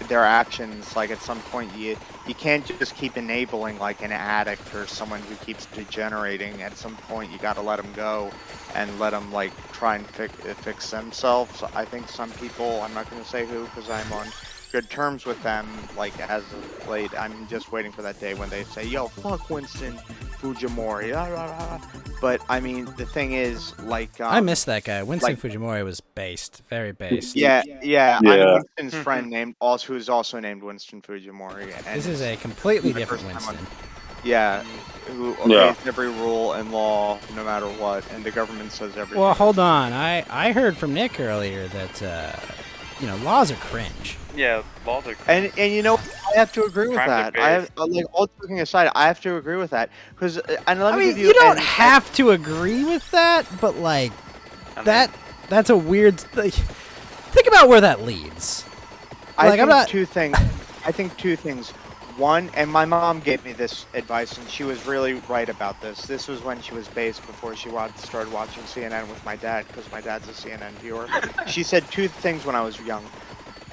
their actions, like at some point you can't just keep enabling like an addict or someone who keeps degenerating. At some point you got to let them go and let them like try and fix themselves. I think some people, I'm not going to say who because I'm on good terms with them, like as of late. I'm just waiting for that day when they say, yo, fuck Winston Fujimori. But I mean, the thing is, like, I miss that guy. Winston like- Fujimori was based, very based. yeah. Yeah. I'm Winston's friend who's also named Winston Fujimori. And This is a completely the different first time Winston. yeah, who obeys every rule and law, no matter what, and the government says everything. Well, hold on. I heard from Nick earlier that laws are cringe. Yeah, balls are. And you know, I have to agree with Crimes are that. I have, based. like, all joking aside, I have to agree with that because and let I me mean, give you don't and- have to agree with that, but like I mean, that's a weird. Think about where that leads. I Like, I'm think not- two things. I think two things. One, and my mom gave me this advice, and she was really right about this. This was when she was based before she started watching CNN with my dad, because my dad's a CNN viewer. She said two things when I was young.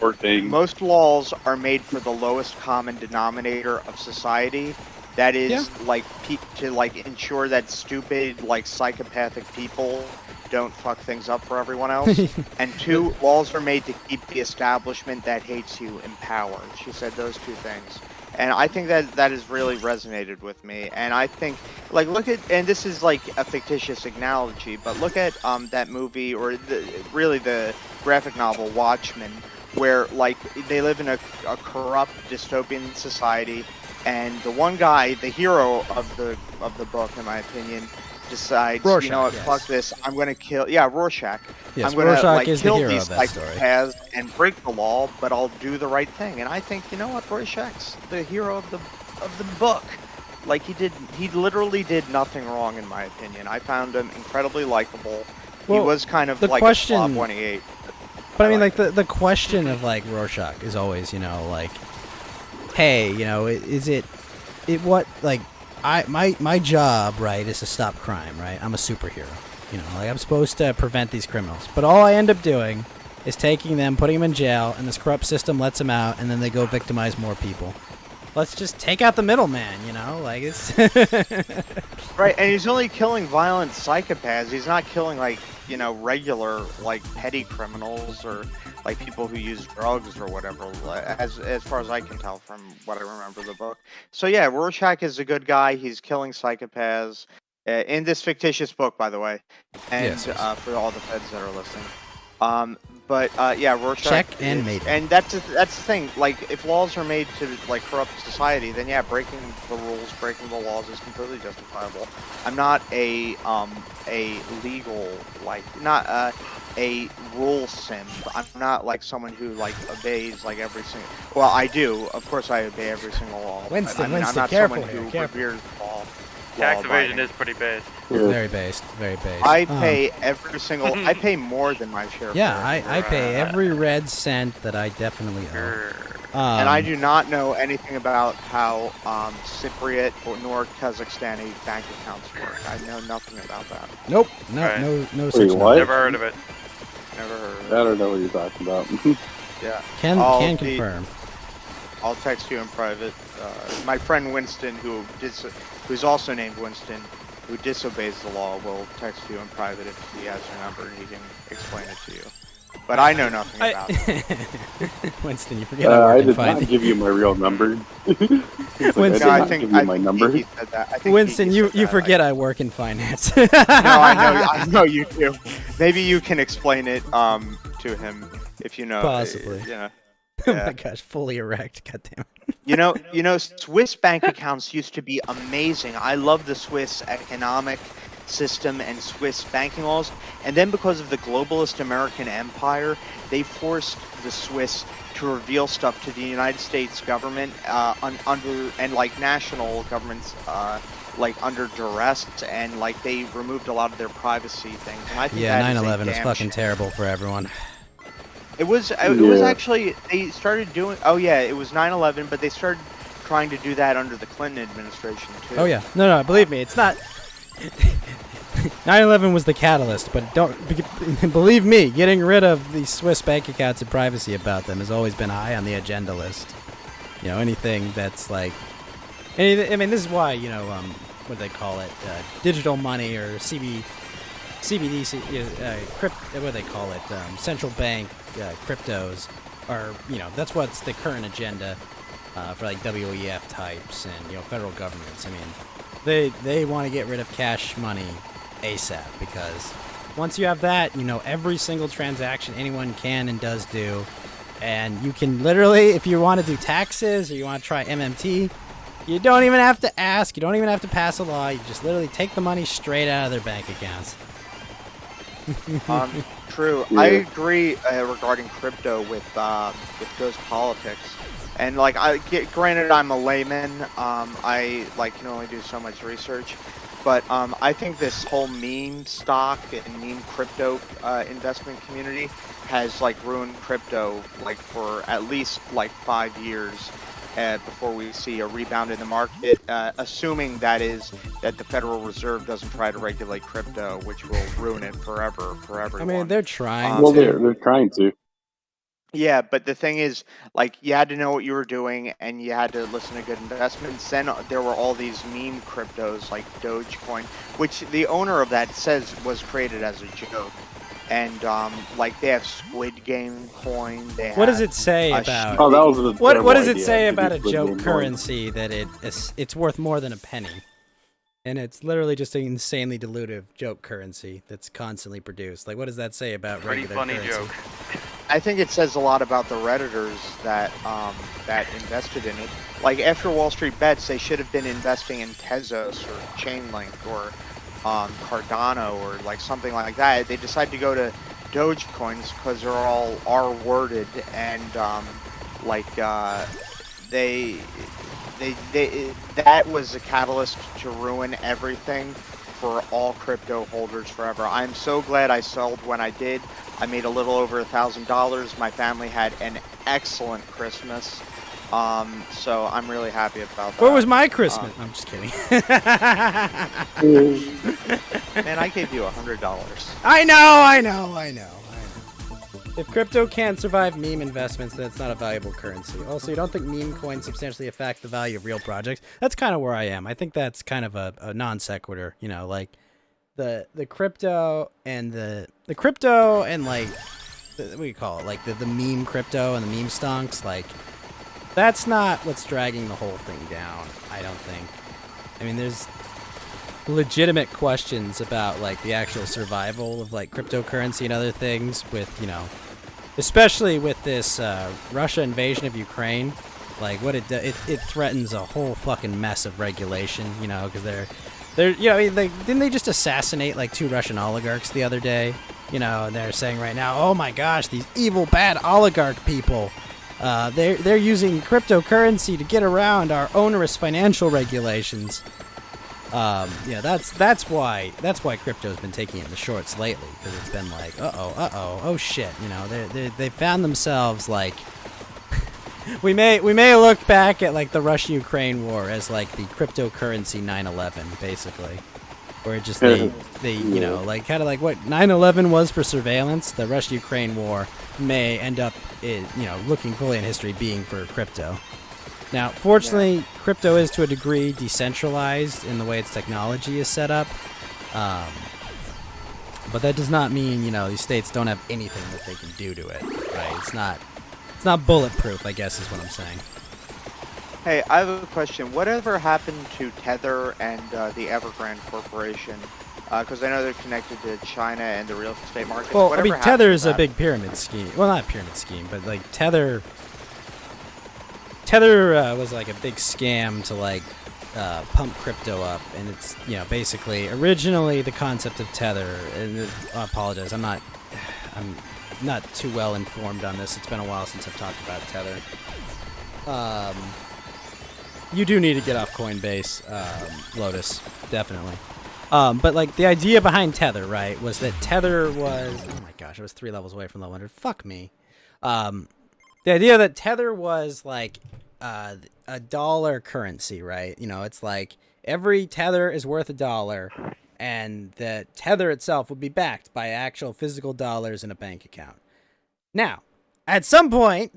Or thing. Most laws are made for the lowest common denominator of society. That is to like ensure that stupid, like psychopathic people don't fuck things up for everyone else. And two, laws are made to keep the establishment that hates you in power. She said those two things. And I think that has really resonated with me. And I think, like, look at, and this is like a fictitious analogy, but look at that movie, or really the graphic novel Watchmen, where like they live in a corrupt dystopian society, and the one guy, the hero of the book, in my opinion, decides, Rorschach, you know what, yes. fuck this, I'm gonna kill. Yeah, Rorschach. Yes, I'm gonna Rorschach like is the kill hero these of that story. psychopaths and break the law, but I'll do the right thing. And I think, you know what, Rorschach's the hero of the book. Like he literally did nothing wrong in my opinion. I found him incredibly likable. Well, he was kind of the like question- a slob when he ate. But I mean, like the question of like Rorschach is always, you know, like, hey, you know, is it what like my job, right, is to stop crime, right? I'm a superhero, you know, like I'm supposed to prevent these criminals, but all I end up doing is taking them, putting them in jail, and this corrupt system lets them out, and then they go victimize more people. Let's just take out the middleman, you know, like it's Right, and he's only killing violent psychopaths. He's not killing like, you know, regular like petty criminals or like people who use drugs or whatever. As far as I can tell from what I remember of the book. So yeah, Rorschach is a good guy. He's killing psychopaths in this fictitious book, by the way, and Yes, yes. For all the feds that are listening. But yeah, Rorschach. Check and made it. And that's the thing. Like, if laws are made to like corrupt society, then yeah, breaking the rules, breaking the laws is completely justifiable. I'm not a legal not a rule simp. I'm not like someone who like obeys like every single. Well, I do. Of course, I obey every single law. Winston, I mean, I'm Winston, not careful someone here, who careful. reveres law. Tax law-abiding. evasion is pretty based. very based, very based. I pay every single. I pay more than my share. Yeah, for I pay every red cent that I definitely owe. and I do not know anything about how Cypriot or nor Kazakhstani bank accounts work. I know nothing about that. Nope, no, Right. no Wait, such. what? knowledge. Never heard of it. Never heard of I it. don't know what you're talking about. Yeah, Can I'll confirm. I'll text you in private. My friend Winston, who's also named Winston, who disobeys the law, will text you in private if he has your number and he can explain it to you. But I know nothing about it. Winston, you forget I I work in did not finance. give you my real number. Winston, I did No, not give you my number. he said that. I think Winston, he you said that. forget I work in finance. No, I know you do. Maybe you can explain it to him if you know. Possibly. Yeah. Oh my gosh, fully erect. Goddamn. You know, Swiss bank accounts used to be amazing. I love the Swiss economic system and Swiss banking laws. And then because of the globalist American empire, they forced the Swiss to reveal stuff to the United States government under and like national governments like under duress, and like they removed a lot of their privacy things. And I think Yeah, that is a 9/11 is damn fucking shame. terrible for everyone. It was actually, they started doing, oh yeah, it was 9/11, but they started trying to do that under the Clinton administration too. Oh yeah, no, believe me, it's not. 9/11 was the catalyst, but believe me, getting rid of the Swiss bank accounts and privacy about them has always been high on the agenda list. You know, anything that's like, I mean, this is why, you know, what do they call it, digital money or CBDC, what do they call it, central bank cryptos, are, you know, that's what's the current agenda for like WEF types and, you know, federal governments. I mean, they want to get rid of cash money ASAP, because once you have that, you know, every single transaction anyone can and does do, and you can literally, if you want to do taxes or you want to try MMT, you don't even have to ask, you don't even have to pass a law, you just literally take the money straight out of their bank accounts. True. Yeah. I agree regarding crypto with those politics, and like granted, I'm a layman. I like can only do so much research, but I think this whole meme stock and meme crypto investment community has like ruined crypto like for at least like 5 years. Before we see a rebound in the market, assuming that the Federal Reserve doesn't try to regulate crypto, which will ruin it forever for everyone. I mean, they're trying Well, to. they're trying to. Yeah, but the thing is, like, you had to know what you were doing, and you had to listen to good investments. Then there were all these meme cryptos, like Dogecoin, which the owner of that says was created as a joke. And like they have Squid Game coin. What does it say about? Oh, that was a What terrible does it idea say to about do a Squid joke Game coin. currency that it's worth more than a penny, and it's literally just an insanely dilutive joke currency that's constantly produced? Like, what does that say about Pretty regular funny currency? joke. I think it says a lot about the Redditors that that invested in it. Like after Wall Street Bets, they should have been investing in Tezos or Chainlink or Cardano or like something like that. They decided to go to Dogecoins because they're all R worded and they that was a catalyst to ruin everything for all crypto holders forever. I'm so glad I sold when I did. I made a little over $1,000. My family had an excellent Christmas. So I'm really happy about that. What was my Christmas? I'm just kidding. Man, I gave you $100. I know. If crypto can't survive meme investments, then it's not a valuable currency. Also, you don't think meme coins substantially affect the value of real projects? That's kind of where I am. I think that's kind of a non sequitur. You know, like the crypto and like what do you call it? Like the meme crypto and the meme stonks. Like that's not what's dragging the whole thing down. I don't think. I mean, there's legitimate questions about like the actual survival of like cryptocurrency and other things with, you know, especially with this Russia invasion of Ukraine. Like what it threatens a whole fucking mess of regulation, you know, because they're you know, didn't they just assassinate like 2 Russian oligarchs the other day, you know, and they're saying right now, oh my gosh, these evil bad oligarch people, they're using cryptocurrency to get around our onerous financial regulations. Yeah, that's why crypto's been taking it in the shorts lately, because it's been like, oh shit, you know, they found themselves like, we may look back at like the Russia-Ukraine war as like the cryptocurrency 9/11, basically, where it just they you know, like kind of like what 9/11 was for surveillance, the Russia-Ukraine war may end up, you know, looking fully in history being for crypto. Now, fortunately, crypto is to a degree decentralized in the way its technology is set up, but that does not mean, you know, these states don't have anything that they can do to it, right? It's not bulletproof, I guess, is what I'm saying. Hey, I have a question. Whatever happened to Tether and the Evergrande Corporation? Because I know they're connected to China and the real estate market. Well, I mean, Tether is a big pyramid scheme. Well, not a pyramid scheme, but like Tether was like a big scam to like pump crypto up, and it's, you know, basically originally the concept of Tether. And I apologize, I'm not too well informed on this. It's been a while since I've talked about Tether. You do need to get off Coinbase, Lotus, definitely. But like the idea behind Tether, right, was that Tether was, oh my gosh, I was 3 levels away from level 100. Fuck me. The idea that Tether was like a dollar currency, right? You know, it's like every Tether is worth $1, and the Tether itself would be backed by actual physical dollars in a bank account. Now, at some point,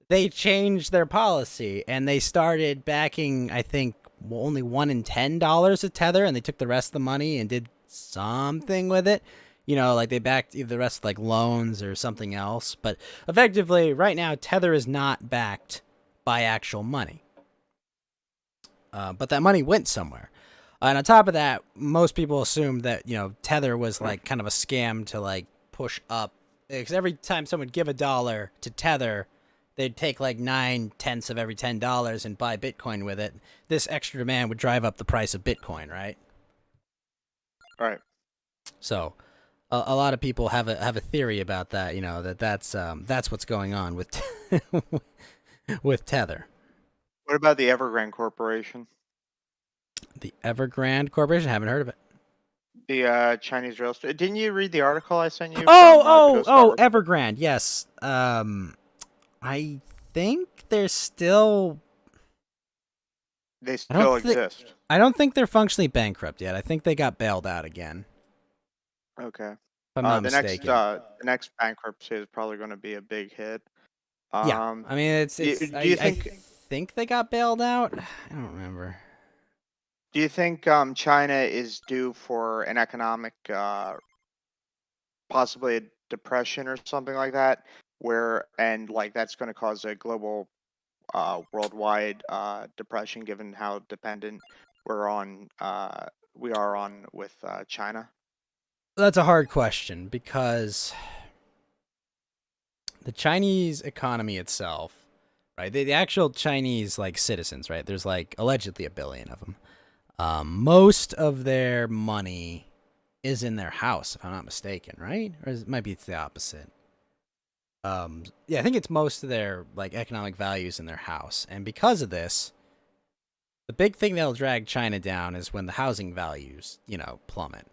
they changed their policy, and they started backing, I think, only $1 in $10 of Tether, and they took the rest of the money and did something with it. You know, like they backed either the rest with like loans or something else. But effectively, right now, Tether is not backed by actual money. But that money went somewhere. And on top of that, most people assumed that, you know, Tether was like kind of a scam to like push up. Because every time someone would give $1 to Tether, they'd take like 9/10 of every $10 and buy Bitcoin with it. This extra demand would drive up the price of Bitcoin, right? Right. So a lot of people have a theory about that, you know, that's what's going on with with Tether. What about the Evergrande Corporation? The Evergrande Corporation? Haven't heard of it. The Chinese real estate. Didn't you read the article I sent you? Evergrande. Yes. I think they're still. They still exist. I don't think they're functionally bankrupt yet. I think they got bailed out again. Okay. If I'm not mistaken. The next bankruptcy is probably going to be a big hit. Yeah. I mean, do you think? I think they got bailed out. I don't remember. Do you think China is due for an economic, possibly a depression or something like that, and that's going to cause a global, worldwide depression, given how dependent we are on with China? That's a hard question, because the Chinese economy itself, right? The actual Chinese like citizens, right? There's like allegedly 1 billion of them. Most of their money is in their house, if I'm not mistaken, right? Or it might be the opposite. Yeah, I think it's most of their like economic values in their house, and because of this, the big thing that'll drag China down is when the housing values, plummet,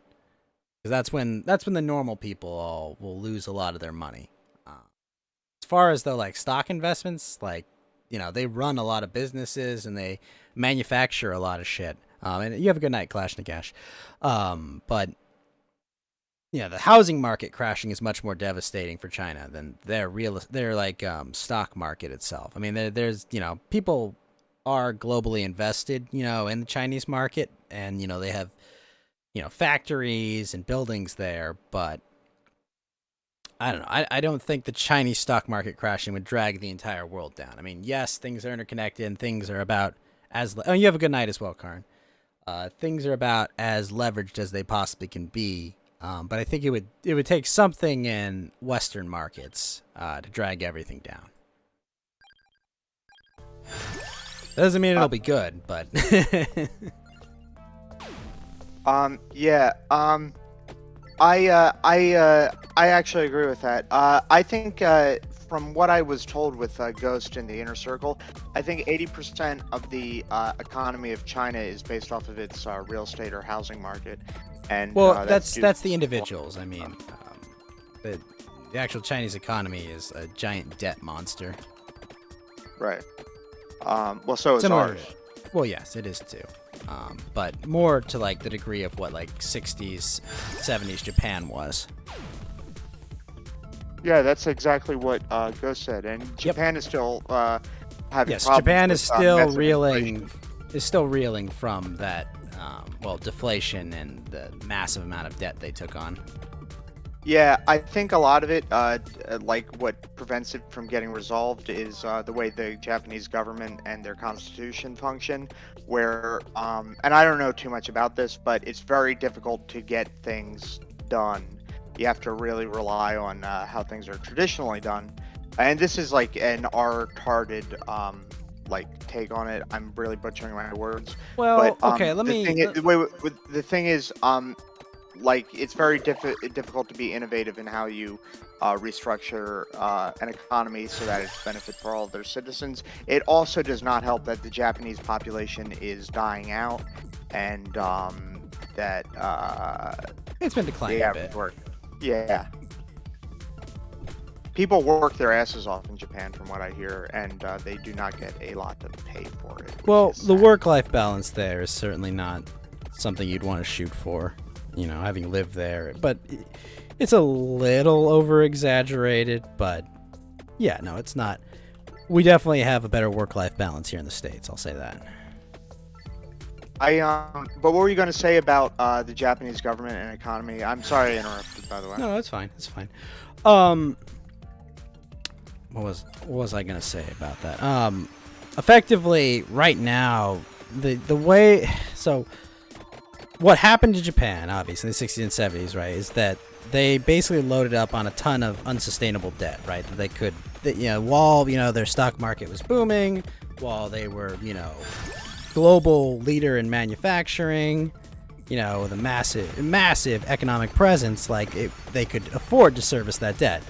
because that's when the normal people all will lose a lot of their money. As far as the like stock investments, like they run a lot of businesses and they manufacture a lot of shit. And you have a good night, Clash Nagash. But the housing market crashing is much more devastating for China than their stock market itself. I mean, there's people are globally invested, in the Chinese market, and they have factories and buildings there, but I don't know. I don't think the Chinese stock market crashing would drag the entire world down. I mean, yes, things are interconnected and things are about you have a good night as well, Karn. Things are about as leveraged as they possibly can be. But I think it would take something in Western markets to drag everything down. That doesn't mean it'll be good, but yeah. I actually agree with that. I think from what I was told with Ghost in the Inner Circle, I think 80% of the economy of China is based off of its real estate or housing market. And that's the individuals. I mean, the actual Chinese economy is a giant debt monster. Right. Well, so is Similar ours. Well, yes, it is too. But more to like the degree of what like 60s, 70s Japan was. Yeah, that's exactly what Ghost said, and Japan is still having yes, problems. Japan is with, still reeling from that deflation and the massive amount of debt they took on. Yeah, I think a lot of it, like what prevents it from getting resolved, is the way the Japanese government and their constitution function, where, and I don't know too much about this, but it's very difficult to get things done. You have to really rely on how things are traditionally done. And this is like an R-tarded take on it. I'm really butchering my words. Well, but, okay, the thing is, it's very difficult to be innovative in how you restructure an economy so that it's benefit for all of their citizens. It also does not help that the Japanese population is dying out, and that it's been declining a bit. Yeah. People work their asses off in Japan, from what I hear, and they do not get a lot of pay for it. Well, the work-life balance there is certainly not something you'd want to shoot for, having lived there. But it's a little over-exaggerated, but yeah, no, it's not. We definitely have a better work-life balance here in the States, I'll say that. But what were you going to say about the Japanese government and economy? I'm sorry I interrupted, by the way. No, it's fine. It's fine. What was I going to say about that? Effectively, right now, the way... So, what happened to Japan, obviously, in the 60s and 70s, right, is that they basically loaded up on a ton of unsustainable debt, right? That they could... while, their stock market was booming, while they were, global leader in manufacturing, with a massive economic presence, they could afford to service that debt.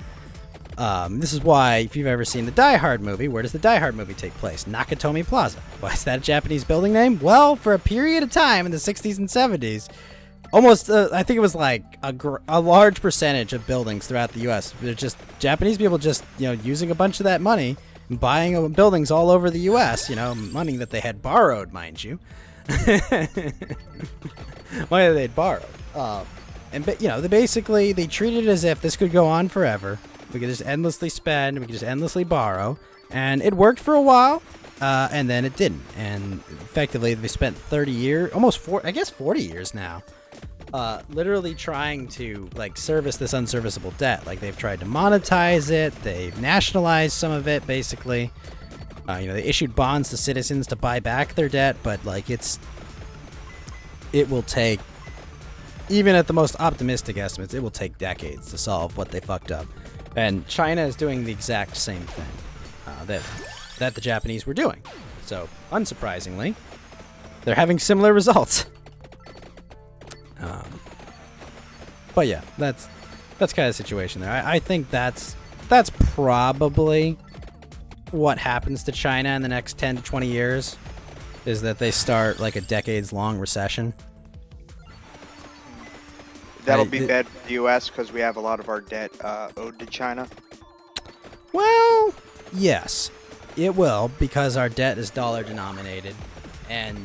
This is why, if you've ever seen the Die Hard movie, where does the Die Hard movie take place? Nakatomi Plaza. Why is that a Japanese building name? Well, for a period of time in the 60s and 70s, almost, I think it was like a large percentage of buildings throughout the U.S. They're just Japanese people just, using a bunch of that money and buying buildings all over the U.S., money that they had borrowed, mind you. Money that they'd borrowed. They treated it as if this could go on forever. We could just endlessly spend, we could just endlessly borrow, and it worked for a while, and then it didn't. And effectively, they spent 30 years, 40 years now, literally trying to service this unserviceable debt. They've tried to monetize it, they've nationalized some of it, basically. They issued bonds to citizens to buy back their debt, but it will take, even at the most optimistic estimates, it will take decades to solve what they fucked up. And China is doing the exact same thing that the Japanese were doing. So, unsurprisingly, they're having similar results. But yeah, that's kind of the situation there. I think that's probably what happens to China in the next 10 to 20 years, is that they start like a decades-long recession. That'll be bad for the U.S. because we have a lot of our debt owed to China. Well, yes, it will, because our debt is dollar denominated, and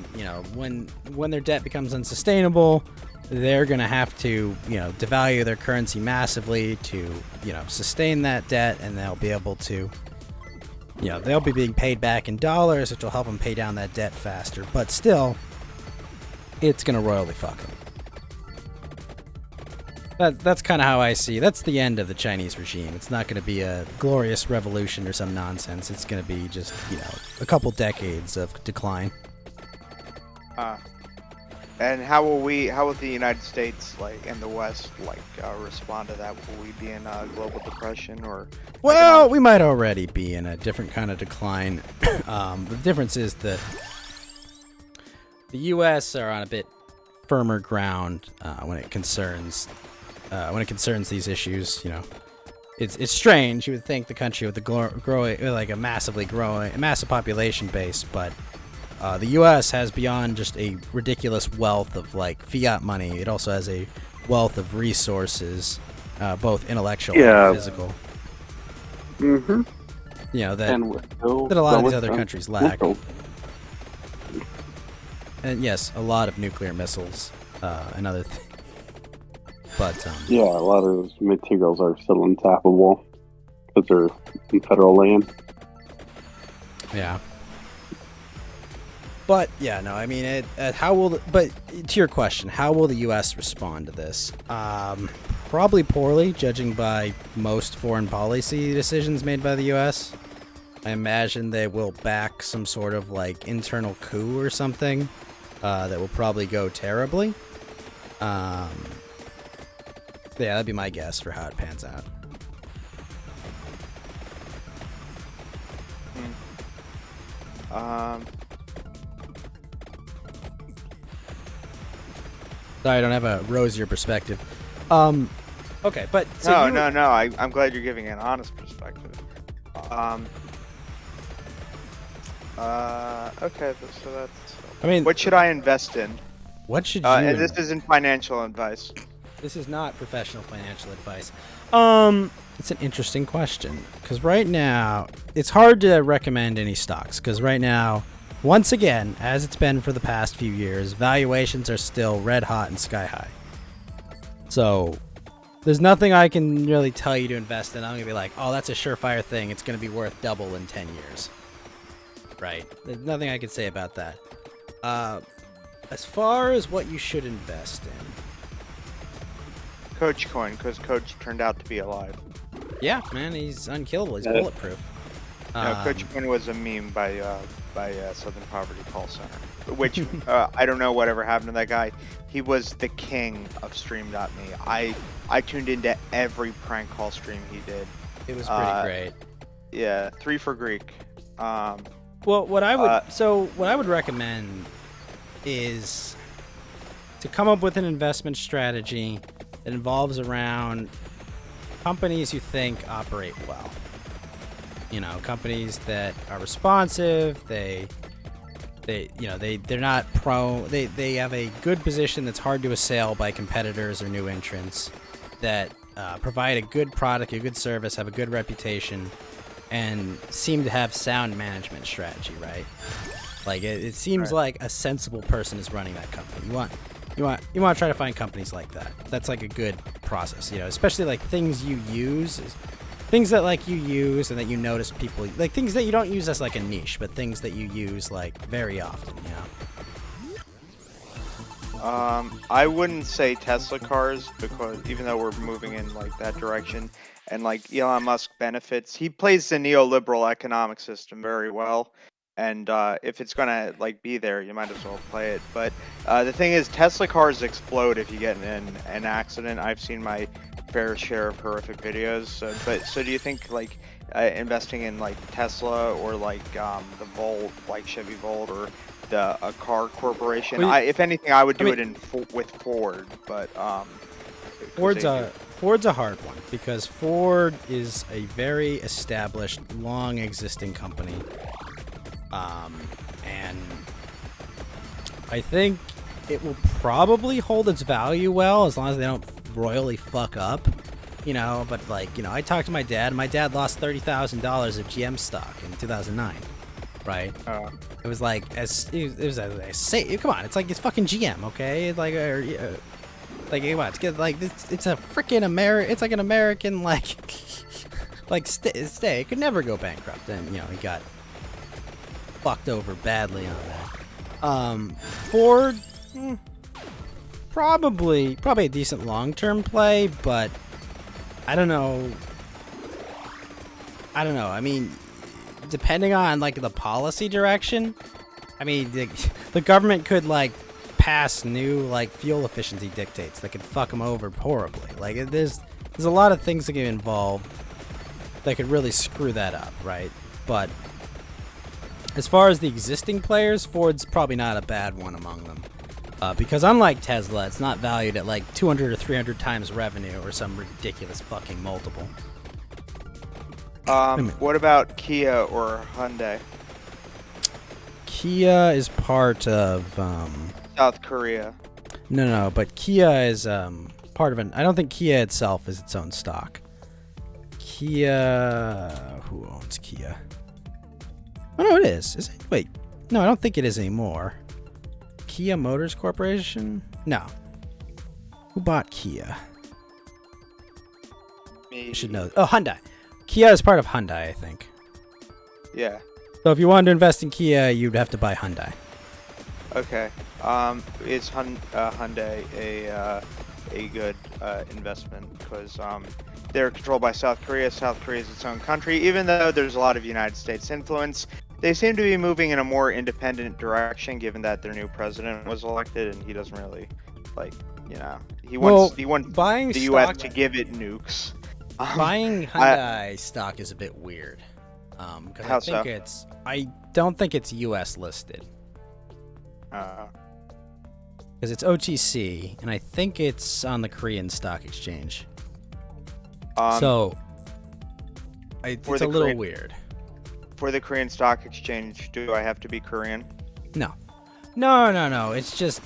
when their debt becomes unsustainable, they're gonna have to devalue their currency massively to sustain that debt, and they'll be able to they'll be being paid back in dollars, which will help them pay down that debt faster. But still, it's gonna royally fuck them. That's kind of how I see. That's the end of the Chinese regime. It's not going to be a glorious revolution or some nonsense. It's going to be just, a couple decades of decline. And how will the United States, and the West, respond to that? Will we be in a global depression or? Well, we might already be in a different kind of decline. The difference is that the U.S. are on a bit firmer ground when it concerns these issues. It's strange. You would think the country with a massive population base, but the U.S. has, beyond just a ridiculous wealth of fiat money, it also has a wealth of resources, both intellectual and physical. Mm-hmm. That a lot of these other countries lack. And yes, a lot of nuclear missiles and other things. But yeah, a lot of those materials are still untappable because they're in federal land. Yeah. But yeah, no, I mean, but to your question, how will the U.S. respond to this? Probably poorly, judging by most foreign policy decisions made by the U.S. I imagine they will back some sort of internal coup or something that will probably go terribly. Yeah, that'd be my guess for how it pans out. Sorry, I don't have a rosier perspective. Okay, but so no. I'm glad you're giving an honest perspective. Okay, so that's. I mean, what should I invest in? What should you? And this isn't financial advice. This is not professional financial advice. It's an interesting question, because right now it's hard to recommend any stocks, because right now, once again, as it's been for the past few years, valuations are still red hot and sky high. So there's nothing I can really tell you to invest in. I'm gonna be like, oh, that's a surefire thing. It's gonna be worth double in 10 years. Right? There's nothing I can say about that. As far as what you should invest in, Coach Coin, because Coach turned out to be alive. Yeah, man, he's unkillable. He's bulletproof. No, Coach Coin was a meme by Southern Poverty Call Center, which I don't know whatever happened to that guy. He was the king of Stream.me. I tuned into every prank call stream he did. It was pretty great. Yeah, 3 for Greek. Well, what I would recommend is to come up with an investment strategy that involves around companies you think operate well. Companies that are responsive. They're not they have a good position that's hard to assail by competitors or new entrants, that provide a good product, a good service, have a good reputation, and seem to have sound management strategy, right? It seems like a sensible person is running that company. You want to try to find companies like that. That's a good process, especially things you use, things that you use and that you notice people things that you don't use as a niche, but things that you use very often. I wouldn't say Tesla cars, because even though we're moving in that direction, and Elon Musk benefits, he plays the neoliberal economic system very well. And if it's gonna be there, you might as well play it. But the thing is, Tesla cars explode if you get in an accident. I've seen my fair share of horrific videos. So do you think investing in Tesla or the Volt, Chevy Volt, or a car corporation. Well, If anything, I would do mean- it with Ford, but 'cause Ford's they do- Ford's a hard one because Ford is a very established, long existing company, and I think it will probably hold its value well as long as they don't royally fuck up, But I talked to my dad, and my dad lost $30,000 of GM stock in 2009, right? It was like it was come on, it's like it's fucking GM, okay? Come on, it's a freaking it's like an American stay. It could never go bankrupt, and he got fucked over badly on that. Ford, probably a decent long-term play, but I don't know. I mean, depending on the policy direction, I mean the government could pass new fuel efficiency dictates that could fuck them over horribly. There's a lot of things that get involved that could really screw that up, right? But as far as the existing players, Ford's probably not a bad one among them. Because unlike Tesla, it's not valued at 200 or 300 times revenue or some ridiculous fucking multiple. What about Kia or Hyundai? Kia is part of South Korea. No, but Kia is part of I don't think Kia itself is its own stock. Kia, who owns Kia? Oh no, it is. Is it? Wait, no, I don't think it is anymore. Kia Motors Corporation? No. Who bought Kia? Me. You should know. Oh, Hyundai. Kia is part of Hyundai, I think. Yeah. So if you wanted to invest in Kia, you'd have to buy Hyundai. Okay. Is Hyundai a good investment? Because they're controlled by South Korea. South Korea is its own country. Even though there's a lot of United States influence, they seem to be moving in a more independent direction, given that their new president was elected, and he doesn't really he wants buying the stock, U.S. to give it nukes. Buying Hyundai stock is a bit weird. Because I don't think it's U.S. listed. Because it's OTC, and I think it's on the Korean Stock Exchange. So it's a little weird. For the Korean Stock Exchange, do I have to be Korean? No. It's just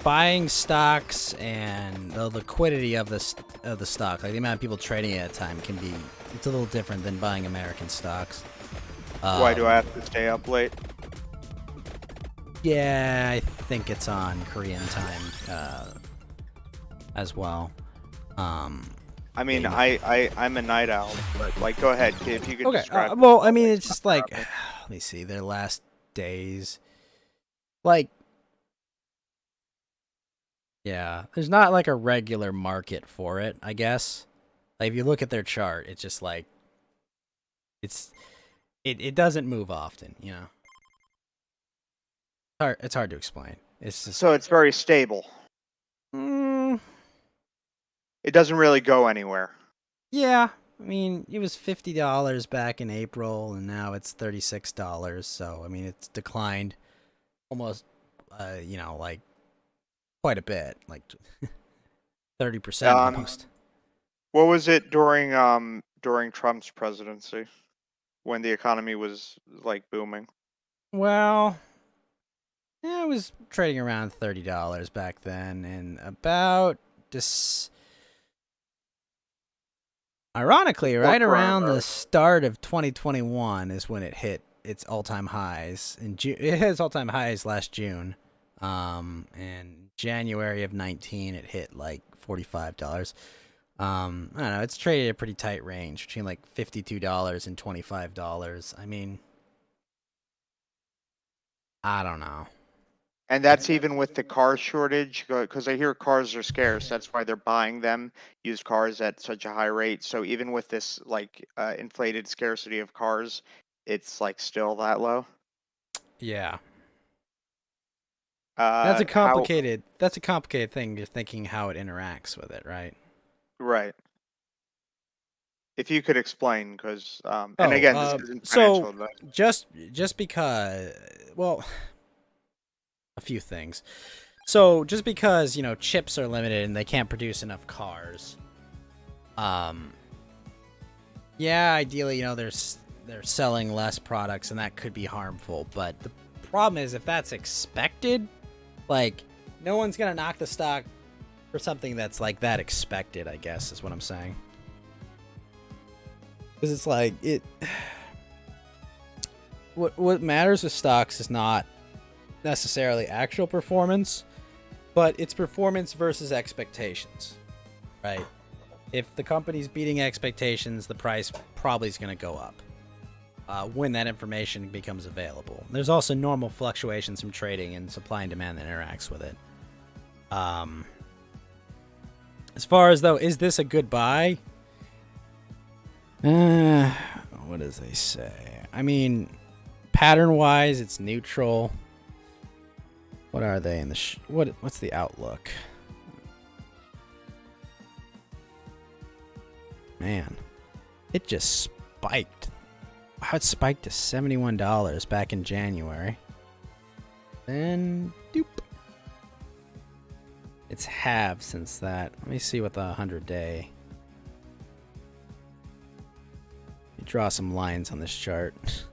buying stocks and the liquidity of the stock, the amount of people trading it at a time it's a little different than buying American stocks. Why do I have to stay up late? Yeah, I think it's on Korean time as well. I mean, I'm a night owl, but go ahead if you could describe. Well, I mean, it's just let me see their last days. Yeah, there's not a regular market for it, I guess. If you look at their chart, it's just it doesn't move often, It's hard to explain. It's just So it's very stable. It doesn't really go anywhere. Yeah, I mean, it was $50 back in April, and now it's $36. So I mean, it's declined almost, quite a bit, 30% almost. What was it during Trump's presidency, when the economy was booming? Well, yeah, it was trading around $30 back then, and about this. Ironically, right around the start of 2021 is when it hit its all-time highs. In June, it hit its all-time highs last June. And January of 19, it hit $45. I don't know. It's traded a pretty tight range between $52 and $25. I mean, I don't know. And that's even with the car shortage, because I hear cars are scarce. That's why they're buying them, used cars, at such a high rate. So even with this inflated scarcity of cars, it's still that low. Yeah. That's a complicated thing. You're thinking how it interacts with it, right? Right. If you could explain, because and again, this isn't financial advice. Just because, well, a few things. So just because, chips are limited and they can't produce enough cars, yeah, ideally, they're selling less products and that could be harmful. But the problem is if that's expected, like, no one's going to knock the stock for something that's like that expected, I guess is what I'm saying. Because it's like, what matters with stocks is not necessarily actual performance, but it's performance versus expectations, right? If the company's beating expectations, the price probably is going to go up when that information becomes available. There's also normal fluctuations from trading and supply and demand that interacts with it. As far as, though, is this a good buy? What does they say? I mean, pattern-wise, it's neutral. What are they in the what's the outlook? Man, it just spiked. Wow, it spiked to $71 back in January. Then, doop. It's halved since that. Let me see what the 100-day. Let me draw some lines on this chart.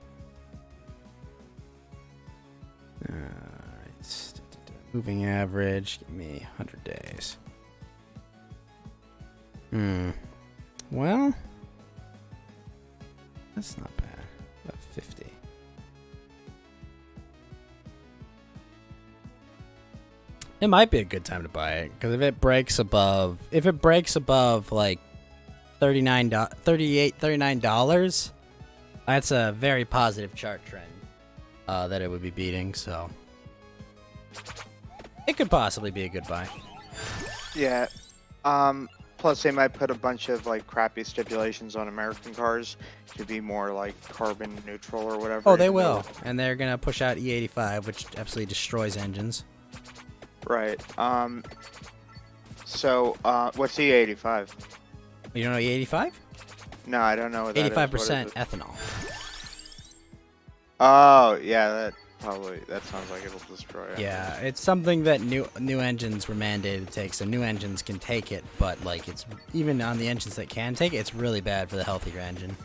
Alright. Moving average. Give me 100 days. Well, that's not bad. About 50. It might be a good time to buy it because if it breaks above like $39, that's a very positive chart trend that it would be beating. So it could possibly be a good buy. Yeah. Plus, they might put a bunch of like crappy stipulations on American cars to be more like carbon neutral or whatever. Oh, they will, and they're gonna push out E85, which absolutely destroys engines. Right. So, what's E85? You don't know E85? No, I don't know what that is. 85% ethanol. Oh, yeah, that sounds like it'll destroy it. Yeah, it's something that new engines were mandated to take, so new engines can take it, but like it's even on the engines that can take it, it's really bad for the healthier engine.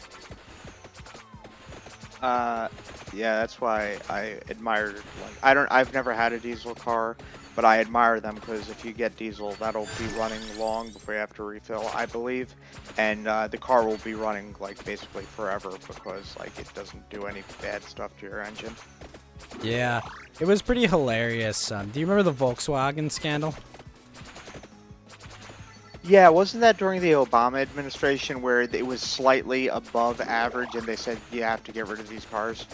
Yeah, that's why I admire, like, I've never had a diesel car, but I admire them because if you get diesel, that'll be running long before you have to refill, I believe, and the car will be running like basically forever because like it doesn't do any bad stuff to your engine. Yeah, it was pretty hilarious. Do you remember the Volkswagen scandal? Yeah, wasn't that during the Obama administration where it was slightly above average and they said you have to get rid of these cars?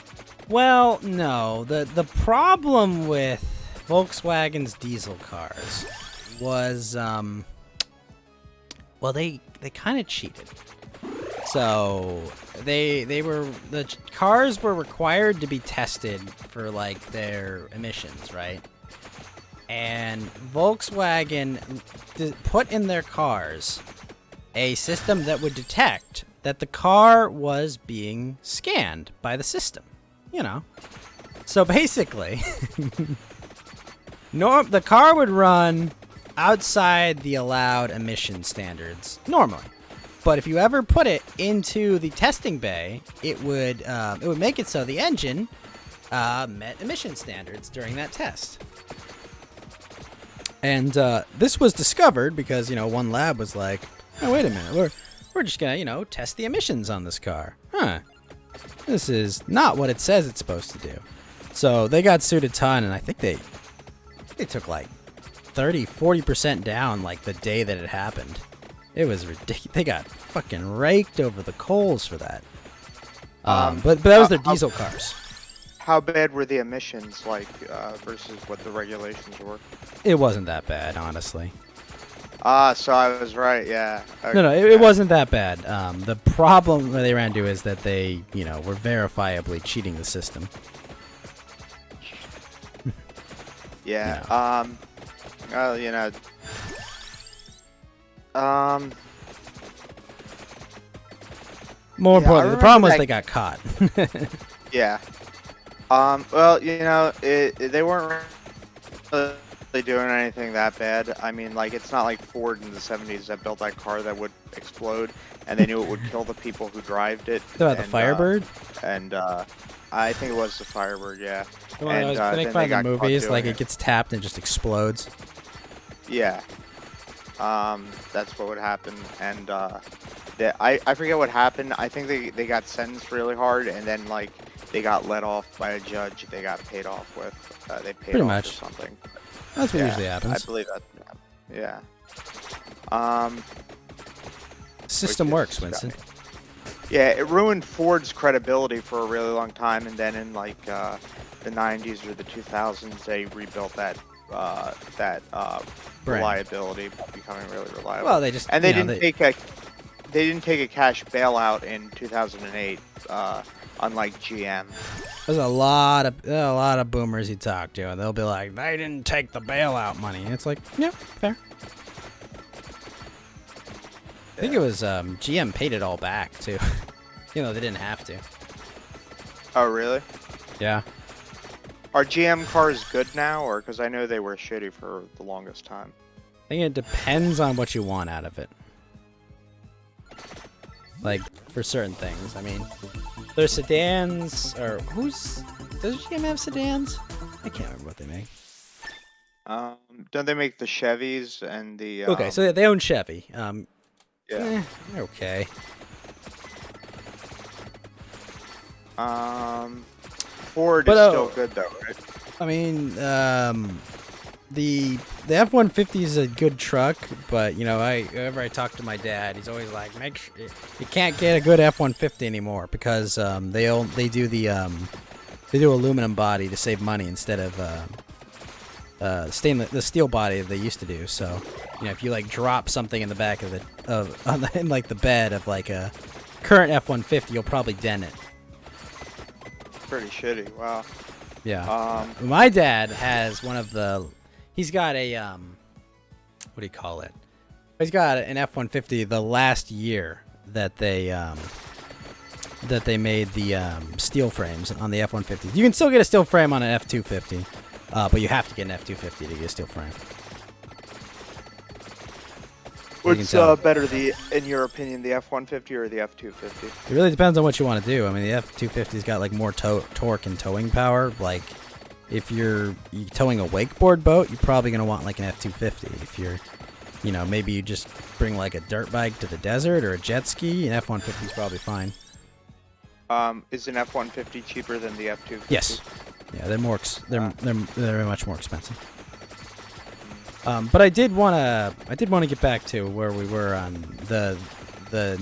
Well, no. The problem with Volkswagen's diesel cars was, well, they kind of cheated. So the cars were required to be tested for like their emissions, right? And Volkswagen put in their cars a system that would detect that the car was being scanned by the system, So basically, the car would run outside the allowed emission standards normally. But if you ever put it into the testing bay, it would make it so the engine met emission standards during that test. And this was discovered because one lab was like, "Oh, wait a minute, we're just gonna test the emissions on this car. This is not what it says it's supposed to do." So they got sued a ton, and I think they took like 30-40% down like the day that it happened. It was ridiculous. They got fucking raked over the coals for that. But that was their diesel cars. How bad were the emissions like versus what the regulations were? It wasn't that bad, honestly. So I was right, yeah. Okay. No, it wasn't that bad. The problem they ran into is that they, were verifiably cheating the system. Yeah. More importantly, the problem was they got caught. Yeah. Well, they weren't really doing anything that bad. I mean, like, it's not like Ford in the 70s that built that car that would explode, and they knew it would kill the people who drove it. About the Firebird? I think it was the Firebird, yeah. The one I make fun of the movies, like it gets tapped and just explodes. Yeah. That's what would happen, and I forget what happened. I think they got sentenced really hard, and then like they got let off by a judge. They got paid off with they paid Pretty off much. or something. That's what usually happens. I believe that. Yeah. System works, Winston. Yeah, it ruined Ford's credibility for a really long time, and then in like the 90s or the 2000s, they rebuilt that reliability, becoming really reliable. Well, they just they didn't take a cash bailout in 2008, unlike GM. There's a lot of boomers you talk to, and they'll be like, "They didn't take the bailout money." And it's like, yeah, fair. I think it was GM paid it all back too. You know, they didn't have to. Oh, really? Yeah. Are GM cars good now, or because I know they were shitty for the longest time? I think it depends on what you want out of it. Like, for certain things. I mean, there's sedans, or does GM have sedans? I can't remember what they make. Don't they make the Chevys and the... Okay, so they own Chevy. Yeah. Okay. Ford is still good though, right? I mean, the F-150 is a good truck, but you know, whenever I talk to my dad, he's always like, "Make sure you can't get a good F-150 anymore because they do aluminum body to save money instead of the steel body that they used to do. So, you know, if you like drop something in the back of in like the bed of like a current F-150, you'll probably dent it. Pretty shitty. Wow. Yeah. My dad has one of the. He's got a what do you call it? He's got an F-150 the last year that they made the steel frames on the F-150. You can still get a steel frame on an F-250, but you have to get an F-250 to get a steel frame. What's better, in your opinion, the F-150 or the F-250? It really depends on what you want to do. I mean, the F-250's got like more torque and towing power. Like, if you're towing a wakeboard boat, you're probably gonna want like an F-250. If you're, you know, maybe you just bring like a dirt bike to the desert or a jet ski, an F-150 is probably fine. Is an F-150 cheaper than the F-250? Yes. Yeah, they're much more expensive. But I did wanna get back to where we were on the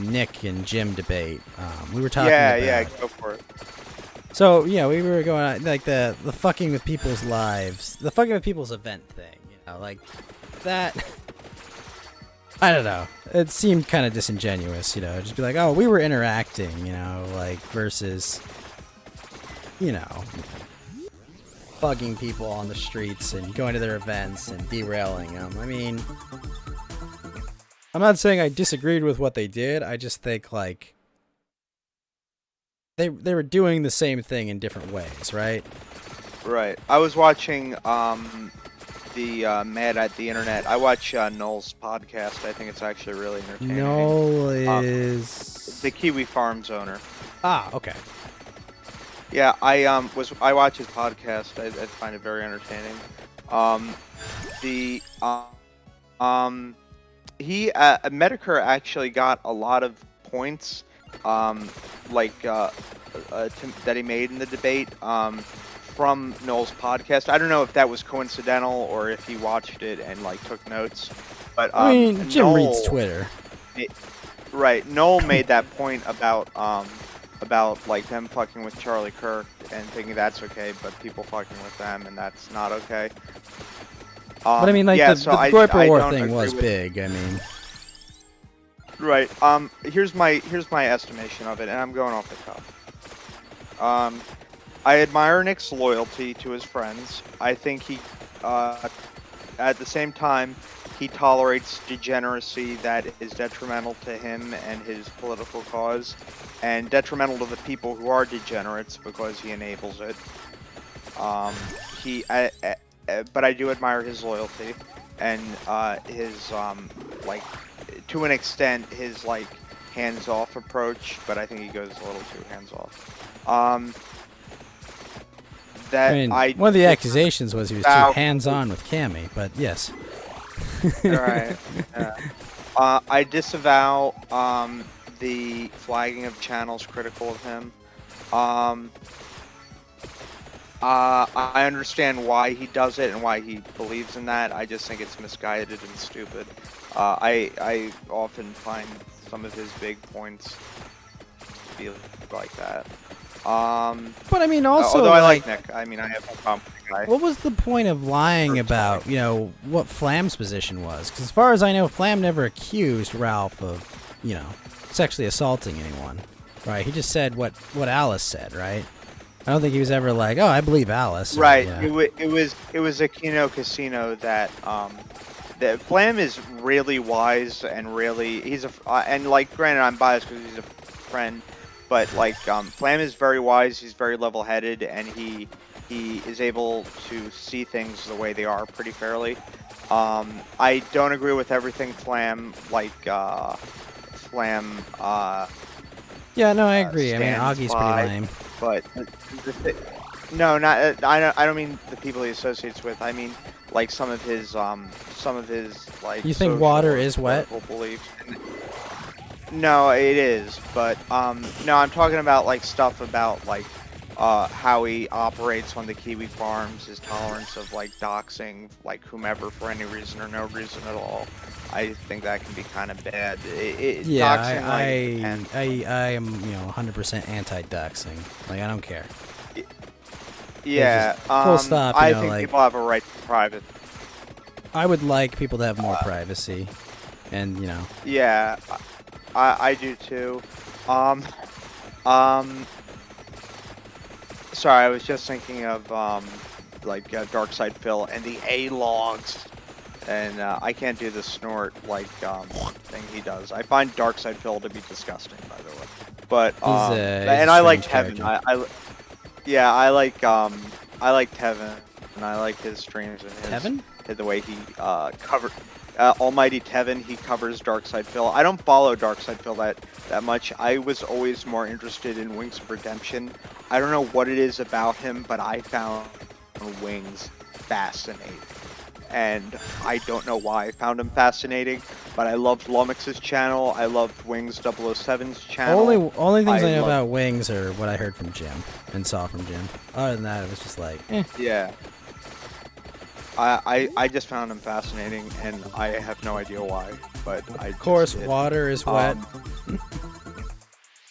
Nick and Jim debate. We were talking. Yeah, go for it. So yeah, we were going on like the fucking with people's lives, the fucking with people's event thing. You know, like that. I don't know. It seemed kind of disingenuous. You know, just be like, oh, we were interacting. You know, like versus, you know, bugging people on the streets and going to their events and derailing them. I mean, I'm not saying I disagreed with what they did. I just think like they were doing the same thing in different ways, right? Right. I was watching the Mad at the Internet. I watch Noel's podcast. I think it's actually really entertaining. Noel is the Kiwi Farms owner. Ah, okay. Yeah, I watch his podcast. I find it very entertaining. Medicare actually got a lot of points, that he made in the debate, from Noel's podcast. I don't know if that was coincidental or if he watched it and like took notes. But I mean, Jim reads Twitter. Right, Noel made that point about like them fucking with Charlie Kirk and thinking that's okay, but people fucking with them and that's not okay. But I mean, like yeah, the Groiper War thing was big. I mean, right. Here's my estimation of it, and I'm going off the cuff. I admire Nick's loyalty to his friends. I think he, at the same time, he tolerates degeneracy that is detrimental to him and his political cause, and detrimental to the people who are degenerates because he enables it. but I do admire his loyalty and his like, to an extent, his like hands-off approach. But I think he goes a little too hands-off. That I mean, one of the accusations was he was too hands-on with Cammy, but yes. Right. I disavow the flagging of channels critical of him. I understand why he does it and why he believes in that. I just think it's misguided and stupid. I often find some of his big points to be like that. But I mean, also, although I like Nick. I mean, I have no problem with the guy. What was the point of lying about, you know, what Flam's position was? Because as far as I know, Flam never accused Ralph of, you know, sexually assaulting anyone, right? He just said what Alice said, right? I don't think he was ever like, oh, I believe Alice. Right. Or, It was a Kino Casino that that Flam is really wise and really he's a and like granted I'm biased because he's a friend, but like Flam is very wise. He's very level-headed and he is able to see things the way they are pretty fairly. I don't agree with everything Flam yeah, no, I agree. I mean, Augie's by, pretty lame. But no, not I don't mean the people he associates with. I mean like some of his like. You think water is wet? Beliefs. No, it is, but no, I'm talking about like stuff about like how he operates on the Kiwi farms, his tolerance of like doxing like whomever for any reason or no reason at all. I think that can be kind of bad. Yeah, doxing, I am, you know, 100% anti-doxing. Like, I don't care. Yeah, full stop. I know, think like, people have a right to privacy. I would like people to have more privacy, and you know. Yeah, I do too. Sorry, I was just thinking of Darkside Phil and the A logs. And I can't do the snort like thing he does. I find Darkside Phil to be disgusting, by the way. But he's and I like strange Tevin. I like Tevin, and I like his streams and his Tevin? The way he covered Almighty Tevin. He covers Darkside Phil. I don't follow Darkside Phil that much. I was always more interested in Wings of Redemption. I don't know what it is about him, but I found Wings fascinating. And I don't know why I found him fascinating, but I loved Lumix's channel. I loved Wings 007's channel. Only things I know about Wings are what I heard from Jim and saw from Jim. Other than that, it was just like, eh. Yeah. I just found him fascinating, and I have no idea why. But of course, water is wet.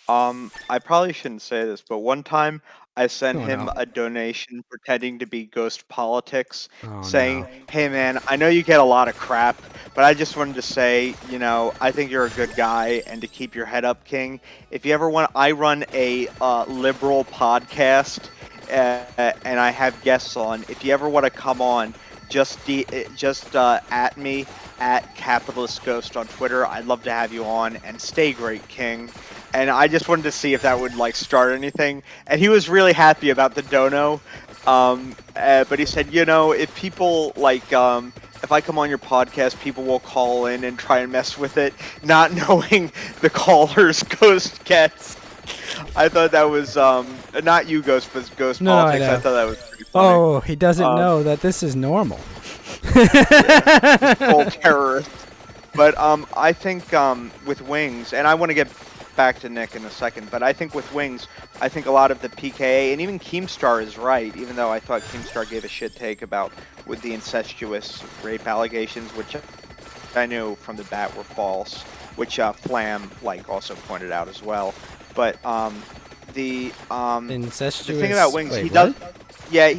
I probably shouldn't say this, but one time I sent him a donation pretending to be Ghost Politics, saying, hey man, I know you get a lot of crap, but I just wanted to say, you know, I think you're a good guy, and to keep your head up, King. If you ever want, I run a liberal podcast, and I have guests on. If you ever want to come on, just at me, at Capitalist Ghost on Twitter. I'd love to have you on, and stay great, King. And I just wanted to see if that would like start anything. And he was really happy about the dono. But he said, you know, if people like, if I come on your podcast, people will call in and try and mess with it, not knowing the callers Ghost gets. I thought that was, not you, Ghost, but Ghost Politics. I thought that was pretty funny. Oh, he doesn't know that this is normal. Full terrorist. But I think with Wings, and I want to get back to Nick in a second, but I think with Wings, I think a lot of the PKA, and even Keemstar is right, even though I thought Keemstar gave a shit take about with the incestuous rape allegations, which I knew from the bat were false, which Flam like also pointed out as well. But the thing about Wings, wait, he what? does. Yeah,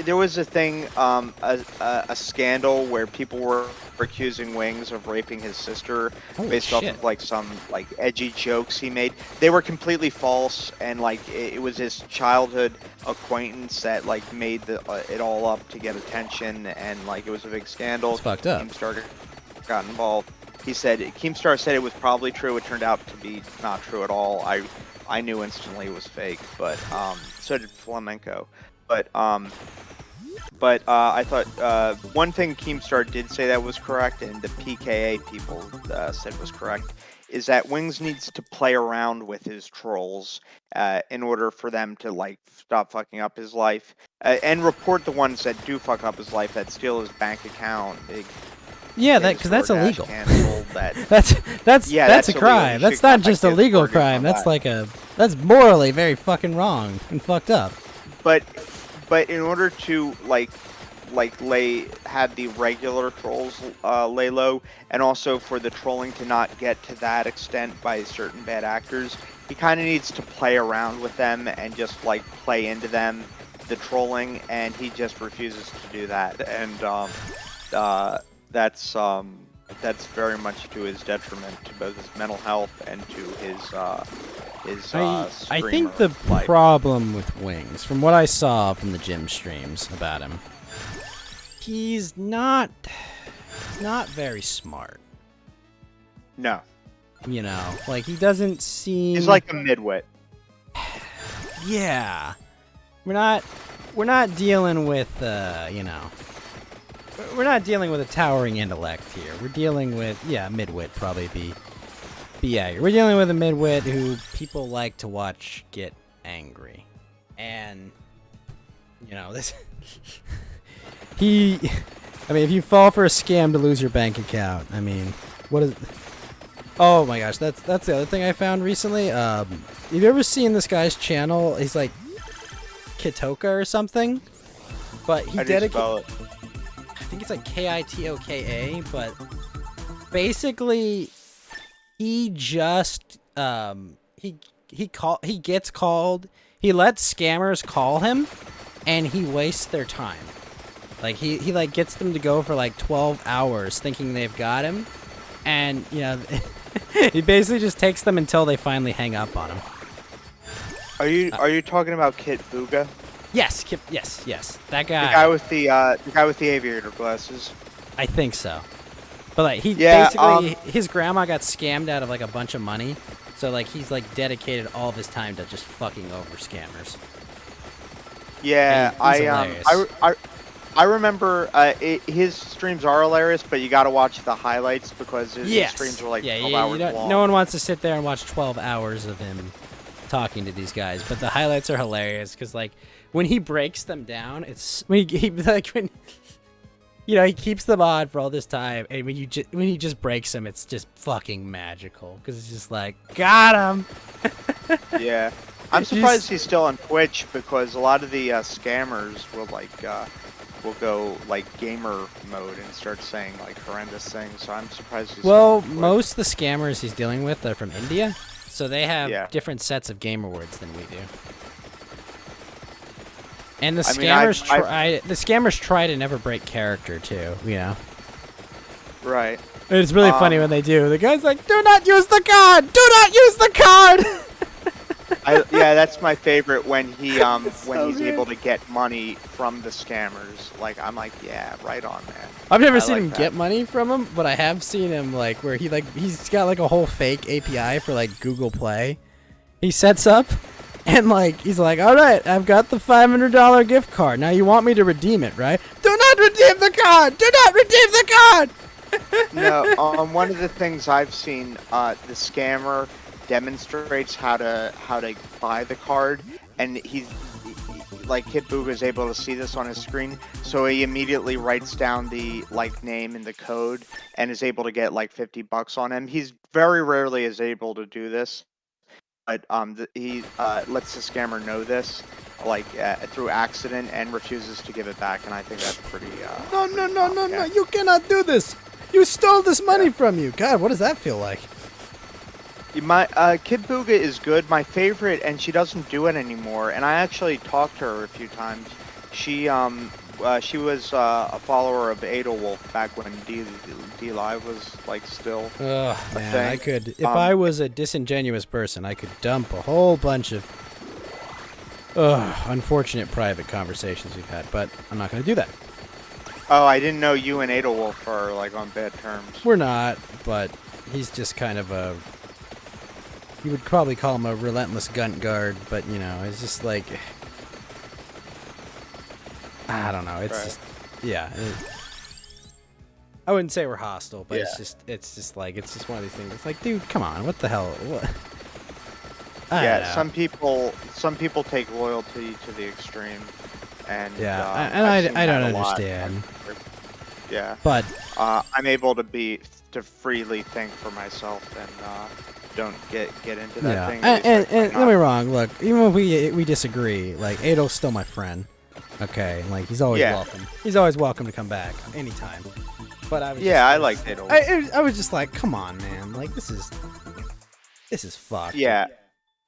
there was a thing, a scandal where people were accusing Wings of raping his sister based off of like some like edgy jokes he made. They were completely false, and like it was his childhood acquaintance that like made it all up to get attention, and like it was a big scandal. It's fucked up. Keemstar got involved. Keemstar said it was probably true. It turned out to be not true at all. I knew instantly it was fake, but so did Flamenco. But But I thought one thing Keemstar did say that was correct, and the PKA people said was correct, is that Wings needs to play around with his trolls in order for them to like stop fucking up his life, and report the ones that do fuck up his life, that steal his bank account. Yeah, because that's illegal. That. that's a crime. That's not just a legal crime. That's like that's morally very fucking wrong and fucked up. But in order to have the regular trolls lay low, and also for the trolling to not get to that extent by certain bad actors, he kind of needs to play around with them and just like play into them, the trolling, and he just refuses to do that, and that's very much to his detriment, to both his mental health and to his I think the problem with Wings, from what I saw from the gym streams about him, he's not very smart. No. You know, like he doesn't seem. He's like a midwit. Yeah, we're not dealing with we're not dealing with a towering intellect here. We're dealing with midwit probably be accurate. We're dealing with a midwit who people like to watch get angry, and this. If you fall for a scam to lose your bank account, what is? Oh my gosh, that's the other thing I found recently. Have you ever seen this guy's channel? He's like Kitoka or something, but he dedicated. I think it's like Kitoka, but basically he just he gets called. He lets scammers call him, and he wastes their time. Like he gets them to go for like 12 hours thinking they've got him, and he basically just takes them until they finally hang up on him. Are you talking about Kit Booga? Yes, Kip. Yes. That guy. The guy with the aviator glasses. I think so. But like basically his grandma got scammed out of like a bunch of money, so like he's like dedicated all of his time to just fucking over scammers. Yeah, I remember his streams are hilarious, but you got to watch the highlights because his streams are like 12 hours long. No one wants to sit there and watch 12 hours of him talking to these guys, but the highlights are hilarious because like when he breaks them down, it's when he keeps them on for all this time, and when he just breaks them, it's just fucking magical because it's just like got him. Yeah, I'm surprised he's still on Twitch because a lot of the scammers will go like gamer mode and start saying like horrendous things. So I'm surprised he's still on Twitch. Most of the scammers he's dealing with are from India, so they have different sets of gamer words than we do. And the scammers try to never break character too, Right. It's really funny when they do. The guy's like, "Do not use the card! Do not use the card!" That's my favorite when he's able to get money from the scammers. Like I'm like, yeah, right on, man. I've never seen him get money from them, but I have seen him like where he's got like a whole fake API for like Google Play. He sets up. And like he's like, all right, I've got the $500 gift card. Now you want me to redeem it, right? Do not redeem the card. Do not redeem the card. No, one of the things I've seen, the scammer demonstrates how to buy the card, and he's like Kid Booga is able to see this on his screen, so he immediately writes down the like name and the code, and is able to get like $50 on him. He's very rarely is able to do this. But he lets the scammer know this, like through accident, and refuses to give it back. And I think that's pretty. No! You cannot do this. You stole this money from you. God, what does that feel like? My Kid Booga is good. My favorite, and she doesn't do it anymore. And I actually talked to her a few times. She was a follower of Adolwolf back when D Live was like still a thing. I could, if I was a disingenuous person, I could dump a whole bunch of unfortunate private conversations we've had, but I'm not going to do that. Oh, I didn't know you and Adolwolf are like on bad terms. We're not, but he's just kind of you would probably call him a relentless gunt guard, but it's just like. I don't know. It's Right. just, yeah. I wouldn't say we're hostile, but Yeah. it's just like it's just one of these things. It's like, dude, come on, what the hell? What? I Yeah, don't know. some people take loyalty to the extreme, and Yeah, I've I seen don't that a lot. understand. Yeah, But I'm able to freely think for myself and don't get into that yeah, thing. and don't get me wrong. Look, even if we disagree, like Adel's still my friend. Okay, like he's always Yeah. welcome. He's always welcome to come back anytime. But I was Yeah, I just, like Adel. I was just like, come on, man. Like this is fucked. Yeah,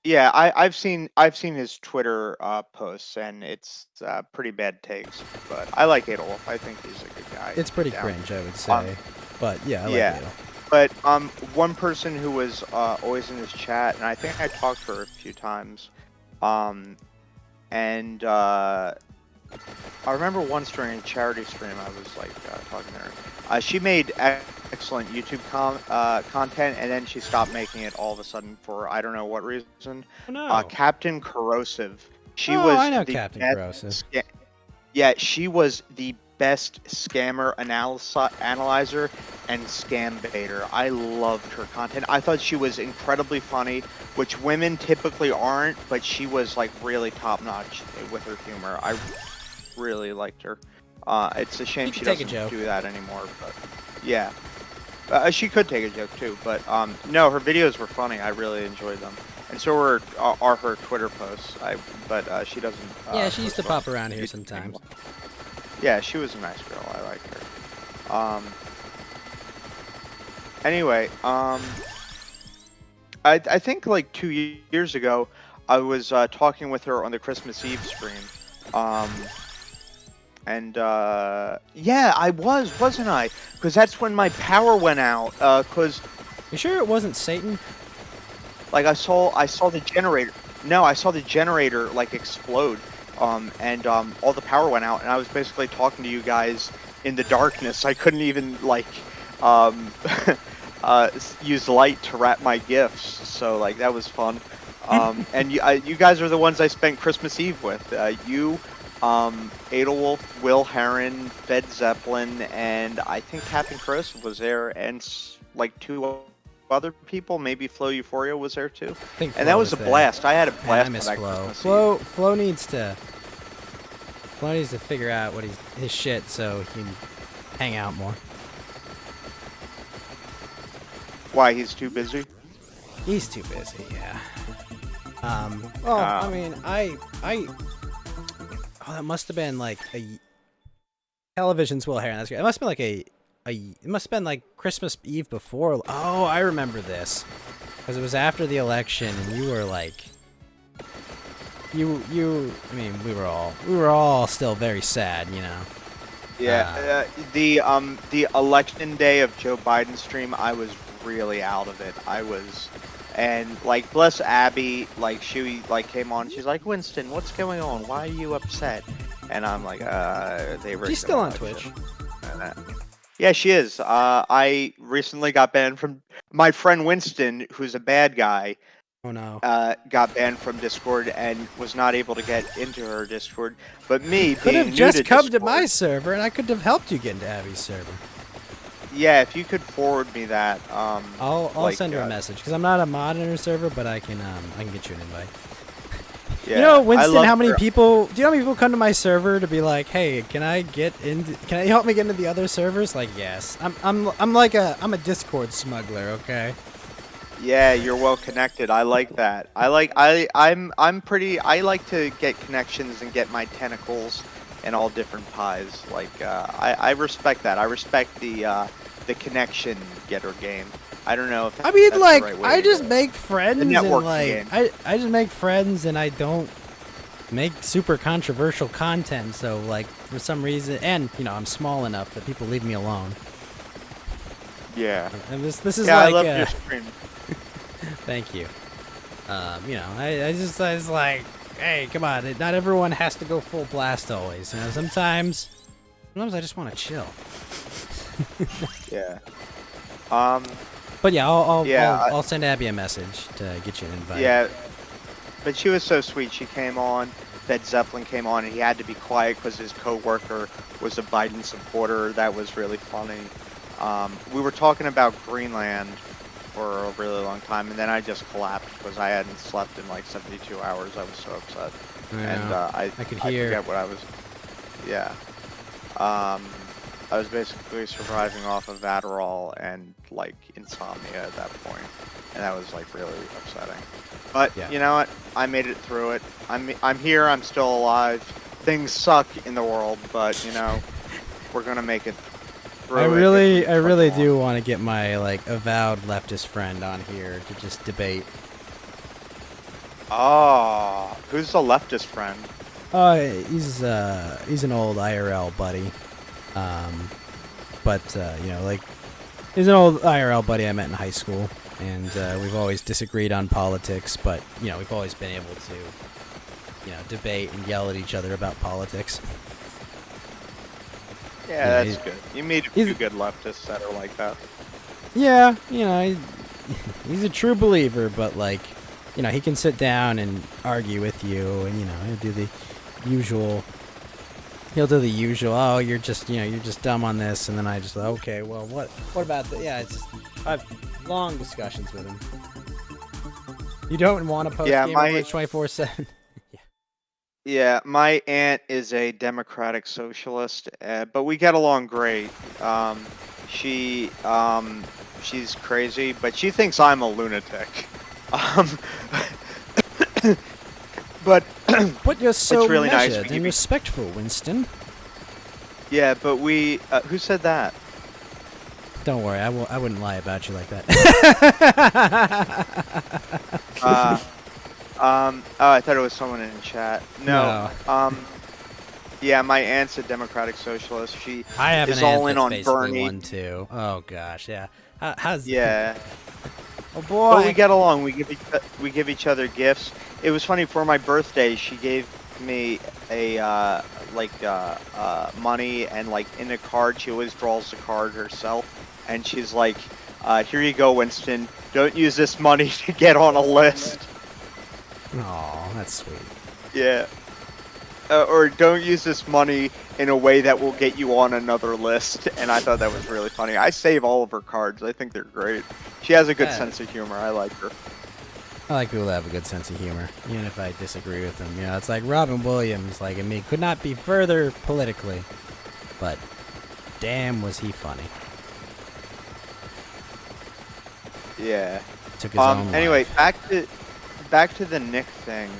yeah. I've seen his Twitter posts, and it's pretty bad takes. But I like Adel. I think he's a good guy. It's pretty Yeah. cringe, I would say. But yeah, I like yeah. Adel. But one person who was always in his chat, and I think I talked to her a few times, and I remember once during a charity stream, I was like talking to her. She made excellent YouTube content, and then she stopped making it all of a sudden for I don't know what reason. Oh, no. Captain Corrosive. She Oh, was I know the Captain best Corrosive. yeah, she was the best scammer analyzer and scam baiter. I loved her content. I thought she was incredibly funny, which women typically aren't, but she was like really top notch with her humor. I really liked her. It's a shame You she could take a doesn't joke. do that anymore, but yeah. She could take a joke too, but no, her videos were funny. I really enjoyed them, and so are her Twitter posts. But she doesn't. Yeah, she used to post on pop around here YouTube sometimes. anymore. Yeah, she was a nice girl. I liked her. Anyway, I think like 2 years ago, I was talking with her on the Christmas Eve stream. And yeah, I wasn't I? Because that's when my power went out. Because You sure it wasn't Satan? like I saw the generator. No, I saw the generator like explode. And all the power went out, and I was basically talking to you guys in the darkness. I couldn't even like use light to wrap my gifts. So like that was fun. And you guys are the ones I spent Christmas Eve with. You, Adelwolf, Will Heron, Fed Zeppelin, and I think Captain Corrosive was there, and like 2 other people. Maybe Flo Euphoria was there too. I think And Flo that was a there. blast. I had a Man, blast I miss with that Flo. Christmas Eve. Flo needs to figure out what his shit so he can hang out more. Why, he's too busy? He's too busy, yeah. Well, I mean, oh, that must have been like television's Will Heron. That's great. It must have been like it must have been like Christmas Eve before. Oh, I remember this because it was after the election, and you were like, I mean, we were all still very sad, you know. Yeah, the election day of Joe Biden's stream, I was really out of it. And like bless Abby, like she like came on, she's like, Winston, what's going on? Why are you upset? And I'm like, they rigged She's still on election. Twitch. Yeah, she is. I recently got banned from my friend Winston, who's a bad guy. Oh no. Got banned from Discord and was not able to get into her Discord. But me, Could being have new just to come to Discord- my server, and I could have helped you get into Abby's server. Yeah, if you could forward me that. I'll like, send her a message because I'm not a mod in her server, but I can get you an invite. Yeah, You know, I Winston, love how many her. people? Do you know how many people come to my server to be like, "Hey, can I help me get into the other servers?" Like, yes. I'm a Discord smuggler. Okay. Yeah, you're well connected. I like that. I like to get connections and get my tentacles in all different pies. Like I respect that. I respect the connection getter game. I don't know if I mean, that's like, the right way I to just do it. make friends and networking like game. I just make friends and I don't make super controversial content. So like for some reason, and you know, I'm small enough that people leave me alone. Yeah. And this is Yeah, like I love your stream. Thank you. You know, I was like, hey, come on, not everyone has to go full blast always. You know, sometimes I just want to chill. Yeah. But yeah, Yeah, I'll send Abby a message to get you an invite. Yeah. But she was so sweet. She came on. that Zeppelin came on and he had to be quiet because his coworker was a Biden supporter. That was really funny. We were talking about Greenland for a really long time, and then I just collapsed because I hadn't slept in like 72 hours. I was so upset. And I could hear. I forget what I was. Yeah. I was basically surviving off of Adderall and like insomnia at that point, and that was like really upsetting. But you know what? I made it through it. I'm here. I'm still alive. Things suck in the world, but you know, we're gonna make it through. I really do want to get my like avowed leftist friend on here to just debate. Oh, who's the leftist friend? He's an old IRL buddy. But you know, like, he's an old IRL buddy I met in high school, and we've always disagreed on politics, but you know, we've always been able to, you know, debate and yell at each other about politics. Yeah, that's good. You meet a few good leftists that are like that. Yeah, you know, he's a true believer, but like, you know, he can sit down and argue with you, and you know, he'll do the usual. Oh, you're just dumb on this, and then I just, okay, well, what about that? Yeah, it's just, I've long discussions with him. You don't want to post Game Awards 24/7. Yeah, my aunt is a democratic socialist, but we get along great. She's crazy, but she thinks I'm a lunatic. But you're so it's really measured nice and respectful, Winston. Yeah, but we who said that? Don't worry, I wouldn't lie about you like that. Oh, I thought it was someone in chat. No. Yeah, my aunt's a democratic socialist. She I have is an aunt all in that's on basically Bernie. one too. Oh gosh, yeah. How's Yeah. Oh boy. But we get along. We give each other gifts. It was funny, for my birthday, she gave me a money, and like in a card, she always draws the card herself, and she's like, "Here you go, Winston. Don't use this money to get on a list." Oh, that's sweet. Yeah. Or don't use this money in a way that will get you on another list. And I thought that was really funny. I save all of her cards. I think they're great. She has a good sense of humor. I like her. I like people that have a good sense of humor, even if I disagree with them. You know, it's like Robin Williams, like, and me, could not be further politically, but damn was he funny. Yeah. Took his own anyway, life. back to the Nick thing.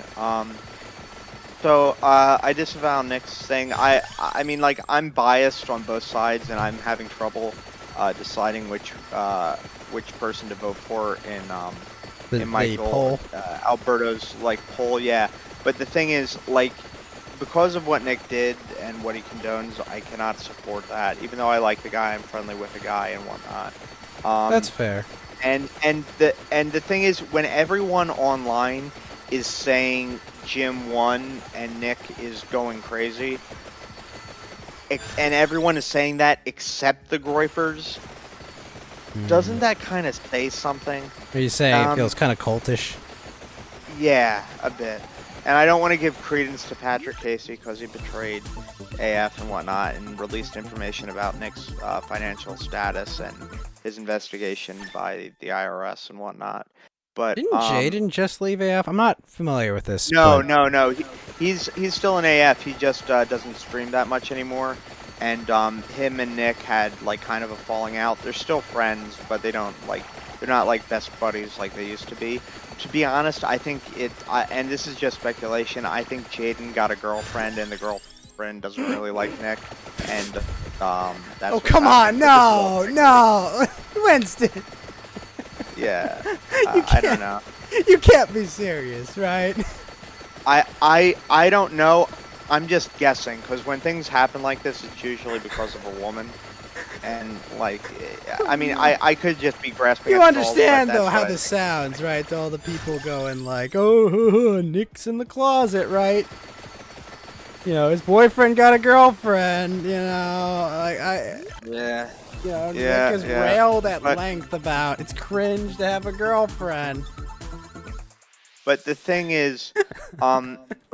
So I disavow Nick's thing. I mean, like, I'm biased on both sides, and I'm having trouble deciding which person to vote for in Michael poll. Alberto's like poll. Yeah, but the thing is, like, because of what Nick did and what he condones, I cannot support that. Even though I like the guy, I'm friendly with the guy and whatnot. That's fair. And the thing is, when everyone online is saying Jim won and Nick is going crazy, and everyone is saying that except the Groypers, doesn't that kind of say something? Are you saying it feels kind of cultish? Yeah, a bit. And I don't want to give credence to Patrick Casey because he betrayed AF and whatnot and released information about Nick's financial status and his investigation by the IRS and whatnot. But didn't Jaden just leave AF? I'm not familiar with this. No. He's still in AF. He just doesn't stream that much anymore. And him and Nick had like kind of a falling out. They're still friends, but they're not like best buddies like they used to be. To be honest, I think and this is just speculation, I think Jaden got a girlfriend and the girlfriend doesn't really like Nick, and that's. Oh, come on, no, Winston. Yeah, I don't know. You can't be serious, right? I don't know. I'm just guessing, because when things happen like this, it's usually because of a woman. And, like, I mean, I could just be grasping You at understand, straws, though, how this sounds, right? To all the people going like, oh, Nick's in the closet, right? You know, his boyfriend got a girlfriend, you know, like, Yeah. You know, Nick Yeah, has yeah. railed at length about it's cringe to have a girlfriend. But the thing is,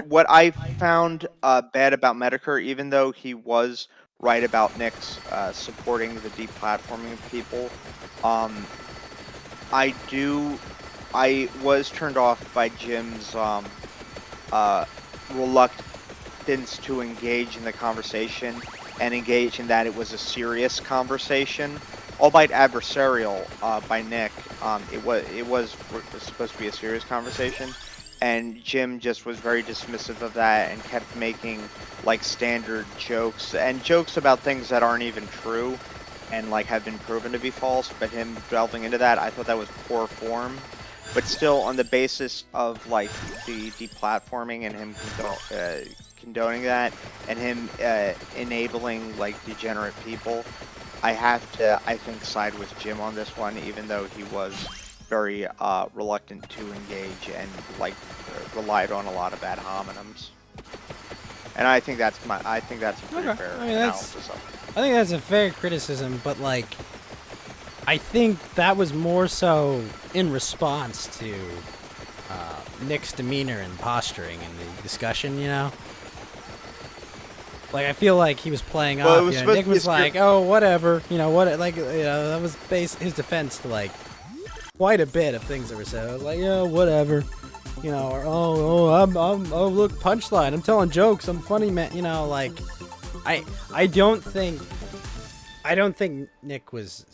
what I found bad about Medicare, even though he was right about Nick's supporting the deplatforming of people, I was turned off by Jim's reluctance to engage in the conversation and engage in that it was a serious conversation, albeit adversarial by Nick. It was supposed to be a serious conversation, and Jim just was very dismissive of that and kept making like standard jokes and jokes about things that aren't even true and like have been proven to be false. But him delving into that, I thought that was poor form. But still, on the basis of like the deplatforming and him condoning that and him enabling like degenerate people, I have to, I think, side with Jim on this one, even though he was very reluctant to engage and like relied on a lot of ad hominems. And I think that's pretty fair analysis of it. I think that's a fair criticism, but like, I think that was more so in response to Nick's demeanor and posturing in the discussion, you know? Like, I feel like he was playing off, you know, Nick was like, oh, whatever, you know, like, you know, that was his defense to, like, quite a bit of things that were said. Like, yeah, whatever, you know, or, oh, look, punchline, I'm telling jokes, I'm funny, man, you know, like, I don't think Nick was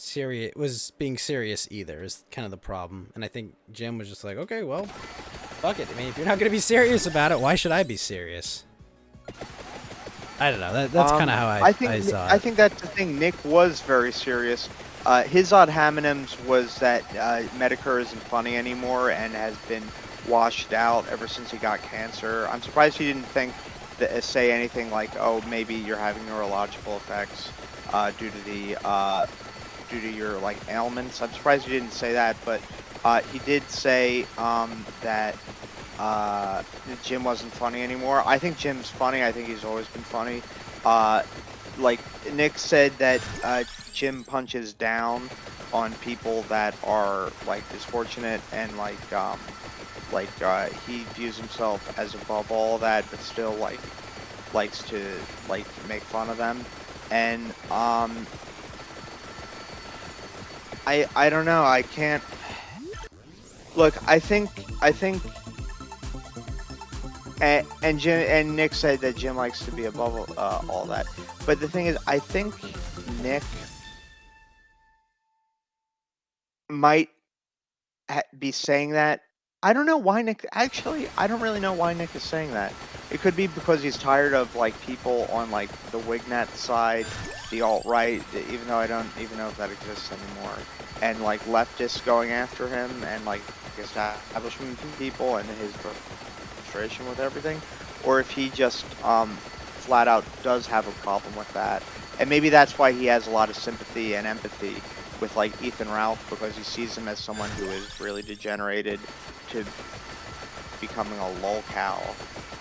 being serious either, is kind of the problem. And I think Jim was just like, okay, well, fuck it. I mean, if you're not going to be serious about it, why should I be serious? I don't know. That's kind of how I saw it. I think that's the thing. Nick was very serious. His ad hominems was that Medicare isn't funny anymore and has been washed out ever since he got cancer. I'm surprised he didn't say anything like, oh, maybe you're having neurological effects due to your like ailments. I'm surprised he didn't say that, but he did say that Jim wasn't funny anymore. I think Jim's funny. I think he's always been funny. Like Nick said that Jim punches down on people that are like disfortunate and like he views himself as above all that, but still like likes to like make fun of them. And I don't know. I can't look. I think and Jim and Nick said that Jim likes to be above all that. But the thing is, I think Nick might be saying that. I don't know why Nick. Actually, I don't really know why Nick is saying that. It could be because he's tired of like people on like the Wignet side, the alt-right, even though I don't even know if that exists anymore, and like leftists going after him and like establishment people and his frustration with everything, or if he just flat out does have a problem with that. And maybe that's why he has a lot of sympathy and empathy with like Ethan Ralph, because he sees him as someone who is really degenerated to becoming a lolcow.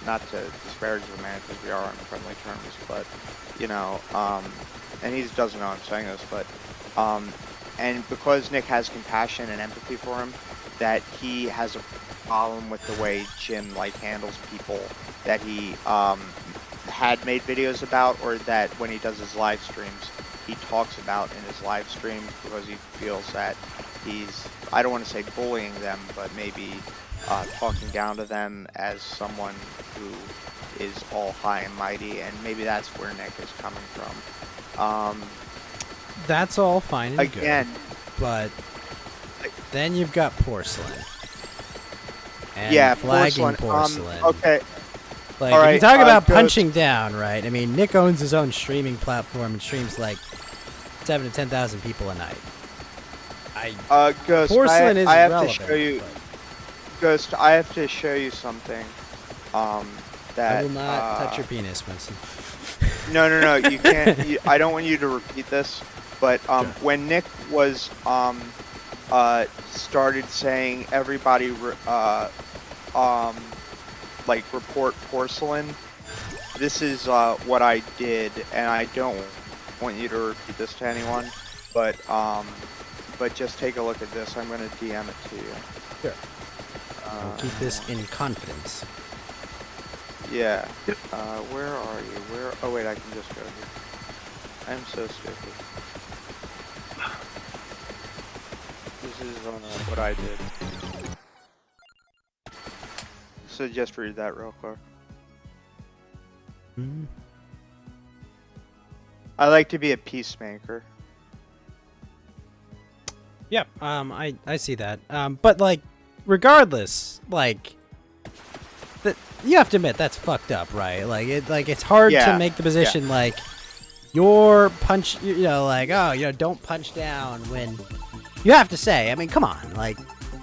Not to disparage the man, because we are on friendly terms, but you know, and he doesn't know I'm saying this, but and because Nick has compassion and empathy for him, that he has a problem with the way Jim like handles people that he had made videos about, or that when he does his live streams he talks about in his live streams, because he feels that he's, I don't want to say bullying them, but maybe talking down to them as someone who is all high and mighty, and maybe that's where Nick is coming from. That's all fine and good, but then you've got porcelain. And yeah, flagging porcelain. Okay. Like, all right, if you talk about punching down, right? I mean, Nick owns his own streaming platform and streams like 7,000 to 10,000 people a night. Ghost, porcelain is I have relevant, to show you. But Ghost, I have to show you something. That I will not touch your penis, Winston. No, you can't. I don't want you to repeat this, but Sure. When Nick was started saying everybody like report porcelain, this is what I did, and I don't want you to repeat this to anyone, but just take a look at this. I'm going to DM it to you. Sure. We'll keep this in confidence. Yeah. Where are you? Where? Oh wait, I can just go here. I'm so stupid. This is on what I did. So just read that real quick. Mhm. I like to be a peacemaker. Yeah, I see that. But like, regardless, like, you have to admit that's fucked up, right? Like, it's hard to make the position like you're you know, like, oh, you know, don't punch down when you have to say. I mean, come on, like,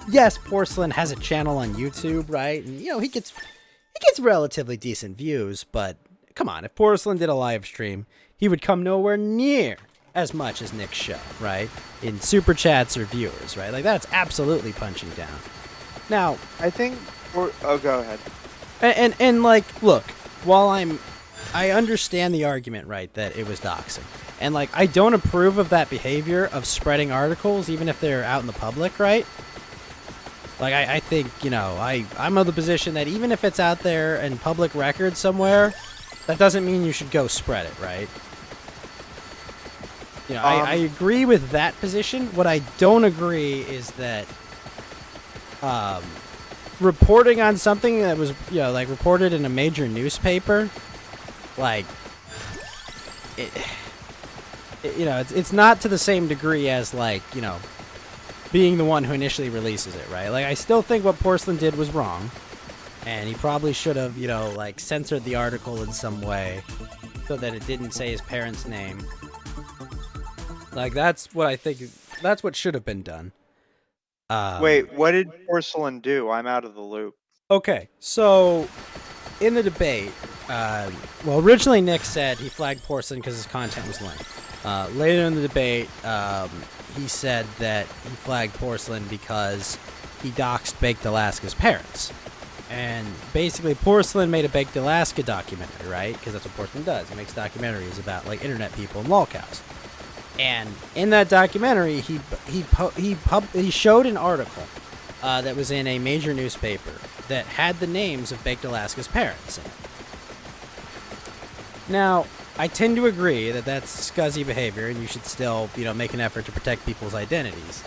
yes, Porcelain has a channel on YouTube, right? And you know, he gets relatively decent views, but come on, if Porcelain did a live stream, he would come nowhere near as much as Nick's show, right? In super chats or viewers, right? Like, that's absolutely punching down. Now, I think. Oh, go ahead. And like, look, while I understand the argument, right, that it was doxing, and like, I don't approve of that behavior of spreading articles, even if they're out in the public, right? Like, I think, you know, I'm of the position that even if it's out there in public record somewhere, that doesn't mean you should go spread it, right? You know, I agree with that position. What I don't agree is that reporting on something that was, you know, like, reported in a major newspaper, like, you know, it's not to the same degree as, like, you know, being the one who initially releases it, right? Like, I still think what Porcelain did was wrong, and he probably should have, you know, like, censored the article in some way so that it didn't say his parents' name. Like, that's what I think, that's what should have been done. Wait, what did Porcelain do? I'm out of the loop. Okay, so in the debate, well, originally Nick said he flagged Porcelain because his content was lame. Later in the debate, he said that he flagged Porcelain because he doxed Baked Alaska's parents. And basically, Porcelain made a Baked Alaska documentary, right? Because that's what Porcelain does. He makes documentaries about, like, internet people and lolcows. And in that documentary, he showed an article that was in a major newspaper that had the names of Baked Alaska's parents in it. Now, I tend to agree that that's scuzzy behavior, and you should still, you know, make an effort to protect people's identities.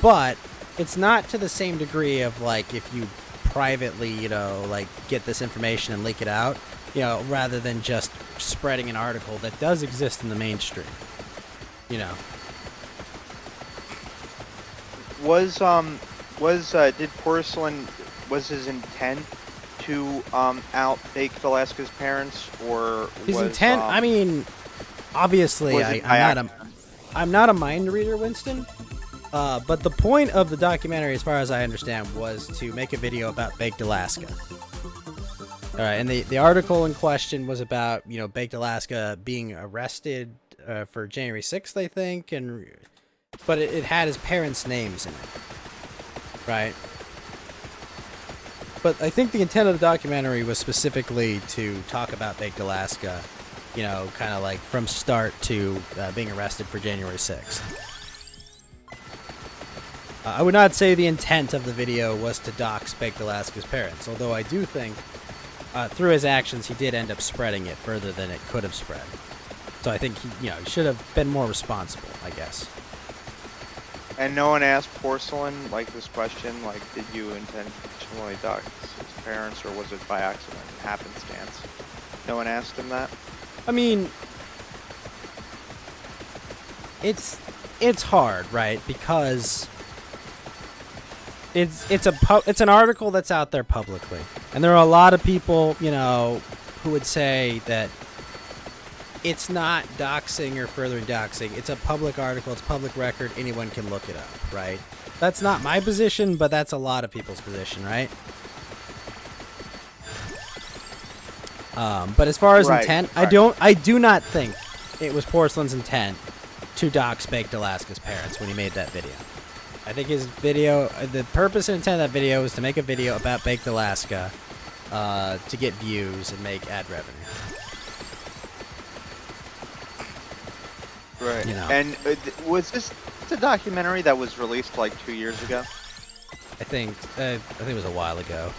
But it's not to the same degree of, like, if you privately, you know, like, get this information and leak it out, you know, rather than just spreading an article that does exist in the mainstream, you know. Did Porcelain, was his intent to out Baked Alaska's parents, or his intent? I mean, obviously, I'm not a mind reader, Winston. But the point of the documentary, as far as I understand, was to make a video about Baked Alaska. All right, and the article in question was about, you know, Baked Alaska being arrested for January 6th, I think, but it had his parents' names in it, right? But I think the intent of the documentary was specifically to talk about Baked Alaska, you know, kind of like from start to being arrested for January 6th. I would not say the intent of the video was to dox Baked Alaska's parents, although I do think through his actions he did end up spreading it further than it could have spread. So I think he should have been more responsible, I guess. And no one asked Porcelain, like, this question, like, did you intentionally dox his parents, or was it by accident, happenstance? No one asked him that? I mean, it's hard, right? Because it's an article that's out there publicly, and there are a lot of people, you know, who would say that it's not doxing or further doxing. It's a public article. It's public record. Anyone can look it up, right? That's not my position, but that's a lot of people's position, right? But as far as intent, right. I do not think it was Porcelain's intent to dox Baked Alaska's parents when he made that video. I think his video, the purpose and intent of that video was to make a video about Baked Alaska to get views and make ad revenue. Right. You know. And was this a documentary that was released like 2 years ago? I think it was a while ago.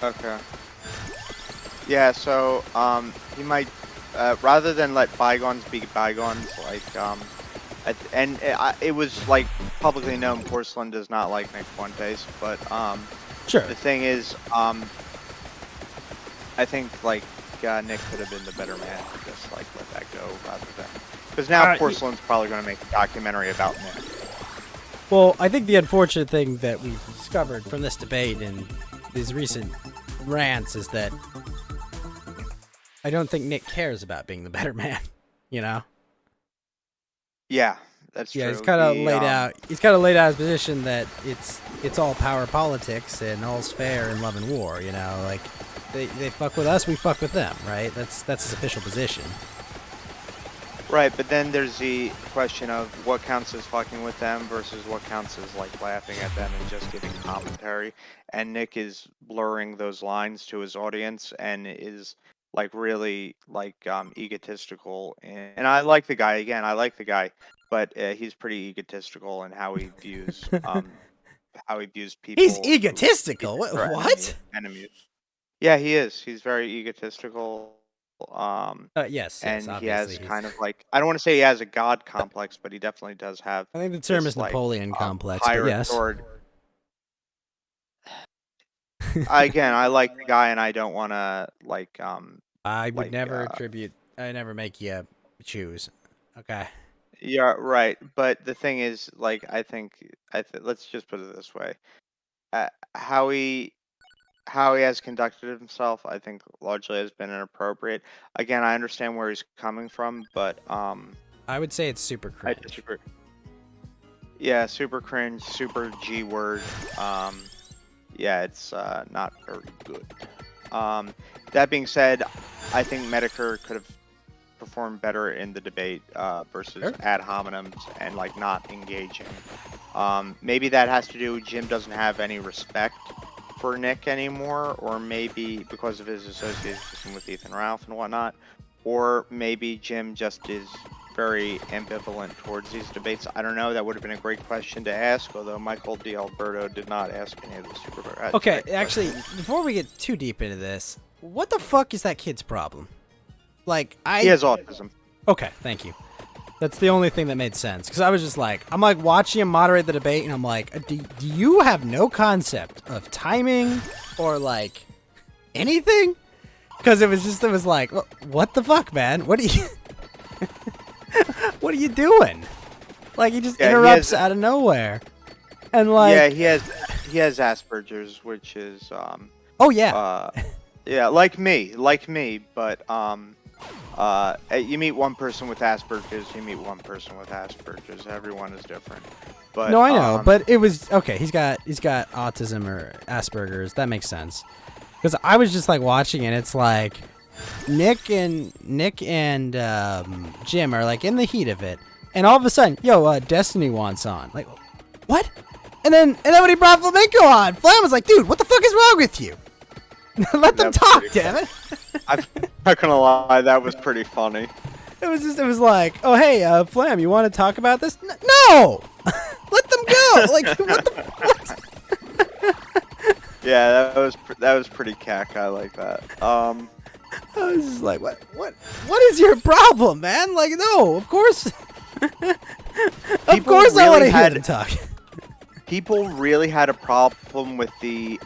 Okay. Yeah, so he might rather than let bygones be bygones, like it was like publicly known Porcelain does not like Nick Fuentes, but Sure. the thing is, I think like Nick could have been the better man to just like let that go rather than because now Porcelain's probably going to make a documentary about Nick. Well, I think the unfortunate thing that we've discovered from this debate and these recent rants is that I don't think Nick cares about being the better man. You know? Yeah, that's true. Yeah, he's kind of laid out. He's kind of laid out his position that it's all power politics and all's fair in love and war. You know, like they fuck with us, we fuck with them, right? That's his official position. Right, but then there's the question of what counts as fucking with them versus what counts as like laughing at them and just giving commentary. And Nick is blurring those lines to his audience and is like really like egotistical. And I like the guy. Again, I like the guy, but he's pretty egotistical in how he views people. He's egotistical. What? Enemies. Yeah, he is. He's very egotistical. Yes, and he has obviously kind of like I don't want to say he has a god complex, but he definitely does have. I think the term this, is Napoleon like, complex, higher but yes. authority. Again, I like the guy, and I don't want to like. I would like, never attribute. I never make you choose. Okay. Yeah, right. But the thing is, like, I think let's just put it this way: how he has conducted himself, I think, largely has been inappropriate. Again, I understand where he's coming from, but I would say it's super cringe. I disagree. Yeah, super cringe, super G word. Yeah, it's not very good. That being said, I think Medicare could have performed better in the debate versus ad hominems and like not engaging. Maybe that has to do with Jim doesn't have any respect for Nick anymore, or maybe because of his association with Ethan Ralph and whatnot, or maybe Jim just is very ambivalent towards these debates. I don't know. That would have been a great question to ask, although Michael D'Alberto did not ask any of the super. Okay, actually, before we get too deep into this, what the fuck is that kid's problem? Like, he has autism. Okay, thank you. That's the only thing that made sense. Because I was just like, I'm like watching him moderate the debate, and I'm like, do you have no concept of timing or like anything? Because it was like, what the fuck, man? What are you, what are you doing? Like, he just interrupts out of nowhere, and like, yeah, he has Asperger's, which is oh yeah, yeah, like me, but you meet one person with Asperger's, you meet one person with Asperger's. Everyone is different. But no, I know, but it was okay. He's got autism or Asperger's. That makes sense. Because I was just like watching it. It's like Nick and Jim are like in the heat of it, and all of a sudden, Destiny wants on. Like, what? And then when he brought Flamenco on, Flam was like, dude, what the fuck is wrong with you? Let them talk, damn it. I'm not gonna lie, that was pretty funny. It was like, oh hey, Flam, you want to talk about this? No, let them go. Like, what the? What? Yeah, that was pretty cack. I like that. I was just like, what is your problem, man? Like, no, of course, of course, I want to hear them talk. People really had a problem with the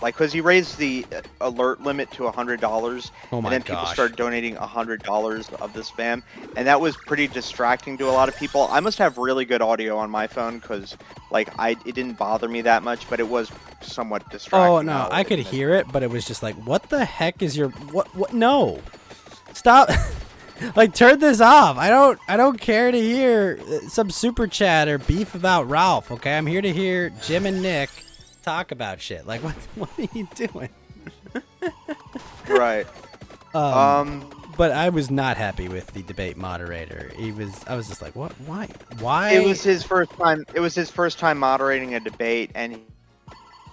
like, because he raised the alert limit to $100, and then people started donating $100 of the spam, and that was pretty distracting to a lot of people. I must have really good audio on my phone, because like it didn't bother me that much, but it was somewhat distracting. Oh no, I could hear it, but it was just like, what the heck is your what? No, stop. Like, turn this off. I don't care to hear some super chat or beef about Ralph. Okay, I'm here to hear Jim and Nick talk about shit. Like, what are you doing? Right. But I was not happy with the debate moderator. I was just like, what? Why? It was his first time. It was his first time moderating a debate, and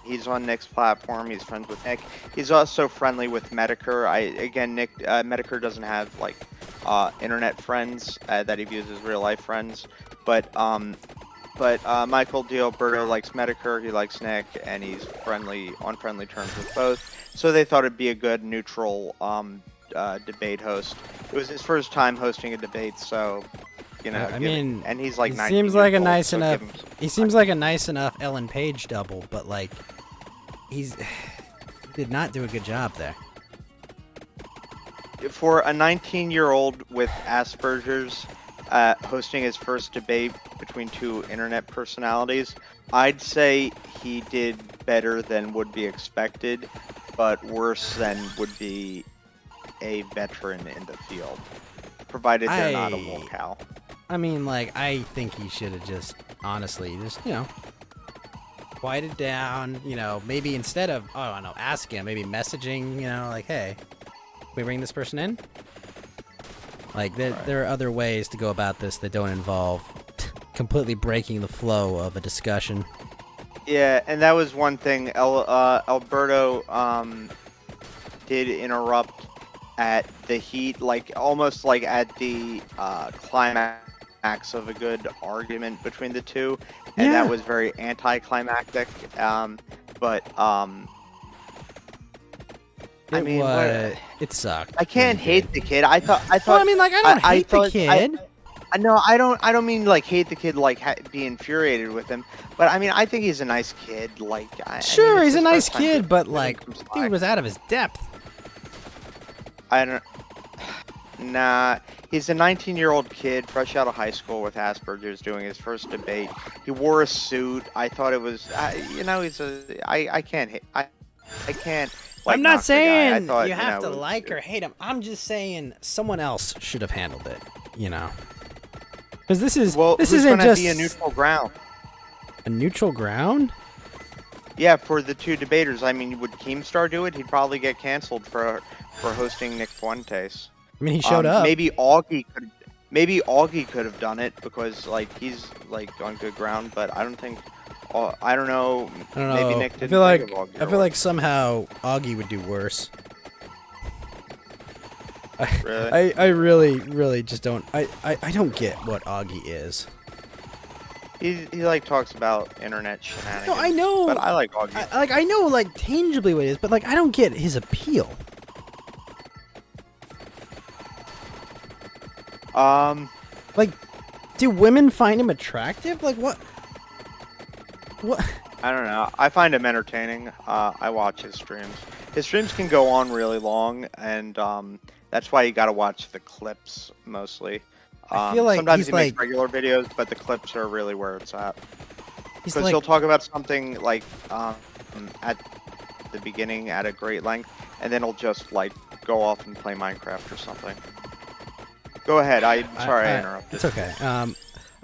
he's on Nick's platform. He's friends with Nick. He's also friendly with Medicare. Nick Medicare doesn't have like internet friends that he views as real life friends, but But Michael D'Alberto likes Medicare, he likes Nick, and he's on friendly terms with both. So they thought it'd be a good neutral debate host. It was his first time hosting a debate, so I mean, and he's like he 19 seems like a years old, nice so enough. give him some He seems like a nice enough Ellen Page double, but like, he did not do a good job there. For a 19-year-old with Asperger's hosting his first debate between two internet personalities, I'd say he did better than would be expected, but worse than would be a veteran in the field, provided they're not a locale. I mean, like, I think he should have just, honestly, quieted down, maybe instead of, I don't know, asking him, maybe messaging, like, hey, can we bring this person in? Like, there are other ways to go about this that don't involve completely breaking the flow of a discussion. Yeah, and that was one thing. Alberto did interrupt at the heat, like almost like at the climax of a good argument between the two, and that was very anticlimactic. I mean, it sucked. I can't hate the kid. I thought. Well, I mean, like, I don't hate the kid. I don't mean like hate the kid, like be infuriated with him. But I mean, I think he's a nice kid. Like, sure, I mean, he's a nice first time kid, but like, slack. dude was out of his depth. I don't. Nah, he's a 19-year-old kid, fresh out of high school with Asperger's, doing his first debate. He wore a suit. I thought it was, he's a. I can't hit. I can't. Like, I'm not saying thought, you have to like or hate him. I'm just saying someone else should have handled it. Because this isn't just be a neutral ground. A neutral ground? Yeah, for the two debaters. I mean, would Keemstar do it? He'd probably get canceled for hosting Nick Fuentes. I mean, he showed up. Maybe Augie could have done it because like he's like on good ground, but I don't think. I don't know. Maybe Nick didn't I feel like somehow Augie would do worse. Really? I really just don't. I don't get what Augie is. He like talks about internet shenanigans. No, I know. But I like Augie. I know like tangibly what it is, but like I don't get his appeal. Like, do women find him attractive? Like what? What? I don't know. I find him entertaining. I watch his streams. His streams can go on really long, and that's why you got to watch the clips mostly. I feel like sometimes he makes regular videos, but the clips are really where it's at. Because he'll talk about something like at the beginning at a great length, and then he'll just like go off and play Minecraft or something. Go ahead. I'm sorry I interrupted. It's okay.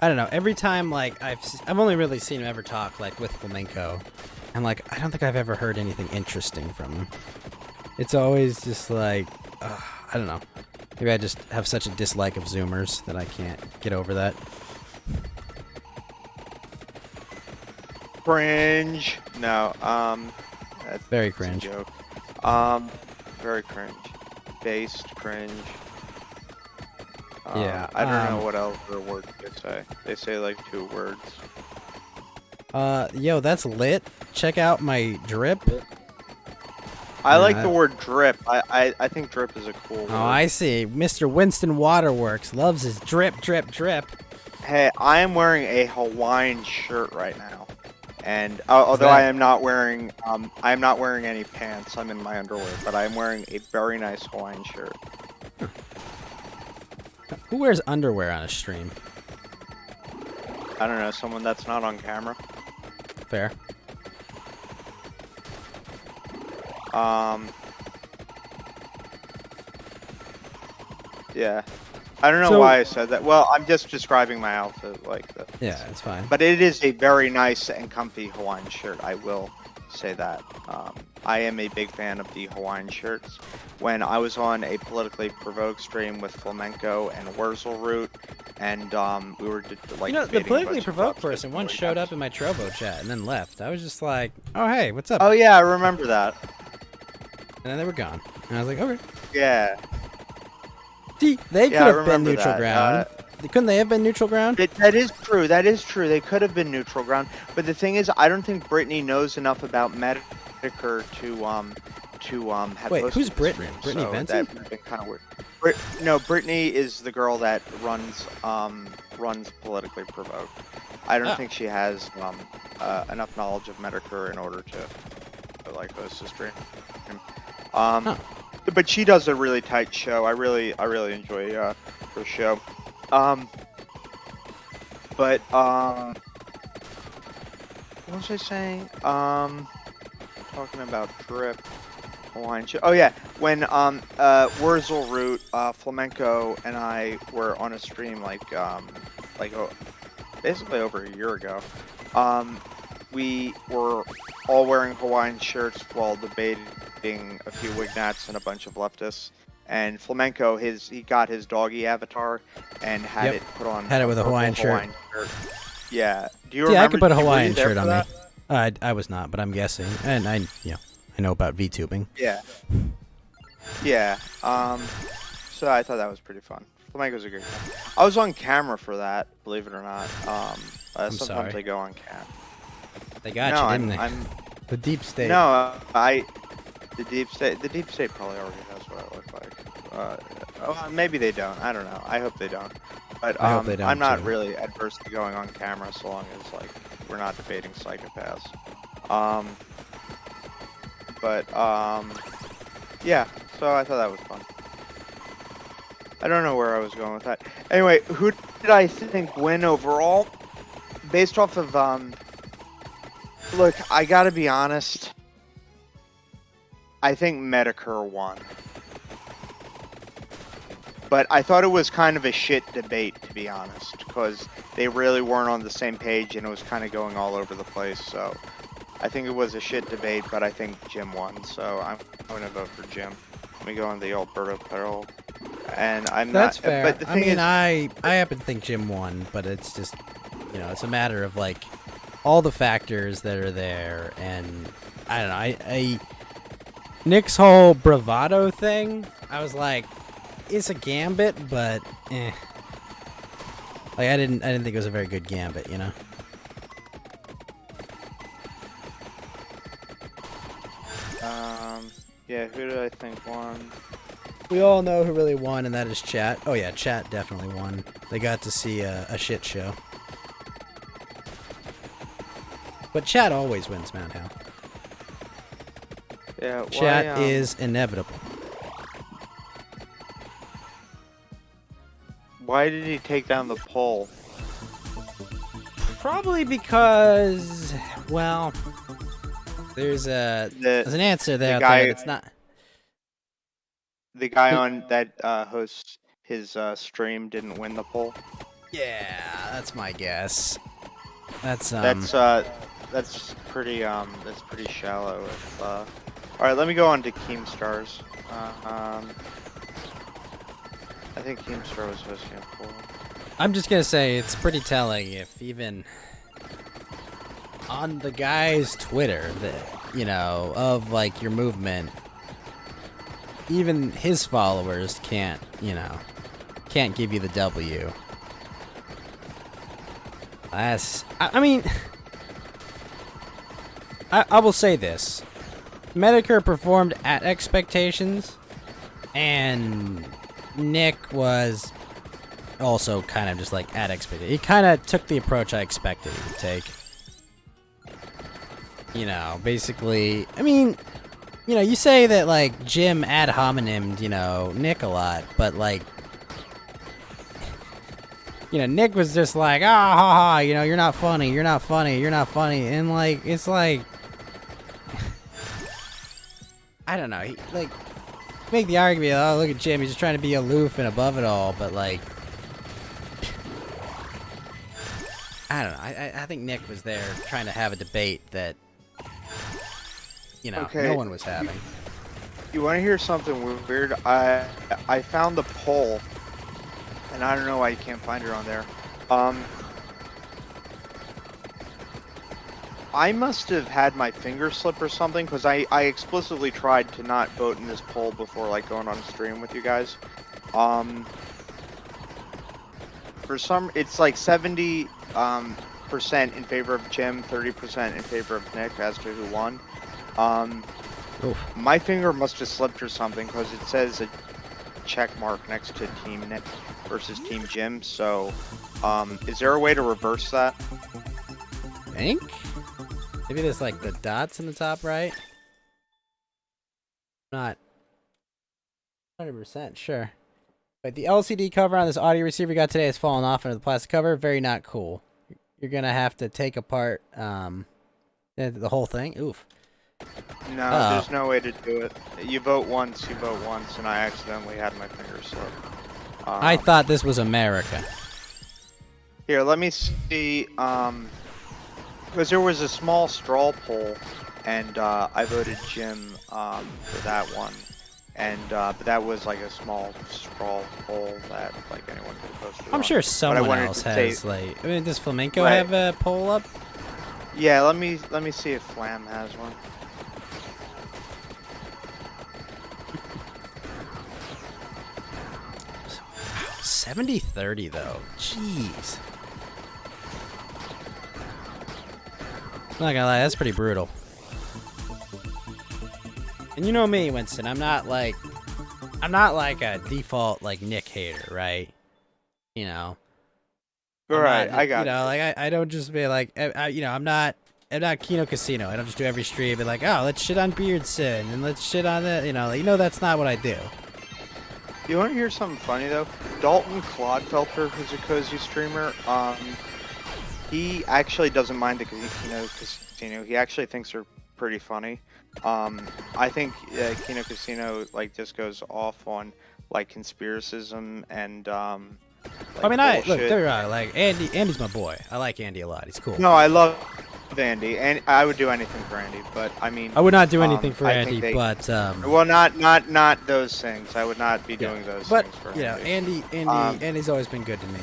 I don't know. Every time, like, I've only really seen him ever talk, like, with Flamenco. And, like, I don't think I've ever heard anything interesting from him. It's always just, like, I don't know. Maybe I just have such a dislike of Zoomers that I can't get over that. Cringe. No, that's Very cringe. a joke. Very cringe. Based cringe. Yeah. I don't know what else the words they say. They say like 2 words. Yo, that's lit. Check out my drip. I like the word drip. I think drip is a cool word. Oh, I see. Mr. Winston Waterworks loves his drip, drip, drip. Hey, I am wearing a Hawaiian shirt right now. And although I am not wearing any pants, I'm in my underwear, but I am wearing a very nice Hawaiian shirt. Who wears underwear on a stream? I don't know, someone that's not on camera. Fair. Yeah. I don't know why I said that. Well, I'm just describing my outfit like that. Yeah, it's fine. But it is a very nice and comfy Hawaiian shirt. I will say that. I am a big fan of the Hawaiian shirts. When I was on a politically provoked stream with Flamenco and Wurzelroot, and we were like, the politically provoked person once showed up in my Trovo chat and then left. I was just like, oh hey, what's up? Oh yeah, I remember that. And then they were gone. And I was like, okay. Yeah. See, they could have been neutral ground. couldn't they have been neutral ground? That is true. That is true. They could have been neutral ground. But the thing is, I don't think Brittany knows enough about Medicare to have. Wait, hosted who's the Brittany? stream, Brittany so Vinci? that would have been kind of weird. No, Brittany is the girl that runs Politically Provoked. I don't think she has enough knowledge of Medicare in order to like host the stream. But she does a really tight show. I really enjoy her show. But what was I saying? Talking about Drip Hawaiian show. Oh yeah, when Wurzel Root, Flamenco, and I were on a stream basically over a year ago. We were all wearing Hawaiian shirts while debating a few Wignats and a bunch of leftists. And Flamenco, he got his doggy avatar and had it put on. Had it with a Hawaiian shirt. Yeah. Do you Yeah, remember? I could put a Hawaiian were you there shirt for on that? me. I was not, but I'm guessing, and I know about Vtubing. Yeah. Yeah. So I thought that was pretty fun. Flamenco's a good guy. I was on camera for that, believe it or not. Sometimes sorry. they go on cam. They got No, you, didn't they? I'm The deep state. no, the deep state probably already knows what I look like. Maybe they don't. I don't know. I hope they don't. But I hope they don't, I'm not too. really adverse to going on camera so long as like we're not debating psychopaths. Yeah. So I thought that was fun. I don't know where I was going with that. Anyway, who did I think win overall? Based off of look, I gotta be honest. I think Medicare won. But I thought it was kind of a shit debate, to be honest, because they really weren't on the same page and it was kind of going all over the place. So I think it was a shit debate, but I think Jim won. So I'm going to vote for Jim. Let me go on the Alberto Peril. And I'm That's not. fair. But the thing is, I happen to think Jim won, but it's just, it's a matter of like all the factors that are there, and I don't know. I Nick's whole bravado thing, I was like, it's a gambit, but eh. Like I didn't think it was a very good gambit, Yeah, who did I think won? We all know who really won, and that is Chat. Oh yeah, Chat definitely won. They got to see a shit show. But Chat always wins, Mount Hal. Yeah, Chat is inevitable. Why did he take down the poll? Probably because, well, there's an answer there, guy- but it's not. The guy on that hosts his stream didn't win the poll. Yeah, that's my guess. That's pretty shallow. All right, let me go on to Keemstars. I think Keemstar was hosting a poll. I'm just gonna say it's pretty telling if even on the guy's Twitter that of like your movement, even his followers can't give you the W. I mean, I will say this. Medicare performed at expectations, and Nick was also kind of just like at expectation. He kind of took the approach I expected he would take. Basically, I mean, you say that like Jim ad hominem, Nick a lot, but like, Nick was just like, ha ha, you're not funny, you're not funny, you're not funny, and like, it's like, I don't know, he like make the argument, oh look at Jim, he's just trying to be aloof and above it all, but like, I don't know, I think Nick was there trying to have a debate that no one was having. You want to hear something weird? I found the poll, and I don't know why you can't find her on there. I must have had my finger slip or something, because I explicitly tried to not vote in this poll before like going on stream with you guys. For some, it's like 70 percent in favor of Jim, 30% in favor of Nick as to who won. My finger must have slipped or something because it says a check mark next to Team Nick versus Team Jim. So, is there a way to reverse that? Think? Maybe there's like the dots in the top right. Not 100% sure. But the LCD cover on this audio receiver we got today has fallen off into the plastic cover. Very not cool. You're gonna have to take apart the whole thing. Oof. No, there's no way to do it. You vote once, and I accidentally had my finger slip. I thought this was America. Here, let me see. Because there was a small straw poll, and I voted Jim for that one. And but that was like a small straw poll that like anyone could post it I'm on. sure someone else has like. I mean, does Flamenco have a poll up? Yeah, let me see if Flam has one. Wow, 70-30 though. Jeez. I'm not gonna lie, that's pretty brutal. And you know me, Winston. I'm not like a default like Nick hater, right? You know. Right, I got you know, like I don't just be like, I'm not Kino Casino. I don't just do every stream and be like, oh, let's shit on Beardson and let's shit on that. You know, that's not what I do. You want to hear something funny though? Dalton Clodfelter, who's a cozy streamer, he actually doesn't mind the Kino Casino. He actually thinks they're pretty funny. I think Kino Casino like just goes off on like conspiracism and like, I mean, bullshit. look, they're like Andy's my boy. I like Andy a lot. He's cool. No, I love Andy, and I would do anything for Andy. But I mean, I would not do anything for Andy, but well, not those things. I would not be doing those things for Andy. Andy's always been good to me.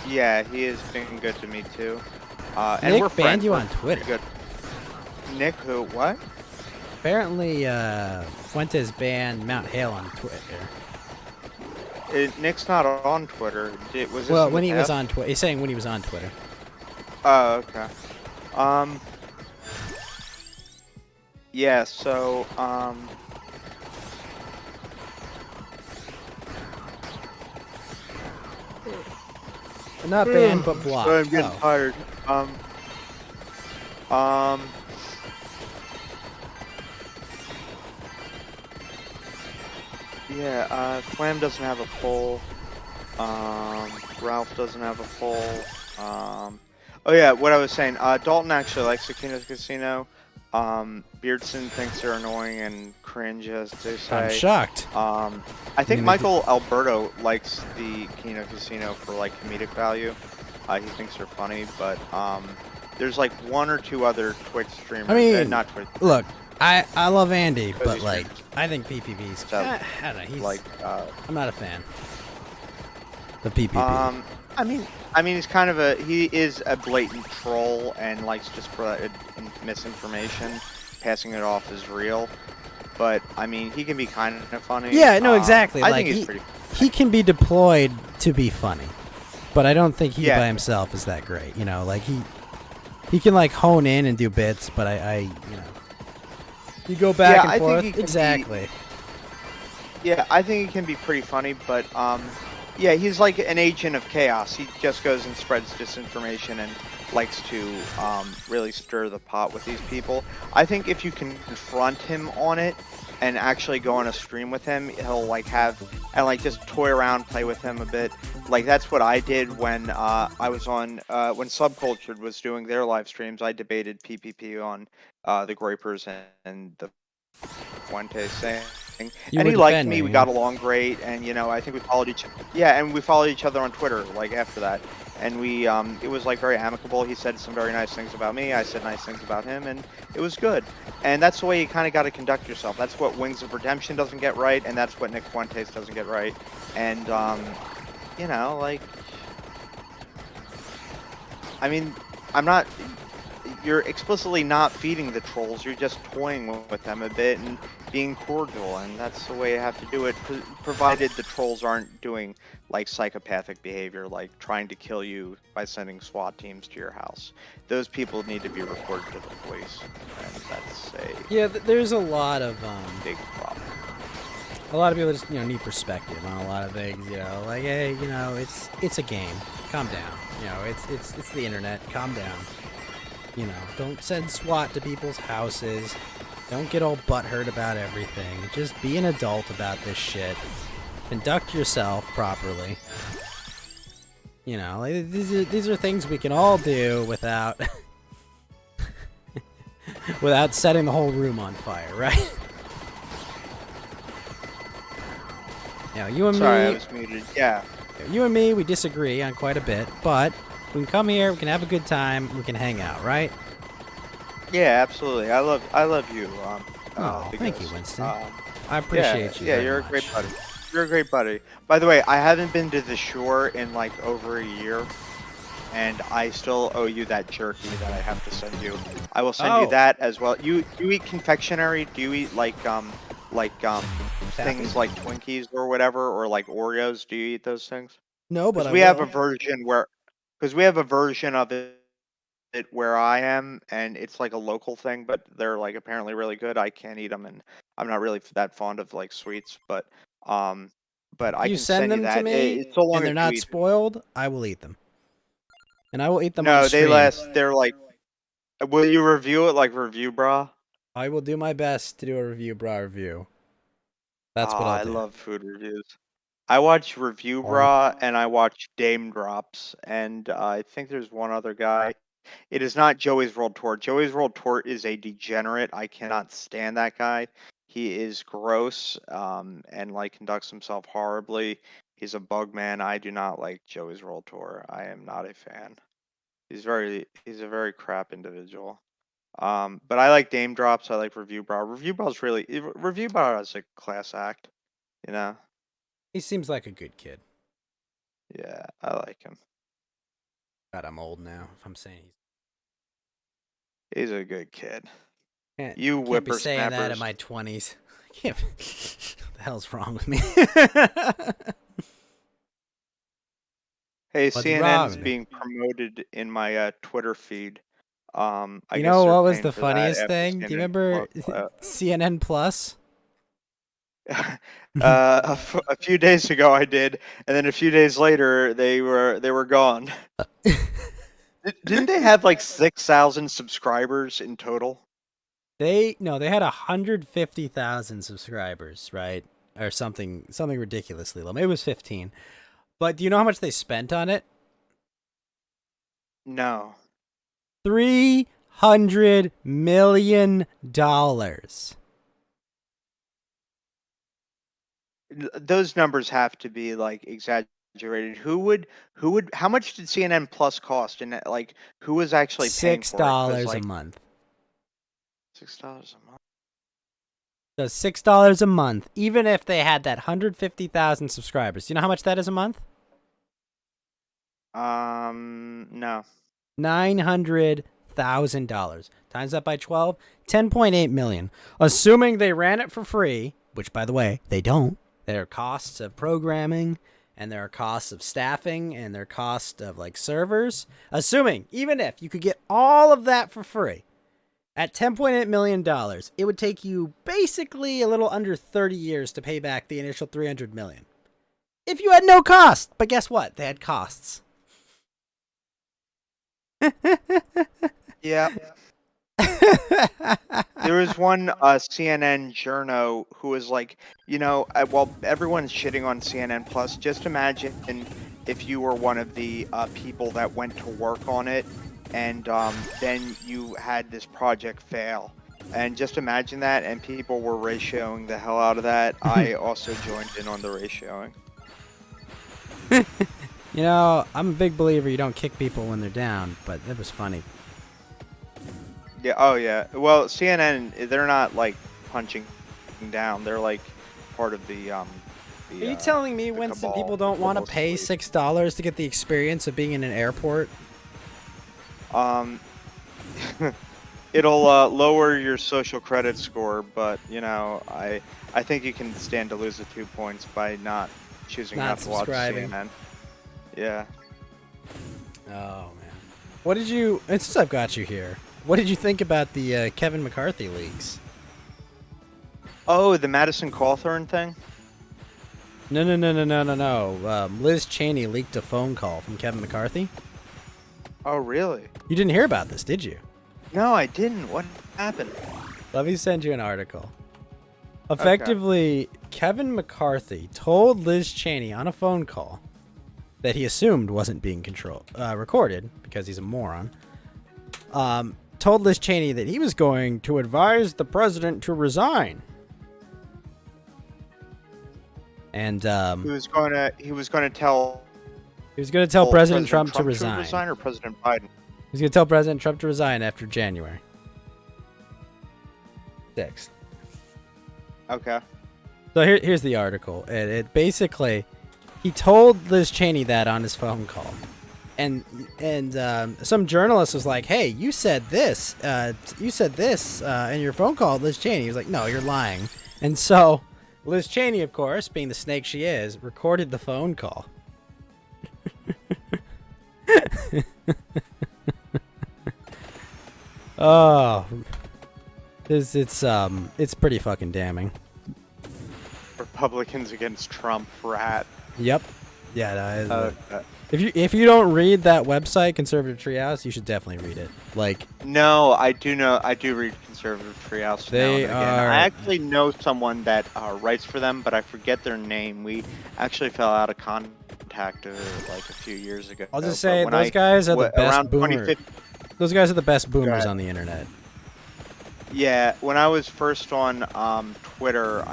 Yeah, he has been good to me too. And Nick we're banned friends. you on Twitter. Good. Nick, who? What? Apparently, Fuentes banned Mount Hale on Twitter. Nick's not on Twitter. Was this well, when he was on Twitter, he's saying when he was on Twitter. Oh, okay. Yeah. So, Not banned, but blocked. I'm getting tired. Yeah, Flam doesn't have a poll. Ralph doesn't have a poll. Oh yeah, what I was saying, Dalton actually likes the Kino Casino. Beardson thinks they're annoying and cringe, as they say. I'm shocked. I think Michael Alberto likes the Kino Casino for like comedic value. He thinks they're funny, but there's like one or two other Twitch streamers. I mean, not Twitch. Look, I love Andy, but like I think PPV's. I don't know. He's like I'm not a fan. The PPV. I mean, he's kind of he is a blatant troll and likes just spread misinformation, passing it off as real. But I mean, he can be kind of funny. Yeah, no, exactly. I like think he's pretty. He can be deployed to be funny, but I don't think he by himself is that great. You know, like he can like hone in and do bits, but I you go back and forth. Exactly. Yeah, I think he can be pretty funny, but yeah, he's like an agent of chaos. He just goes and spreads disinformation and likes to really stir the pot with these people. I think if you can confront him on it and actually go on a stream with him, he'll like have and like just toy around, play with him a bit. Like that's what I did when I was on when Subcultured was doing their live streams. I debated PPP on the Grapers and the Fuentes saying. And he liked me. We got along great, and I think we followed each. Yeah, and we followed each other on Twitter. Like after that, and we it was like very amicable. He said some very nice things about me. I said nice things about him, and it was good. And that's the way you kind of got to conduct yourself. That's what Wings of Redemption doesn't get right, and that's what Nick Fuentes doesn't get right. And like, I mean, I'm not. you're explicitly not feeding the trolls. You're just toying with them a bit and being cordial, and that's the way you have to do it. Provided the trolls aren't doing like psychopathic behavior, like trying to kill you by sending SWAT teams to your house. Those people need to be reported to the police, and that's a There's a lot of big problem. a lot of people just need perspective on a lot of things. Like, hey, it's a game. Calm down. It's the internet. Calm down. Don't send SWAT to people's houses. Don't get all butthurt about everything. Just be an adult about this shit. Conduct yourself properly. Like, these are things we can all do without without setting the whole room on fire, right? You and Sorry, me. I was muted. Yeah. You and me, we disagree on quite a bit, but we can come here, we can have a good time, we can hang out, right? Yeah, absolutely. I love you. Thank you, Winston. I appreciate you. Yeah, very you're much. a great buddy. You're a great buddy. By the way, I haven't been to the shore in like over a year, and I still owe you that jerky that I have to send you. I will send you that as well. You eat confectionery? Do you eat like things like Twinkies or whatever, or like Oreos? Do you eat those things? No, but We have a version because we have a version of it where I am, and it's like a local thing, but they're like apparently really good. I can't eat them, and I'm not really that fond of like sweets, but I you can send them you that. to me, It's so long and they're as not you eat. spoiled, I will eat them. And I will eat them No, on stream. they last. They're like. Will you review it like Review Bra? I will do my best to do a review, bra review. That's what I'll do. I love food reviews. I watch Review Bra and I watch Dame Drops, and I think there's one other guy. It is not Joey's World Tour. Joey's World Tour is a degenerate. I cannot stand that guy. He is gross, and like conducts himself horribly. He's a bug man. I do not like Joey's World Tour. I am not a fan. He's a very crap individual. But I like Dame Drops. I like Review Bra. Review Bra is a class act. He seems like a good kid. Yeah, I like him. God, I'm old now. If I'm saying He's a good kid. can't You be saying that in whippersnappers. my 20s. What the hell's wrong with me? Hey, What's CNN's wrong? being promoted in my Twitter feed. I You guess know they're what was paying the for that funniest after thing? Do you remember CNN Plus? a few days ago I did, and then a few days later they were gone. Didn't they have like 6,000 subscribers in total? They had 150,000 subscribers, right? Or something ridiculously low. Maybe it was 15. But do you know how much they spent on it? No. $300 million. Those numbers have to be like exaggerated. Who would how much did CNN Plus cost, and like who was actually paying for it? 'Cause, $6 like, a month. $6 a month. So $6 a month, even if they had that 150,000 subscribers. Do you know how much that is a month? No. $900,000. Times that by 12, 10.8 million. Assuming they ran it for free, which by the way, they don't. There are costs of programming, and there are costs of staffing, and there are costs of like servers. Assuming, even if you could get all of that for free, at $10.8 million, it would take you basically a little under 30 years to pay back the initial $300 million. If you had no cost. But guess what? They had costs. Yeah. There was one CNN journo who was like, while everyone's shitting on CNN Plus, just imagine if you were one of the people that went to work on it, and then you had this project fail. And just imagine that, and people were ratioing the hell out of that. I also joined in on the ratioing. I'm a big believer you don't kick people when they're down, but it was funny. Yeah, oh yeah. Well, CNN, they're not like punching down. They're like part of the Are you telling me, Winston, cabal, people don't want to pay $6 to get the experience of being in an airport? It'll lower your social credit score, but I think you can stand to lose the 2 points by not choosing not to watch subscribing. CNN. Yeah. Oh man, what did you? And since I've got you here, what did you think about the Kevin McCarthy leaks? Oh, the Madison Cawthorn thing? No. Liz Cheney leaked a phone call from Kevin McCarthy. Oh, really? You didn't hear about this, did you? No, I didn't. What happened? Let me send you an article. Effectively, Kevin McCarthy told Liz Cheney on a phone call that he assumed wasn't being recorded because he's a moron. Told Liz Cheney that he was going to advise the president to resign. And he was going to tell President Trump to resign. Or President Biden. He's going to tell President Trump to resign after January 6th. Okay. So here's the article. It basically, he told Liz Cheney that on his phone call, and some journalist was like, "Hey, you said this in your phone call, Liz Cheney." He was like, "No, you're lying." And so Liz Cheney, of course, being the snake she is, recorded the phone call. Oh, it's pretty fucking damning. Republicans against Trump, rat. Yep. Yeah. No, if you don't read that website, Conservative Treehouse, you should definitely read it. Like. No, I do read Conservative Treehouse. They now and are. Again. I actually know someone that writes for them, but I forget their name. We actually fell out of contact like a few years ago. I'll just say those guys are the best boomers. 2015. Those guys are the best boomers on the internet. Yeah, when I was first on Twitter,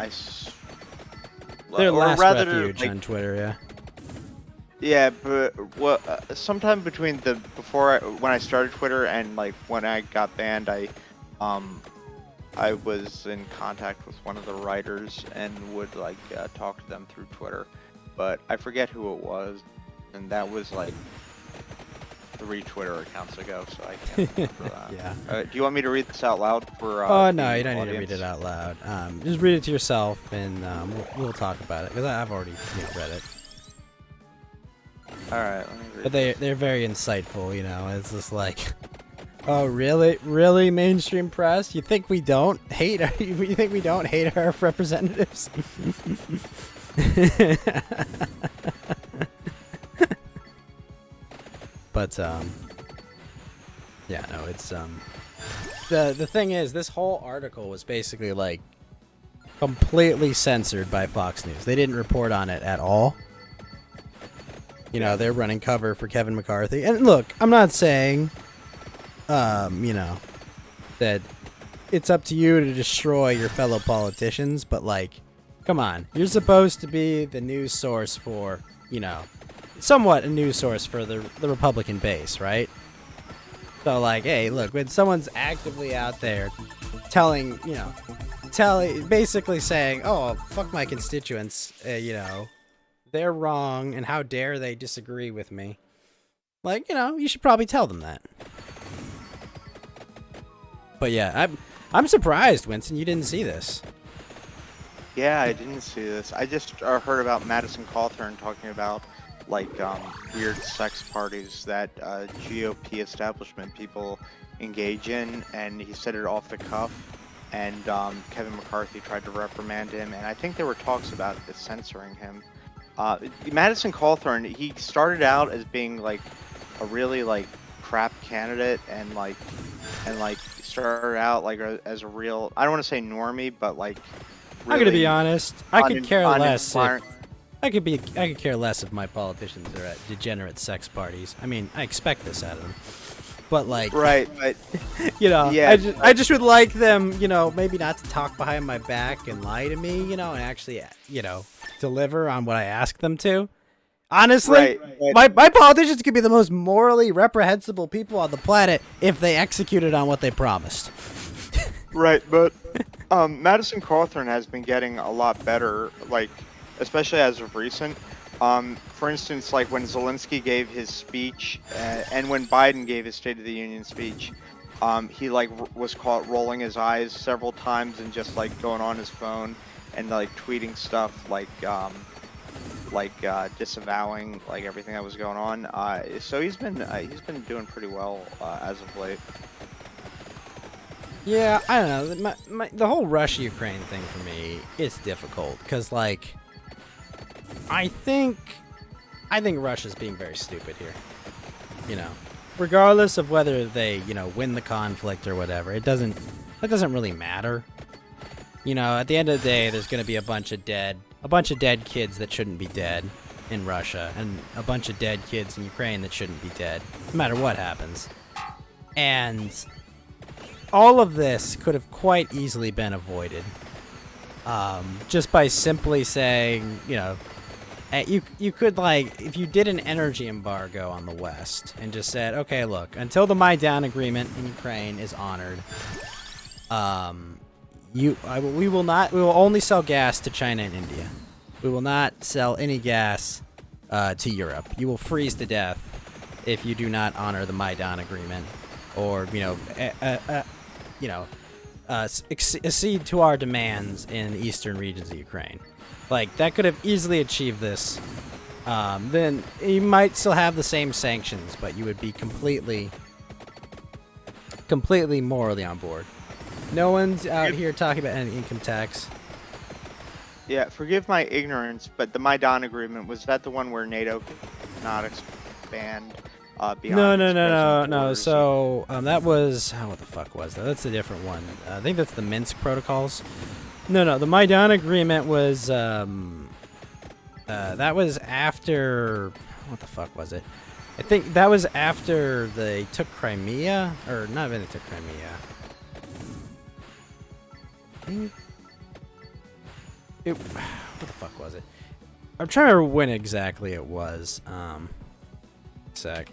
They're last refuge on Twitter, yeah. Yeah, but sometime between when I started Twitter and like when I got banned, I was in contact with one of the writers and would like talk to them through Twitter, but I forget who it was, and that was like 3 Twitter accounts ago, so I can't remember that. Yeah. Do you want me to read this out loud for? Oh no, you don't need to read it out loud. Just read it to yourself, and we'll talk about it because I've already read it. All right. Let me read but they're very insightful. It's just like, oh really, mainstream press? You think we don't hate? You think we don't hate our representatives? But yeah, no, it's the thing is, this whole article was basically like completely censored by Fox News. They didn't report on it at all. They're running cover for Kevin McCarthy. And look, I'm not saying that it's up to you to destroy your fellow politicians, but like, come on, you're supposed to be the news source for, somewhat a news source for the Republican base, right? So like, hey, look, when someone's actively out there basically saying, oh, fuck my constituents, they're wrong, and how dare they disagree with me? Like, you should probably tell them that. But yeah, I'm surprised, Winston, you didn't see this. Yeah, I didn't see this. I just heard about Madison Cawthorn talking about like weird sex parties that GOP establishment people engage in, and he said it off the cuff, and Kevin McCarthy tried to reprimand him, and I think there were talks about censoring him. Madison Cawthorn, he started out as being like a really like crap candidate, and started out like as a real, I don't want to say normie, but like really, I'm gonna be honest, I could care less. I could care less if my politicians are at degenerate sex parties. I mean, I expect this out of them. But like, right, but yeah, I just would like them, maybe not to talk behind my back and lie to me, and actually, deliver on what I ask them to. Honestly, right. My politicians could be the most morally reprehensible people on the planet if they executed on what they promised. Right, but Madison Cawthorn has been getting a lot better, like, especially as of recent. For instance, like when Zelensky gave his speech and when Biden gave his State of the Union speech, he like was caught rolling his eyes several times and just like going on his phone and like tweeting stuff like disavowing like everything that was going on. So he's been doing pretty well as of late. Yeah, I don't know. The whole Russia-Ukraine thing for me is difficult because, like, I think Russia's being very stupid here. You know, regardless of whether they, you know, win the conflict or whatever, that doesn't really matter. You know, at the end of the day, there's going to be a bunch of dead kids that shouldn't be dead in Russia, and a bunch of dead kids in Ukraine that shouldn't be dead, no matter what happens. And all of this could have quite easily been avoided, just by simply saying, you know, you could, like, if you did an energy embargo on the West and just said, okay, look, until the Maidan agreement in Ukraine is honored, we will only sell gas to China and India. We will not sell any gas to Europe. You will freeze to death if you do not honor the Maidan agreement, or accede to our demands in the eastern regions of Ukraine. Like, that could have easily achieved this. Then you might still have the same sanctions, but you would be completely morally on board. No one's out here talking about any income tax. Yeah, forgive my ignorance, but the Maidan agreement, was that the one where NATO could not expand beyond No. So that was, what the fuck was that? That's a different one. I think that's the Minsk protocols. No. The Maidan agreement was that was after, what the fuck was it? I think that was after they took Crimea, or not even they took Crimea. What the fuck was it? I'm trying to remember when exactly it was. Sec.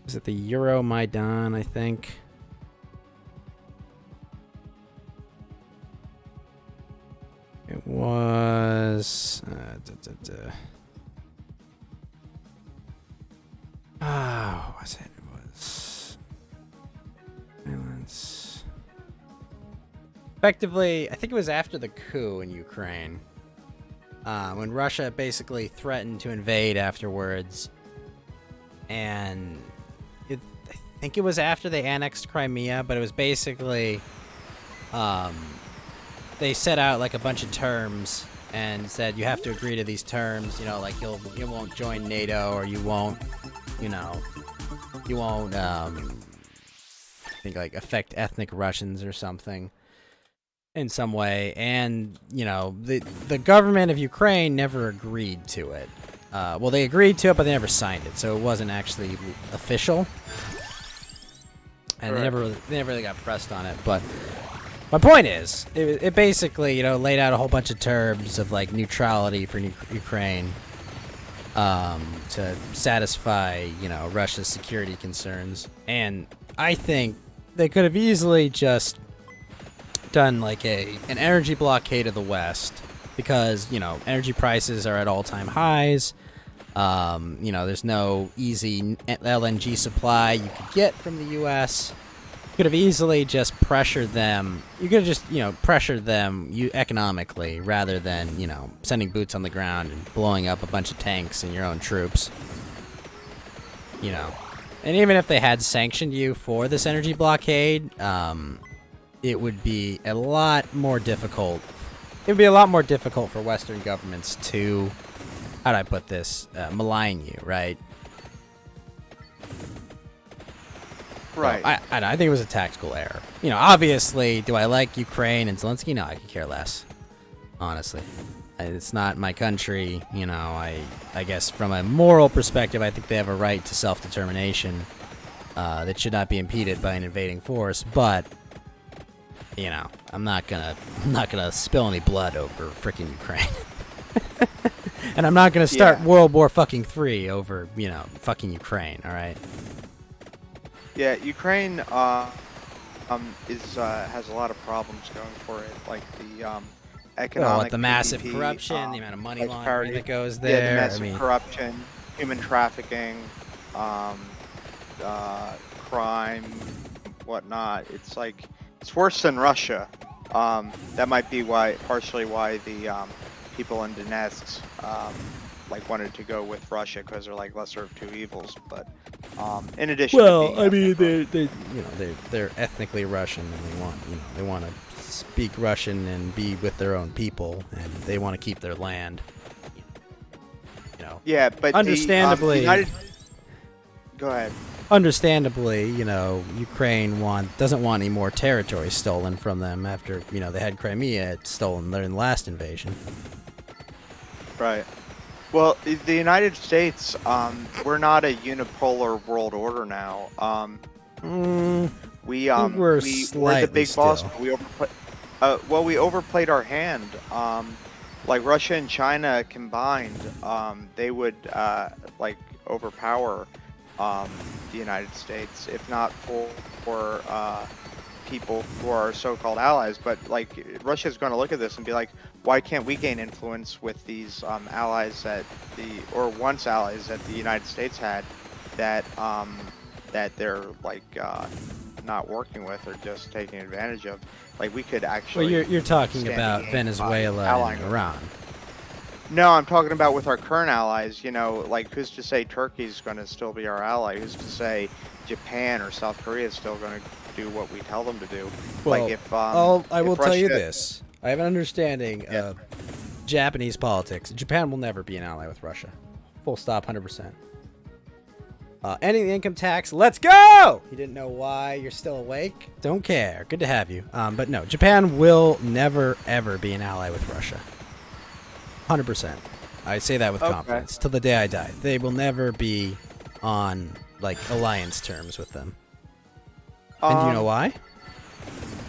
Is it the Euro Maidan, I think? It was... what was it? It was... Violence. Effectively, I think it was after the coup in Ukraine. When Russia basically threatened to invade afterwards. And... I think it was after they annexed Crimea, but it was basically... they set out like a bunch of terms and said you have to agree to these terms, you know, like you won't join NATO, or you won't I think like affect ethnic Russians or something in some way. And, you know, the government of Ukraine never agreed to it. Well, they agreed to it, but they never signed it, so it wasn't actually official. And they never really got pressed on it. But my point is, it basically, you know, laid out a whole bunch of terms of like neutrality for Ukraine, to satisfy, you know, Russia's security concerns. And I think they could have easily just done like an energy blockade of the West, because, you know, energy prices are at all-time highs. You know, there's no easy LNG supply you could get from the U.S. You could have easily just pressured them. You could have just, you know, pressured them economically, rather than, you know, sending boots on the ground and blowing up a bunch of tanks and your own troops. You know, and even if they had sanctioned you for this energy blockade, it would be a lot more difficult. It would be a lot more difficult for Western governments to, how do I put this, malign you, right? Right. Well, I think it was a tactical error. You know, obviously, do I like Ukraine and Zelensky? No, I could care less. Honestly. It's not my country. You know, I guess from a moral perspective, I think they have a right to self-determination that should not be impeded by an invading force. But, you know, I'm not gonna spill any blood over freaking Ukraine. And I'm not gonna start World War fucking 3 over, you know, fucking Ukraine. All right. Yeah, Ukraine has a lot of problems going for it, like the economic, the massive GDP, corruption, the amount of money laundering that goes there. Yeah, the massive corruption. human trafficking, um, crime, whatnot. It's like it's worse than Russia. That might be partially why the people in Donetsk like wanted to go with Russia, because they're like lesser of two evils. But in addition, Well, to I being mean, they're ethnically Russian, and they want to speak Russian and be with their own people, and they want to keep their land. yeah, but understandably, go ahead. understandably, Ukraine doesn't want any more territory stolen from them after they had Crimea stolen during the last invasion. Right. Well, the United States, we're not a unipolar world order now. We're the big boss. still. But we overplayed our hand. Like Russia and China combined, they would like overpower the United States, if not for people who are so-called allies. But like Russia's going to look at this and be like, why can't we gain influence with these allies once allies that the United States had that they're like not working with or just taking advantage of? Like we could actually. Well, you're talking about Venezuela and Iran. No, I'm talking about with our current allies. Like who's to say Turkey's going to still be our ally? Who's to say Japan or South Korea is still going to do what we tell them to do? Well, like if I will tell you Russia- this. I have an understanding of Japanese politics. Japan will never be an ally with Russia. Full stop, 100%. Ending the income tax. Let's go! You didn't know why you're still awake? Don't care. Good to have you. But no, Japan will never, ever be an ally with Russia. 100%. I say that with confidence. Till the day I die. They will never be on, like, alliance terms with them. And do you know why?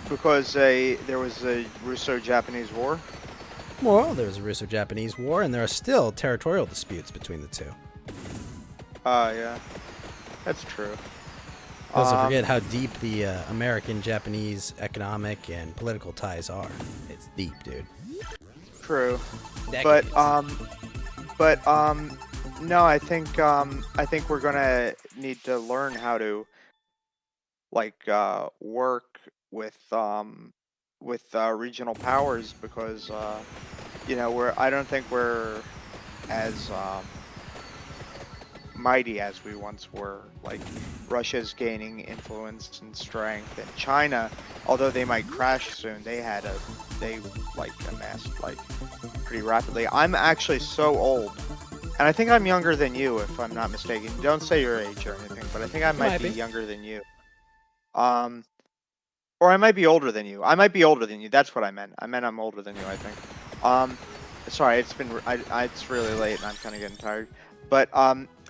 Because there was a Russo-Japanese war. Well, there was a Russo-Japanese war, and there are still territorial disputes between the two. Yeah. That's true. Also, forget how deep the American-Japanese economic and political ties are. It's deep, dude. True. Decades. But no, I think we're gonna need to learn how to work with regional powers, because I don't think we're as mighty as we once were. Like Russia's gaining influence and strength, and China, although they might crash soon, they amassed pretty rapidly. I'm actually so old, and I think I'm younger than you, if I'm not mistaken. Don't say your age or anything, but I think I might be younger than you. Or I might be older than you. I might be older than you. That's what I meant. I meant I'm older than you, I think. Sorry, it's really late and I'm kind of getting tired. But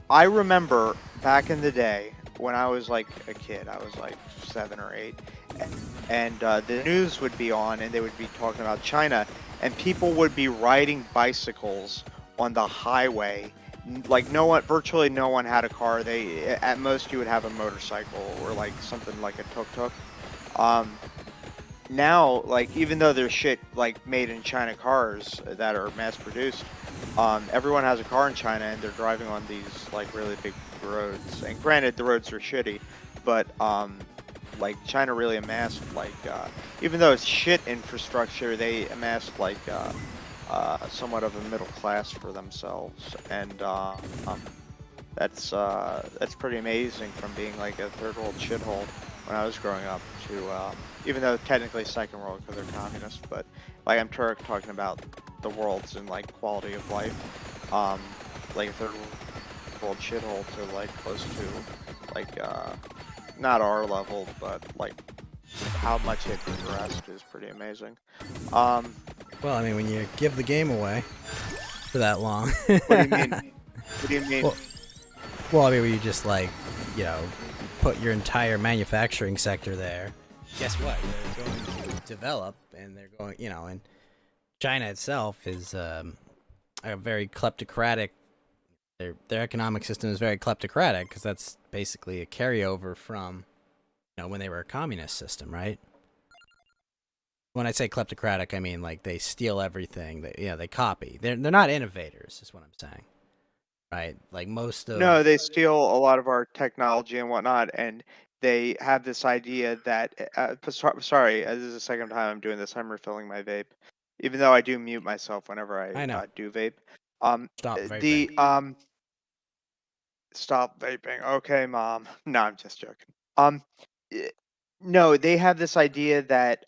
I remember back in the day when I was like a kid, I was like 7 or 8, and the news would be on and they would be talking about China, and people would be riding bicycles on the highway. Like virtually no one had a car. At most you would have a motorcycle or like something like a tuk-tuk. Now, like, even though there's shit like made in China cars that are mass produced, everyone has a car in China and they're driving on these like really big roads. And granted, the roads are shitty, but like China really amassed even though it's shit infrastructure, they amassed somewhat of a middle class for themselves, and that's pretty amazing, from being like a third world shithole when I was growing up to even though technically second world because they're communist, but like I'm talking about the worlds and like quality of life, like a third world shithole to like close to like not our level, but like how much it progressed is pretty amazing. Well, I mean, when you give the game away for that long. What do you mean? What do you mean? Well, I mean, when you just put your entire manufacturing sector there, guess what? They're going to develop, and they're going, and China itself is a very kleptocratic. Their economic system is very kleptocratic, because that's basically a carryover from, when they were a communist system, right? When I say kleptocratic, I mean like they steal everything. They copy. They're not innovators, is what I'm saying. right? Like most of No, they steal a lot of our technology and whatnot, and they have this idea that. Sorry, this is the second time I'm doing this. I'm refilling my vape, even though I do mute myself whenever I know. I do vape. Stop vaping. Stop vaping. Okay, mom. No, I'm just joking. Eh, no, they have this idea that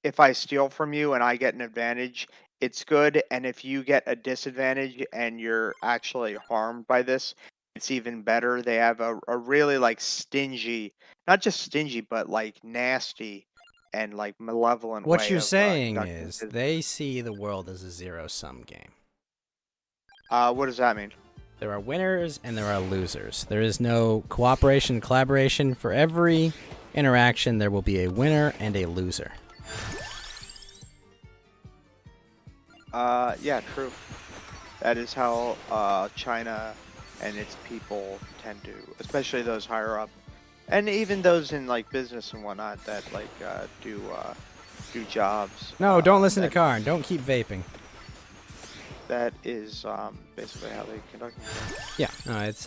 if I steal from you and I get an advantage, it's good, and if you get a disadvantage and you're actually harmed by this, it's even better. They have a really like stingy, not just stingy, but like nasty and like malevolent What way you're of saying conducting is business. they see the world as a zero-sum game. What does that mean? There are winners and there are losers. There is no cooperation, collaboration. For every interaction, there will be a winner and a loser. Yeah, true. That is how China and its people tend to, especially those higher up, and even those in like business and whatnot that like do jobs. No, don't listen to Karn. Don't keep vaping. That is basically how they conduct themselves. Yeah, no, it's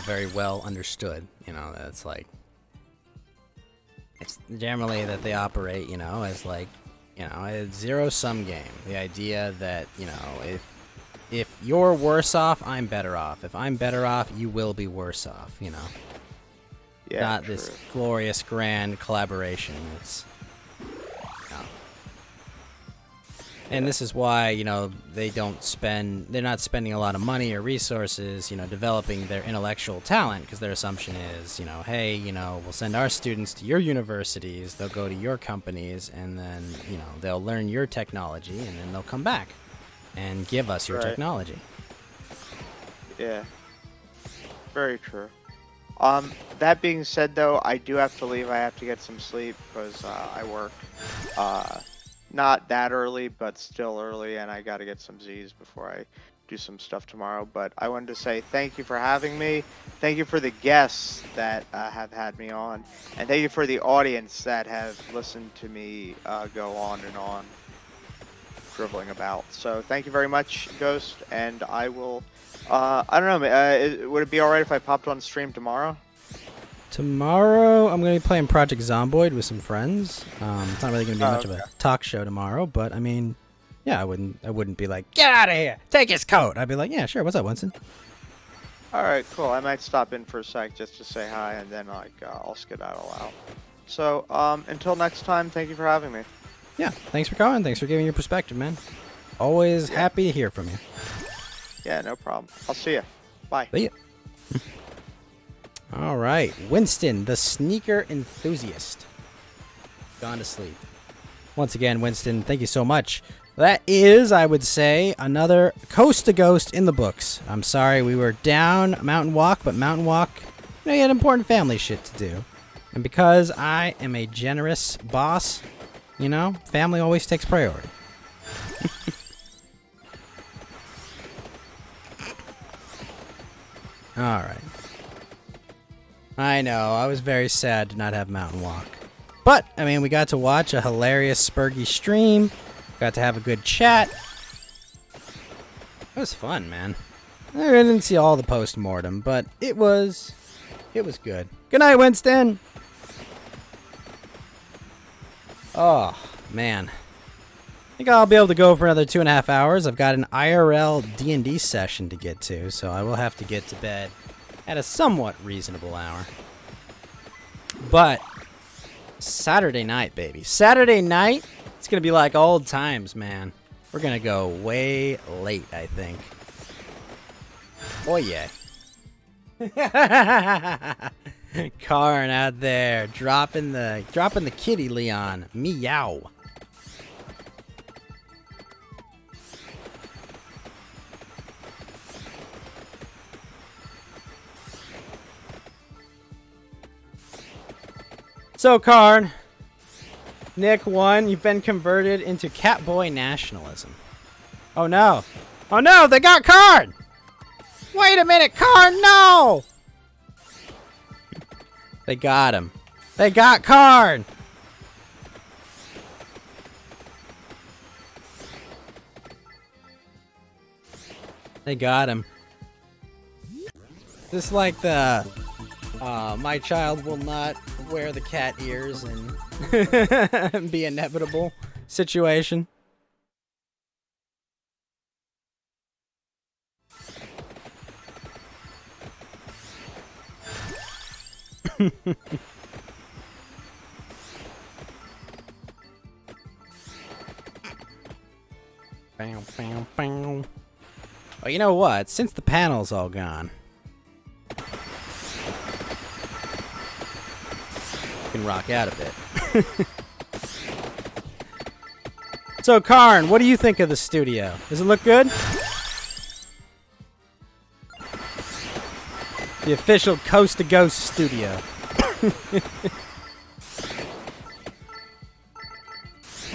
very well understood. You know, that it's like it's generally that they operate, you know, as like, you know, a zero-sum game. The idea that, you know, if you're worse off, I'm better off. If I'm better off, you will be worse off. You know, Yeah, not true. this glorious grand collaboration. It's And this is why, you know, they're not spending a lot of money or resources, you know, developing their intellectual talent, because their assumption is, you know, hey, you know, we'll send our students to your universities, they'll go to your companies, and then, you know, they'll learn your technology, and then they'll come back and give us your Right. technology. Yeah. Very true. That being said, though, I do have to leave. I have to get some sleep because I work. Not that early, but still early, and I got to get some Z's before I do some stuff tomorrow. But I wanted to say thank you for having me. Thank you for the guests that have had me on, and thank you for the audience that have listened to me go on and on, dribbling about. So thank you very much, Ghost, and I will. I don't know. Would it be all right if I popped on stream tomorrow? Tomorrow, I'm going to be playing Project Zomboid with some friends. It's not really going to be much of a talk show tomorrow, but I mean, yeah, I wouldn't be like, get out of here, take his coat. I'd be like, yeah, sure, what's up, Winston? All right, cool. I might stop in for a sec just to say hi, and then like I'll skedaddle out. So until next time, thank you for having me. Yeah, thanks for calling. Thanks for giving your perspective, man. Always happy to hear from you. Yeah, no problem. I'll see you. Bye. See ya. All right, Winston, the sneaker enthusiast, gone to sleep. Once again, Winston, thank you so much. That is, I would say, another Coast to Ghost in the books. I'm sorry we were down Mountain Walk, but Mountain Walk, you know, you had important family shit to do. And because I am a generous boss, you know, family always takes priority. All right. I know, I was very sad to not have Mountain Walk. But, I mean, we got to watch a hilarious Spurgy stream. Got to have a good chat. It was fun, man. I didn't see all the post-mortem, but it was good. Good night, Winston! Oh, man. I think I'll be able to go for another 2.5 hours. I've got an IRL D&D session to get to, so I will have to get to bed at a somewhat reasonable hour. But Saturday night, baby. Saturday night, it's going to be like old times, man. We're going to go way late, I think. Oh, yeah. Karn out there dropping the kitty, Leon. Meow. So, Karn, Nick 1, you've been converted into Catboy nationalism. Oh no. Oh no, they got Karn! Wait a minute, Karn, no! They got him. They got Karn! They got him. Just like the my child will not wear the cat ears and be inevitable situation. Bow, bow, bow. Oh, you know what? Since the panel's all gone, you can rock out a bit. So, Karn, what do you think of the studio? Does it look good? The official Coast to Ghost studio.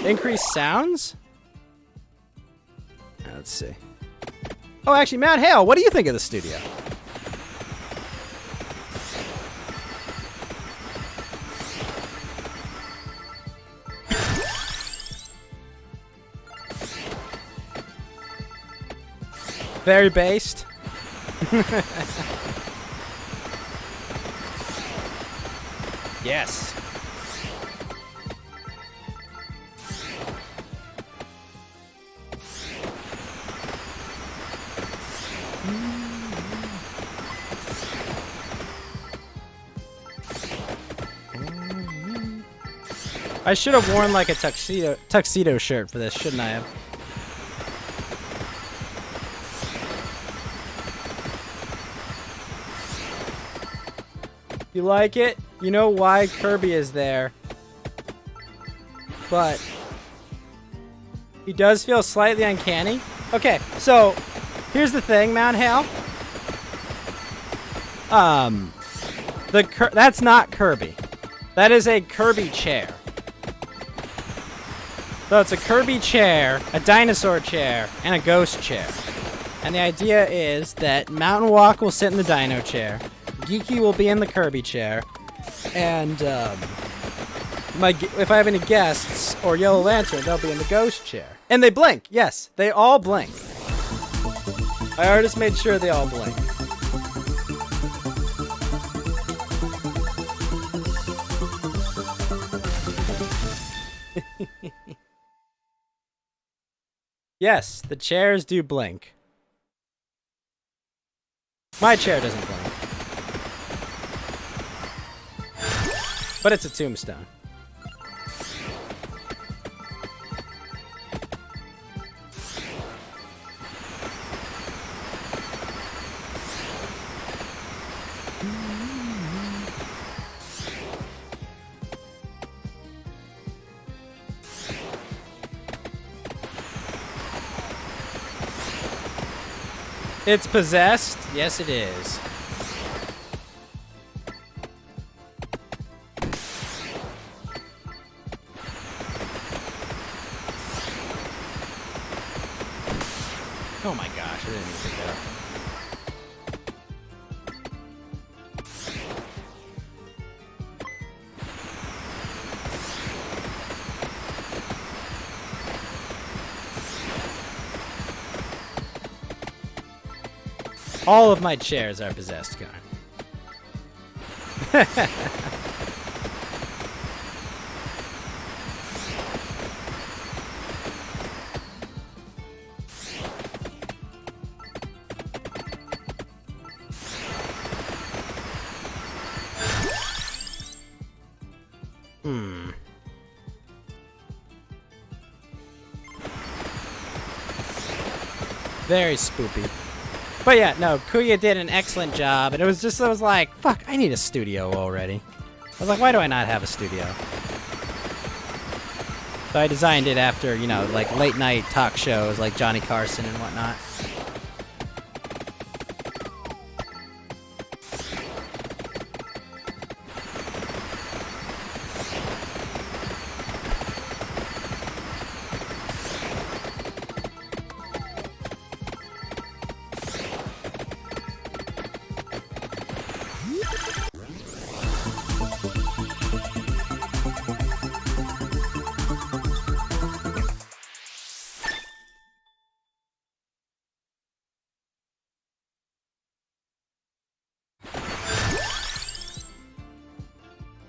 Increased sounds? Let's see. Oh, actually, Mount Hale, what do you think of the studio? Very based. Yes. I should have worn like a tuxedo shirt for this, shouldn't I have? You like it? You know why Kirby is there. But he does feel slightly uncanny. Okay, so here's the thing, Mount Hale. That's not Kirby. That is a Kirby chair. So it's a Kirby chair, a dinosaur chair, and a ghost chair. And the idea is that Mountain Walk will sit in the dino chair, Geeky will be in the Kirby chair, and if I have any guests or Yellow Lantern, they'll be in the ghost chair. And they blink, yes, they all blink. My artist made sure they all blink. Yes, the chairs do blink. My chair doesn't blink. But it's a tombstone. It's possessed? Yes, it is. Oh my gosh, I didn't even pick that up. All of my chairs are possessed, Gunnar. Very spoopy. But yeah, no, Kuya did an excellent job, and I was like, fuck, I need a studio already. I was like, why do I not have a studio? So I designed it after, you know, like late night talk shows like Johnny Carson and whatnot.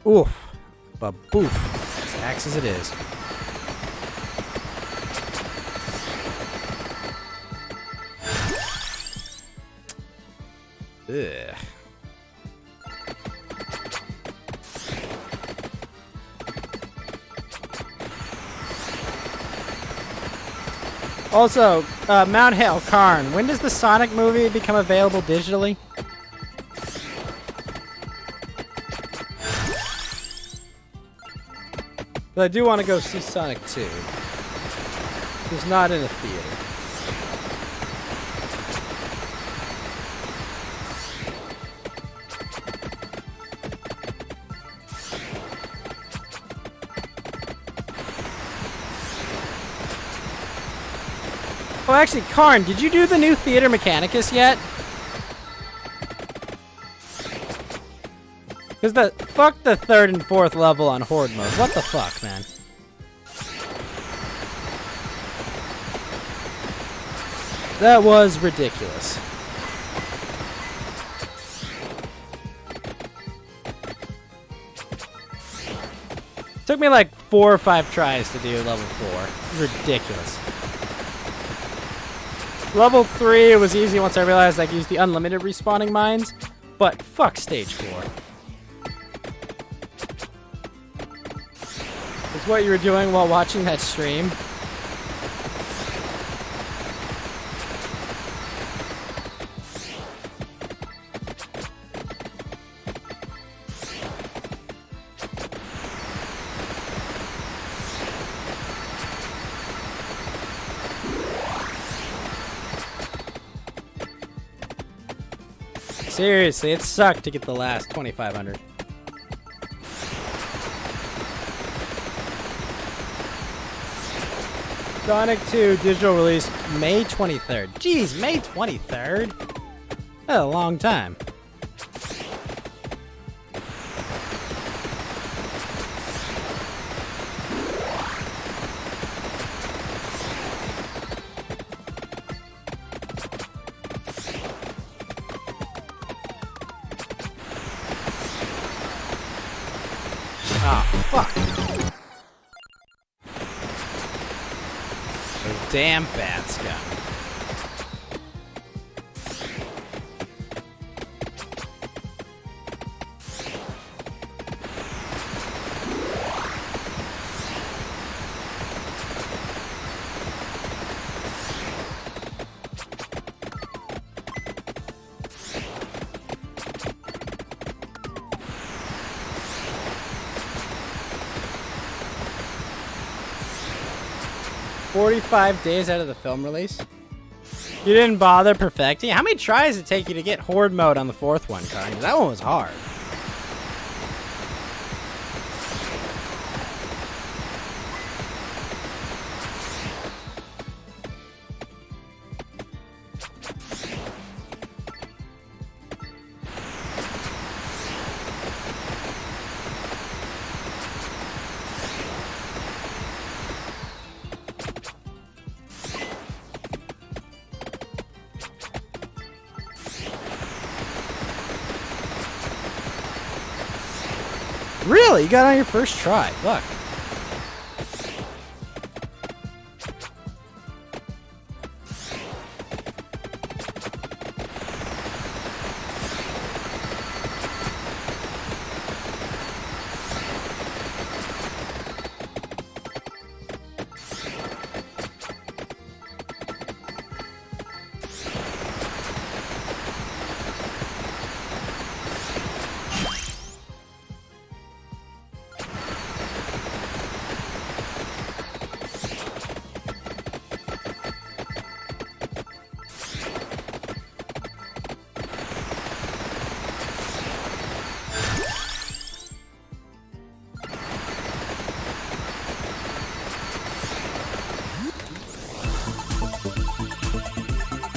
Oof. But boof. As axe as it is. Ugh. Also, Mount Hale Karn, when does the Sonic movie become available digitally? But I do want to go see Sonic 2. It's not in a theater. Oh, actually, Karn, did you do the new Theater Mechanicus yet? Because fuck the 3rd and 4th level on Horde mode. What the fuck, man? That was ridiculous. Took me like 4 or 5 tries to do level 4. Ridiculous. Level 3 was easy once I realized I could use the unlimited respawning mines, but fuck stage 4. Is what you were doing while watching that stream? Seriously, it sucked to get the last 2,500. Sonic 2 digital release May 23rd. Jeez, May 23rd? That's a long time. Damn bats got me. "45 days out of the film release? You didn't bother perfecting? How many tries did it take you to get Horde mode on the 4th one, Karn? 'Cause that one was hard. Really? You got it on your first try. Fuck.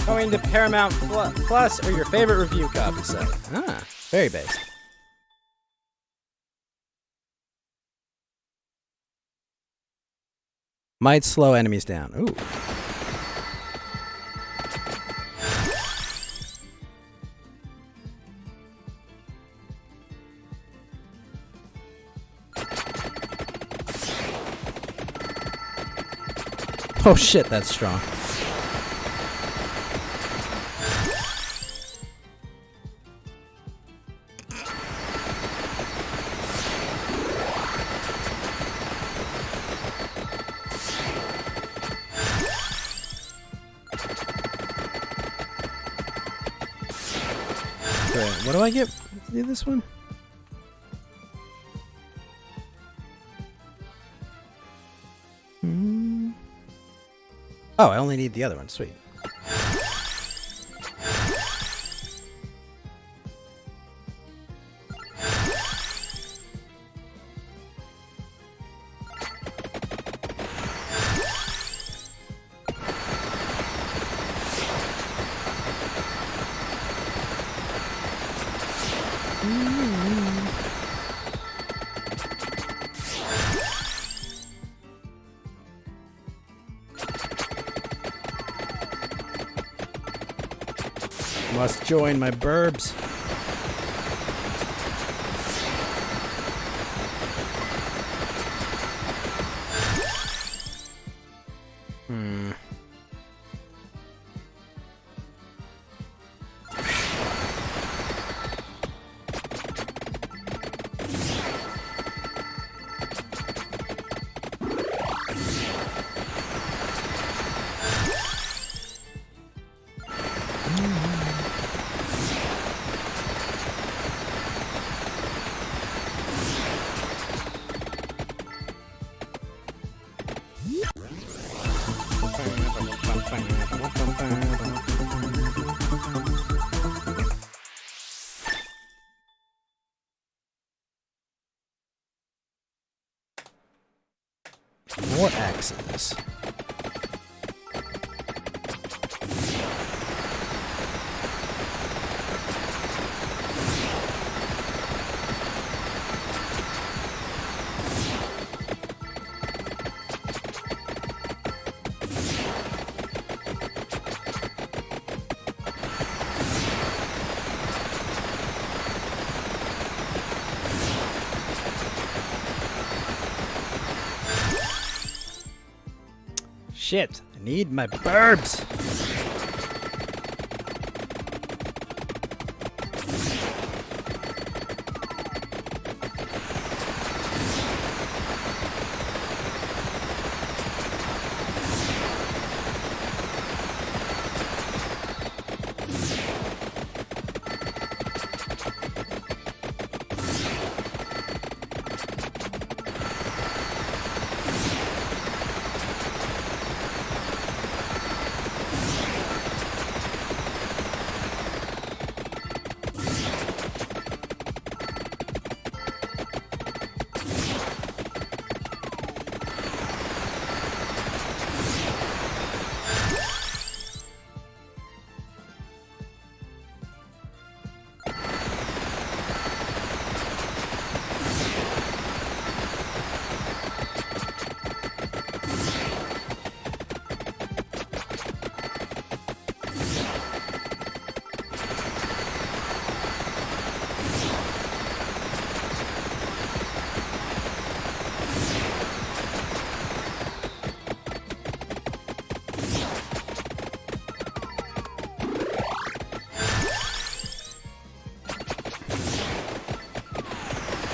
Going to Paramount Plus or your favorite review copy site. Ah, very based. Might slow enemies down. Ooh. Oh shit, that's strong. Wait, what do I get to do this one? Oh, I only need the other one. Sweet. Must join my burbs. More axes. Shit, I need my burbs.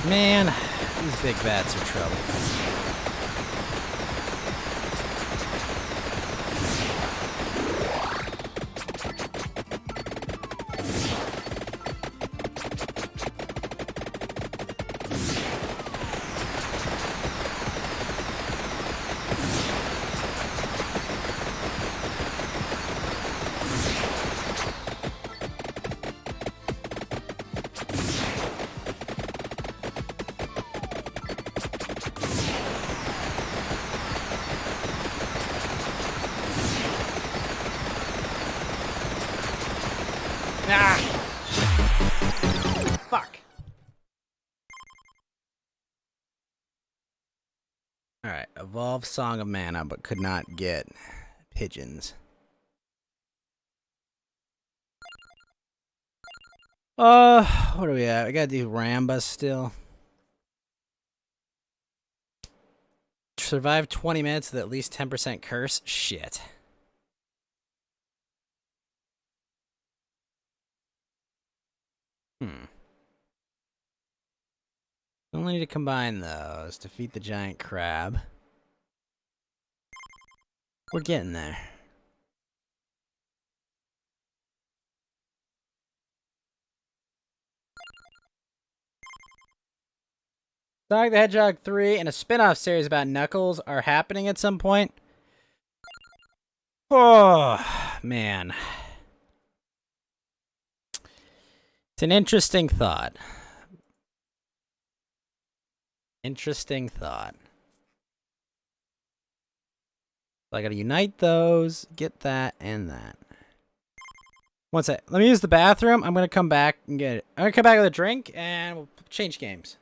Man, these big bats are trouble. Ah! Fuck. Alright, evolve Song of Mana, but could not get pigeons. What are we at? I gotta do Ramba still. survive 20 minutes with at least 10% curse. Shit. Only need to combine those. Defeat the giant crab. We're getting there. Sonic the Hedgehog 3 and a spin-off series about Knuckles are happening at some point. Oh, man. It's an interesting thought. Interesting thought. So I gotta unite those, get that, and that. One sec. Let me use the bathroom. I'm gonna come back and get it. I'm gonna come back with a drink, and we'll change games.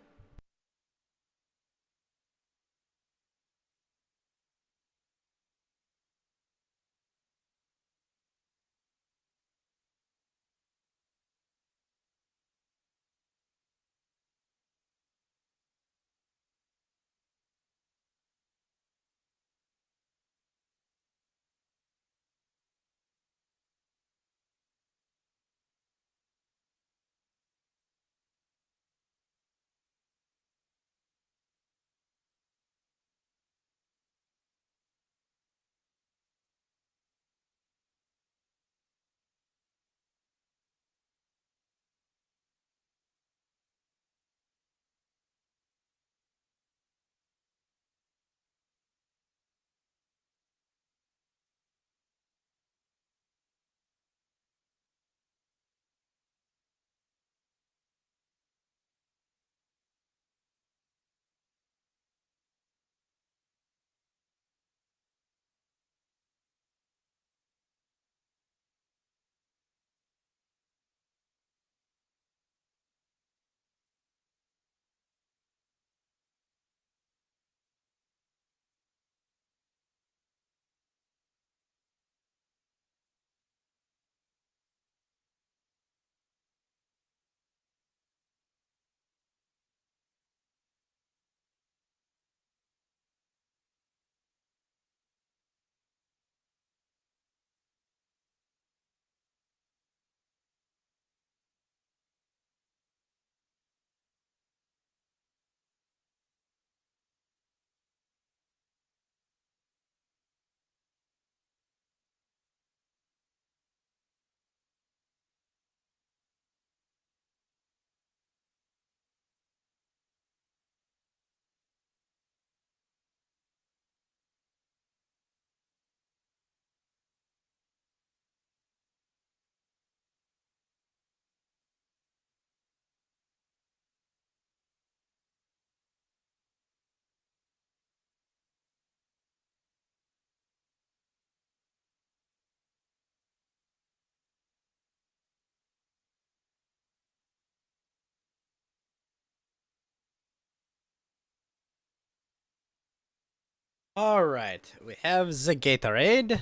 All right, we have the Gatorade.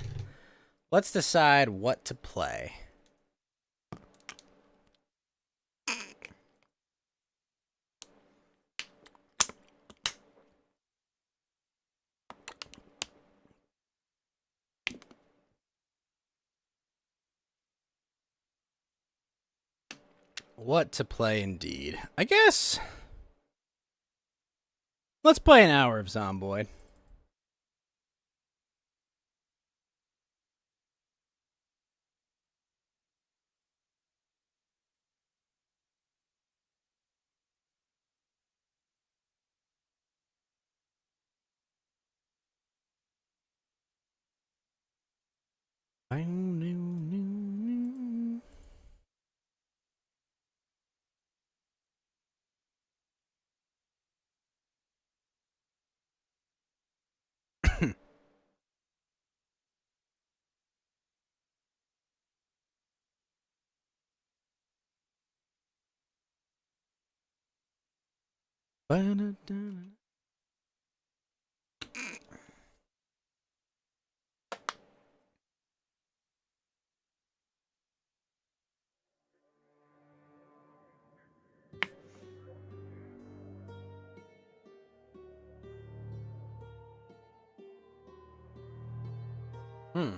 Let's decide what to play. What to play indeed. I guess let's play an hour of Zomboid. Hmm.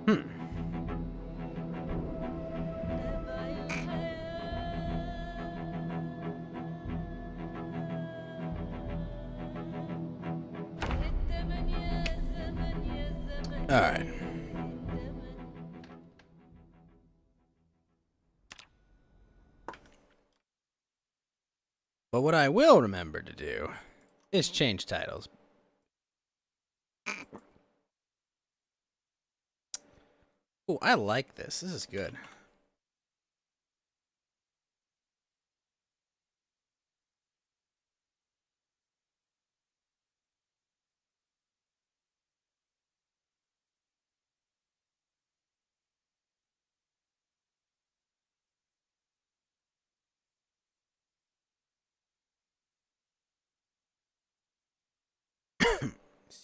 Hmm. All right. But what I will remember to do is change titles. Oh, I like this. This is good.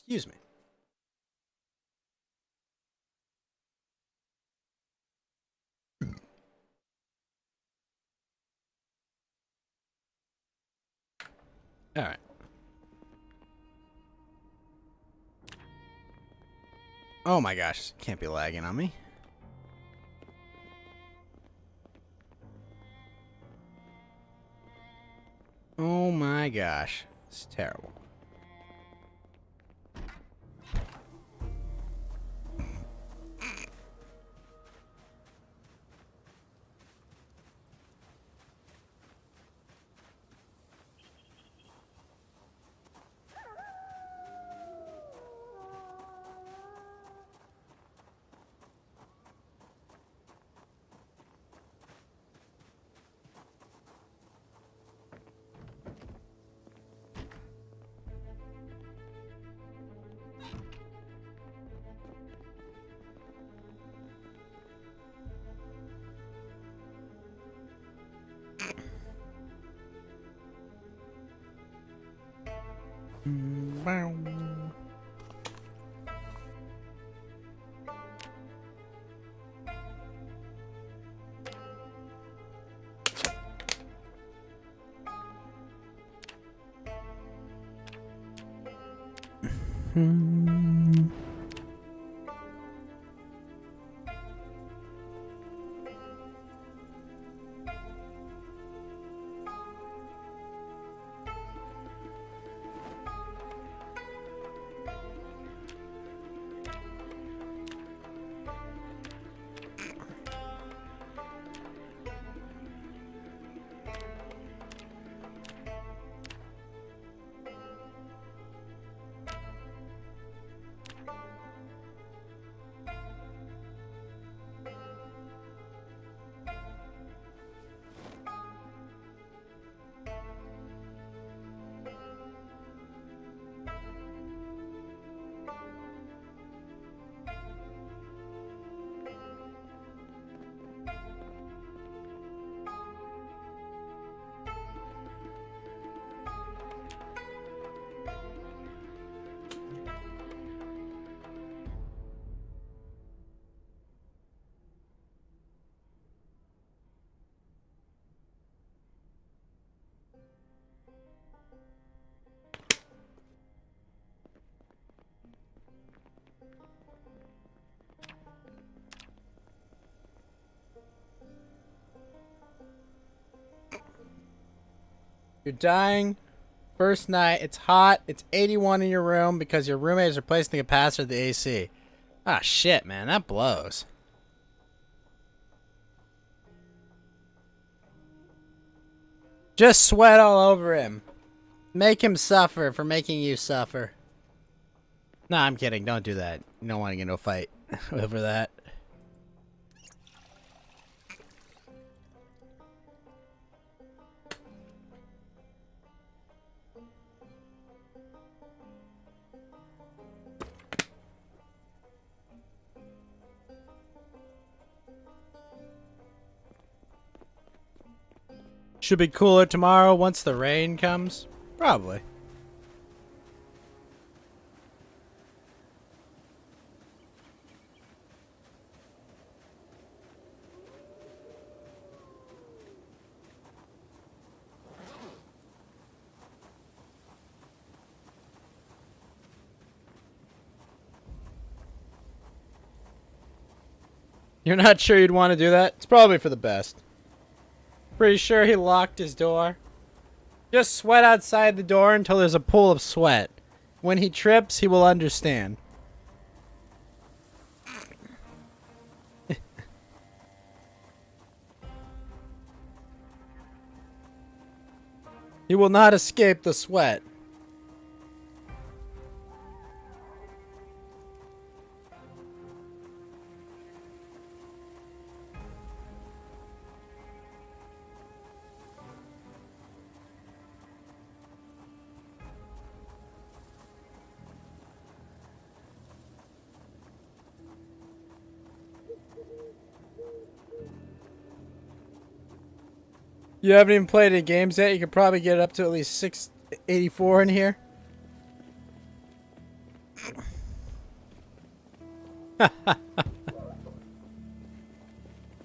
Excuse me. All right. Oh my gosh, can't be lagging on me. Oh my gosh, it's terrible. You're dying. First night, it's hot. It's 81 in your room because your roommate is replacing the capacitor of the AC. Ah, shit, man. That blows. Just sweat all over him. Make him suffer for making you suffer. Nah, I'm kidding. Don't do that. You don't want to get into a fight over that. Should be cooler tomorrow once the rain comes. Probably. You're not sure you'd want to do that? It's probably for the best. Pretty sure he locked his door. Just sweat outside the door until there's a pool of sweat. When he trips, he will understand. He will not escape the sweat. You haven't even played any games yet? You could probably get up to at least 684 in here.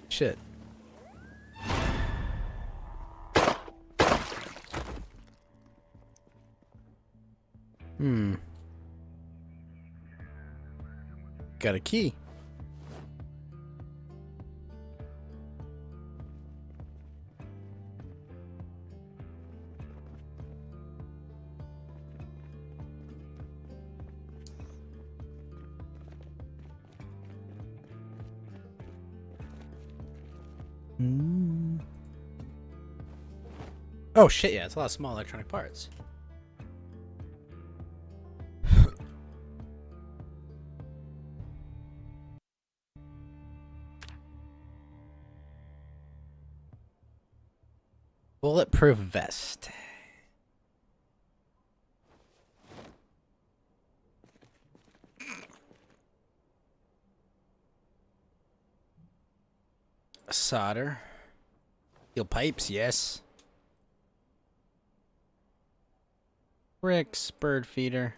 Shit. Got a key. Oh shit, yeah, it's a lot of small electronic parts. Bulletproof vest. Solder. Steel pipes, yes. Bricks, bird feeder.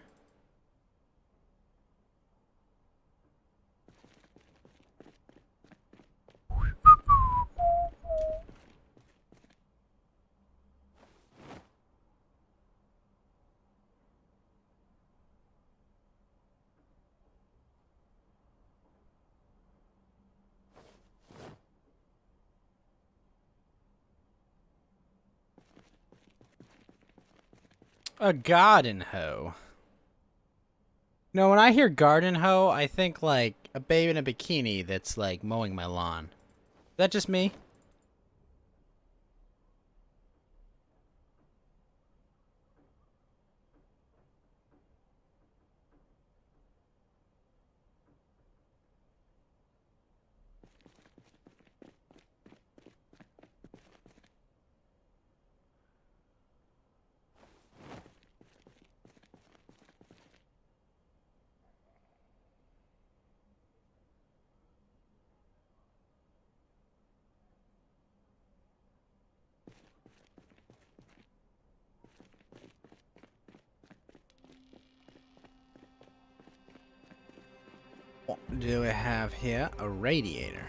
A garden hoe. No, when I hear garden hoe, I think like a babe in a bikini that's like mowing my lawn. Is that just me? What do we have here? A radiator.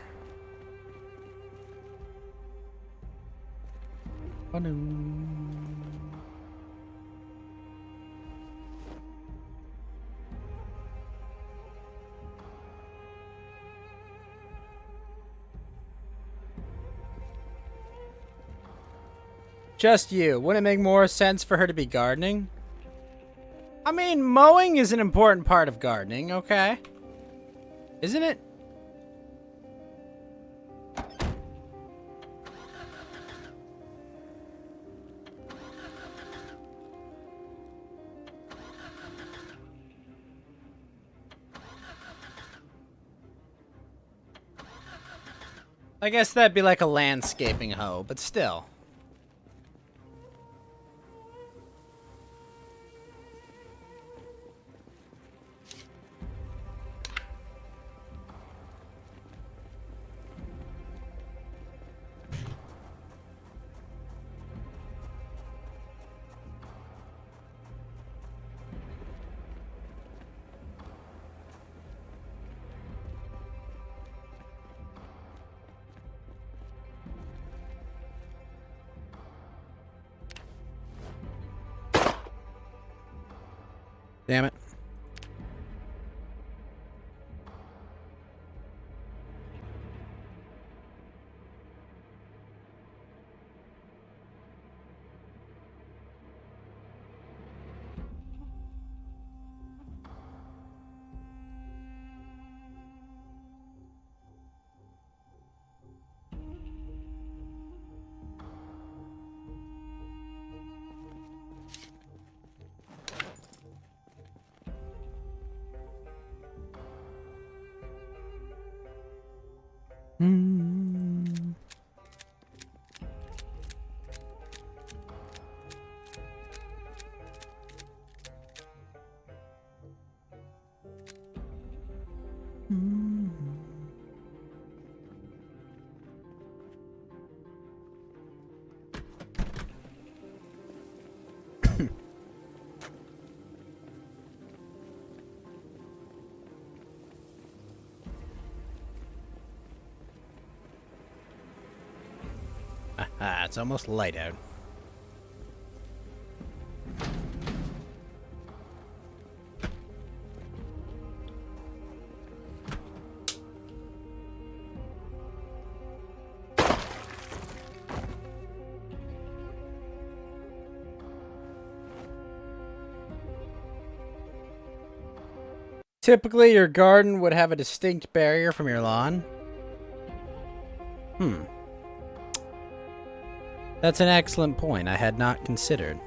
Just you. Wouldn't it make more sense for her to be gardening? I mean, mowing is an important part of gardening, okay? Isn't it? I guess that'd be like a landscaping hoe, but still. Damn it. Ah, it's almost light out. Typically, your garden would have a distinct barrier from your lawn. That's an excellent point I had not considered.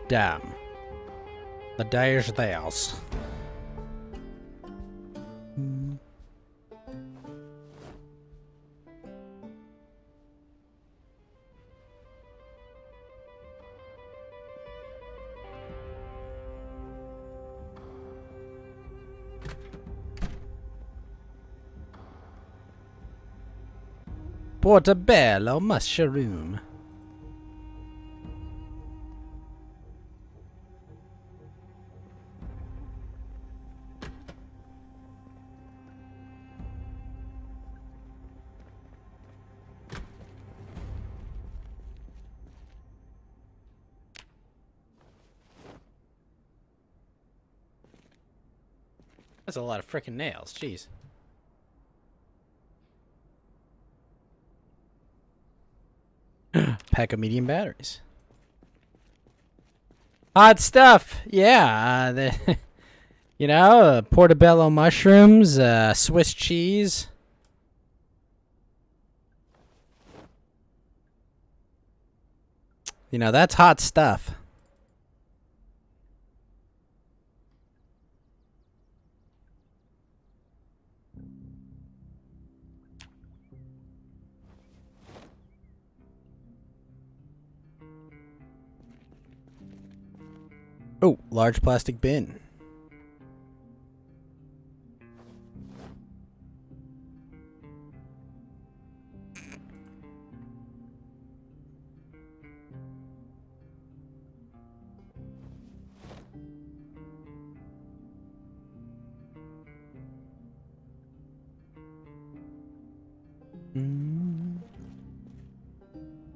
Damn. The day's theirs. Portobello mushroom. That's a lot of freaking nails, jeez. Pack of medium batteries. Odd stuff. Yeah. You know, portobello mushrooms, Swiss cheese. You know, that's hot stuff. Oh, large plastic bin.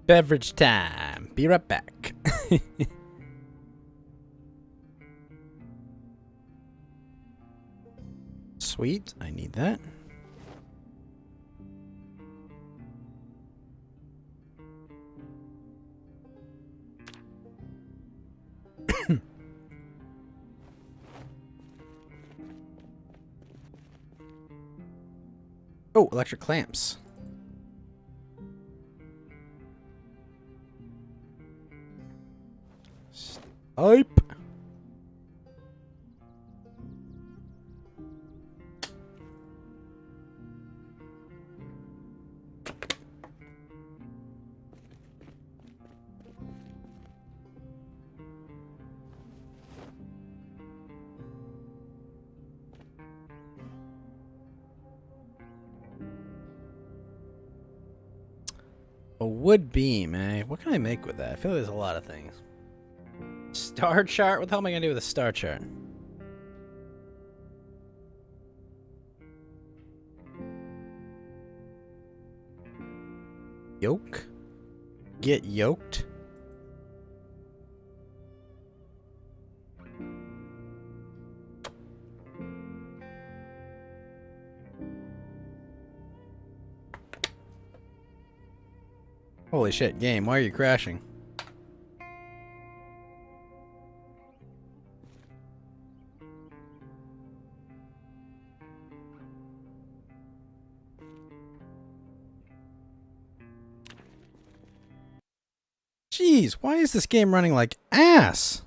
Beverage time. Be right back. Sweet, I need that. Oh, electric clamps. Pipe. A wood beam, eh? What can I make with that? I feel like there's a lot of things. Star chart? What the hell am I gonna do with a star chart? Yoke? Get yoked? Holy shit, game, why are you crashing? Jeez, why is this game running like ass?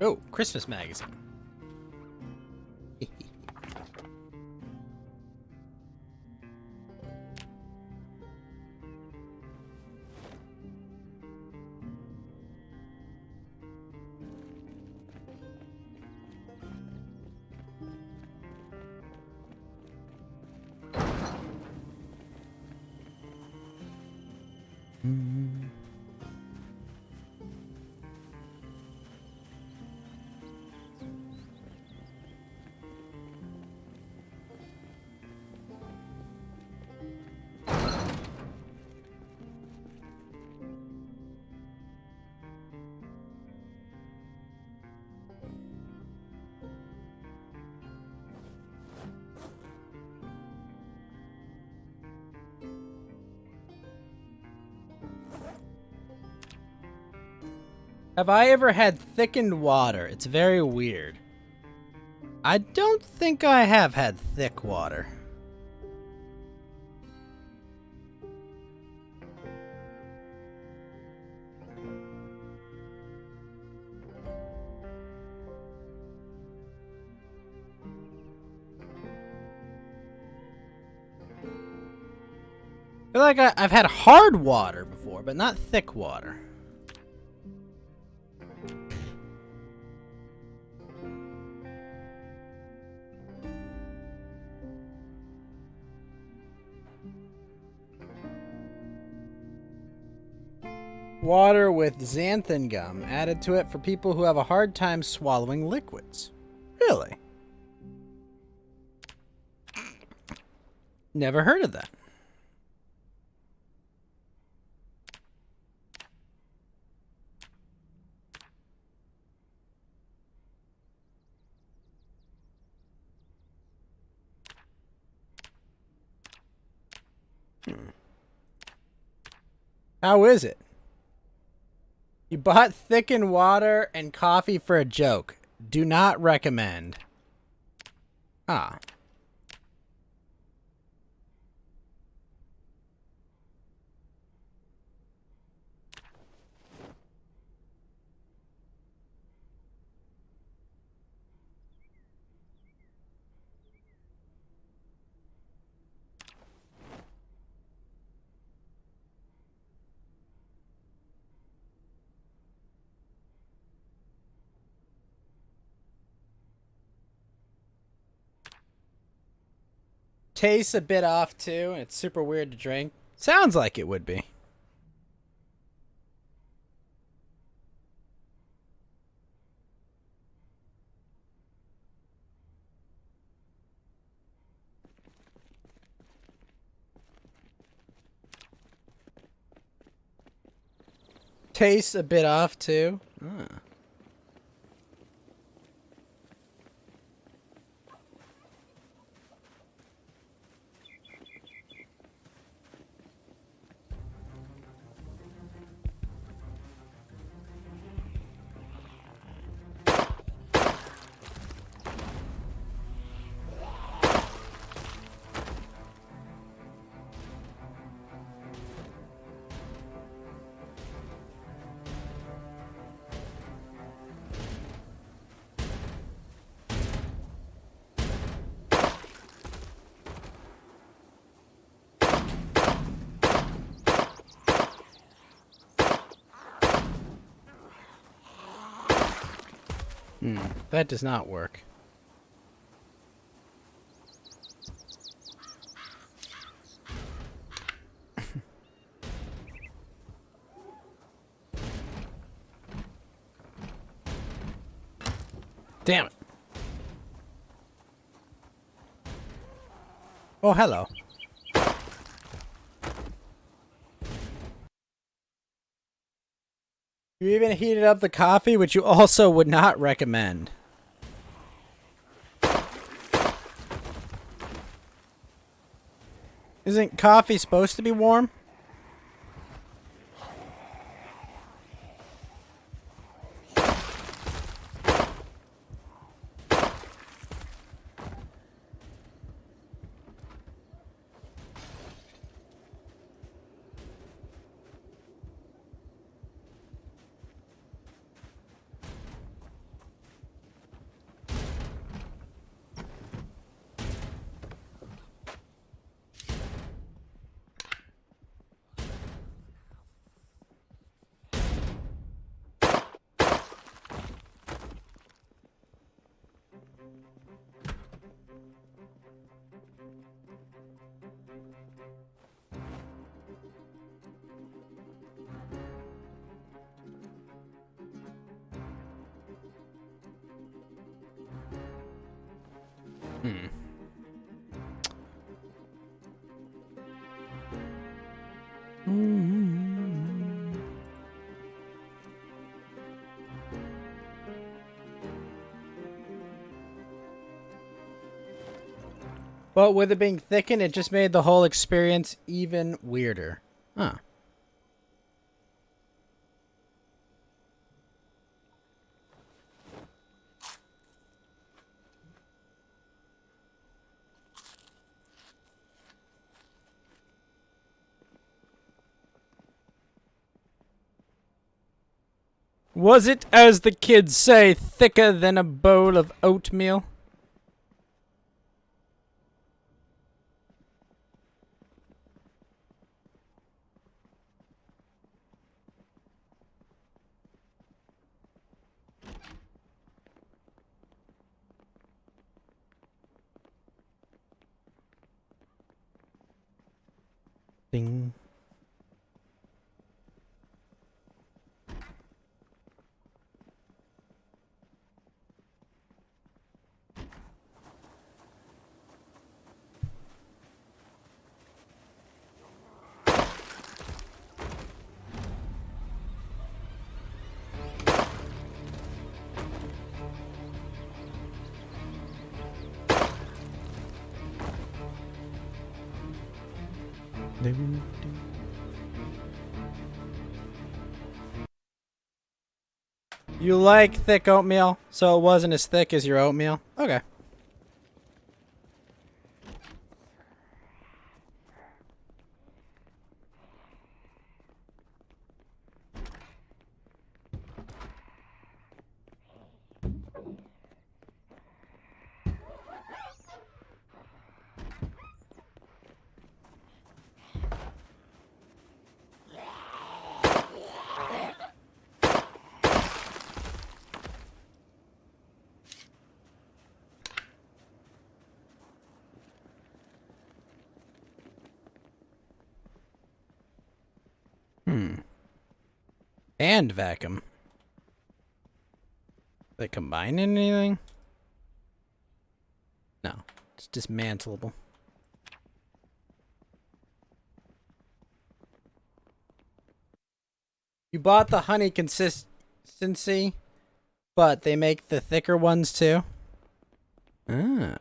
Oh, Christmas magazine. Have I ever had thickened water? It's very weird. I don't think I have had thick water. I feel like I've had hard water before, but not thick water. Water with xanthan gum added to it for people who have a hard time swallowing liquids. Really? Never heard of that. How is it? You bought thickened water and coffee for a joke. Do not recommend. Ah. Tastes a bit off too, and it's super weird to drink. Sounds like it would be. Tastes a bit off too. Ah. That does not work. Damn it. Oh, hello. You even heated up the coffee, which you also would not recommend. Isn't coffee supposed to be warm? But with it being thickened, it just made the whole experience even weirder. Huh. Was it, as the kids say, thicker than a bowl of oatmeal? Ding. You like thick oatmeal, so it wasn't as thick as your oatmeal? Okay. And vacuum. They combine in anything? No. It's dismantleable. You bought the honey consistency, but they make the thicker ones too? Ah.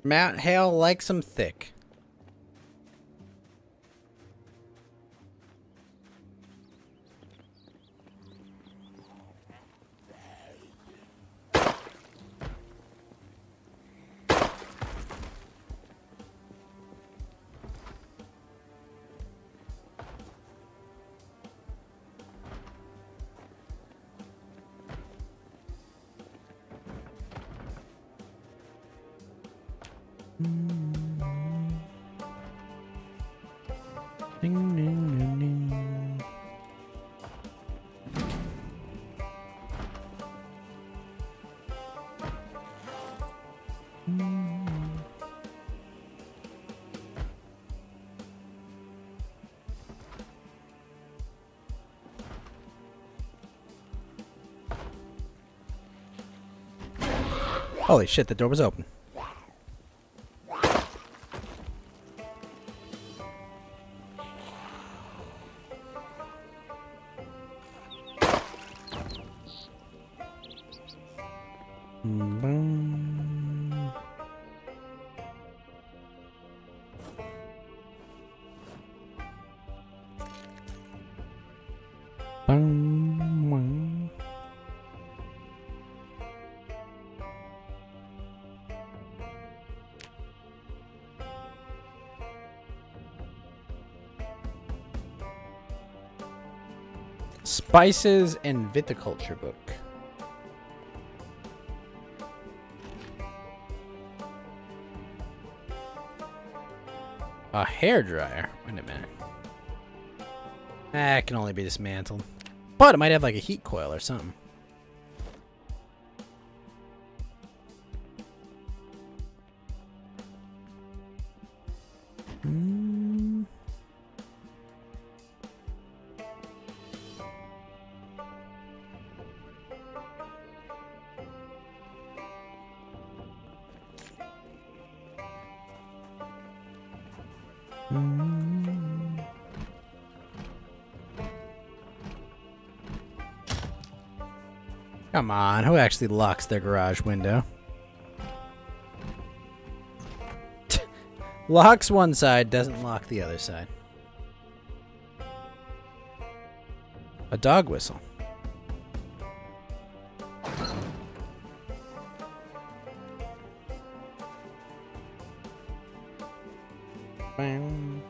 Matt Hale likes them thick. Ding, ding, ding, ding. Holy shit, the door was open. Spices and Viticulture book. A hairdryer. Wait a minute. It can only be dismantled. But it might have like a heat coil or something. Come on, who actually locks their garage window? Locks one side, doesn't lock the other side. A dog whistle. Bam.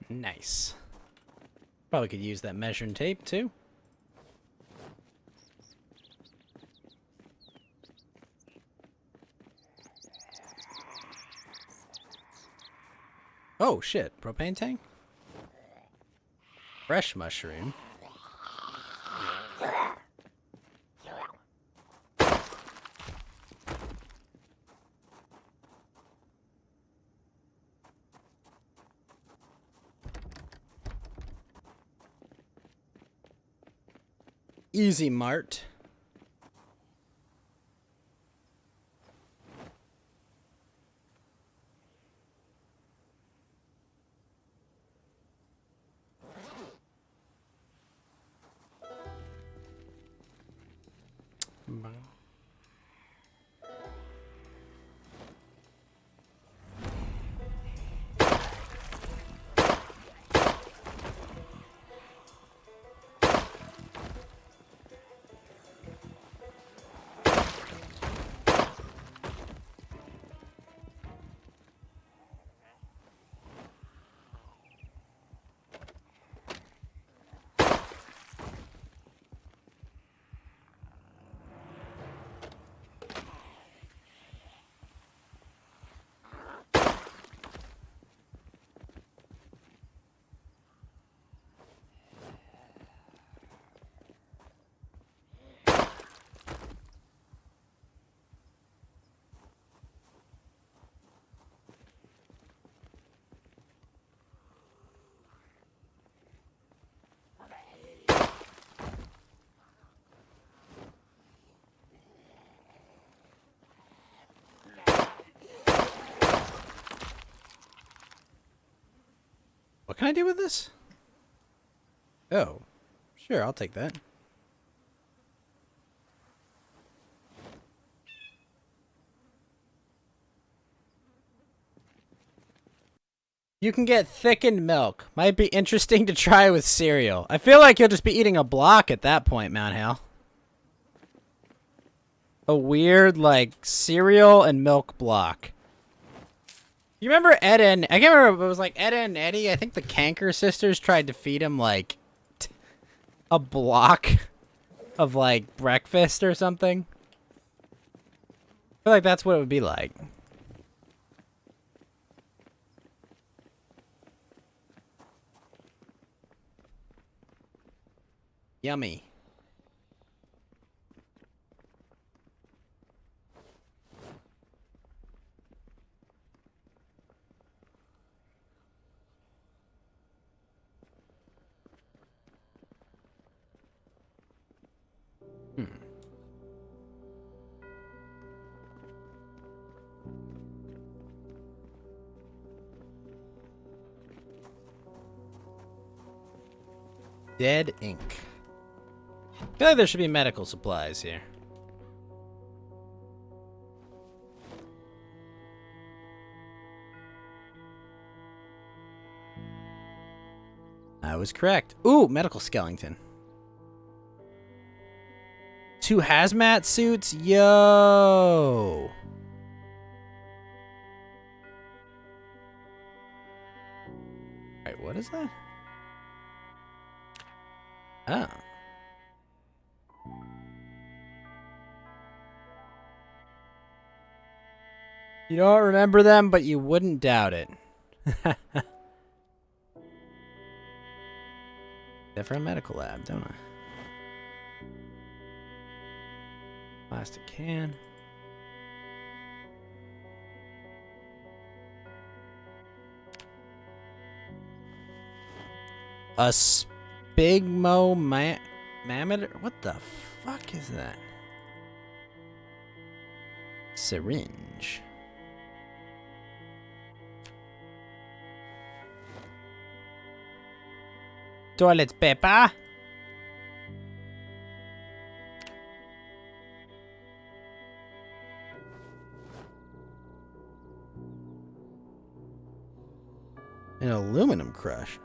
Nice. Probably could use that measuring tape too. Oh shit, propane tank? Fresh mushroom. Easy Mart. What can I do with this? Oh, sure, I'll take that. You can get thickened milk. Might be interesting to try with cereal. I feel like you'll just be eating a block at that point, Mount Hale. A weird, like, cereal and milk block. You remember Ed and... I can't remember if it was like Ed and Eddie. I think the Canker sisters tried to feed him, like, a block of, like, breakfast or something. I feel like that's what it would be like. Yummy. Dead ink. I feel like there should be medical supplies here. I was correct. Ooh, medical skeleton. 2 hazmat suits? Yo! Alright, what is that? Oh. You don't remember them, but you wouldn't doubt it. They're for a medical lab, don't I? Plastic can. A spigmometer? What the fuck is that? Syringe. Toilet paper. An aluminum crush.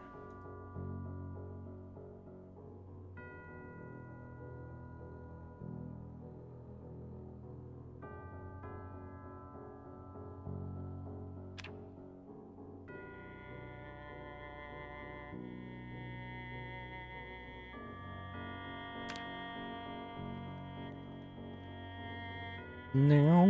No.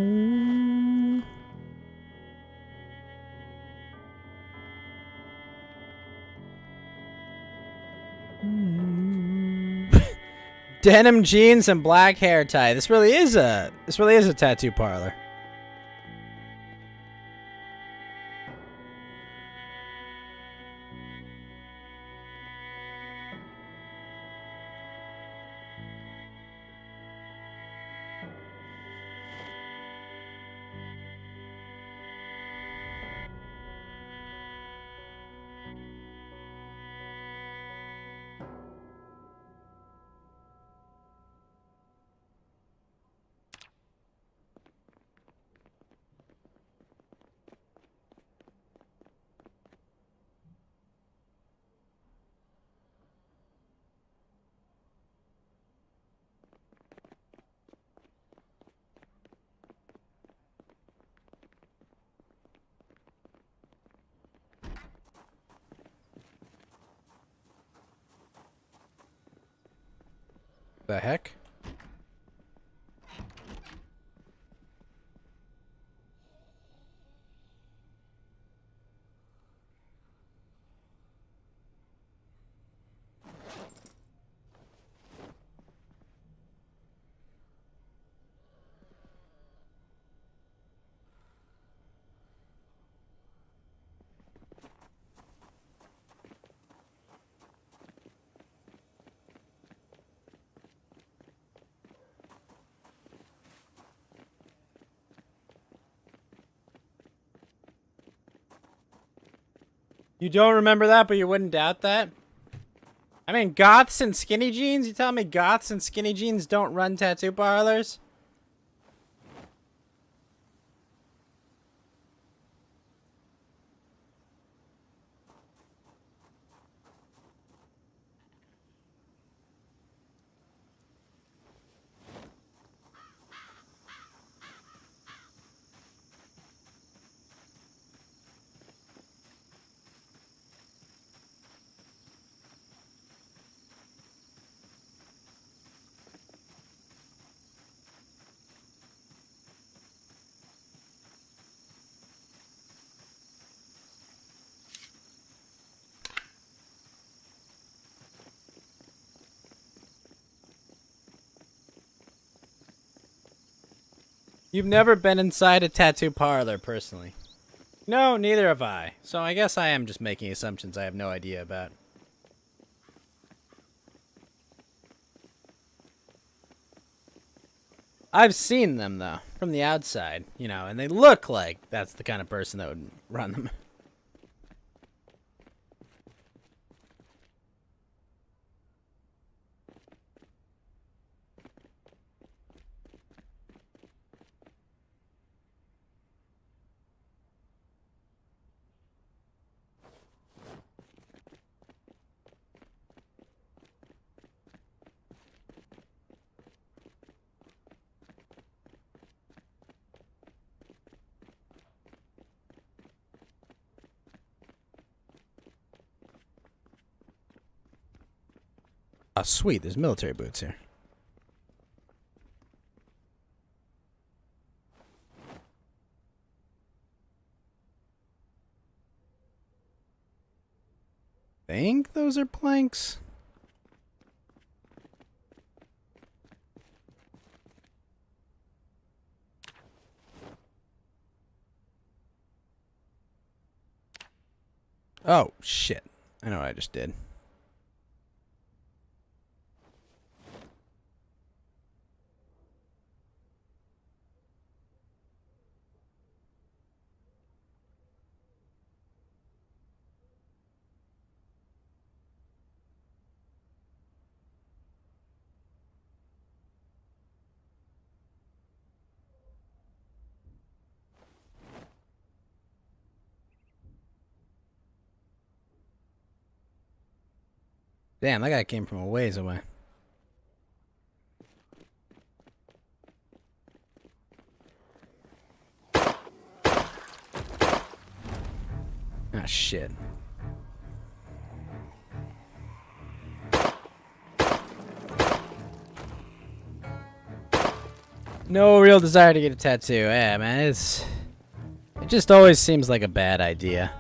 Denim jeans and black hair tie. This really is a tattoo parlor. The heck? You don't remember that, but you wouldn't doubt that? I mean, goths and skinny jeans? You telling me goths and skinny jeans don't run tattoo parlors? You've never been inside a tattoo parlor, personally. No, neither have I. So I guess I am just making assumptions I have no idea about. I've seen them, though, from the outside, you know, and they look like that's the kind of person that would run them. Oh, sweet. There's military boots here. Think those are planks? Oh, shit. I know what I just did. Damn, that guy came from a ways away. Ah, shit. No real desire to get a tattoo. Yeah, man, it just always seems like a bad idea.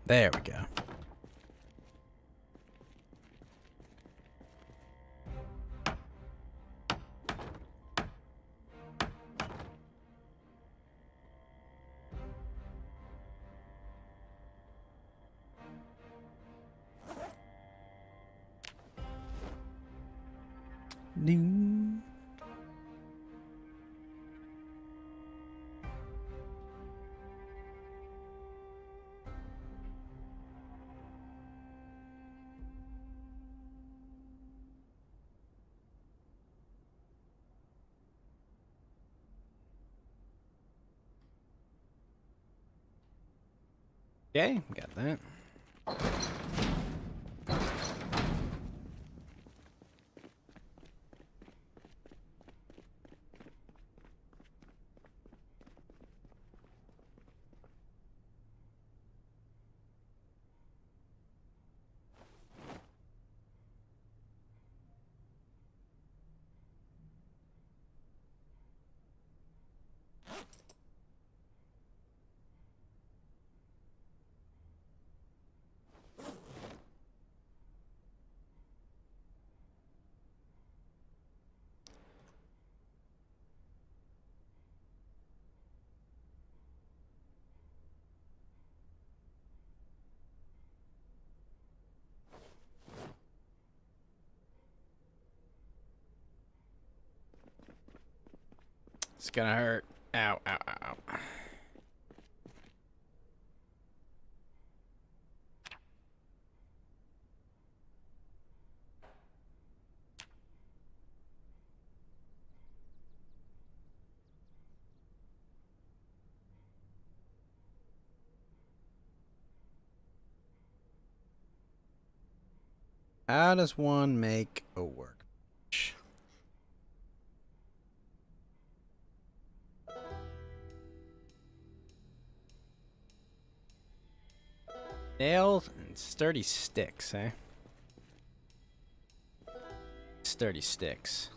There we go. Ding. Okay, got that. It's gonna hurt. Ow, ow, ow, ow. How does one make a workbench? Nails and sturdy sticks, eh? Sturdy sticks.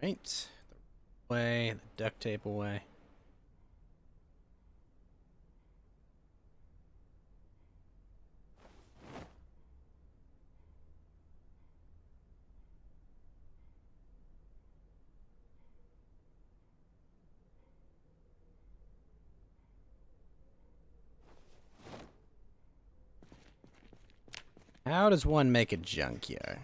Alright. The way, the duct tape away. How does one make a junkyard?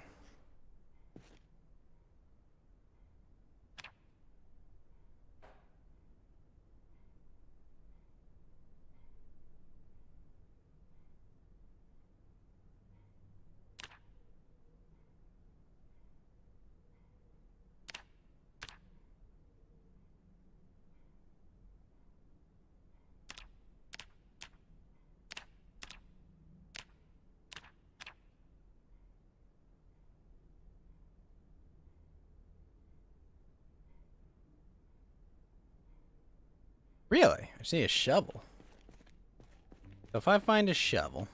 Really? I see a shovel. So if I find a shovel.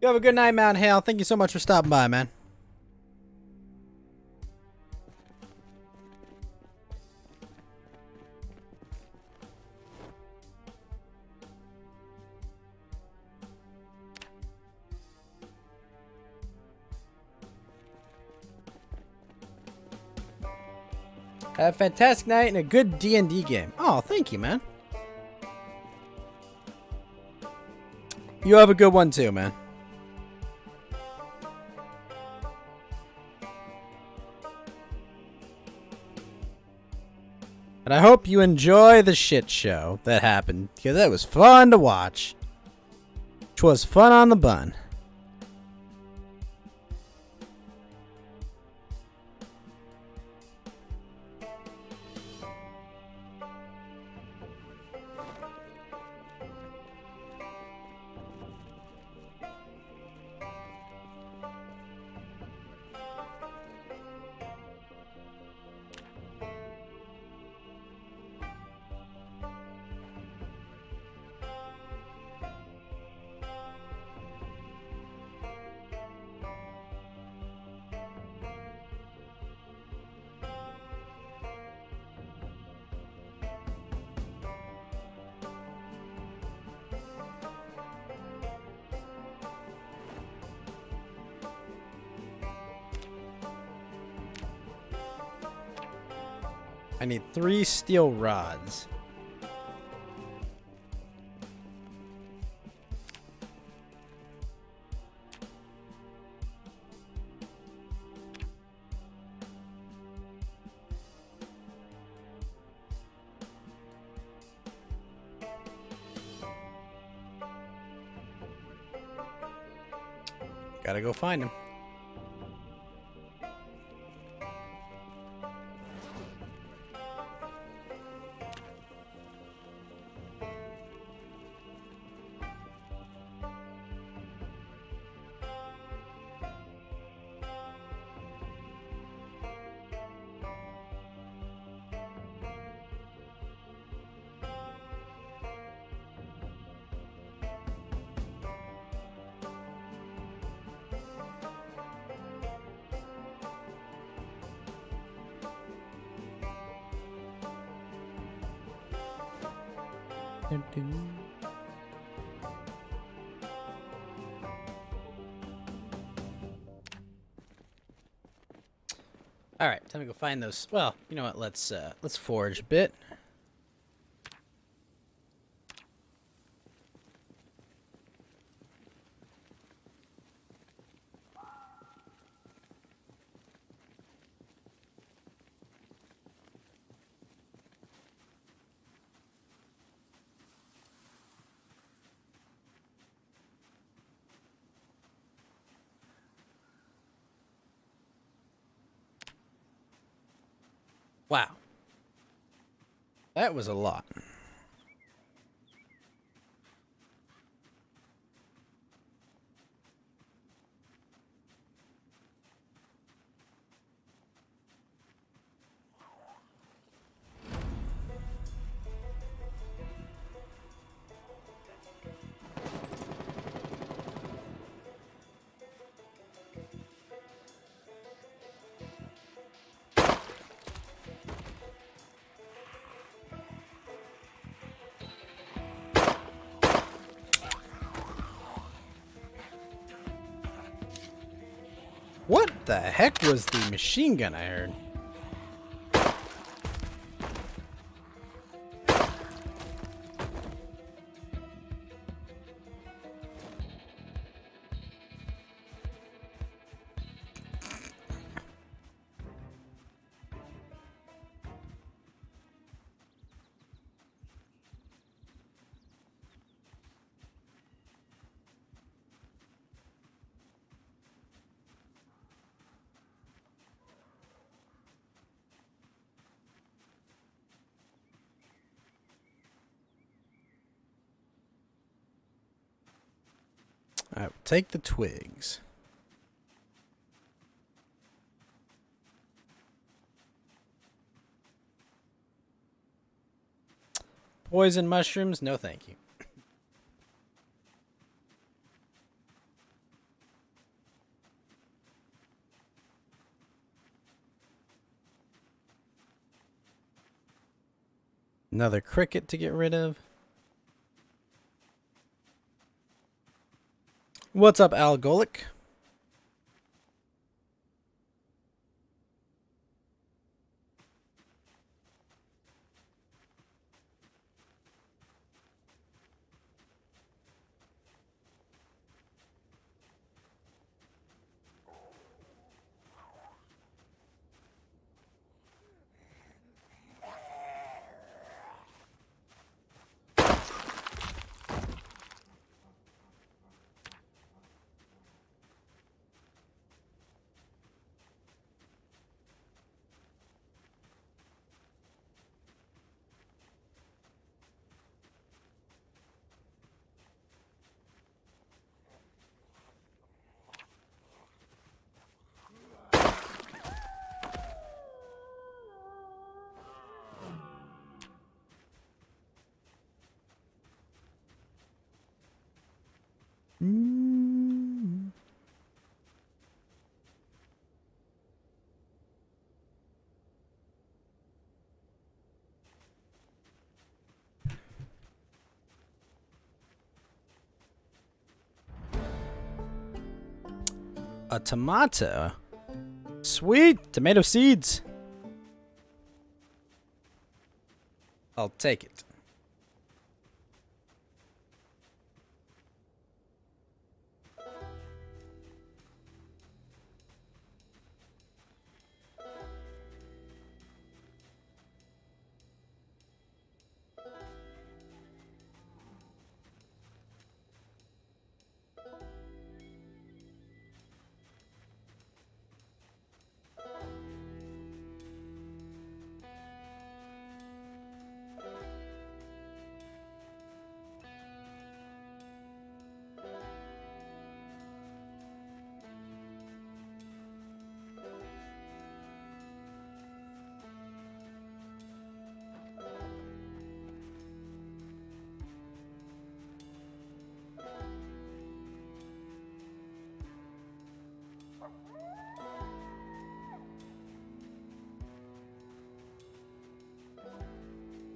You have a good night, Mount Hale. Thank you so much for stopping by, man. Have a fantastic night and a good D&D game. Oh, thank you, man. You have a good one too, man. And I hope you enjoy the shit show that happened, because that was fun to watch. Which was fun on the bun. I need 3 steel rods. Gotta go find him. All right, time to go find those. Well, you know what? Let's forage a bit. Wow. That was a lot. What the heck was the machine gun I heard? I will take the twigs. Poison mushrooms? No, thank you. Another cricket to get rid of. What's up, Algolic? A tomato? Sweet! Tomato seeds! I'll take it.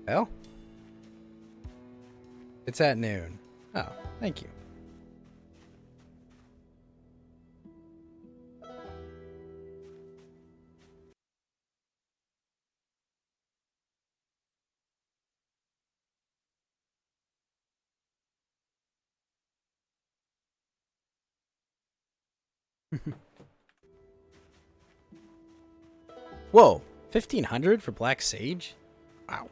Well, it's at noon. Oh, thank you. Whoa, 1,500 for Black Sage? Wow.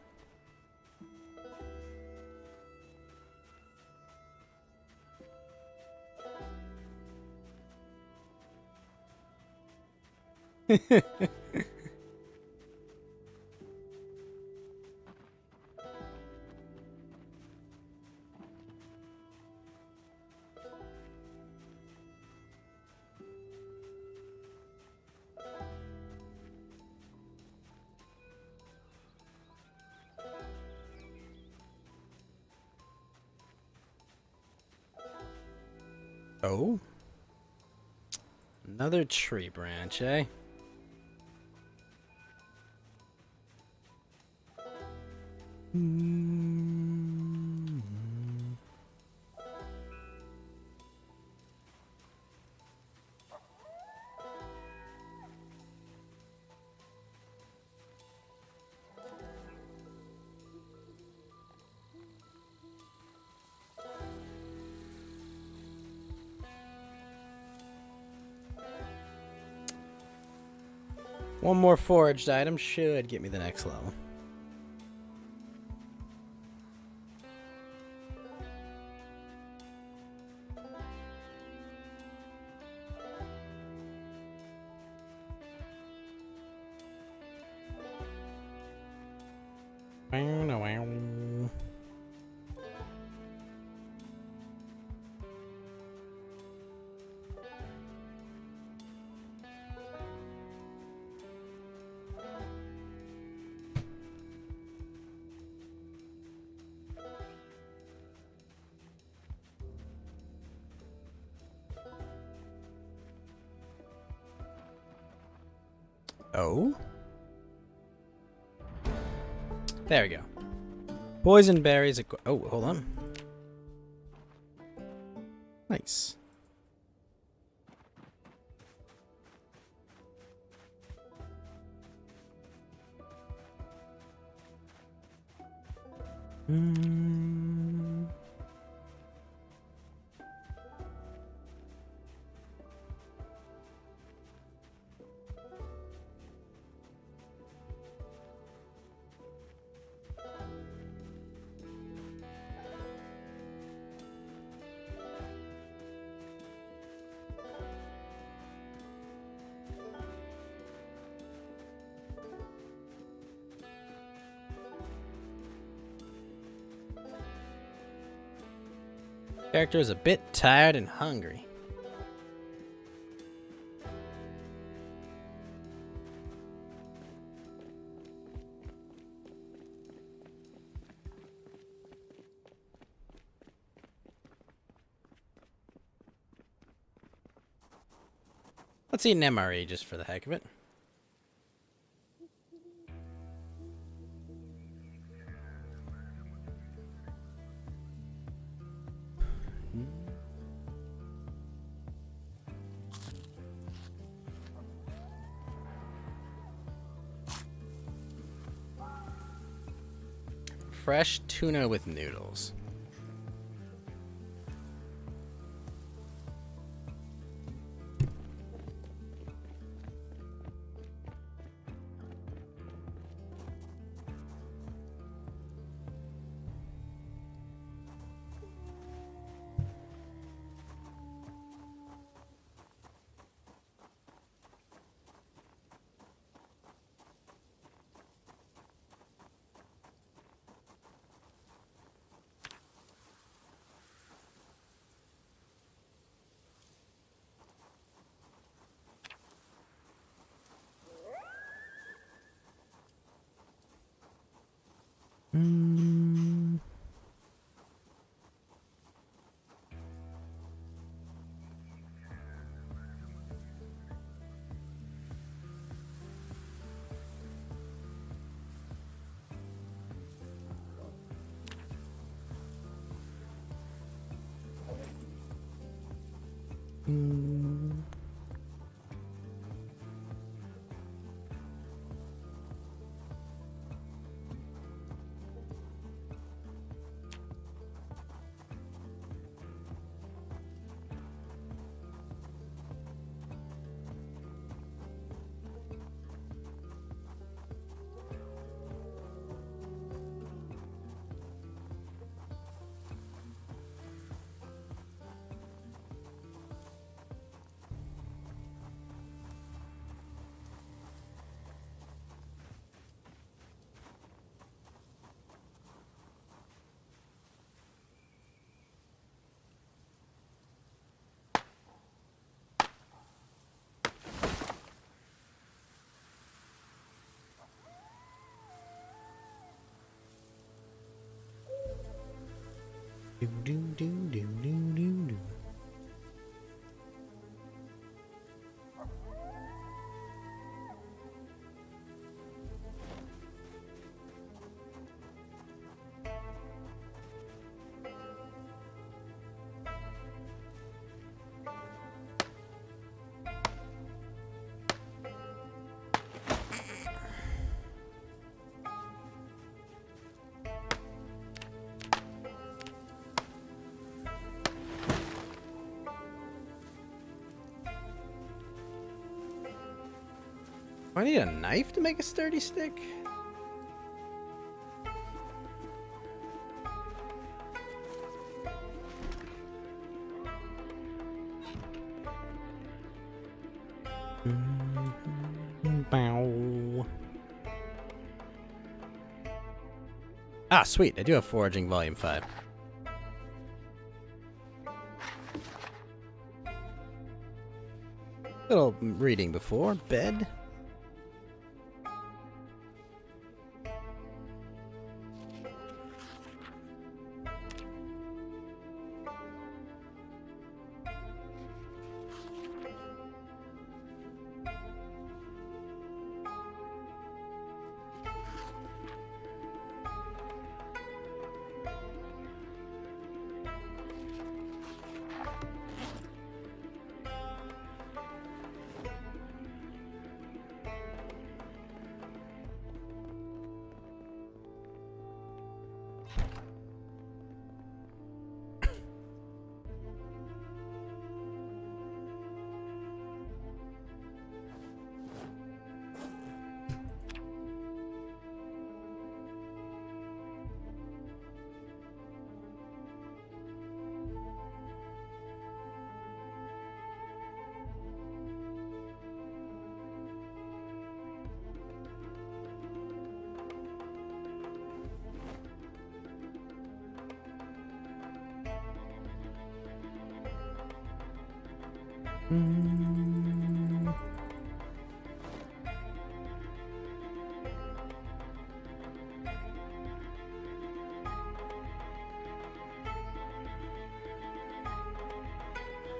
Oh? Another tree branch, eh? One more foraged item should get me the next level. Oh? There we go. Poison berries. Oh, hold on. Nice. Character is a bit tired and hungry. Let's eat an MRE just for the heck of it. Fresh tuna with noodles. Mm. Mm. Do, do, do, do, do, do, do. I need a knife to make a sturdy stick? Bow. Ah, sweet. I do have Foraging Volume 5. Little reading before bed. Mm.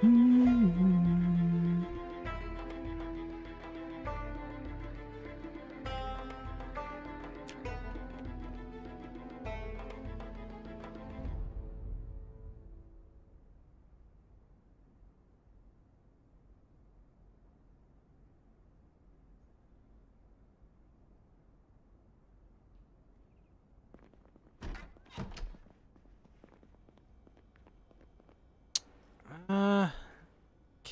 Mm.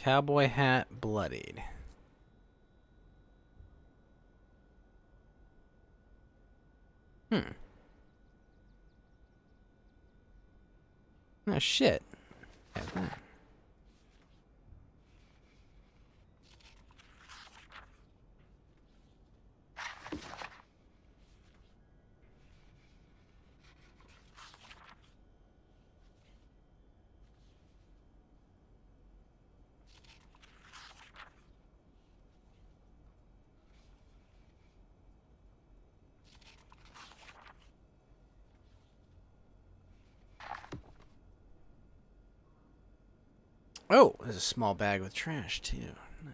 Cowboy hat bloodied. Oh, shit. Have that. Oh, there's a small bag with trash, too. Nice.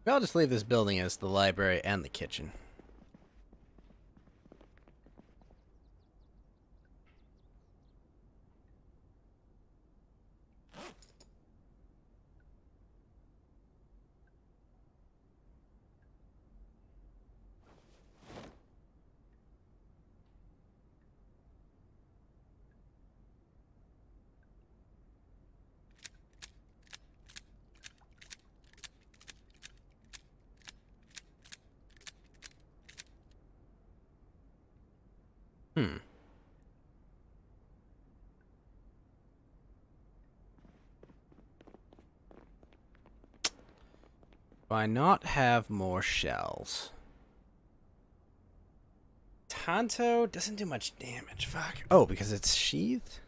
I'll just leave this building as the library and the kitchen. Why not have more shells? Tonto doesn't do much damage. Fuck. Oh, because it's sheathed?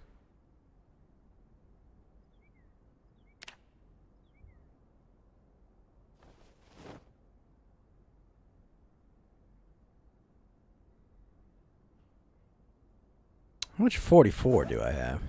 How much 44 do I have?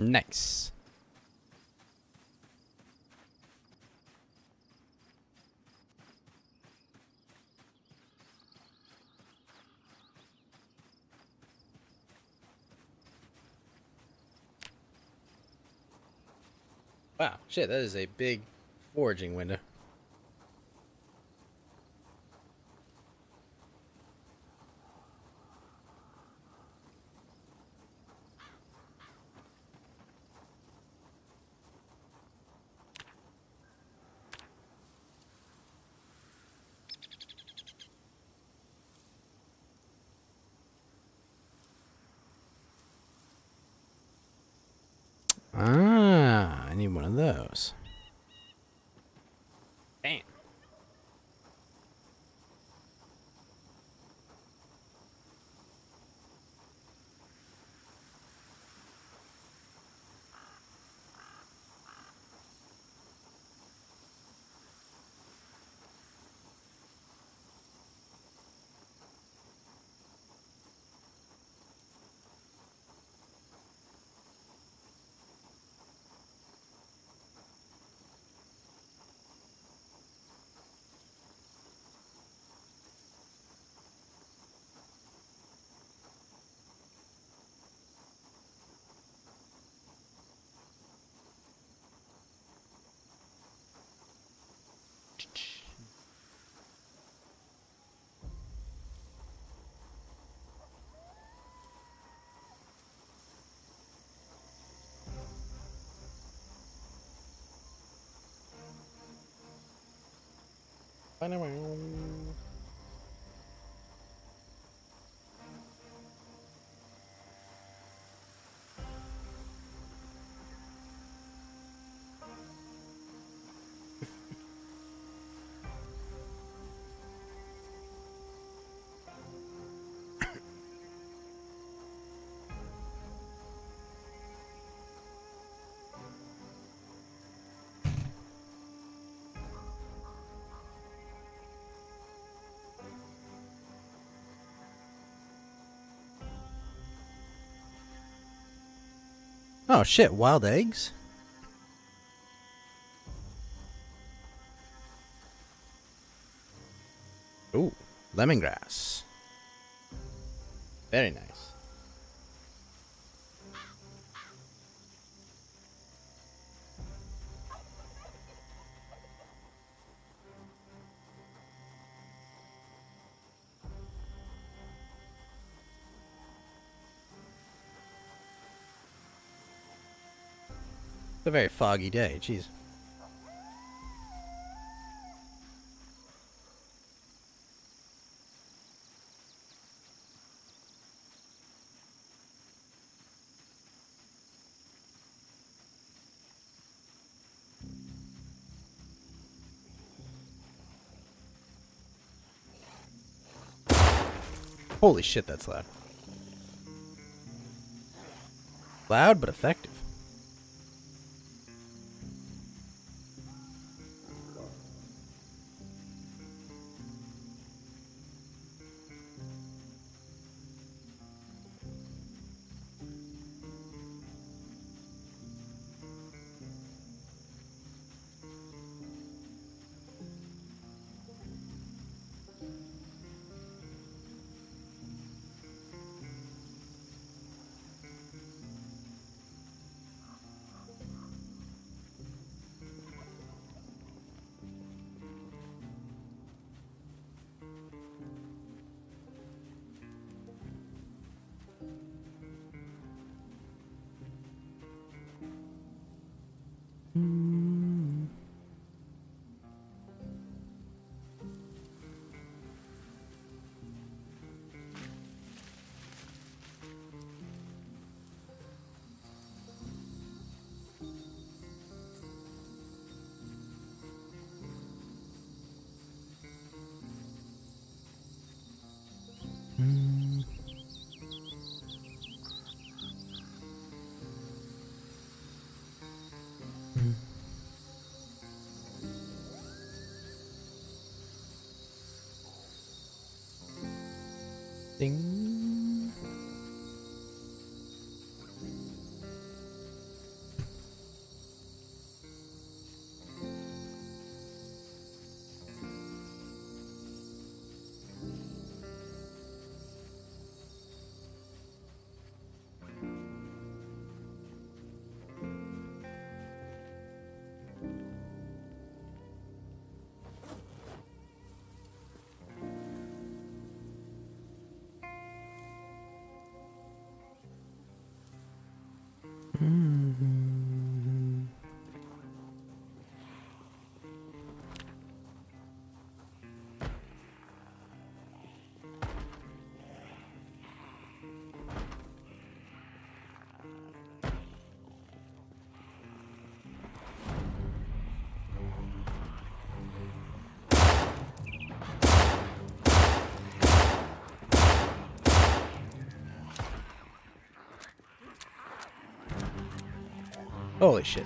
Nice. Wow, shit, that is a big foraging window. Ah, I need one of those. Damn. Oh shit, wild eggs? Ooh, lemongrass. Very nice. It's a very foggy day, jeez. Holy shit, that's loud. Loud but effective. Ding. Holy shit.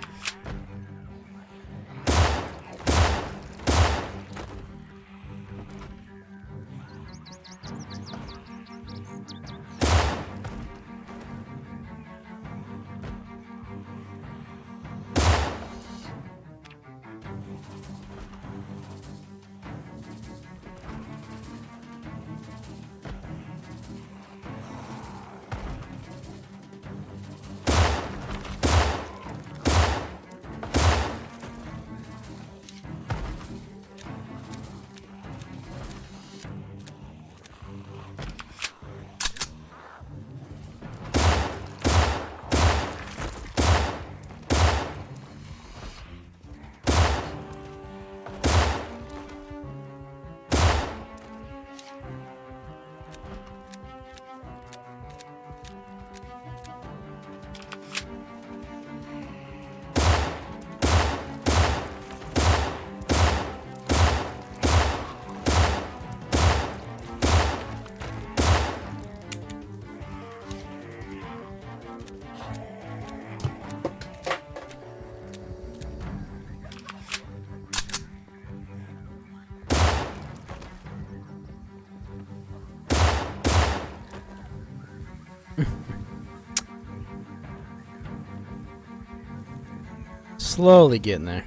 Slowly getting there.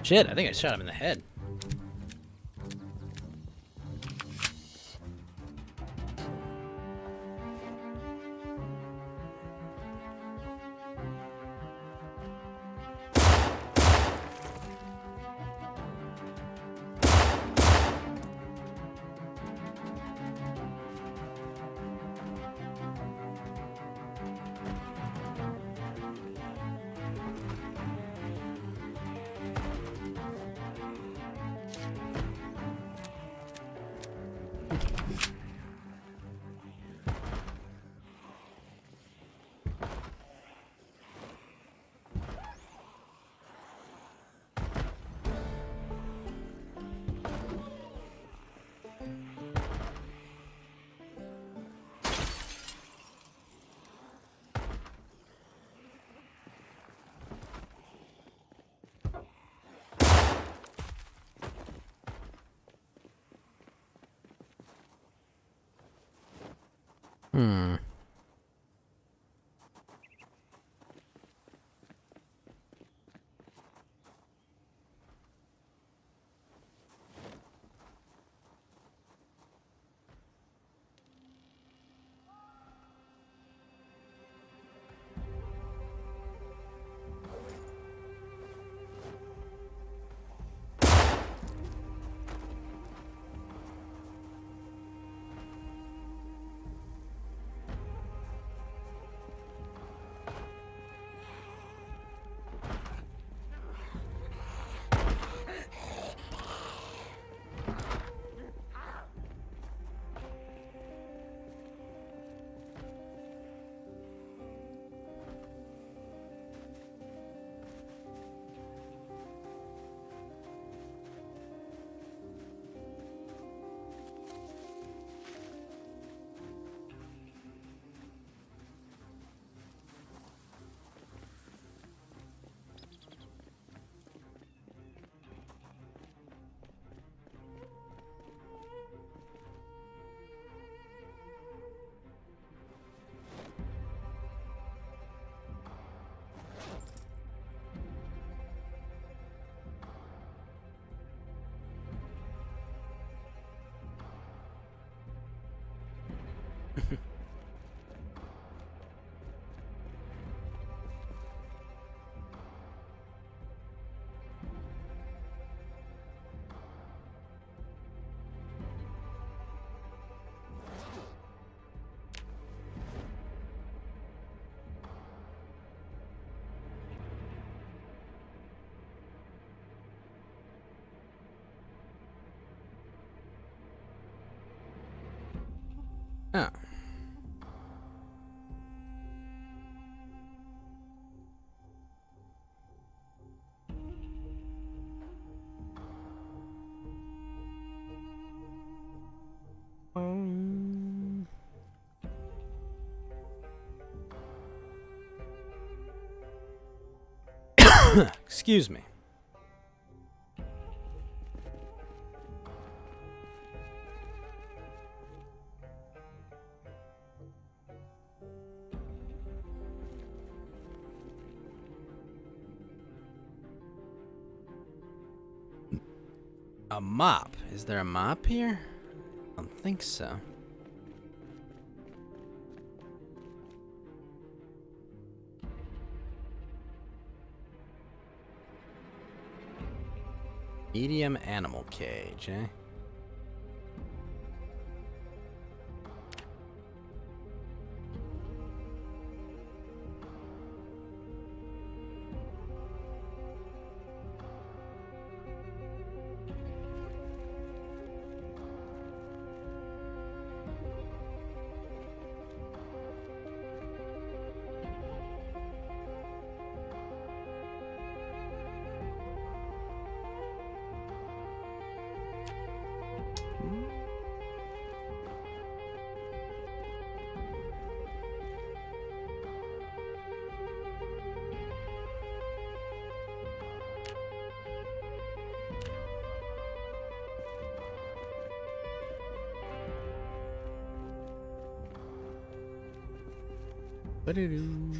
Shit, I think I shot him in the head. Hmm. Oh. Excuse me. A mop. Is there a mop here? I don't think so. Medium animal cage, eh? Ba-do-doo.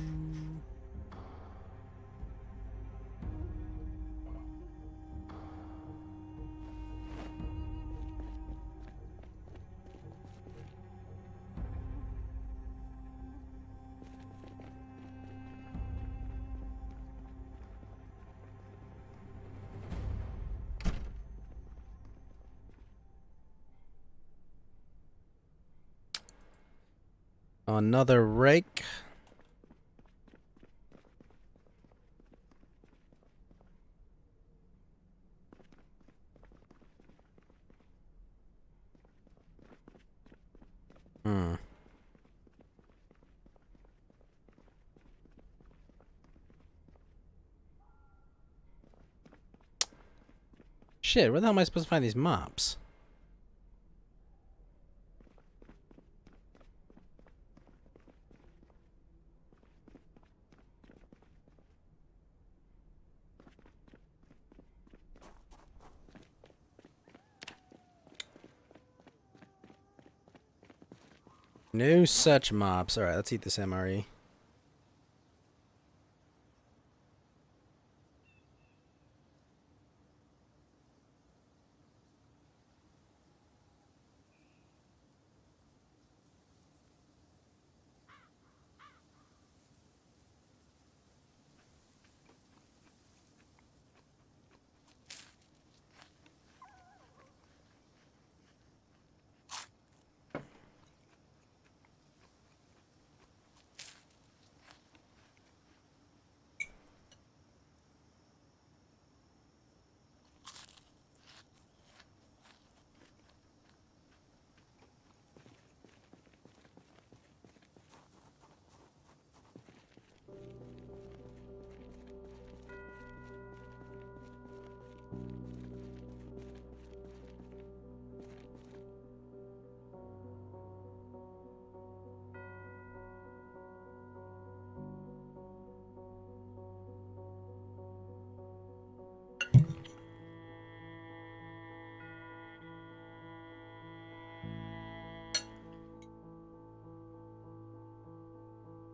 Another rake. Hmm. Shit, where the hell am I supposed to find these mops? No such mops. Alright, let's eat this MRE.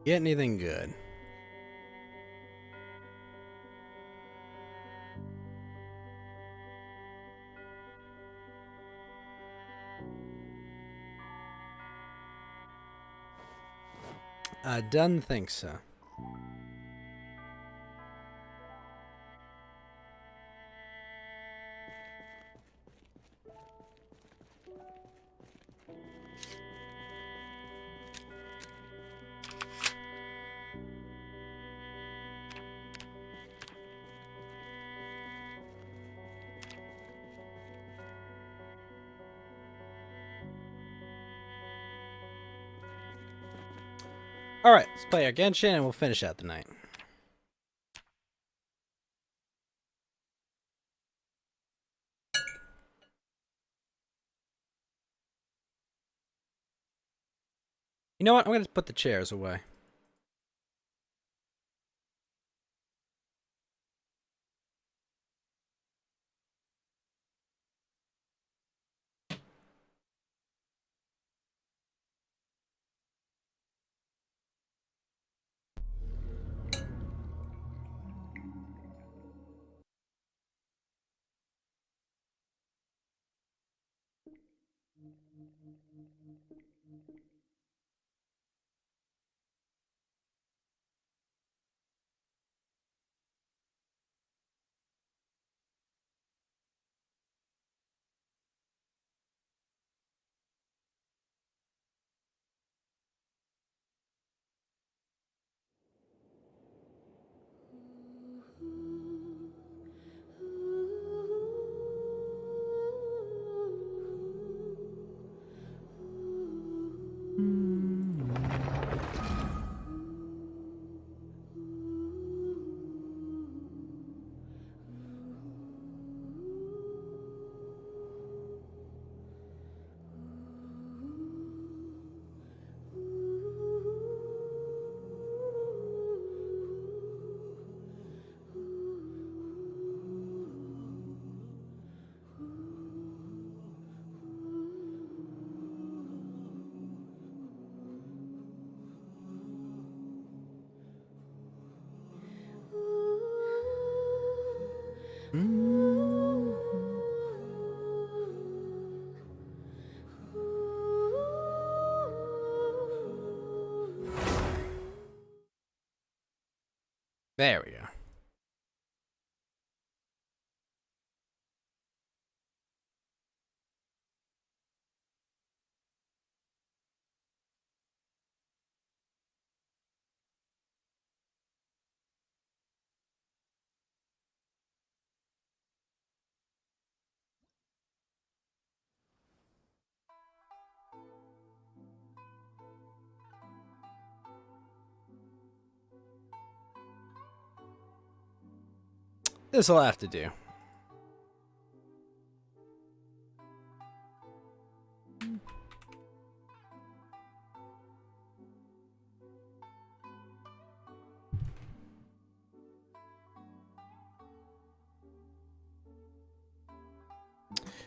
Get anything good? I don't think so. Alright, let's play our Genshin and we'll finish out the night. You know what? I'm going to put the chairs away. There we go. This'll have to do.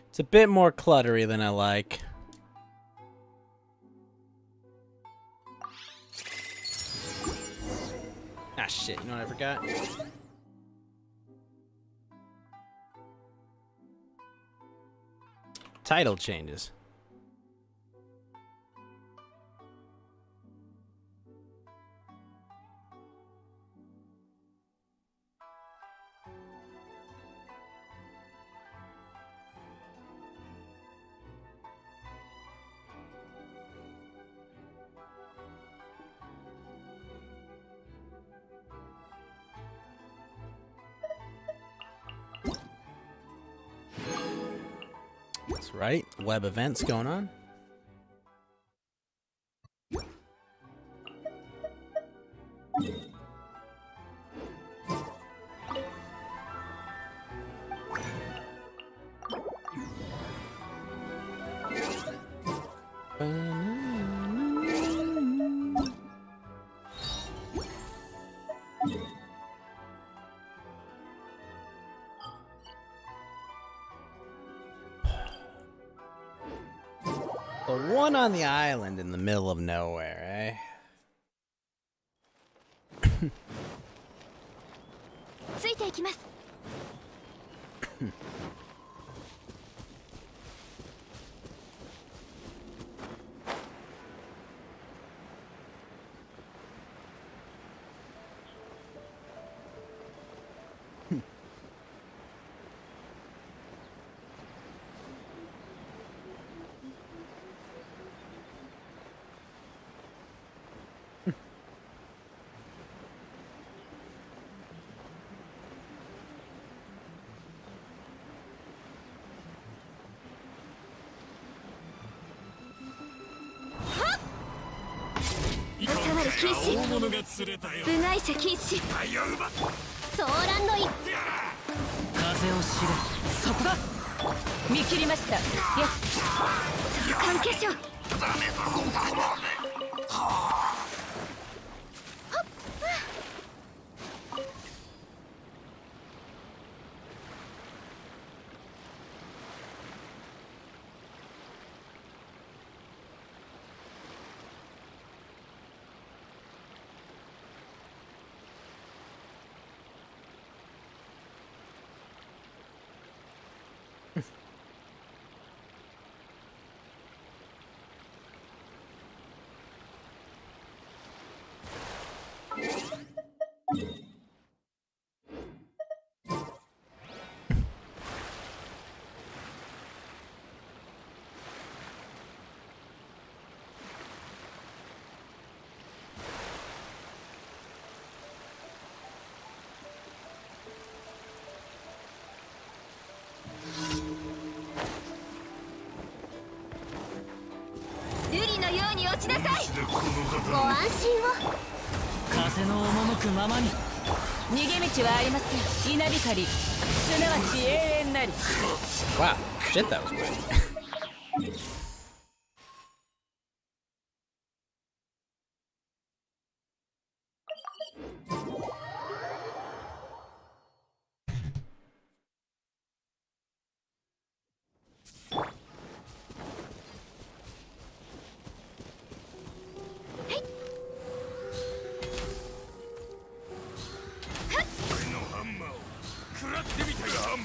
It's a bit more cluttery than I like. Ah, shit. You know what I forgot? Title changes. That's right. Web events going on. The one on the island in the middle of nowhere, eh? ついていきます。収まる禁止。部外者禁止。騒乱の一。風を知れ。そこだ。見切りました。や。相関化粧。瑠璃のように落ちなさい。ご安心を。風の赴くままに。逃げ道はありません。稲光、すなわち永遠なり。Wow, shit, that was quick.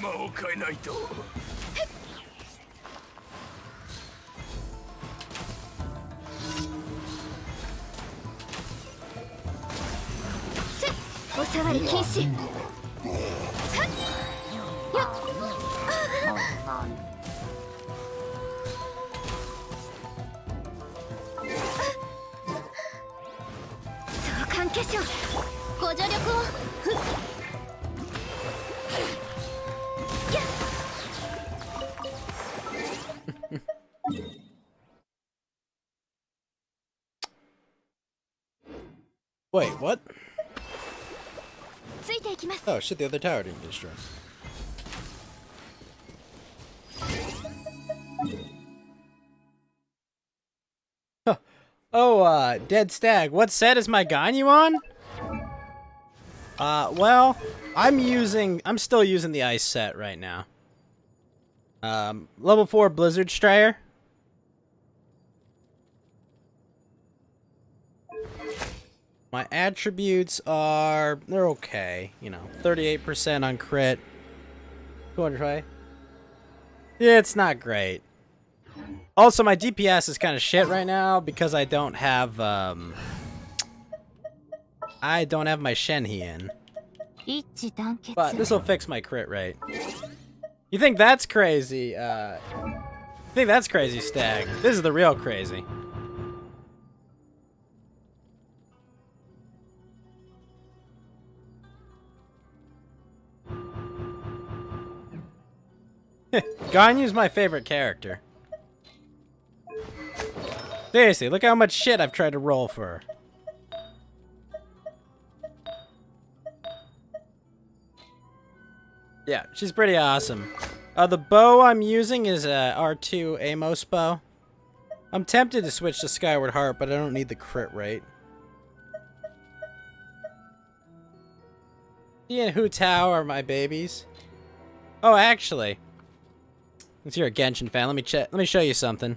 おさわり禁止。相関化粧ご助力を。Wait, what? ついていきます。 Oh shit, the other tower didn't get destroyed. Huh. Oh, Dead Stag, what set is my Ganyu on? Well, I'm still using the ice set right now. Level 4 Blizzard Strider. My attributes are, they're okay, you know, 38% on crit. 200 try. Yeah, it's not great. Also, my DPS is kind of shit right now because I don't have my Shenhe in. But this will fix my crit rate. You think that's crazy? Stag? This is the real crazy. Ganyu's my favorite character. Seriously, look how much shit I've tried to roll for her. Yeah, she's pretty awesome. The bow I'm using is a R2 Amos bow. I'm tempted to switch to Skyward Heart, but I don't need the crit rate. She and Hu Tao are my babies. Oh, actually, since you're a Genshin fan, let me show you something.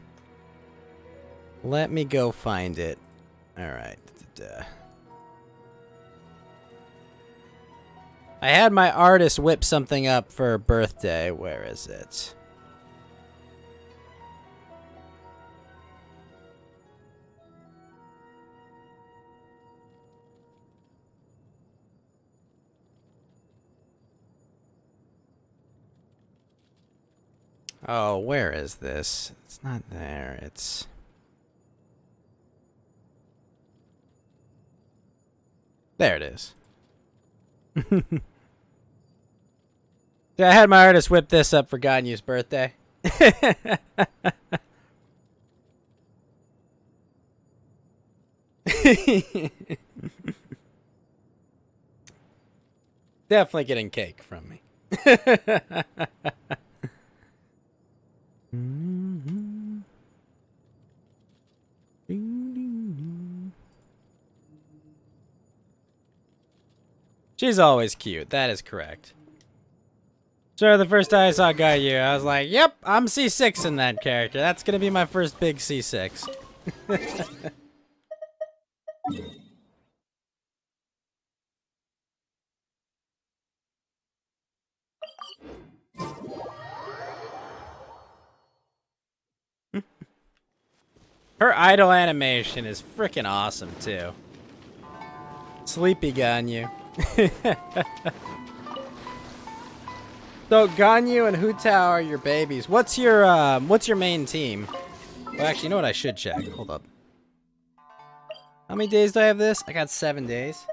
Let me go find it. Alright. I had my artist whip something up for her birthday. Where is it? Oh, where is this? It's not there. It's... There it is. Yeah, I had my artist whip this up for Ganyu's birthday. Definitely getting cake from me. She's always cute. That is correct. Sure, the first time I saw Ganyu, I was like, yep, I'm C6 in that character. That's gonna be my first big C6. Her idle animation is freaking awesome, too. Sleepy Ganyu. So Ganyu and Hu Tao are your babies. What's your main team? Well, actually, you know what I should check. Hold up. How many days do I have this? I got 7 days.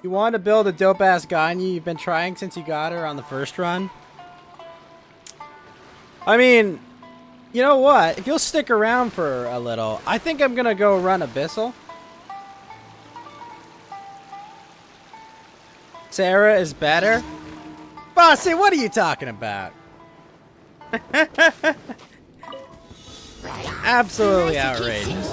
You want to build a dope-ass Ganyu you've been trying since you got her on the first run? I mean, you know what? If you'll stick around for a little, I think I'm gonna go run Abyssal. Sarah is better? Bossy, what are you talking about? Absolutely outrageous.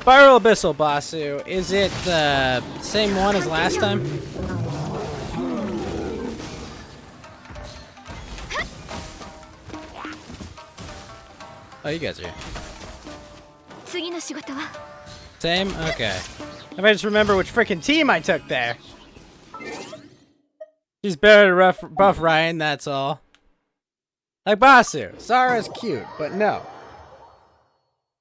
Spiral Abyssal, Basu. Is it the same one as last time? Oh, you guys are here. Same? Okay. If I just remember which freaking team I took there. She's better to buff Ryan, that's all. Like Basu, Sara's cute, but no.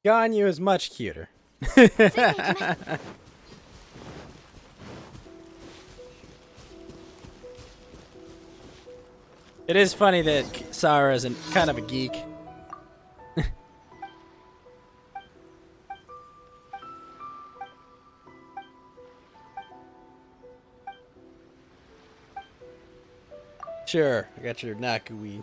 Ganyu is much cuter. It is funny that Sara is kind of a geek. Sure, I got your Naku weed.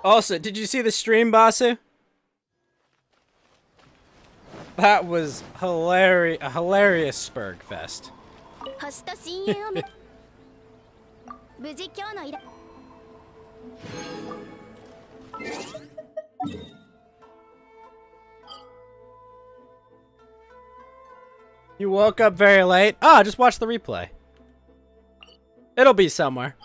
Also, did you see the stream, Basu? That was hilarious, a hilarious Spurg fest. You woke up very late? Oh, just watch the replay. It'll be somewhere.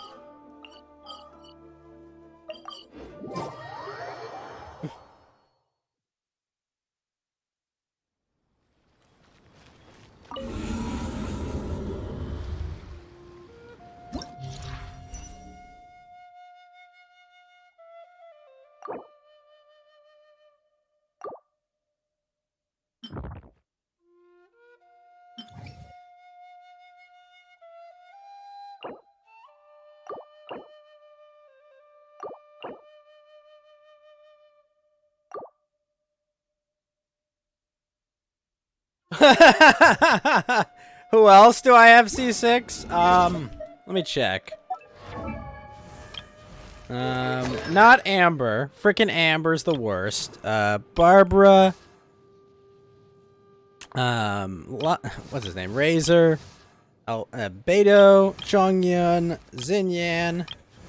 Who else do I have C6? Let me check. Not Amber. Frickin' Amber's the worst. Barbara. What's his name? Razor. Beto. Chongyun. Xinyan.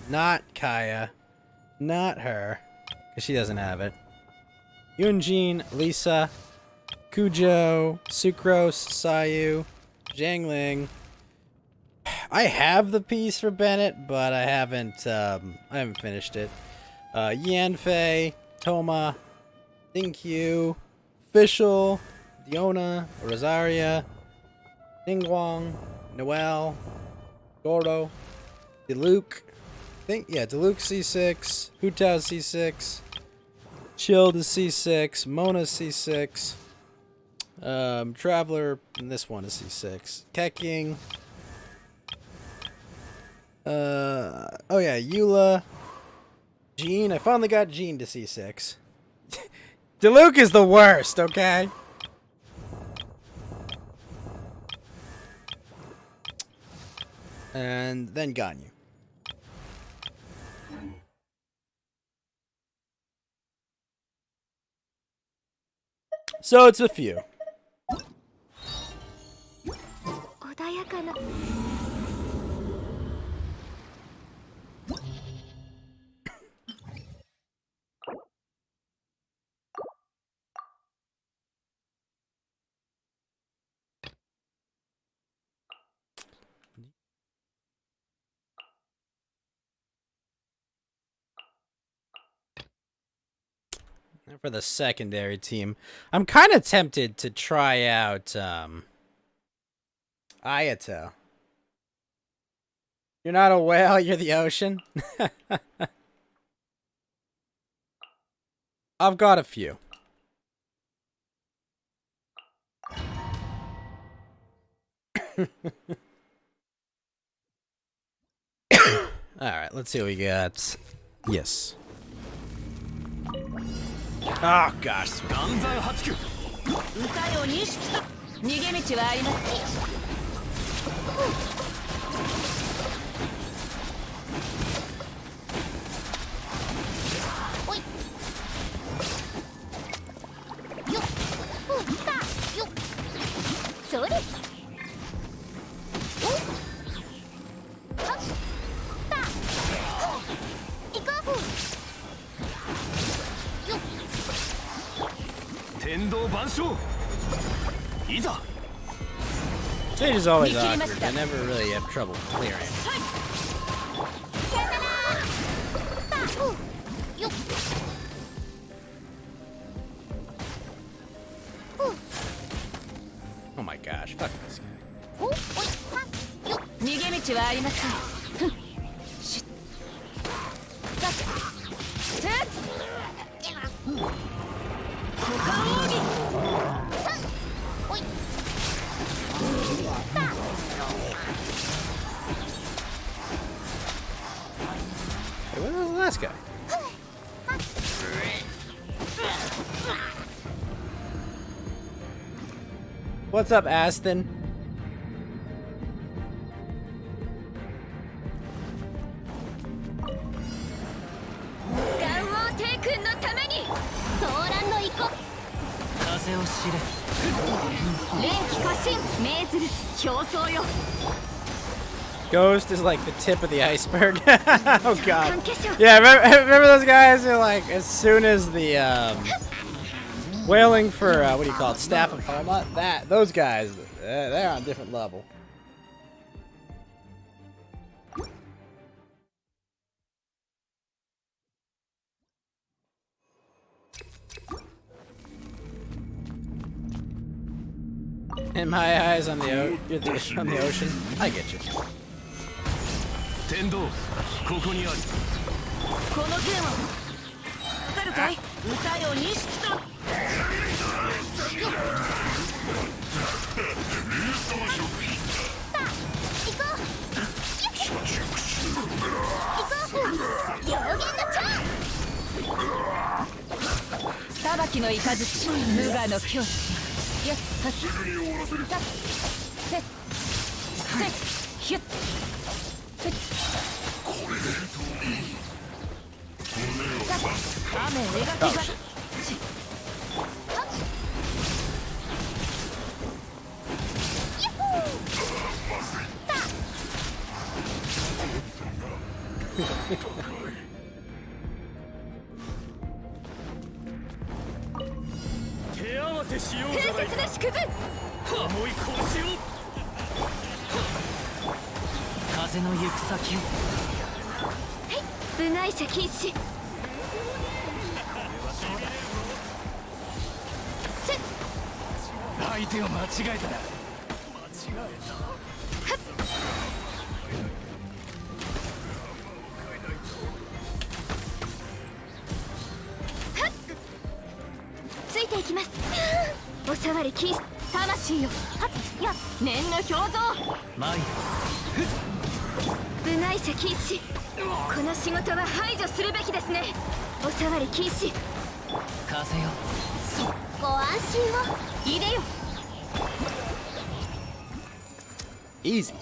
Not Kaya. Not her. Because she doesn't have it. Yunjin. Lisa. Kujo, Sucrose, Sayu, Jiangling. I have the piece for Bennett, but I haven't finished it. Yanfei, Toma, Dinkyu, Fischl, Diona, Rosaria, Ningguang, Noel, Gordo, Diluc. Diluc C6, Hutao C6, Chill to C6, Mona C6. Traveler, and this one is C6. Keking. Oh yeah, Eula. Jean. I finally got Jean to C6. Diluc is the worst, okay? And then Ganyu. So it's a few. For the secondary team, I'm kind of tempted to try out Ayato. You're not a whale, you're the ocean. I've got a few. Alright, let's see what we got. Yes. Oh gosh. Stage is always awkward. They never really have trouble clearing. Oh my gosh, fuck this guy. 逃げ道はありません。シュッ。ガッ。トゥッ。股間奥義。Hey, where was the last guy? What's up, Aston? Ghost is like the tip of the iceberg. Oh god. Yeah, remember those guys who like as soon as the wailing for what do you call it, Staff of Palma? Those guys, they're on a different level. In my eyes, on the ocean, I get you. 天道ここにある。この剣はわかるかい？歌よ錦と。裁きの雷、無我の境地。やっはっ。せっせっひゅっ。雨描きが。手合わせしようじゃないか。重い腰を。風の行く先を。部外者禁止。相手を間違えたな。間違えた。ついていきます。お触り禁止。魂よ。はっや念の表像。前。部外者禁止。この仕事は排除するべきですね。お触り禁止。風よ。そう。ご安心を。入れよ。Easy.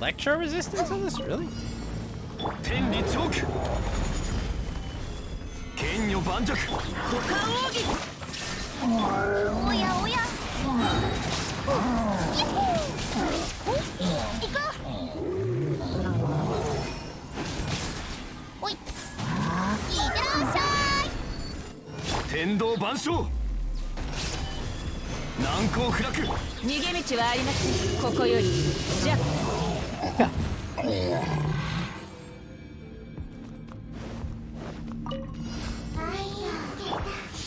Electro resistance on this, really? 天理チョーク。剣女盤石。股間奥義。おやおや。行こう。おい。いってらっしゃい。天道万象。難攻不落。逃げ道はありません。ここより。じゃ。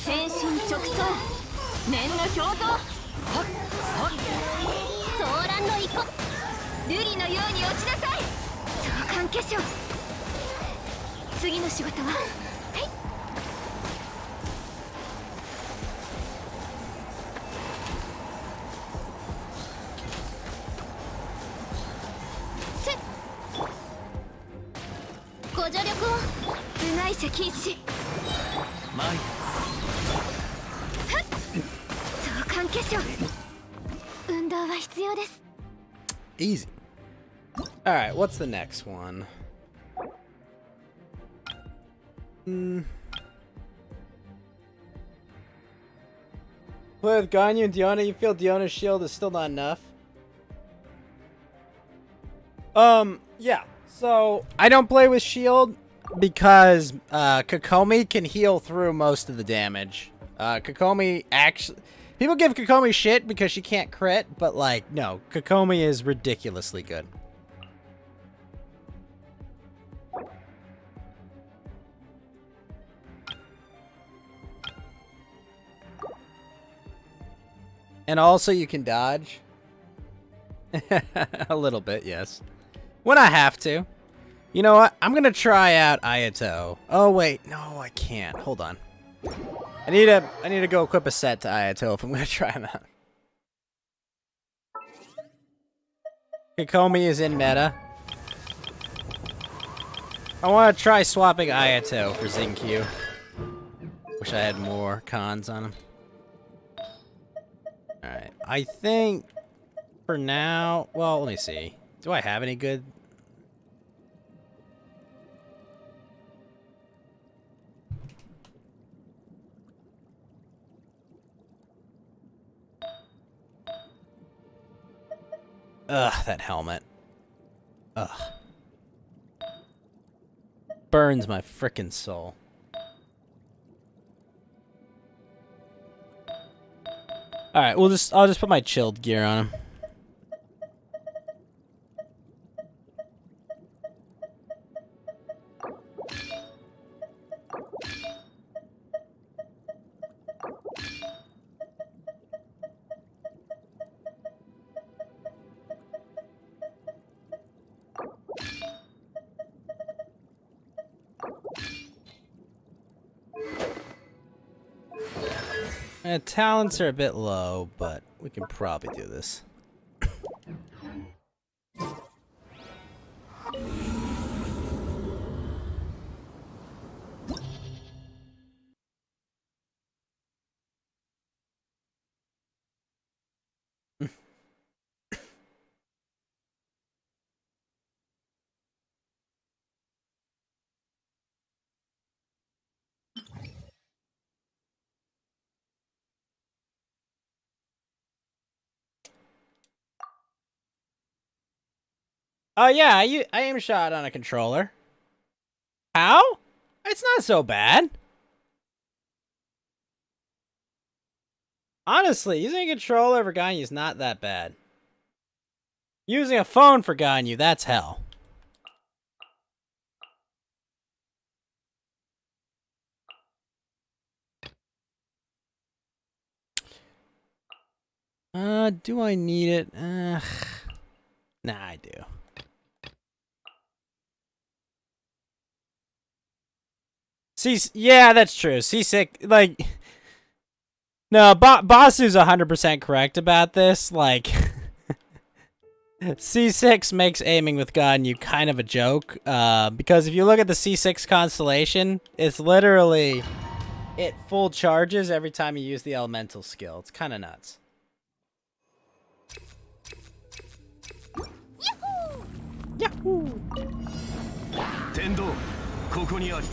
天心直送。念の表像。はっはっ。ソーランの一個。瑠璃のように落ちなさい。相関化粧。次の仕事は。はい。せっ。ご助力を。部外者禁止。前。相関化粧。運動は必要です。Easy. Alright, what's the next one? Play with Ganyu and Diona. You feel Diona's shield is still not enough? Yeah. So I don't play with shield because Kokomi can heal through most of the damage. Kokomi actually, people give Kokomi shit because she can't crit, but like no, Kokomi is ridiculously good. And also you can dodge. A little bit, yes. When I have to. You know what? I'm gonna try out Ayato. Oh wait, no, I can't. Hold on. I need to go equip a set to Ayato if I'm gonna try him out. Kokomi is in meta. I want to try swapping Ayato for Xinkyu. Wish I had more cons on him. Alright, I think for now, well, let me see. Do I have any good? Ugh, that helmet. Ugh. Burns my frickin' soul. Alright, I'll just put my chilled gear on him. Talents are a bit low, but we can probably do this. Oh yeah, I aim shot on a controller. How? It's not so bad. Honestly, using a controller for Ganyu is not that bad. Using a phone for Ganyu, that's hell. Do I need it? Nah, I do. Yeah, that's true. C6, like... No, Basu's 100% correct about this. Like... C6 makes aiming with Ganyu kind of a joke. Because if you look at the C6 constellation, it's literally... It full charges every time you use the elemental skill. It's kind of nuts. Yahoo! Tendo, ここにあり。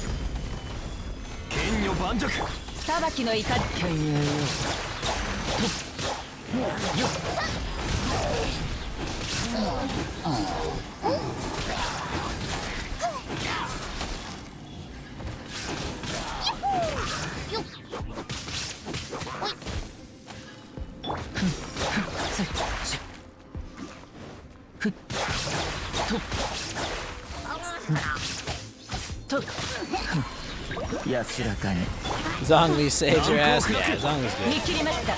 剣女盤石。裁きの怒り。Zhongli saves your ass. Yeah, Zhongli's good. 見切りました。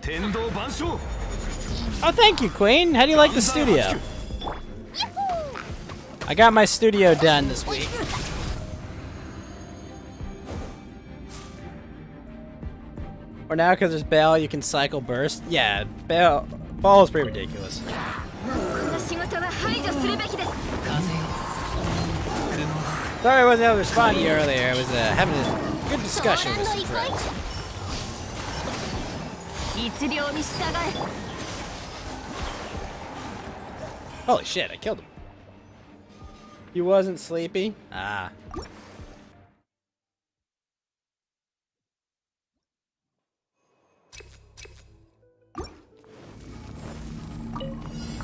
天道万象。 Oh, thank you, Queen. How do you like the studio? I got my studio done this week. Or now, because there's Bell, you can cycle burst. Yeah, Bell is pretty ridiculous. Sorry I wasn't able to respond to you earlier. I was having a good discussion with some friends. 律令に従え Holy shit, I killed him. He wasn't sleepy? Ah.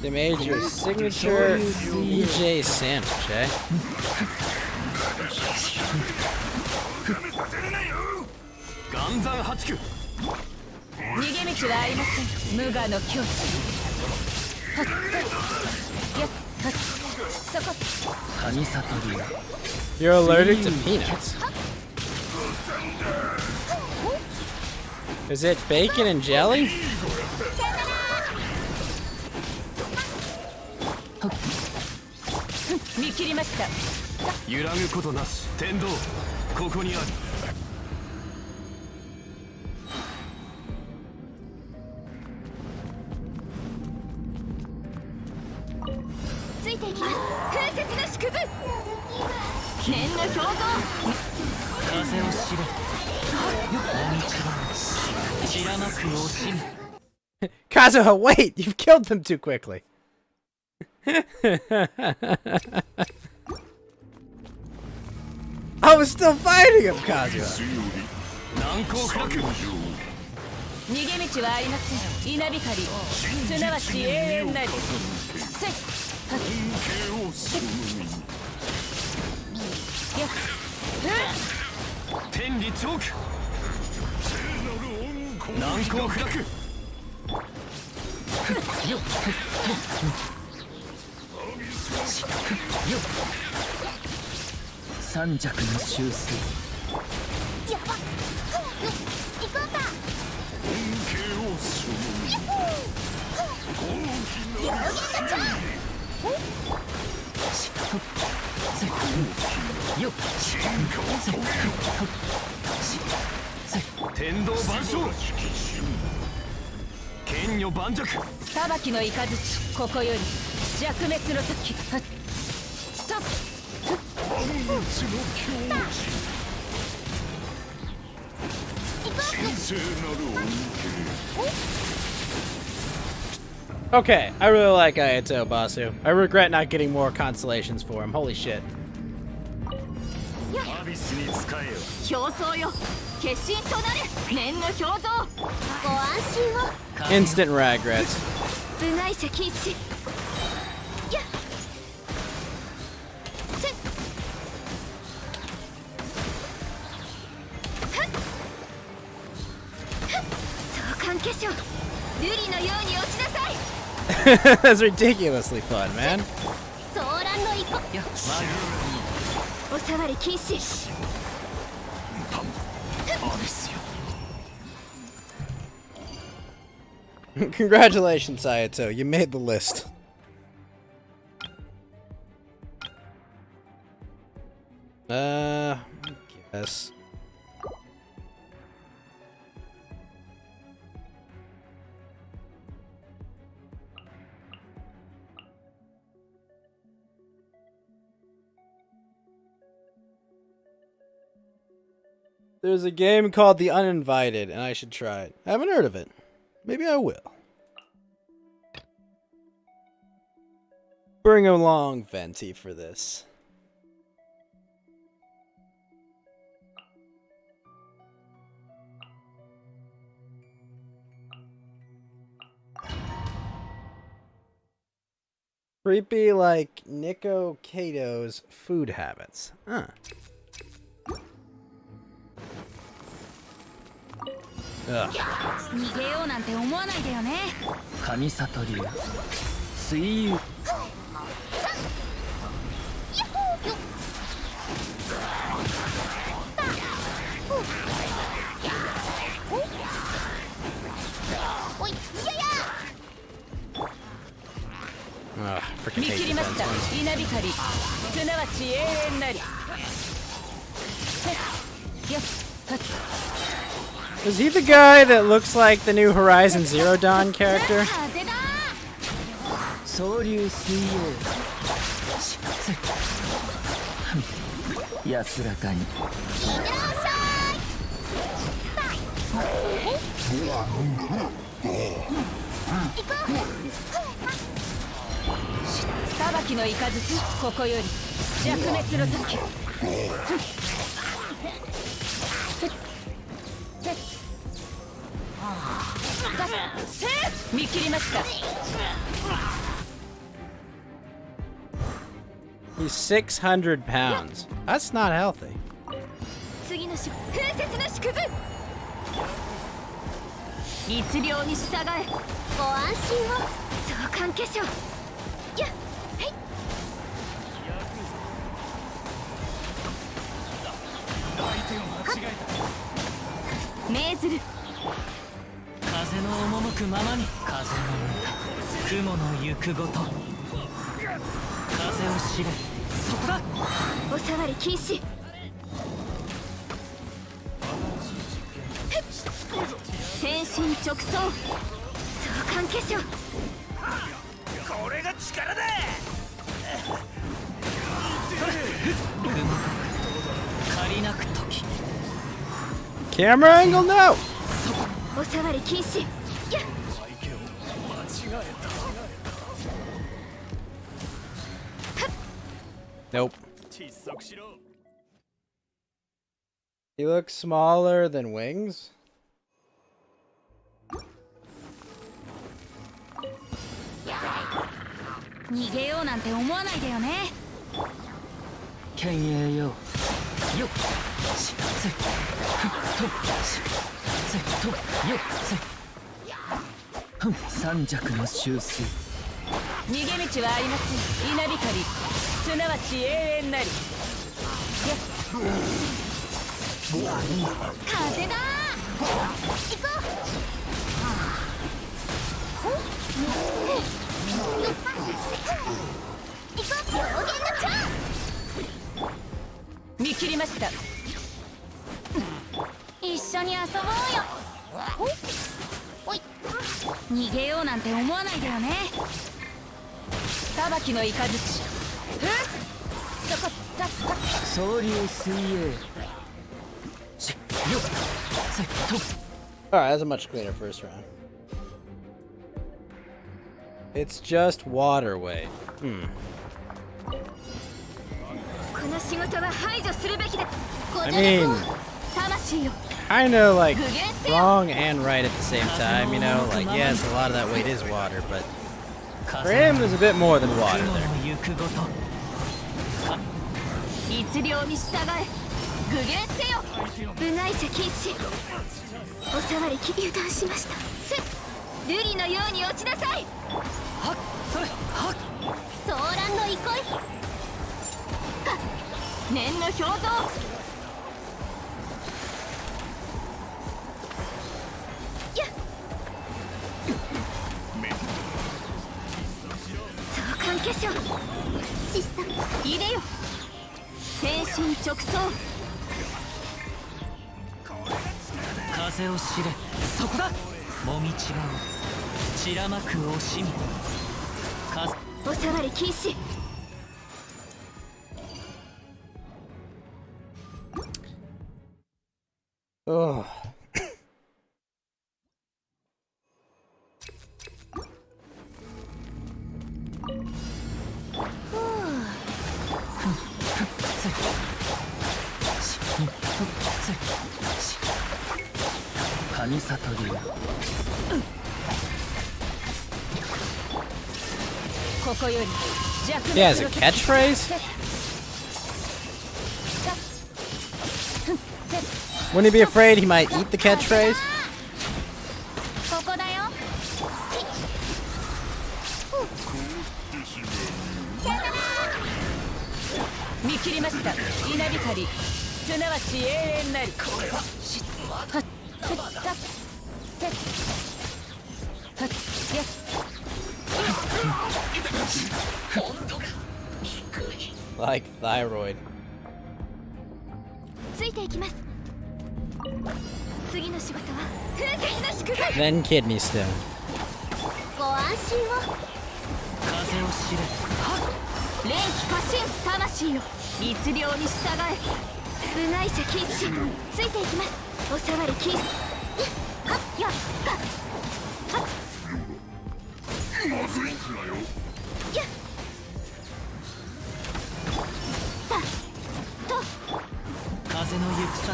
They made your signature EJ sandwich, eh? 岩山八九逃げ道はありません。無我の境地。はっやっはっそこ。神悟り You're allergic to peanuts. Is it bacon and jelly? 見切りました。揺らぐことなし天道ここにあるついていきます。風雪の縮図。念の表像。風を知れ散らまく惜しむ Kazuha, wait! You've killed them too quickly. I was still fighting him, Kazuha. 難攻不落逃げ道はありません。稲光すなわち永遠なり。せっはっやっ天理チョーク難攻不落よっ三尺の修正やばっ。行こうか。よっ天道万象剣女盤石裁きの雷ここより弱滅の時はっストップ Okay, I really like Ayato Basu. I regret not getting more constellations for him. Holy shit. アビスに使えよ表層よ。決心となる。念の表像。ご安心を。 Instant regrets. 部外者禁止。やっ。せっ。はっ。はっ。相関化粧。瑠璃のように落ちなさい。That's ridiculously fun, man. ソーランの一歩。お触り禁止。Congratulations, Ayato. You made the list. I guess. There's a game called The Uninvited, and I should try it. I haven't heard of it. Maybe I will. Bring along Venti for this. Creepy like Nico Kato's food habits. Huh. Ugh. 逃げようなんて思わないでよね。神悟り水遊 Ugh, freaking 見 hate 切りまし defense た ones. 稲光すなわち永遠なり。せっやっはっ Is he the guy that looks like the new Horizon Zero Dawn character? 風だ。総流水曜安らかにいってらっしゃい。行こう。きの雷ここより灼熱の時見切りました He's 600 pounds. That's not healthy. 次の風雪の縮図律令に従えご安心を相関化粧やっはい命ずる風の赴くままに風の雲の行くごと風を知れそこだお触り禁止天身直送相関化粧これが力だ借りなく時 Camera angle, no! お触り禁止やっ Nope. He looks smaller than Wings. 逃げようなんて思わないでよね犬影よよっしせふっとしせとよっせふん三尺の修正逃げ道はありません稲光すなわち永遠なり風だ行こう行こう表現のチャン見切りました一緒に遊ぼうよおい逃げようなんて思わないでよね裁きの雷そこだ総流水泳しよっせと Alright, that's a much cleaner first round. It's just water weight. この仕事は排除するべきだ I mean, 魂よ kinda like wrong and right at the same time, you know? Like, yes, a lot of that weight is water, but for him, there's a bit more than water there. 行くごと律令に従え具現せよ部外者禁止お触り油断しました瑠璃のように落ちなさいはっそれはっ騒乱の憩いか念の表像やっ相関化粧疾走入れよ天身直送風を知れそこだもみちばを散らまく惜しみ風お触り禁止 Oh. He has a catchphrase? Wouldn't he be afraid he might eat the catchphrase? ここだよ見切りました稲光すなわち永遠なりこれはしはっふったてはっやっ Like thyroid. ついていきます次の仕事は風雪の祝 Then kidney stone. ご安心を風を知れ連気過信魂よ律令に従え部外者禁止ついていきますお触り禁止はっやっはっやっ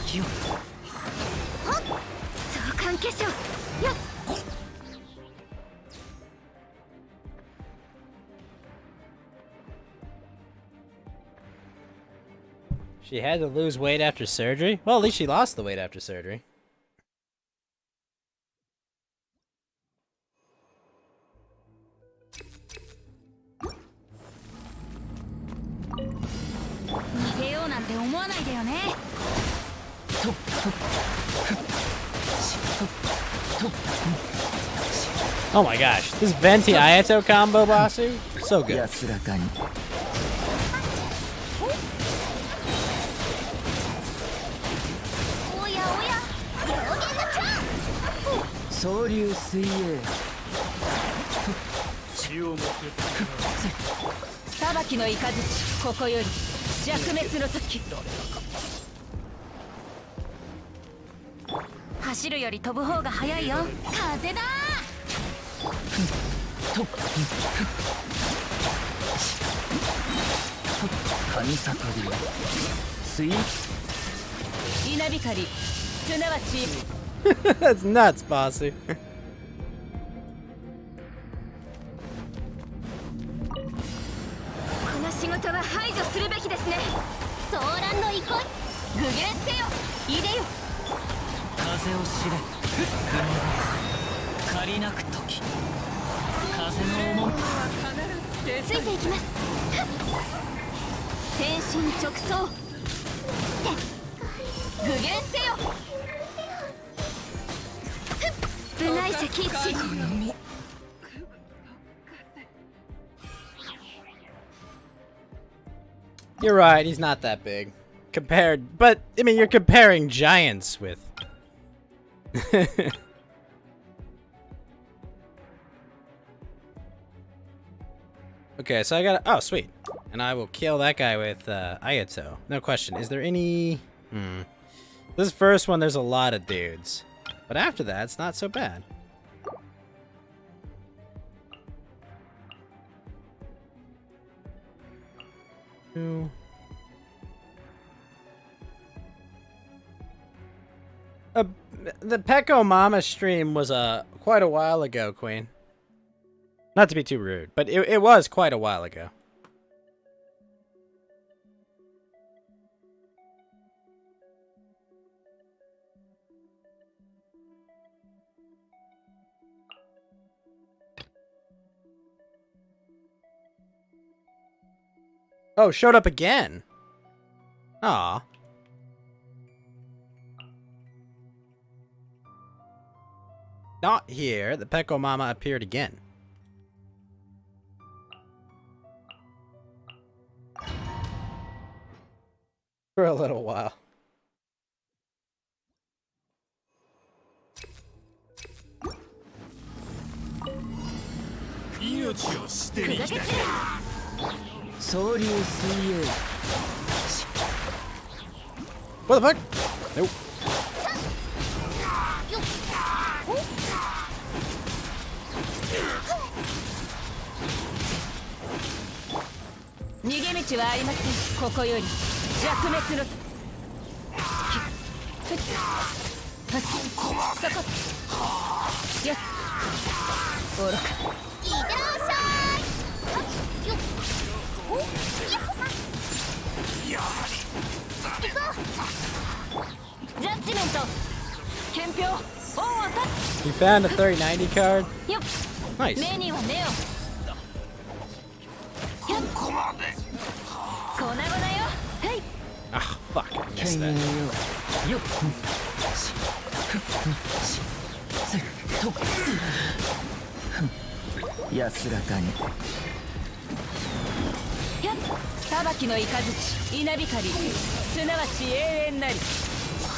先を相関化粧よっ She had to lose weight after surgery? Well, at least she lost the weight after surgery. Oh my gosh, this Venti Ayato combo, Basu? So good. 安らかにおやおや両言のチャン総流水泳裁きの雷ここより弱滅の時走るより飛ぶ方が早いよ風だと神悟りは水稲光すなわち That's nuts, Basu. この仕事は排除するべきですねソーランの憩い具現せよいでよ風を知れ借りなく時風の重みついていきます天心直送具現せよ部外者禁止 You're right, he's not that big. Compared, but, I mean, you're comparing giants with... Okay, so I got oh, sweet. And I will kill that guy with, Ayato. No question. Is there any... This first one, there's a lot of dudes. But after that, it's not so bad. The Pecco Mama stream was quite a while ago, Queen. Not to be too rude, but it was quite a while ago. Oh, showed up again. Aw. Not here. The Pecco Mama appeared again. For a little while. What the fuck? Nope. You found a 3090 card? Nice. Ah, fuck. I missed that.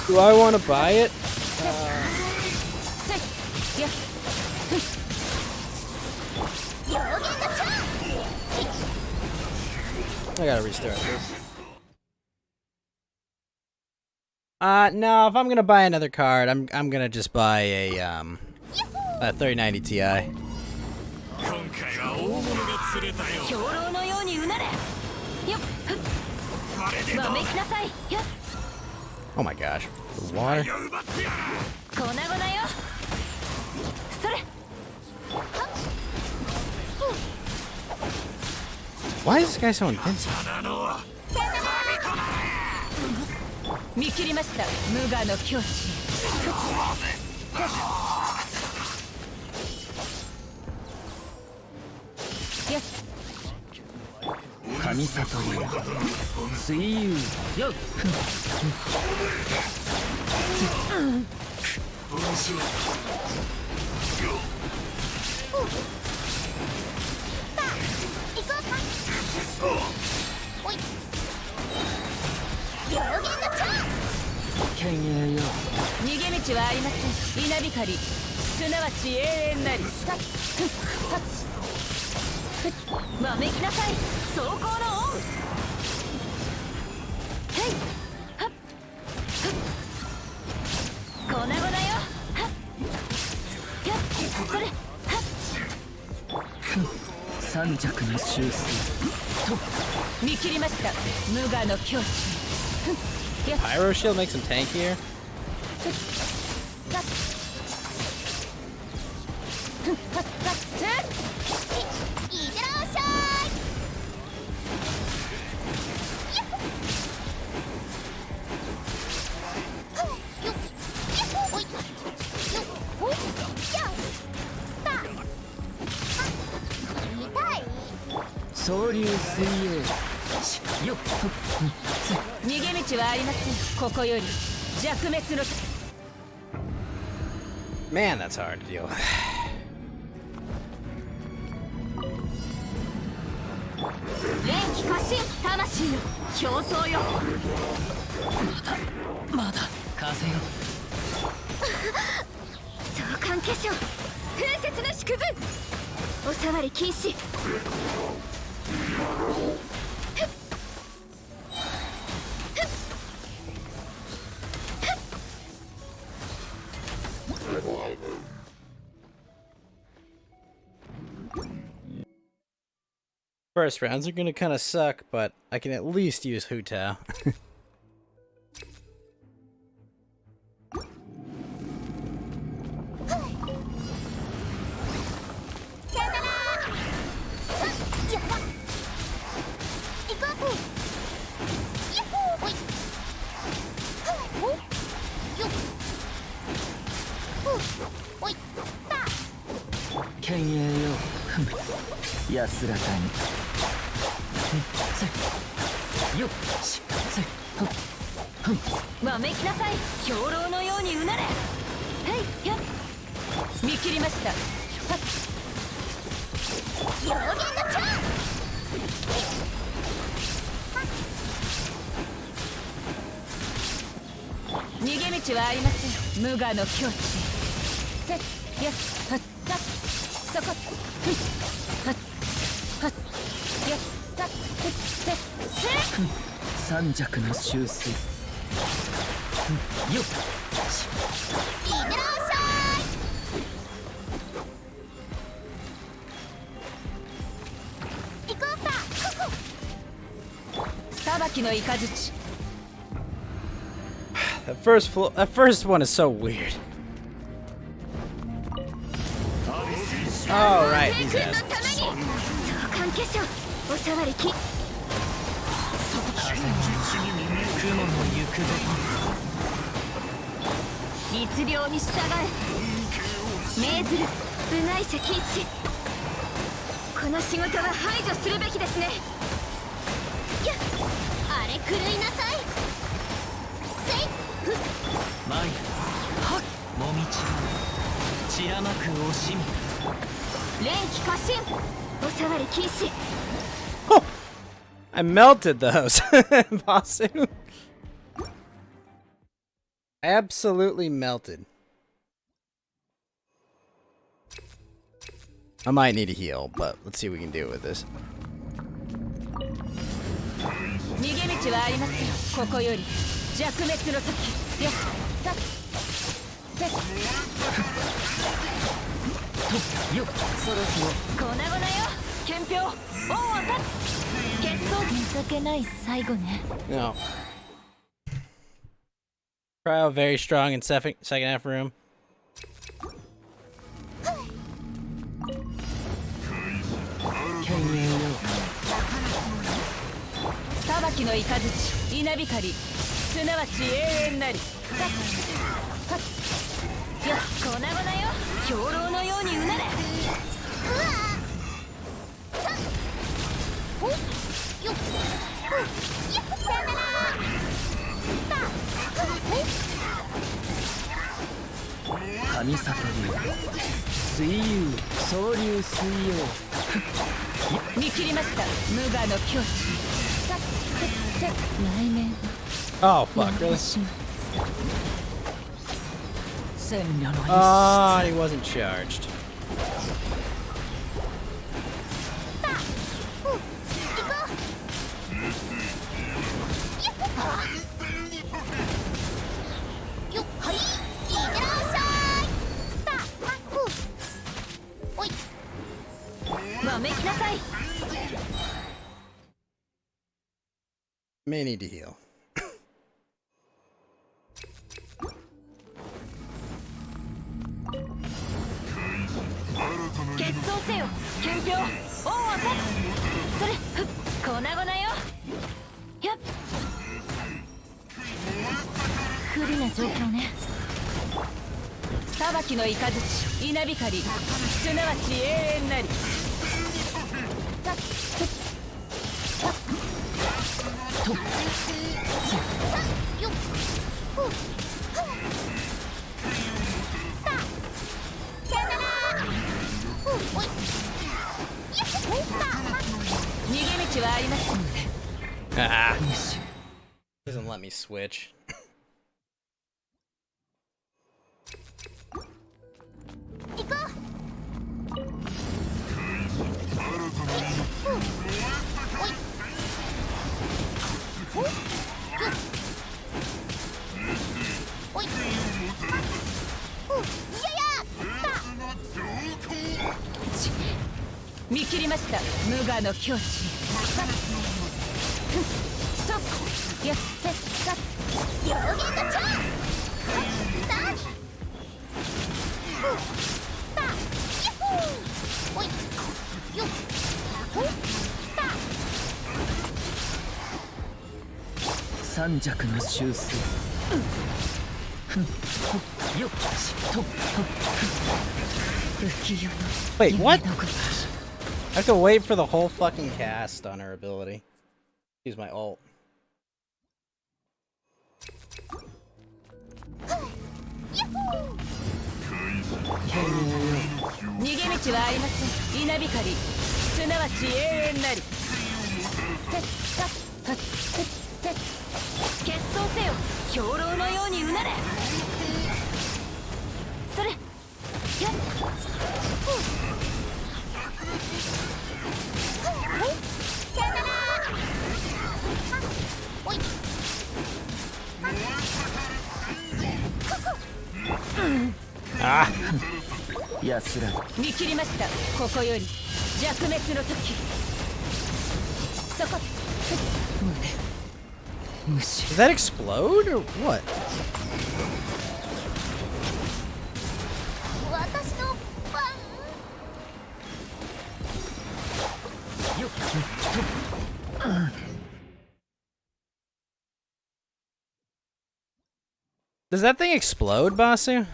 Do I want to buy it? I gotta restart this. No, if I'm gonna buy another card, I'm gonna just buy a 3090 Ti. Oh my gosh. The water. 粉々よそれ Why is this guy so invincible? 見切りました無我の境地やっ神里よ水遊よっ剣影よ逃げ道はありません稲光すなわち永遠なりわめきなさい走行のオンへいはっ粉々よはっやっそれはっ三尺の修正と見切りました無我の境地 Pyro shield makes him tankier. 総流水泳よっ逃げ道はありませんここより弱滅の Man, that's hard to deal with. 連気過信魂の表層よまだ風よ相関化粧風雪の縮図お触り禁止 First rounds are gonna kind of suck, but I can at least use Hutao.剣影よ安らかによっしわめきなさい兵糧のようにうなれへいやっ見切りましたはっ表現のチャン逃げ道はありません無我の境地てやっはったそこふんはっはっやったふってせ三尺の修正よっいってらっしゃい行こうか裁きの雷 That first one is so weird. Oh right, these assholes. 相関化粧お触り禁止雲の行く律令に従え命ずる部外者禁止この仕事は排除するべきですねやっあれ狂いなさいせいふっ前はっもみち散らまく惜しみ連気過信お触り禁止 I melted those. Basu. Absolutely melted. I might need a heal, but let's see what we can do with this. 逃げ道はありませんここより弱滅の時やったてとよそろそろ粉々よ憲兵恩を断つ決闘情けない最後ね No. Cryo very strong in second half room. 裁きの雷稲光すなわち永遠なりはっよっ粉々よ兵糧のようにうなれほっよっよっさよなら神里流水遊総流水曜見切りました無我の境地内面 Oh fuck, really? 千両の Oh, he wasn't charged. May need to heal. 決闘せよ憲兵王は立つそれふっ粉々よやっ不利な状況ね裁きの雷稲光すなわち永遠なりたっふったっとっよっふっ逃げ道はありませんので Ah. Doesn't let me switch. 行こうおい見切りました無我の境地ストップやってさ表現の超おいよっ三尺の修正よっと浮世の Wait, what? I have to wait for the whole fucking cast on her ability. Use my ult. 逃げ道はありません稲光すなわち永遠なりてったはって決闘せよ兵糧のようにうなれそれやっさよならおいAh! 安ら見切りましたここより弱滅の時そこ無視 Does that explode or what? 私の番 Does that thing explode, Basu?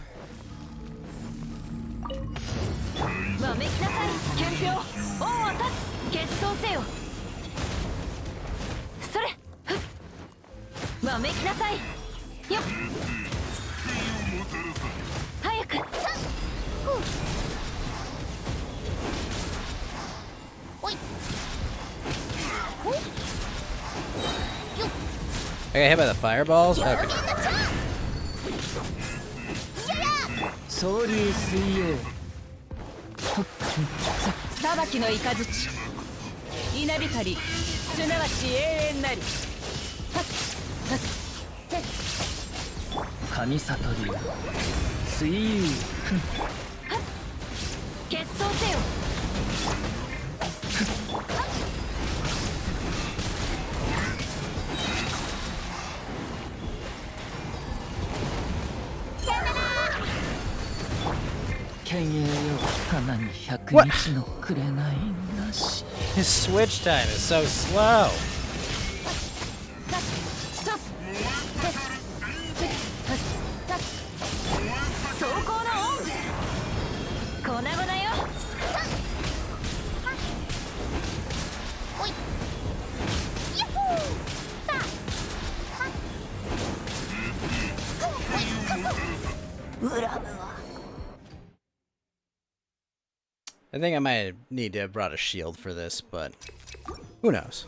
わめきなさい憲兵王は立つ決闘せよそれふっわめきなさいよっ早くさっおいほっよっ I got hit by the fireballs? 表 Okay. 現の超総流水曜裁きの雷稲光すなわち永遠なりはっはって神里流水遊決闘せよ花に100 What? 日の紅なし His switch time is so slow. ストップ走行のオン粉々よおいヤッホー恨むわ I think I might need to have brought a shield for this, but who knows?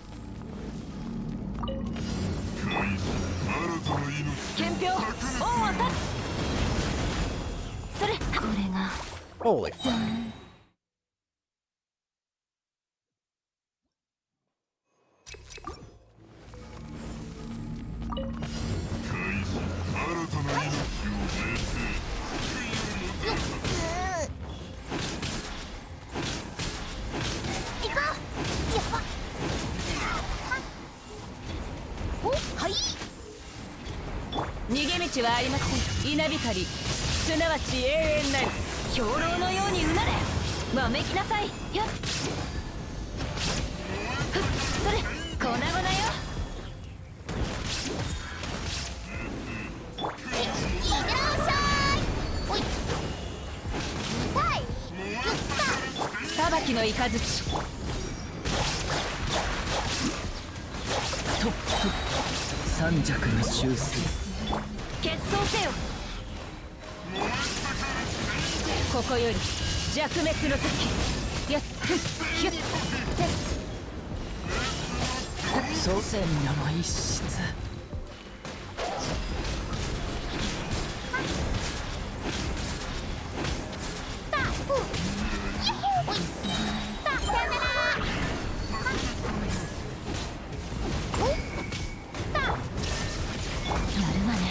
憲兵オンを立つそれこれが Holy fuck. 行こうやっばおはい逃げ道はありません稲光すなわち永遠なり兵糧のようにうなれわめきなさいよっふっそれ粉々よいってらっしゃいおい痛いよっ裁きの雷トップ三尺の修正決闘せよここより弱滅の時やっふっひゅっ創世皆の一室たふやっほーおいたさよならおたやるわね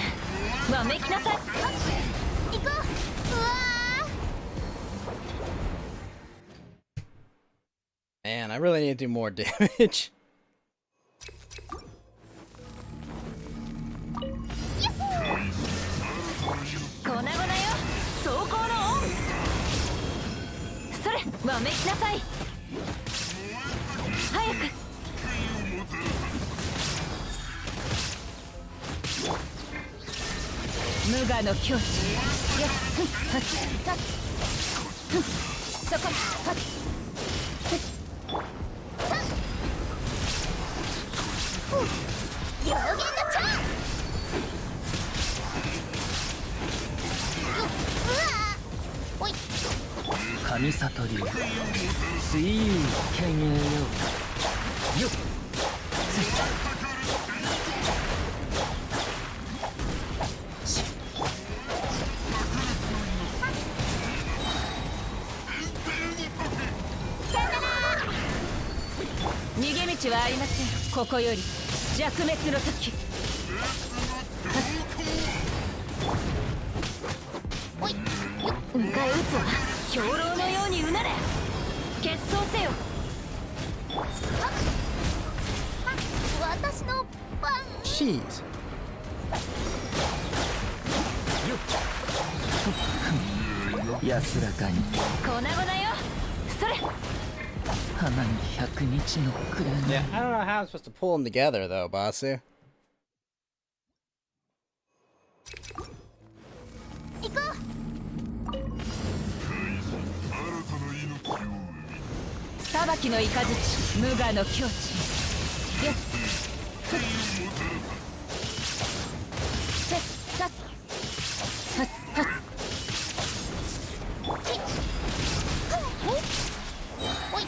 わめきなさい行こううわー Man, I really need to do more damage. 粉々よ走行のオンそれわめきなさい早く無我の境地やっふっはっはっふっそこはっ両弦のチャンうわーおい神里流水遊剣影よよっ逃げ道はありませんここより弱滅の時おいよ迎え撃つわ兵糧のようにうなれ決闘せよ私の番 Jeez. 安らかに粉々よそれ花に100日の紅 Yeah, I don't know how I'm supposed to pull them together, though, Basu. 行こう裁きの雷無我の境地よっふっせっさっはっはっおい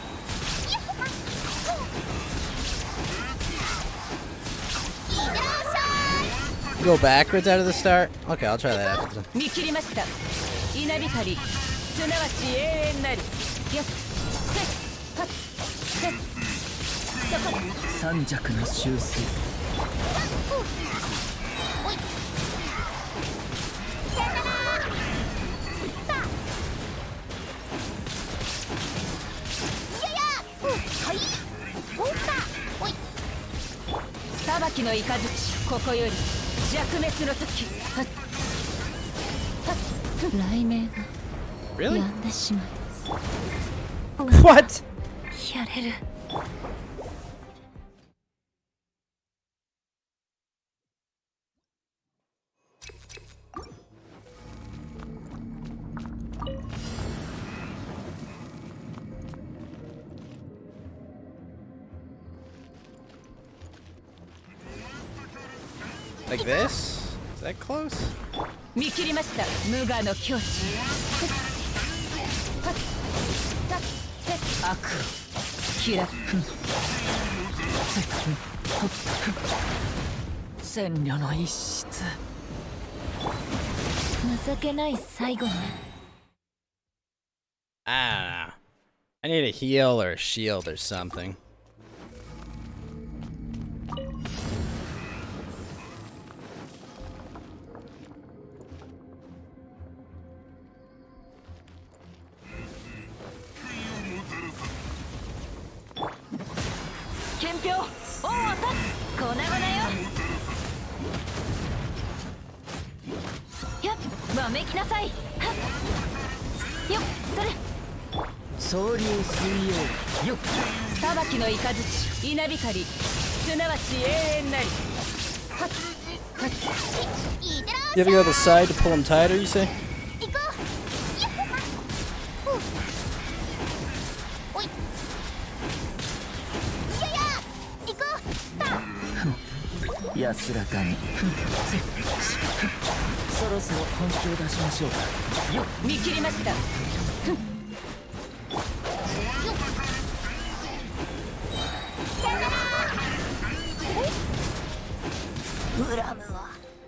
Go backwards out of the start? Okay, I'll try that after. 見切りました稲光すなわち永遠なりよっせっはっせっそこ三尺の修正おいさよならいややはいおったおい裁きの雷ここより弱滅の時はっはっ雷鳴が Really? 止んでしまいます What? やれる。 Like this? Is that close? 見切りました無我の境地悪を開く千慮の一室情けない最後ね。 I don't know. I need a heal or a shield or something. You have to go to the side to pull him tighter, you say?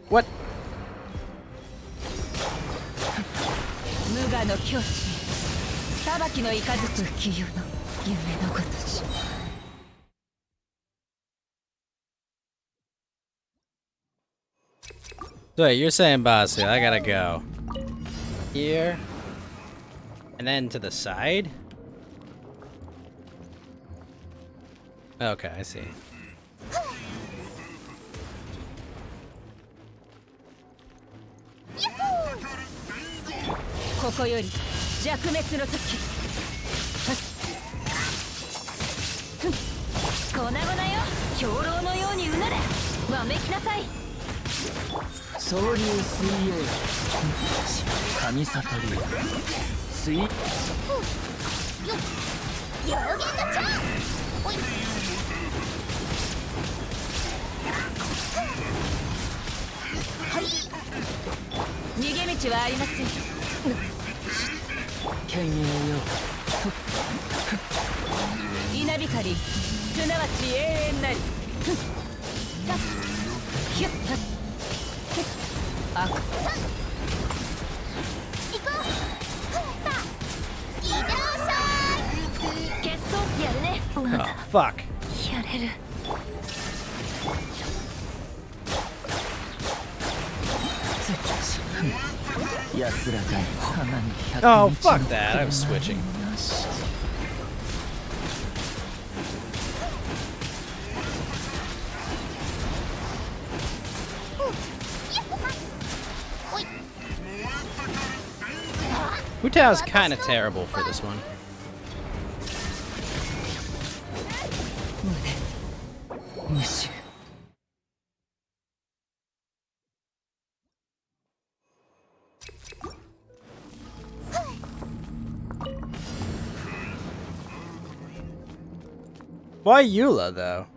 What? 無我の境地裁きの雷浮世の夢のごとし So wait, you're saying, boss, I gotta go here and then to the side? Okay, I see. ここより弱滅の時粉々よ兵糧のようにうなれわめきなさい総流水泳神悟り水よ妖言の蝶おいはい逃げ道はありません犬猿よ稲光すなわち永遠なりヒュッあく行こういってらっしゃい決闘やるね Oh, fuck. やれる。 Oh, fuck that. I was switching. Wutao's kind of terrible for this one. Why Eula, though?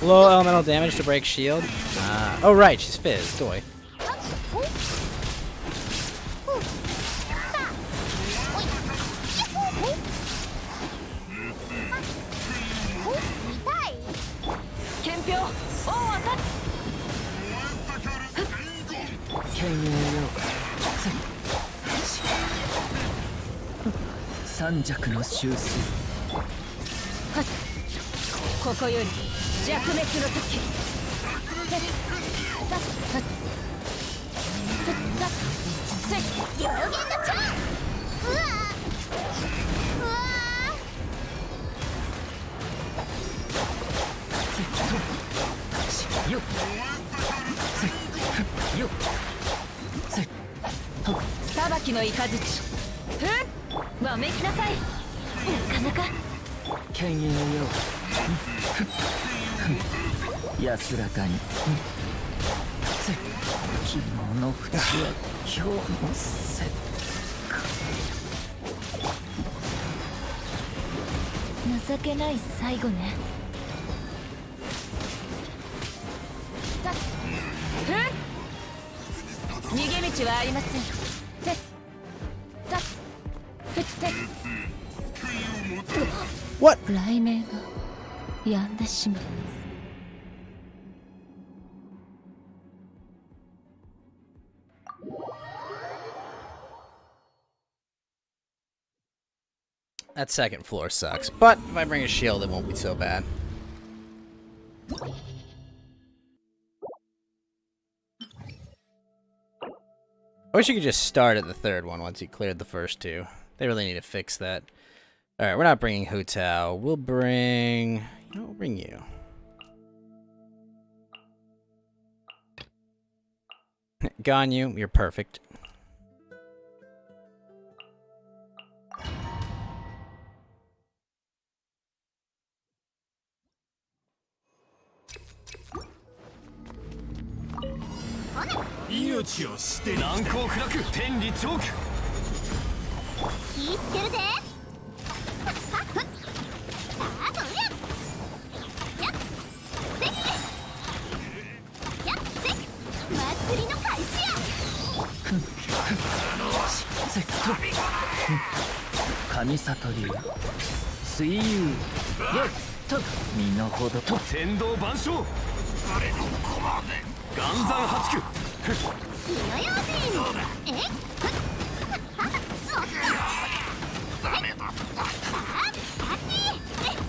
Low elemental damage to break shield. Oh right, she's Fizz. Toy. ここより弱滅の時。両弦の蝶。うわうわよっよっ裁きの雷。わめきなさい。なかなか犬猿よ安らかに昨日の淵は今日のせ情けない最後ね。逃げ道はありません。What? 雷鳴が止んでしまう。That second floor sucks, but if I bring a shield, it won't be so bad. I wish you could just start at the third one once you cleared the first two. They really need to fix that. Alright, we're not bringing Hu Tao. We'll bring... You know, we'll bring you. Ganyu, you're perfect.神悟り水遊よっと身の程と天道万象岩山八九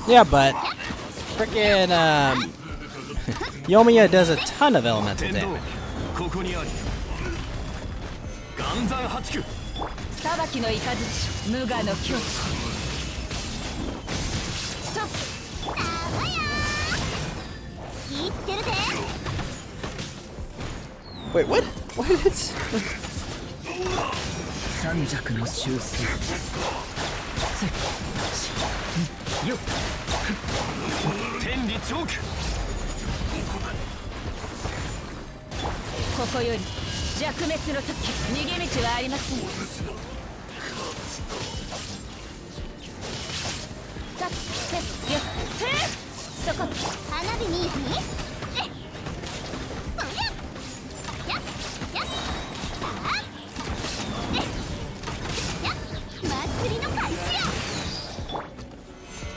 Yeah, but frickin' Yomiya does a ton of elemental damage. ここにあり岩山八九裁きの雷無我の境地。Wait, what? What is... 三尺の修正よっ天理チョークここより弱滅の時。逃げ道はありません。そこ花火に祭りの開始や。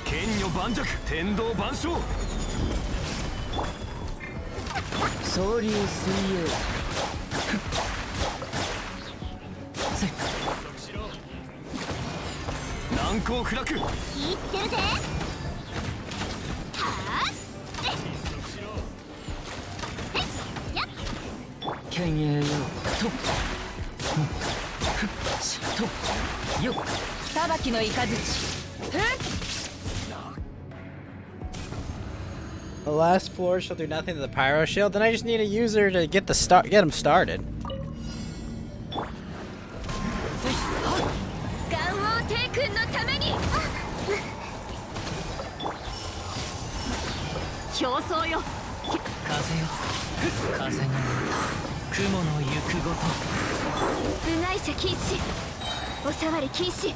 剣女盤石天道万象総流水泳難攻不落言ってるぜ。剣栄よとよっ裁きの雷。 The last floor shall do nothing to the pyro shield. Then I just need a user to get him started. ガンオー帝君のために競争よ。風よ風の雲の行くごと部外者禁止。お触り禁止。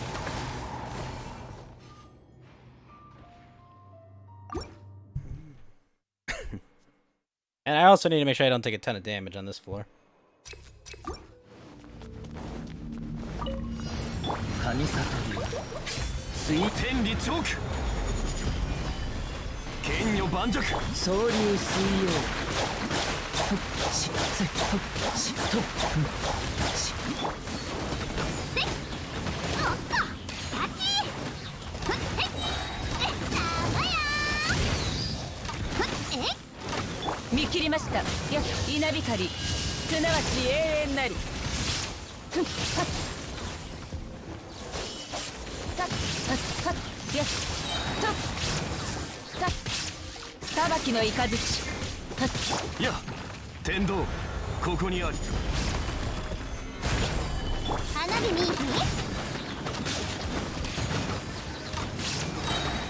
And I also need to make sure I don't take a ton of damage on this floor. 神悟り水天理チョーク剣女盤石総流水曜しせしとし見切りました。や稲光すなわち永遠なり。ふんはったっはっはっやっとたっ裁きの雷はっや天道ここにあり。花火見いひ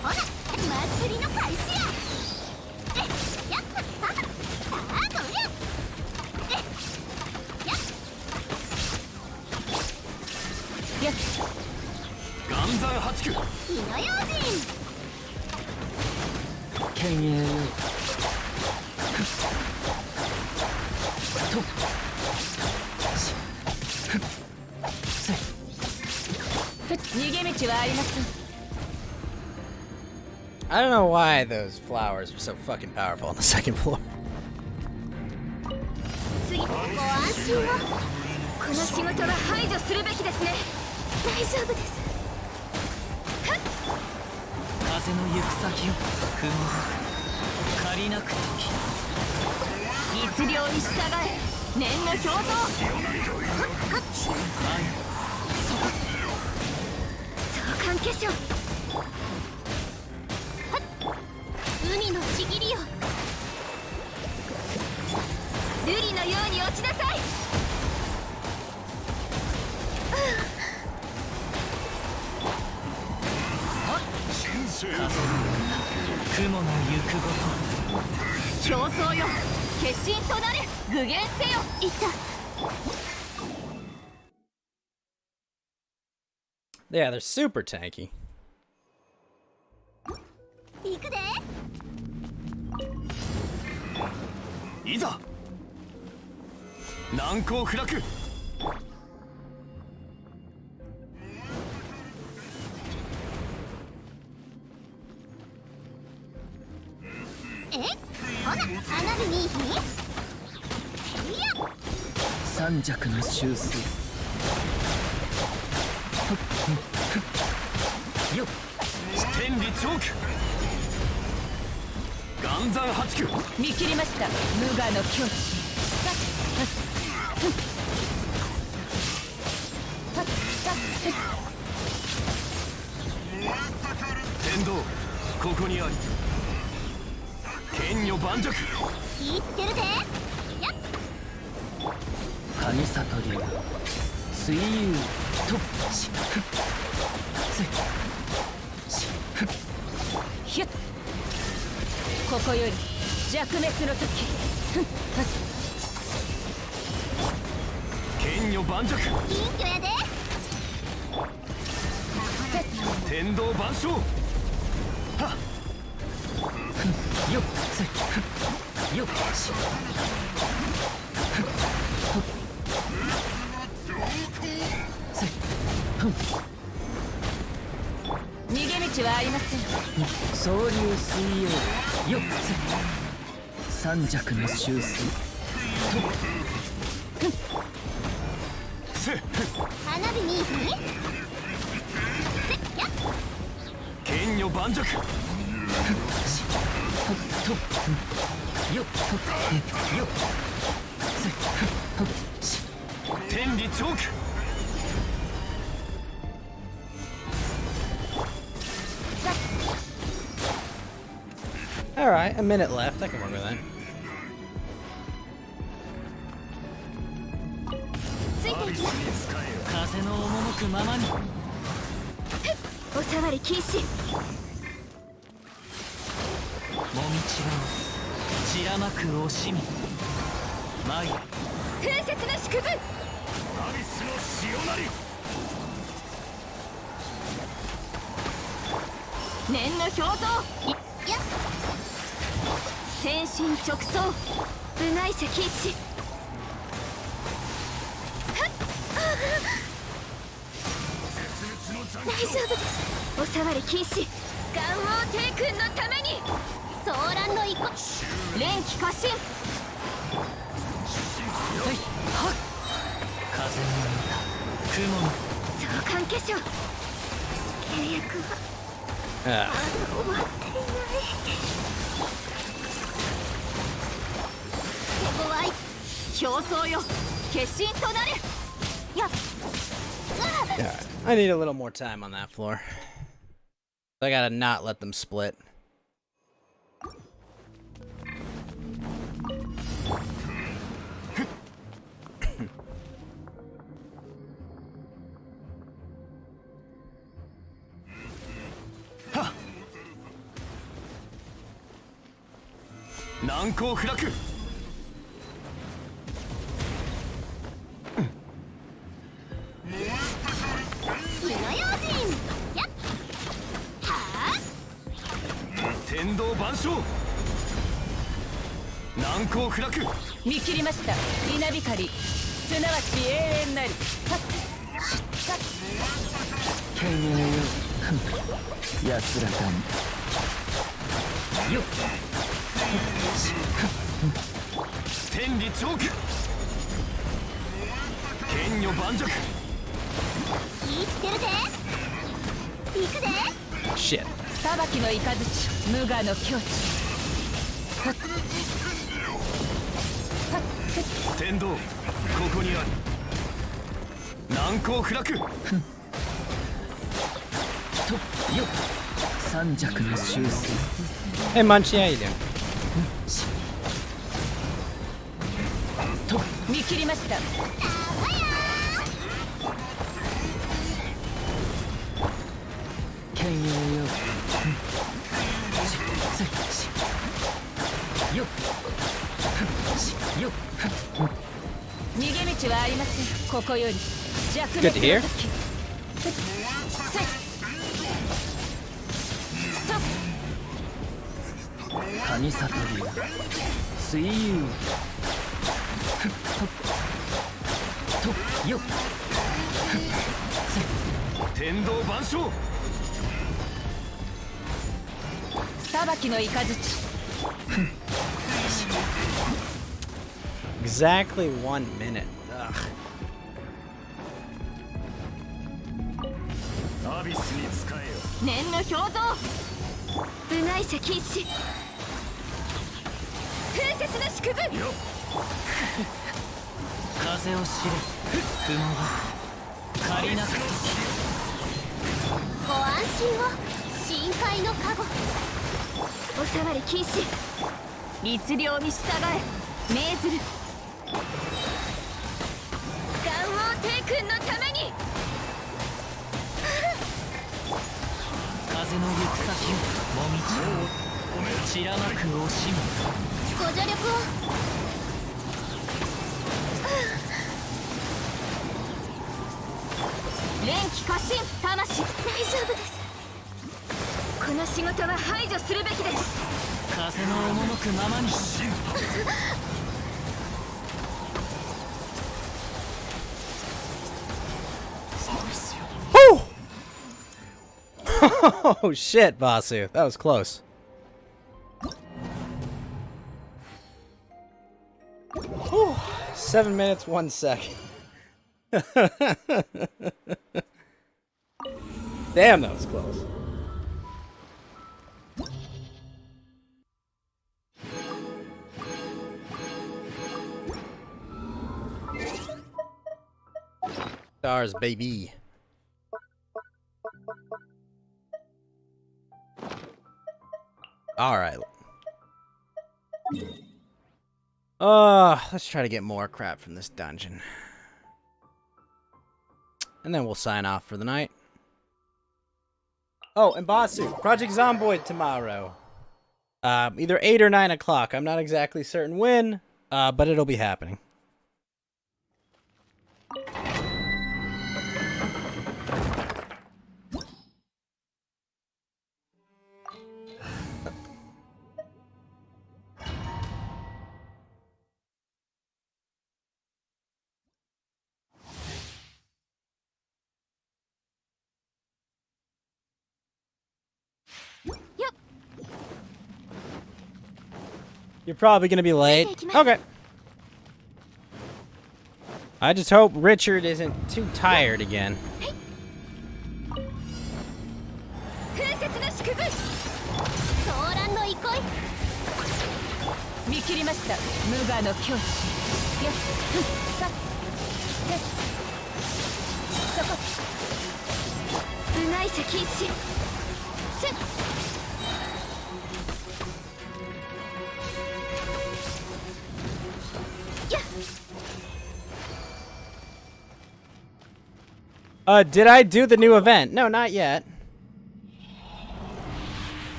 ほら祭りの開始ややっはっさあどりゃやっ岩山八九火の用心剣栄よと逃げ道はありません。 I don't know why those flowers are so fucking powerful on the second floor. 次ご安心をこの仕事は排除するべきですね。大丈夫です。風の行く先を雲借りなく時。律令に従え念の表灯相関化粧海のちぎりよ瑠璃のように落ちなさい。雲の行くごと競争よ決心となれ具現せよ。いった Yeah, they're super tanky. 行くでいざ難攻不落。ほな花火見いひ三尺の修正よっ天理チョーク岩山八九見切りました。無我の境地。天道ここにあり。剣女盤石気ぃつけるでやっ神里流水遊としふしふひゅっここより弱滅の時。剣女盤石隠居やで天道万象はっよっせふよっしふせふん逃げ道はありません。総流水曜よっせ三尺の修正とふんせ花火見いひやっ剣女盤石ふっとよっよっせふっし天理チョーク Alright, a minute left. I can work with that. ついていきます風の赴くままにお触り禁止もみちろう散らまく惜しみマイヤ風雪の縮図アビスの潮なり念の表灯やっ天心直送部外者禁止大丈夫ですお触り禁止元王帝君のために騒乱の意向連気過信はいはっ風に似た雲の相関化粧契約は Ah. まだ終わっていない表層よ決心となる。やっ Yeah, I need a little more time on that floor. I gotta not let them split. Nankou Flaku 見切りました。稲光すなわち永遠なり。犬猿よ安らかによっ天理チョーク剣女盤石生きてるぜ。行くぜ。 Shit. 裁きの雷無我の境地。天道ここにある難攻不落とよ三尺の修正 Hey, Munchie, how you doing? と見切りました。剣影よよよ逃げ道はありません。ここより弱 Good to hear. 神悟りよ水遊とよ天道万象裁きの雷 Exactly 1 minute. Ugh. アビスに使えよ念の表像。部外者禁止。風雪の縮図。よ風を知れ雲が借りなくてご安心を。深海の加護。お触り禁止。律令に従え。命ずる。元王帝君のために。風の行く先をもみち散らまく惜しむご助力を。連気過信魂。大丈夫です。この仕事は排除するべきです。風の赴くままに Oh shit, Vasu. That was close. Whew. 7 minutes, 1 second. Damn, that was close. Stars, baby. All right. Let's try to get more crap from this dungeon. And then we'll sign off for the night. Oh, and Basu, Project Zomboid tomorrow. Either 8 or 9 o'clock. I'm not exactly certain when, but it'll be happening. You're probably gonna be late. Okay. I just hope Richard isn't too tired again. 見切りました。無我の境地。部外者禁止。Did I do the new event? No, not yet.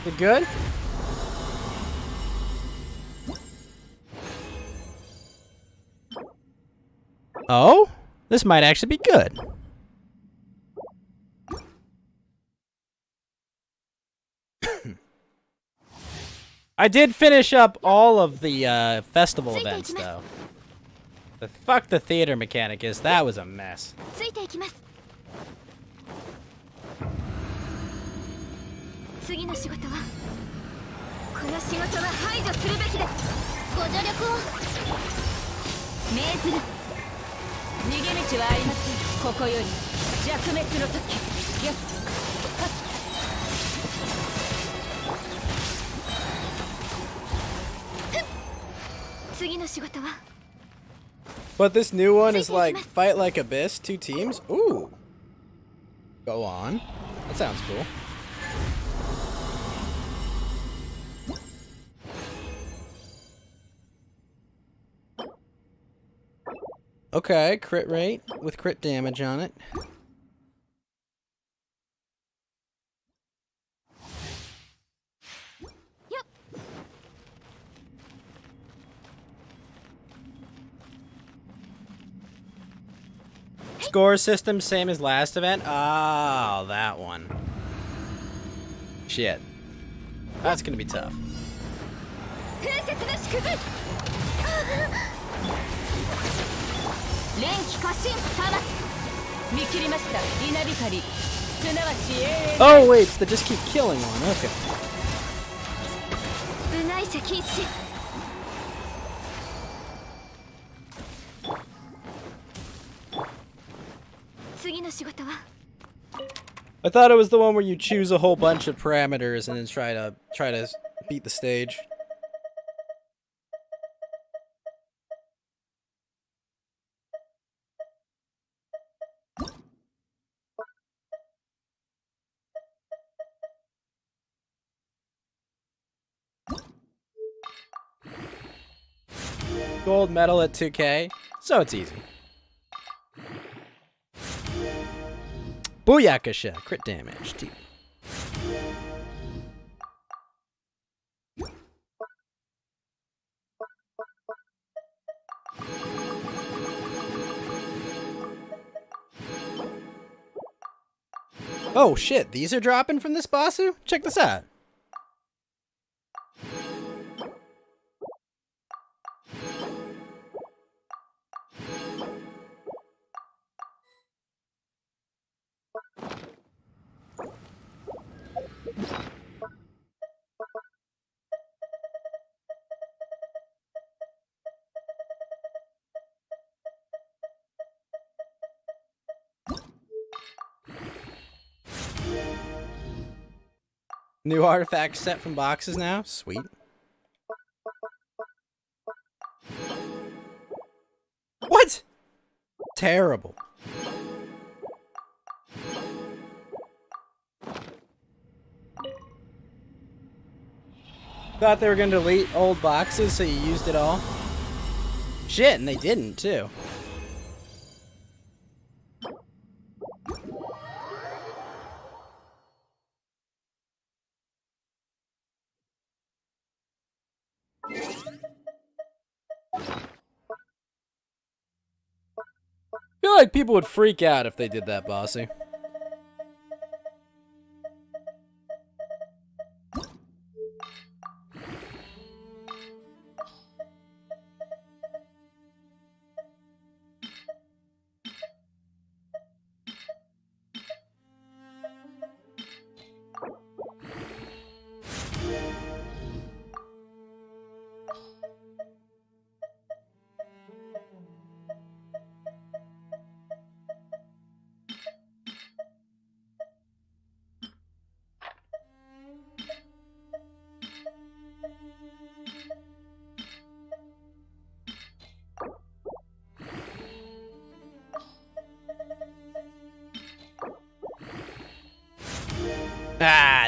It good? Oh? This might actually be good. I did finish up all of the festival events, though. Fuck the theater mechanic is. That was a mess. ついていきます。次の仕事はこの仕事は排除するべきです。ご助力を。命ずる。逃げ道はありません。ここより弱滅の時。よっ。次の仕事は But this new one is like fight like abyss, 2 teams. Ooh. Go on. That sounds cool. Okay, crit rate with crit damage on it. Score system same as last event? Oh, that one. Shit. That's gonna be tough. 風雪の縮図連気過信放つ。見切りました。稲光。すなわち永遠。 Oh, wait, so they just keep killing one. Okay. 部外者禁止。次の仕事は I thought it was the one where you choose a whole bunch of parameters and then try to beat the stage. Gold medal at 2K, so it's easy. Booyakasha, crit damage. Oh shit, these are dropping from this bossu? Check this out. New artifact set from boxes now? Sweet. What? Terrible. Thought they were gonna delete old boxes so you used it all? Shit, and they didn't, too. I feel like people would freak out if they did that, Bossy.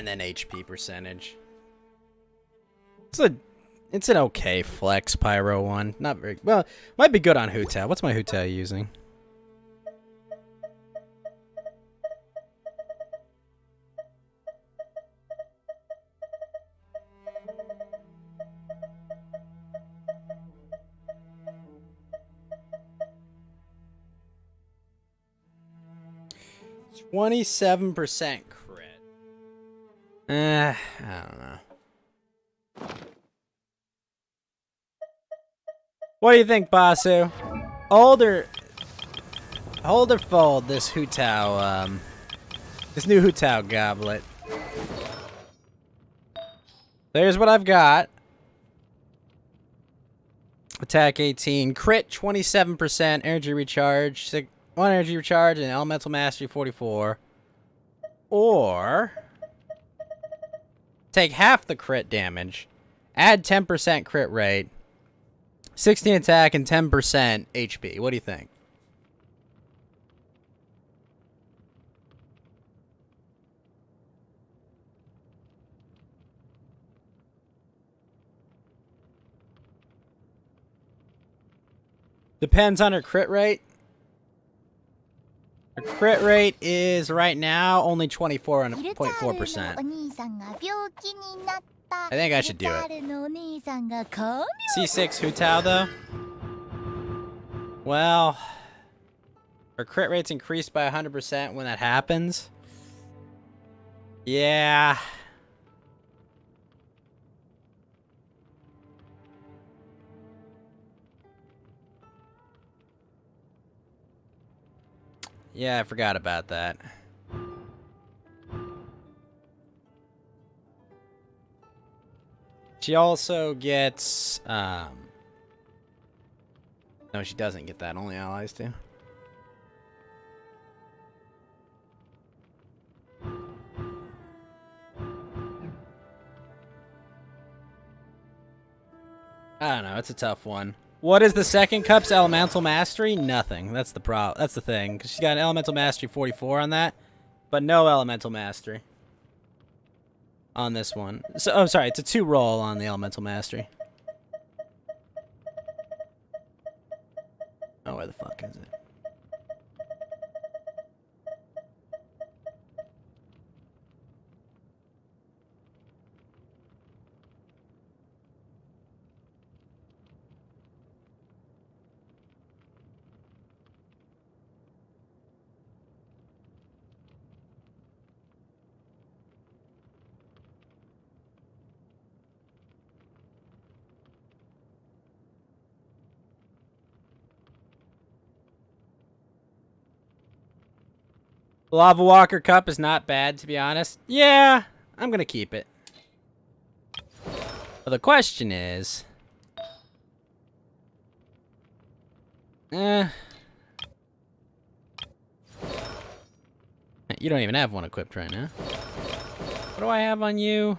and then HP percentage. It's an okay flex pyro one. Not very well. Might be good on Hu Tao. What's my Hu Tao using? %27% crit. I don't know. What do you think, Basu? Hold or fold this Hu Tao, this new Hu Tao goblet. There's what I've got. Attack 18, crit 27%, energy recharge, 1 energy recharge, and elemental mastery 44. Or take half the crit damage, add 10% crit rate, 16 attack, and 10% HP. What do you think? Depends on her crit rate. Her crit rate is right now only 24.4%. I think I should do it. C6 Hu Tao though? Well, her crit rate's increased by 100% when that happens. Yeah. Yeah, I forgot about that. She also gets, no, she doesn't get that. Only allies do. I don't know. It's a tough one. What is the second cup's elemental mastery? Nothing. That's the problem. That's the thing. Because she's got an elemental mastery 44 on that, but no elemental mastery on this one. So, oh, sorry. It's a 2 roll on the elemental mastery. Oh, where the fuck is it? Lava Walker Cup is not bad, to be honest. Yeah, I'm gonna keep it. But the question is... You don't even have one equipped right now. What do I have on you?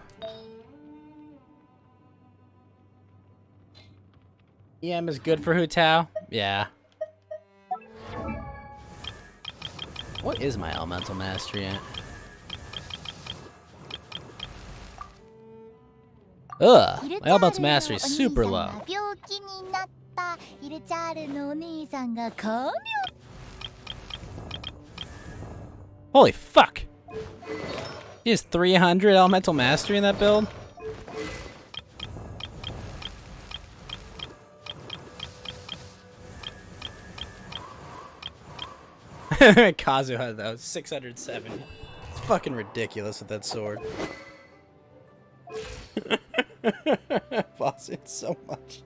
EM is good for Hu Tao? Yeah. What is my elemental mastery at? Ugh, my elemental mastery is super low. Holy fuck! He has 300 elemental mastery in that build? Kazuha though, 670. It's fucking ridiculous with that sword. Boss it so much.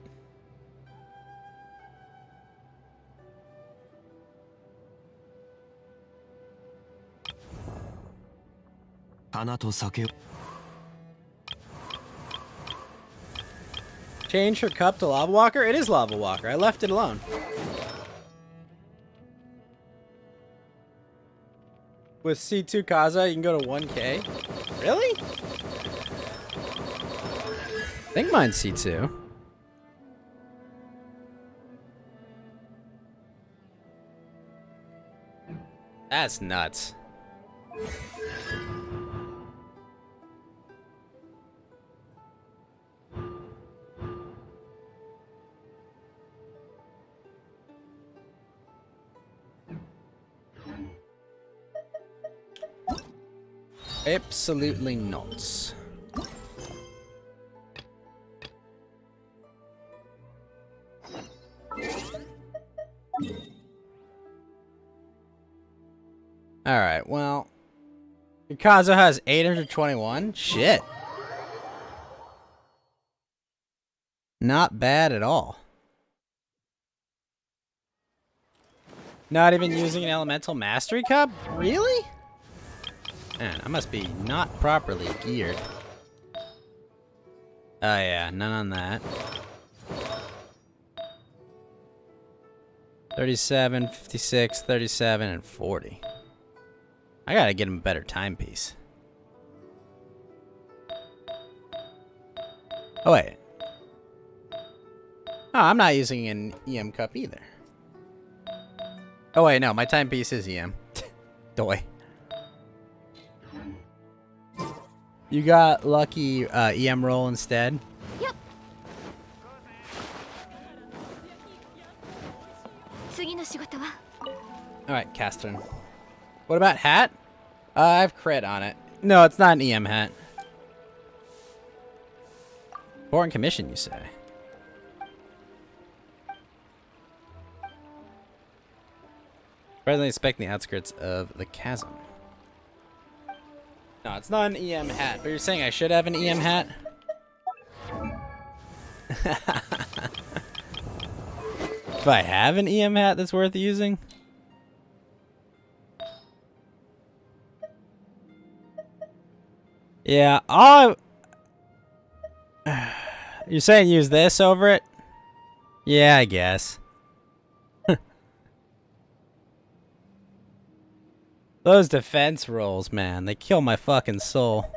Change her cup to Lava Walker? It is Lava Walker. I left it alone. With C2 Kaza, you can go to 1K. Really? I think mine's C2. That's nuts. Absolutely not. Alright, well. Yukazo has 821? Shit. Not bad at all. Not even using an elemental mastery cup? Really? Man, I must be not properly geared. Oh yeah, none on that. 37, 56, 37, and 40. I gotta get him a better timepiece. Oh wait. Oh, I'm not using an EM cup either. Oh wait, no, my timepiece is EM. Doy. You got lucky EM roll instead? Yep. Alright, Castron. What about hat? I have crit on it. No, it's not an EM hat. Foreign commission, you say? Presently inspecting the outskirts of the chasm. No, it's not an EM hat, but you're saying I should have an EM hat? If I have an EM hat that's worth using? Yeah, you're saying use this over it? Yeah, I guess. Those defense rolls, man, they kill my fucking soul.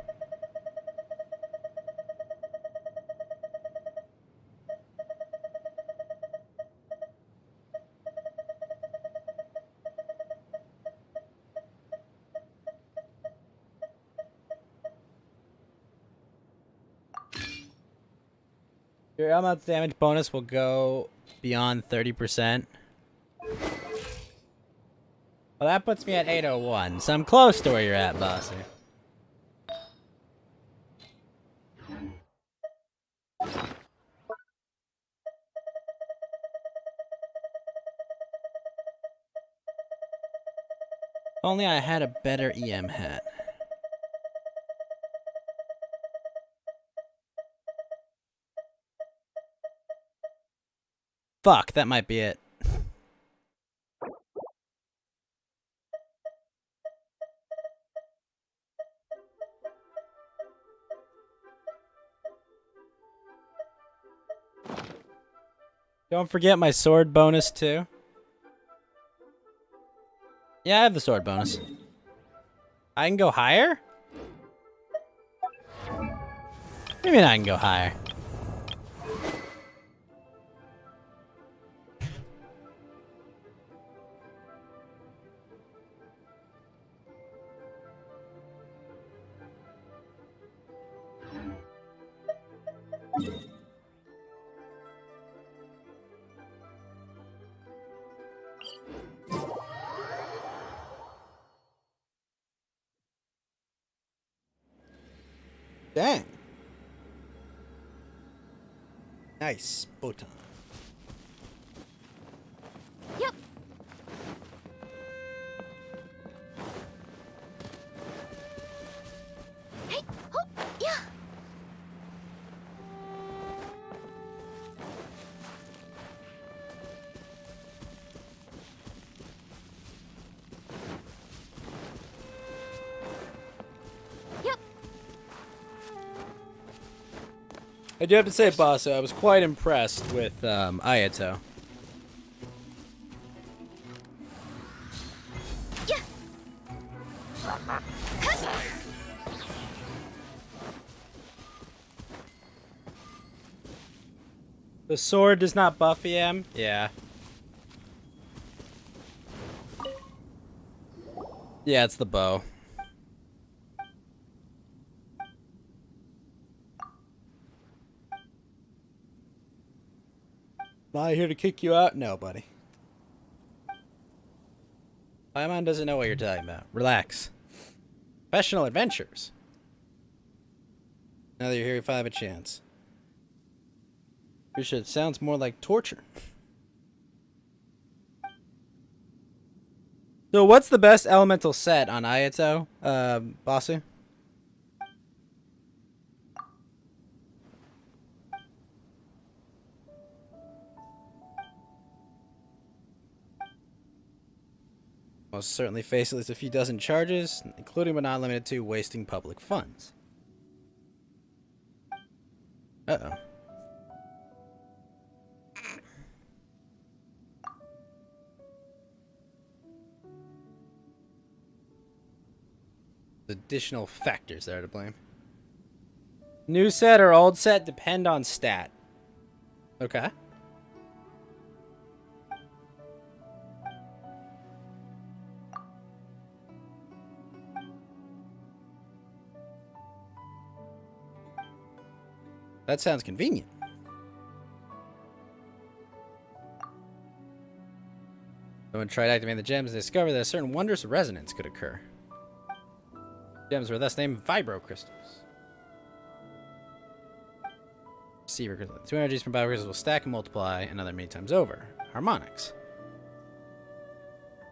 Your elemental damage bonus will go beyond 30%. Well, that puts me at 801, so I'm close to where you're at, Bossy. If only I had a better EM hat. Fuck, that might be it. Don't forget my sword bonus, too. Yeah, I have the sword bonus. I can go higher? What do you mean I can go higher? Dang. Nice. Botan. Yep. Hey, hop, yeah. Yep. I do have to say, Bossa, I was quite impressed with Ayato. Yeah. The sword does not buff EM? Yeah. Yeah, it's the bow. Am I here to kick you out? No, buddy. Paimon doesn't know what you're talking about. Relax. Professional adventures. Now that you're here, you finally have a chance. Pretty sure it sounds more like torture. So what's the best elemental set on Ayato, Basu? Most certainly face at least a few dozen charges, including but not limited to wasting public funds. Uh-oh. Additional factors there to blame. New set or old set depend on stat. Okay. That sounds convenient. Someone tried activating the gems and discovered that a certain wondrous resonance could occur. Gems were thus named vibro crystals. Receiver crystals. 2 energies from vibro crystals will stack and multiply another many times over. Harmonics.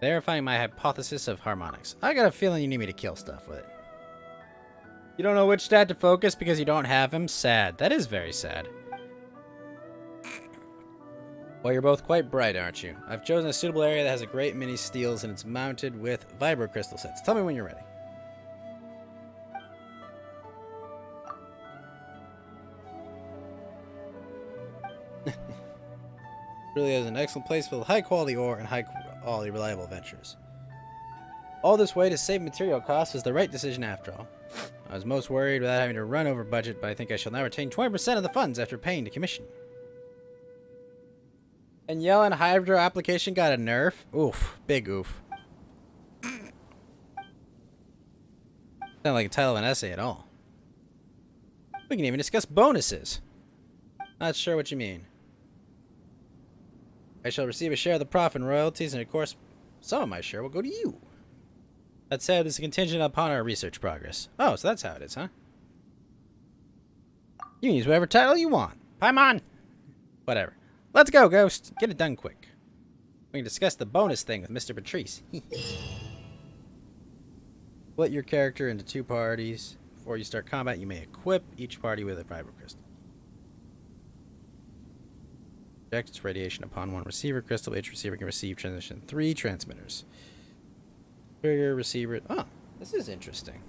Verifying my hypothesis of harmonics. I got a feeling you need me to kill stuff with it. You don't know which stat to focus because you don't have him? Sad. That is very sad. Well, you're both quite bright, aren't you? I've chosen a suitable area that has a great many steals and it's mounted with vibro crystal sets. Tell me when you're ready. Really is an excellent place full of high quality ore and high quality reliable adventures. All this way to save material costs was the right decision after all. I was most worried without having to run over budget, but I think I shall now retain 20% of the funds after paying to commission you. And Yellen Hydro application got a nerf? Oof. Big oof. Sound like a title of an essay at all. We can even discuss bonuses. Not sure what you mean. I shall receive a share of the profit and royalties, and of course, some of my share will go to you. That said, this is contingent upon our research progress. Oh, so that's how it is, huh? You can use whatever title you want. Paimon! Whatever. Let's go, Ghost. Get it done quick. We can discuss the bonus thing with Mr. Patrice. Split your character into 2 parties. Before you start combat, you may equip each party with a vibro crystal. Project its radiation upon 1 receiver crystal. Each receiver can receive transmission 3 transmitters. Trigger, receiver. Oh, this is interesting.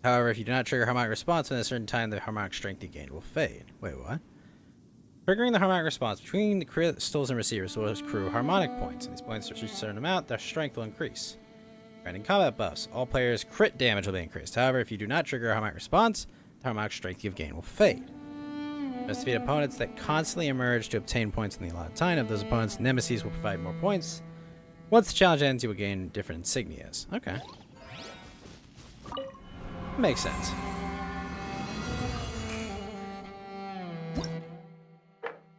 However, if you do not trigger harmonic response within a certain time, the harmonic strength you gained will fade. Wait, what? Triggering the harmonic response between the crystals and receivers will accrue harmonic points. And these points reach a certain amount, their strength will increase. Granting combat buffs, all players' crit damage will be increased. However, if you do not trigger a harmonic response, the harmonic strength you've gained will fade. You must defeat opponents that constantly emerge to obtain points in the allotted time. Of those opponents, nemesis will provide more points. Once the challenge ends, you will gain different insignias. Okay. Makes sense.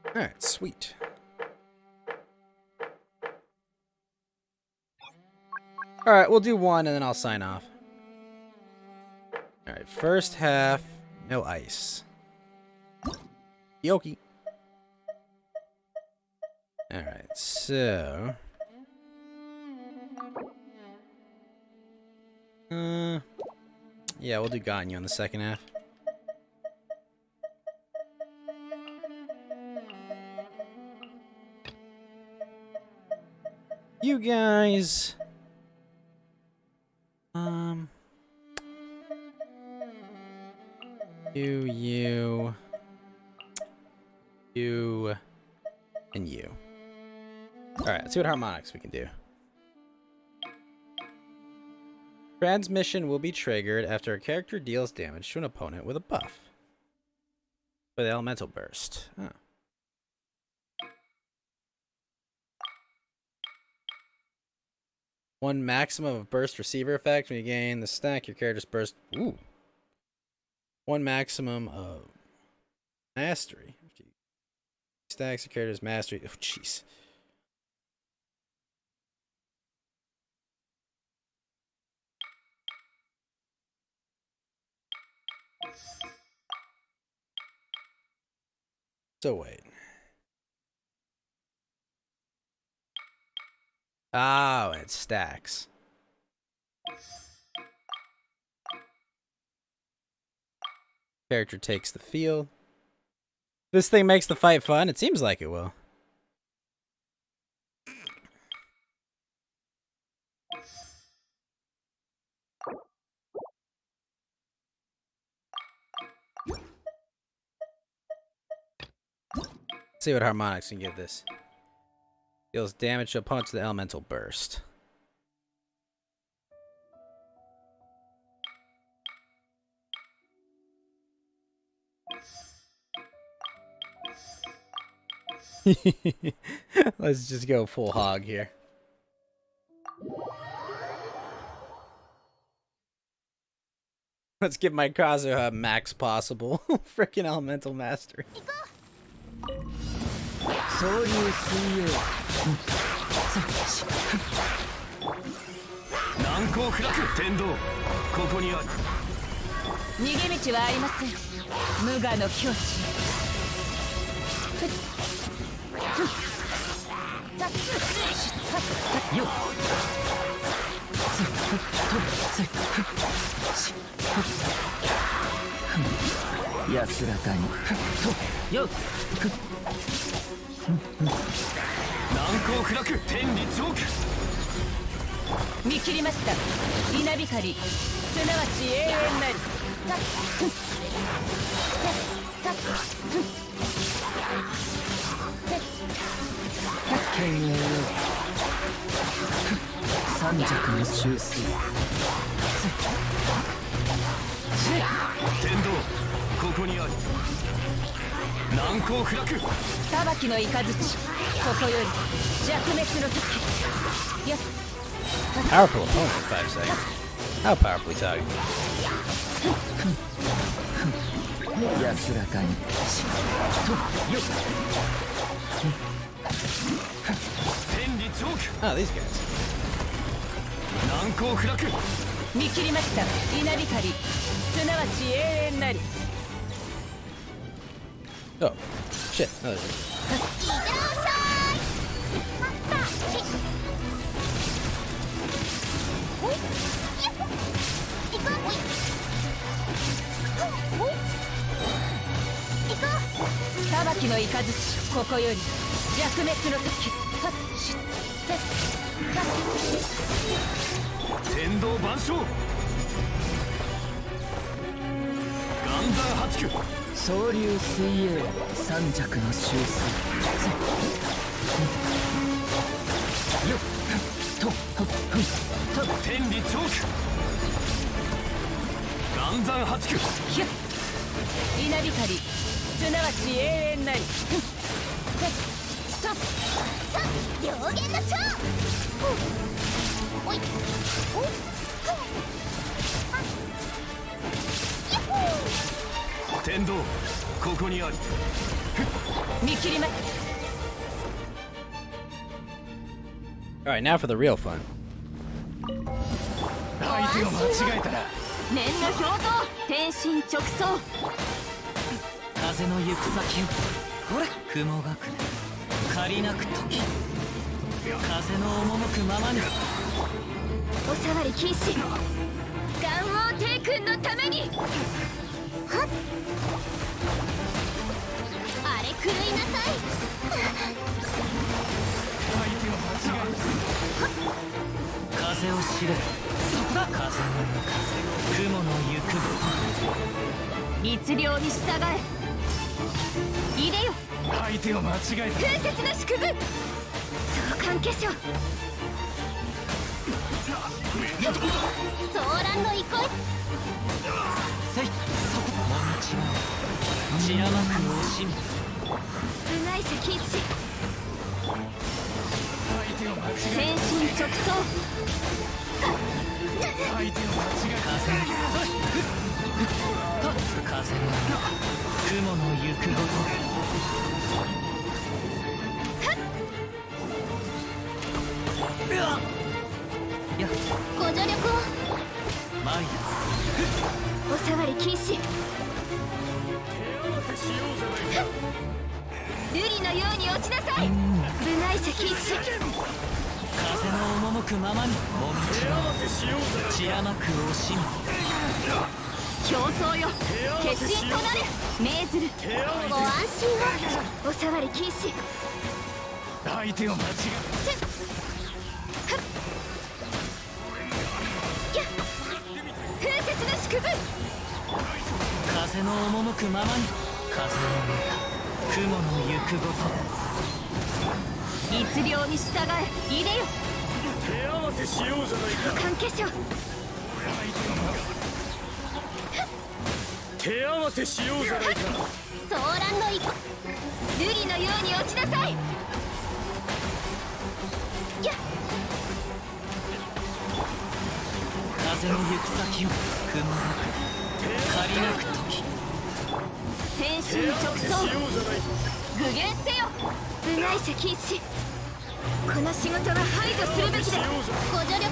Alright, sweet. Alright, we'll do 1 and then I'll sign off. Alright, first half, no ice. Yoki. Alright, so... yeah, we'll do Ganyu on the second half. You guys... You, and you. Alright, let's see what harmonics we can do. Transmission will be triggered after a character deals damage to an opponent with a buff. With elemental burst. Oh. One maximum of burst receiver effect. When you gain the stack, your character's burst. Ooh. One maximum of mastery. Stacks your character's mastery. Oh, jeez. So wait. Oh, it stacks. Character takes the field. This thing makes the fight fun. It seems like it will. Let's see what harmonics can give this. Deals damage to opponents with the elemental burst. Let's just go full hog here. Let's give my Kazuha max possible. Frickin' elemental mastery. 総流水泳難攻不落天道ここにある逃げ道はありません無我の境地よっ安らかによっ難攻不落天理チョーク見切りました稲光すなわち永遠なり剣栄よ三尺の修正天道ここにある難攻不落裁きの雷ここより弱滅の時よっ Powerful opponent in 5 seconds. How powerful are we talking? 安らかにとよっ天理チョーク Oh, these guys. 難攻不落見切りました稲光すなわち永遠なり Oh, shit. Oh, there's it. Alright. 裁きの雷ここより弱滅の時天道万象岩山八九総流水泳三尺の修正よっと天理チョーク岩山八九ヒュッ稲光すなわち永遠なりストップさあ両弦の蝶おい天道ここにあり見切りま Alright, now for the real fun. 相手を間違えたら念の表と天心直送風の行く先をほら雲が来る借りなく時風の赴くままにおさわり禁止元王帝君のためにはっあれ狂いなさい相手を間違えた風を知れそこだ風の風雲の行く律令に従え入れよ相手を間違えた風雪の祝具相関化粧騒乱の憩いせいそこもみちは血甘く惜しみ部外者禁止相手を間違え天心直送相手を間違え風風の雲の行くごとやご助力を前だおさわり禁止のように落ちなさい。部外者禁止。風の赴くままにもみちは散らまく惜しみ競争よ決心となる。命ずる。ご安心を。お触り禁止。相手を間違風雪の縮図。風の赴くままに風の中雲の行くごと律令に従え。入れよ。手合わせしようじゃないか。関係者。手合わせしようじゃないか。騒乱の一瑠璃のように落ちなさい。風の行く先を雲なく借りなく時天心直送。具現せよ。部外者禁止。この仕事は排除するべきです。ご助力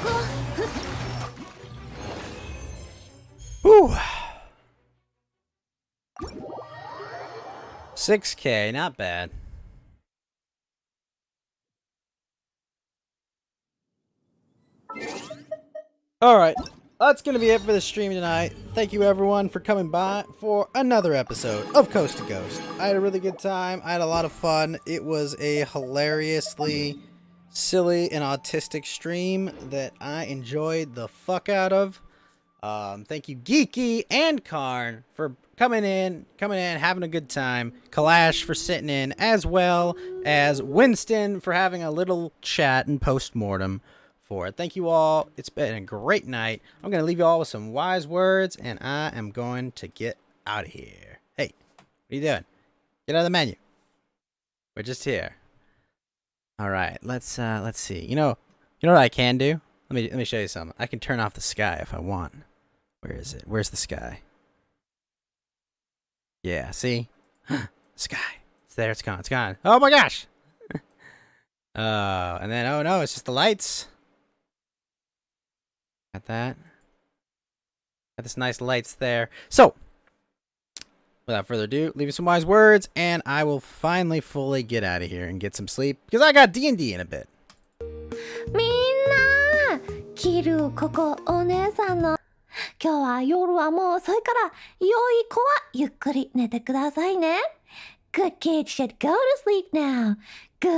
を。 Whew. 6K, not bad. Alright, that's going to be it for the stream tonight. Thank you everyone for coming by for another episode of Coast to Ghost. I had a really good time. I had a lot of fun. It was a hilariously silly and autistic stream that I enjoyed the fuck out of. Thank you Geeky and Karn for coming in, having a good time. Kalash for sitting in, as well as Winston for having a little chat and post-mortem for it. Thank you all. It's been a great night. I'm going to leave you all with some wise words, and I am going to get out of here. Hey, what are you doing? Get out of the menu. We're just here. All right, let's see. You know what I can do? Let me show you something. I can turn off the sky if I want. Where is it? Where's the sky? Yeah, see? Sky. It's there, it's gone, it's gone. Oh my gosh! And then, oh no, it's just the lights. Got that. Got this nice lights there. So, without further ado, leave you some wise words, and I will finally fully get out of here and get some sleep, because I got D&D in a bit. みんなキルここお姉さんの今日は夜はもう遅いから良い子はゆっくり寝てくださいね Good kids should go to sleep now Good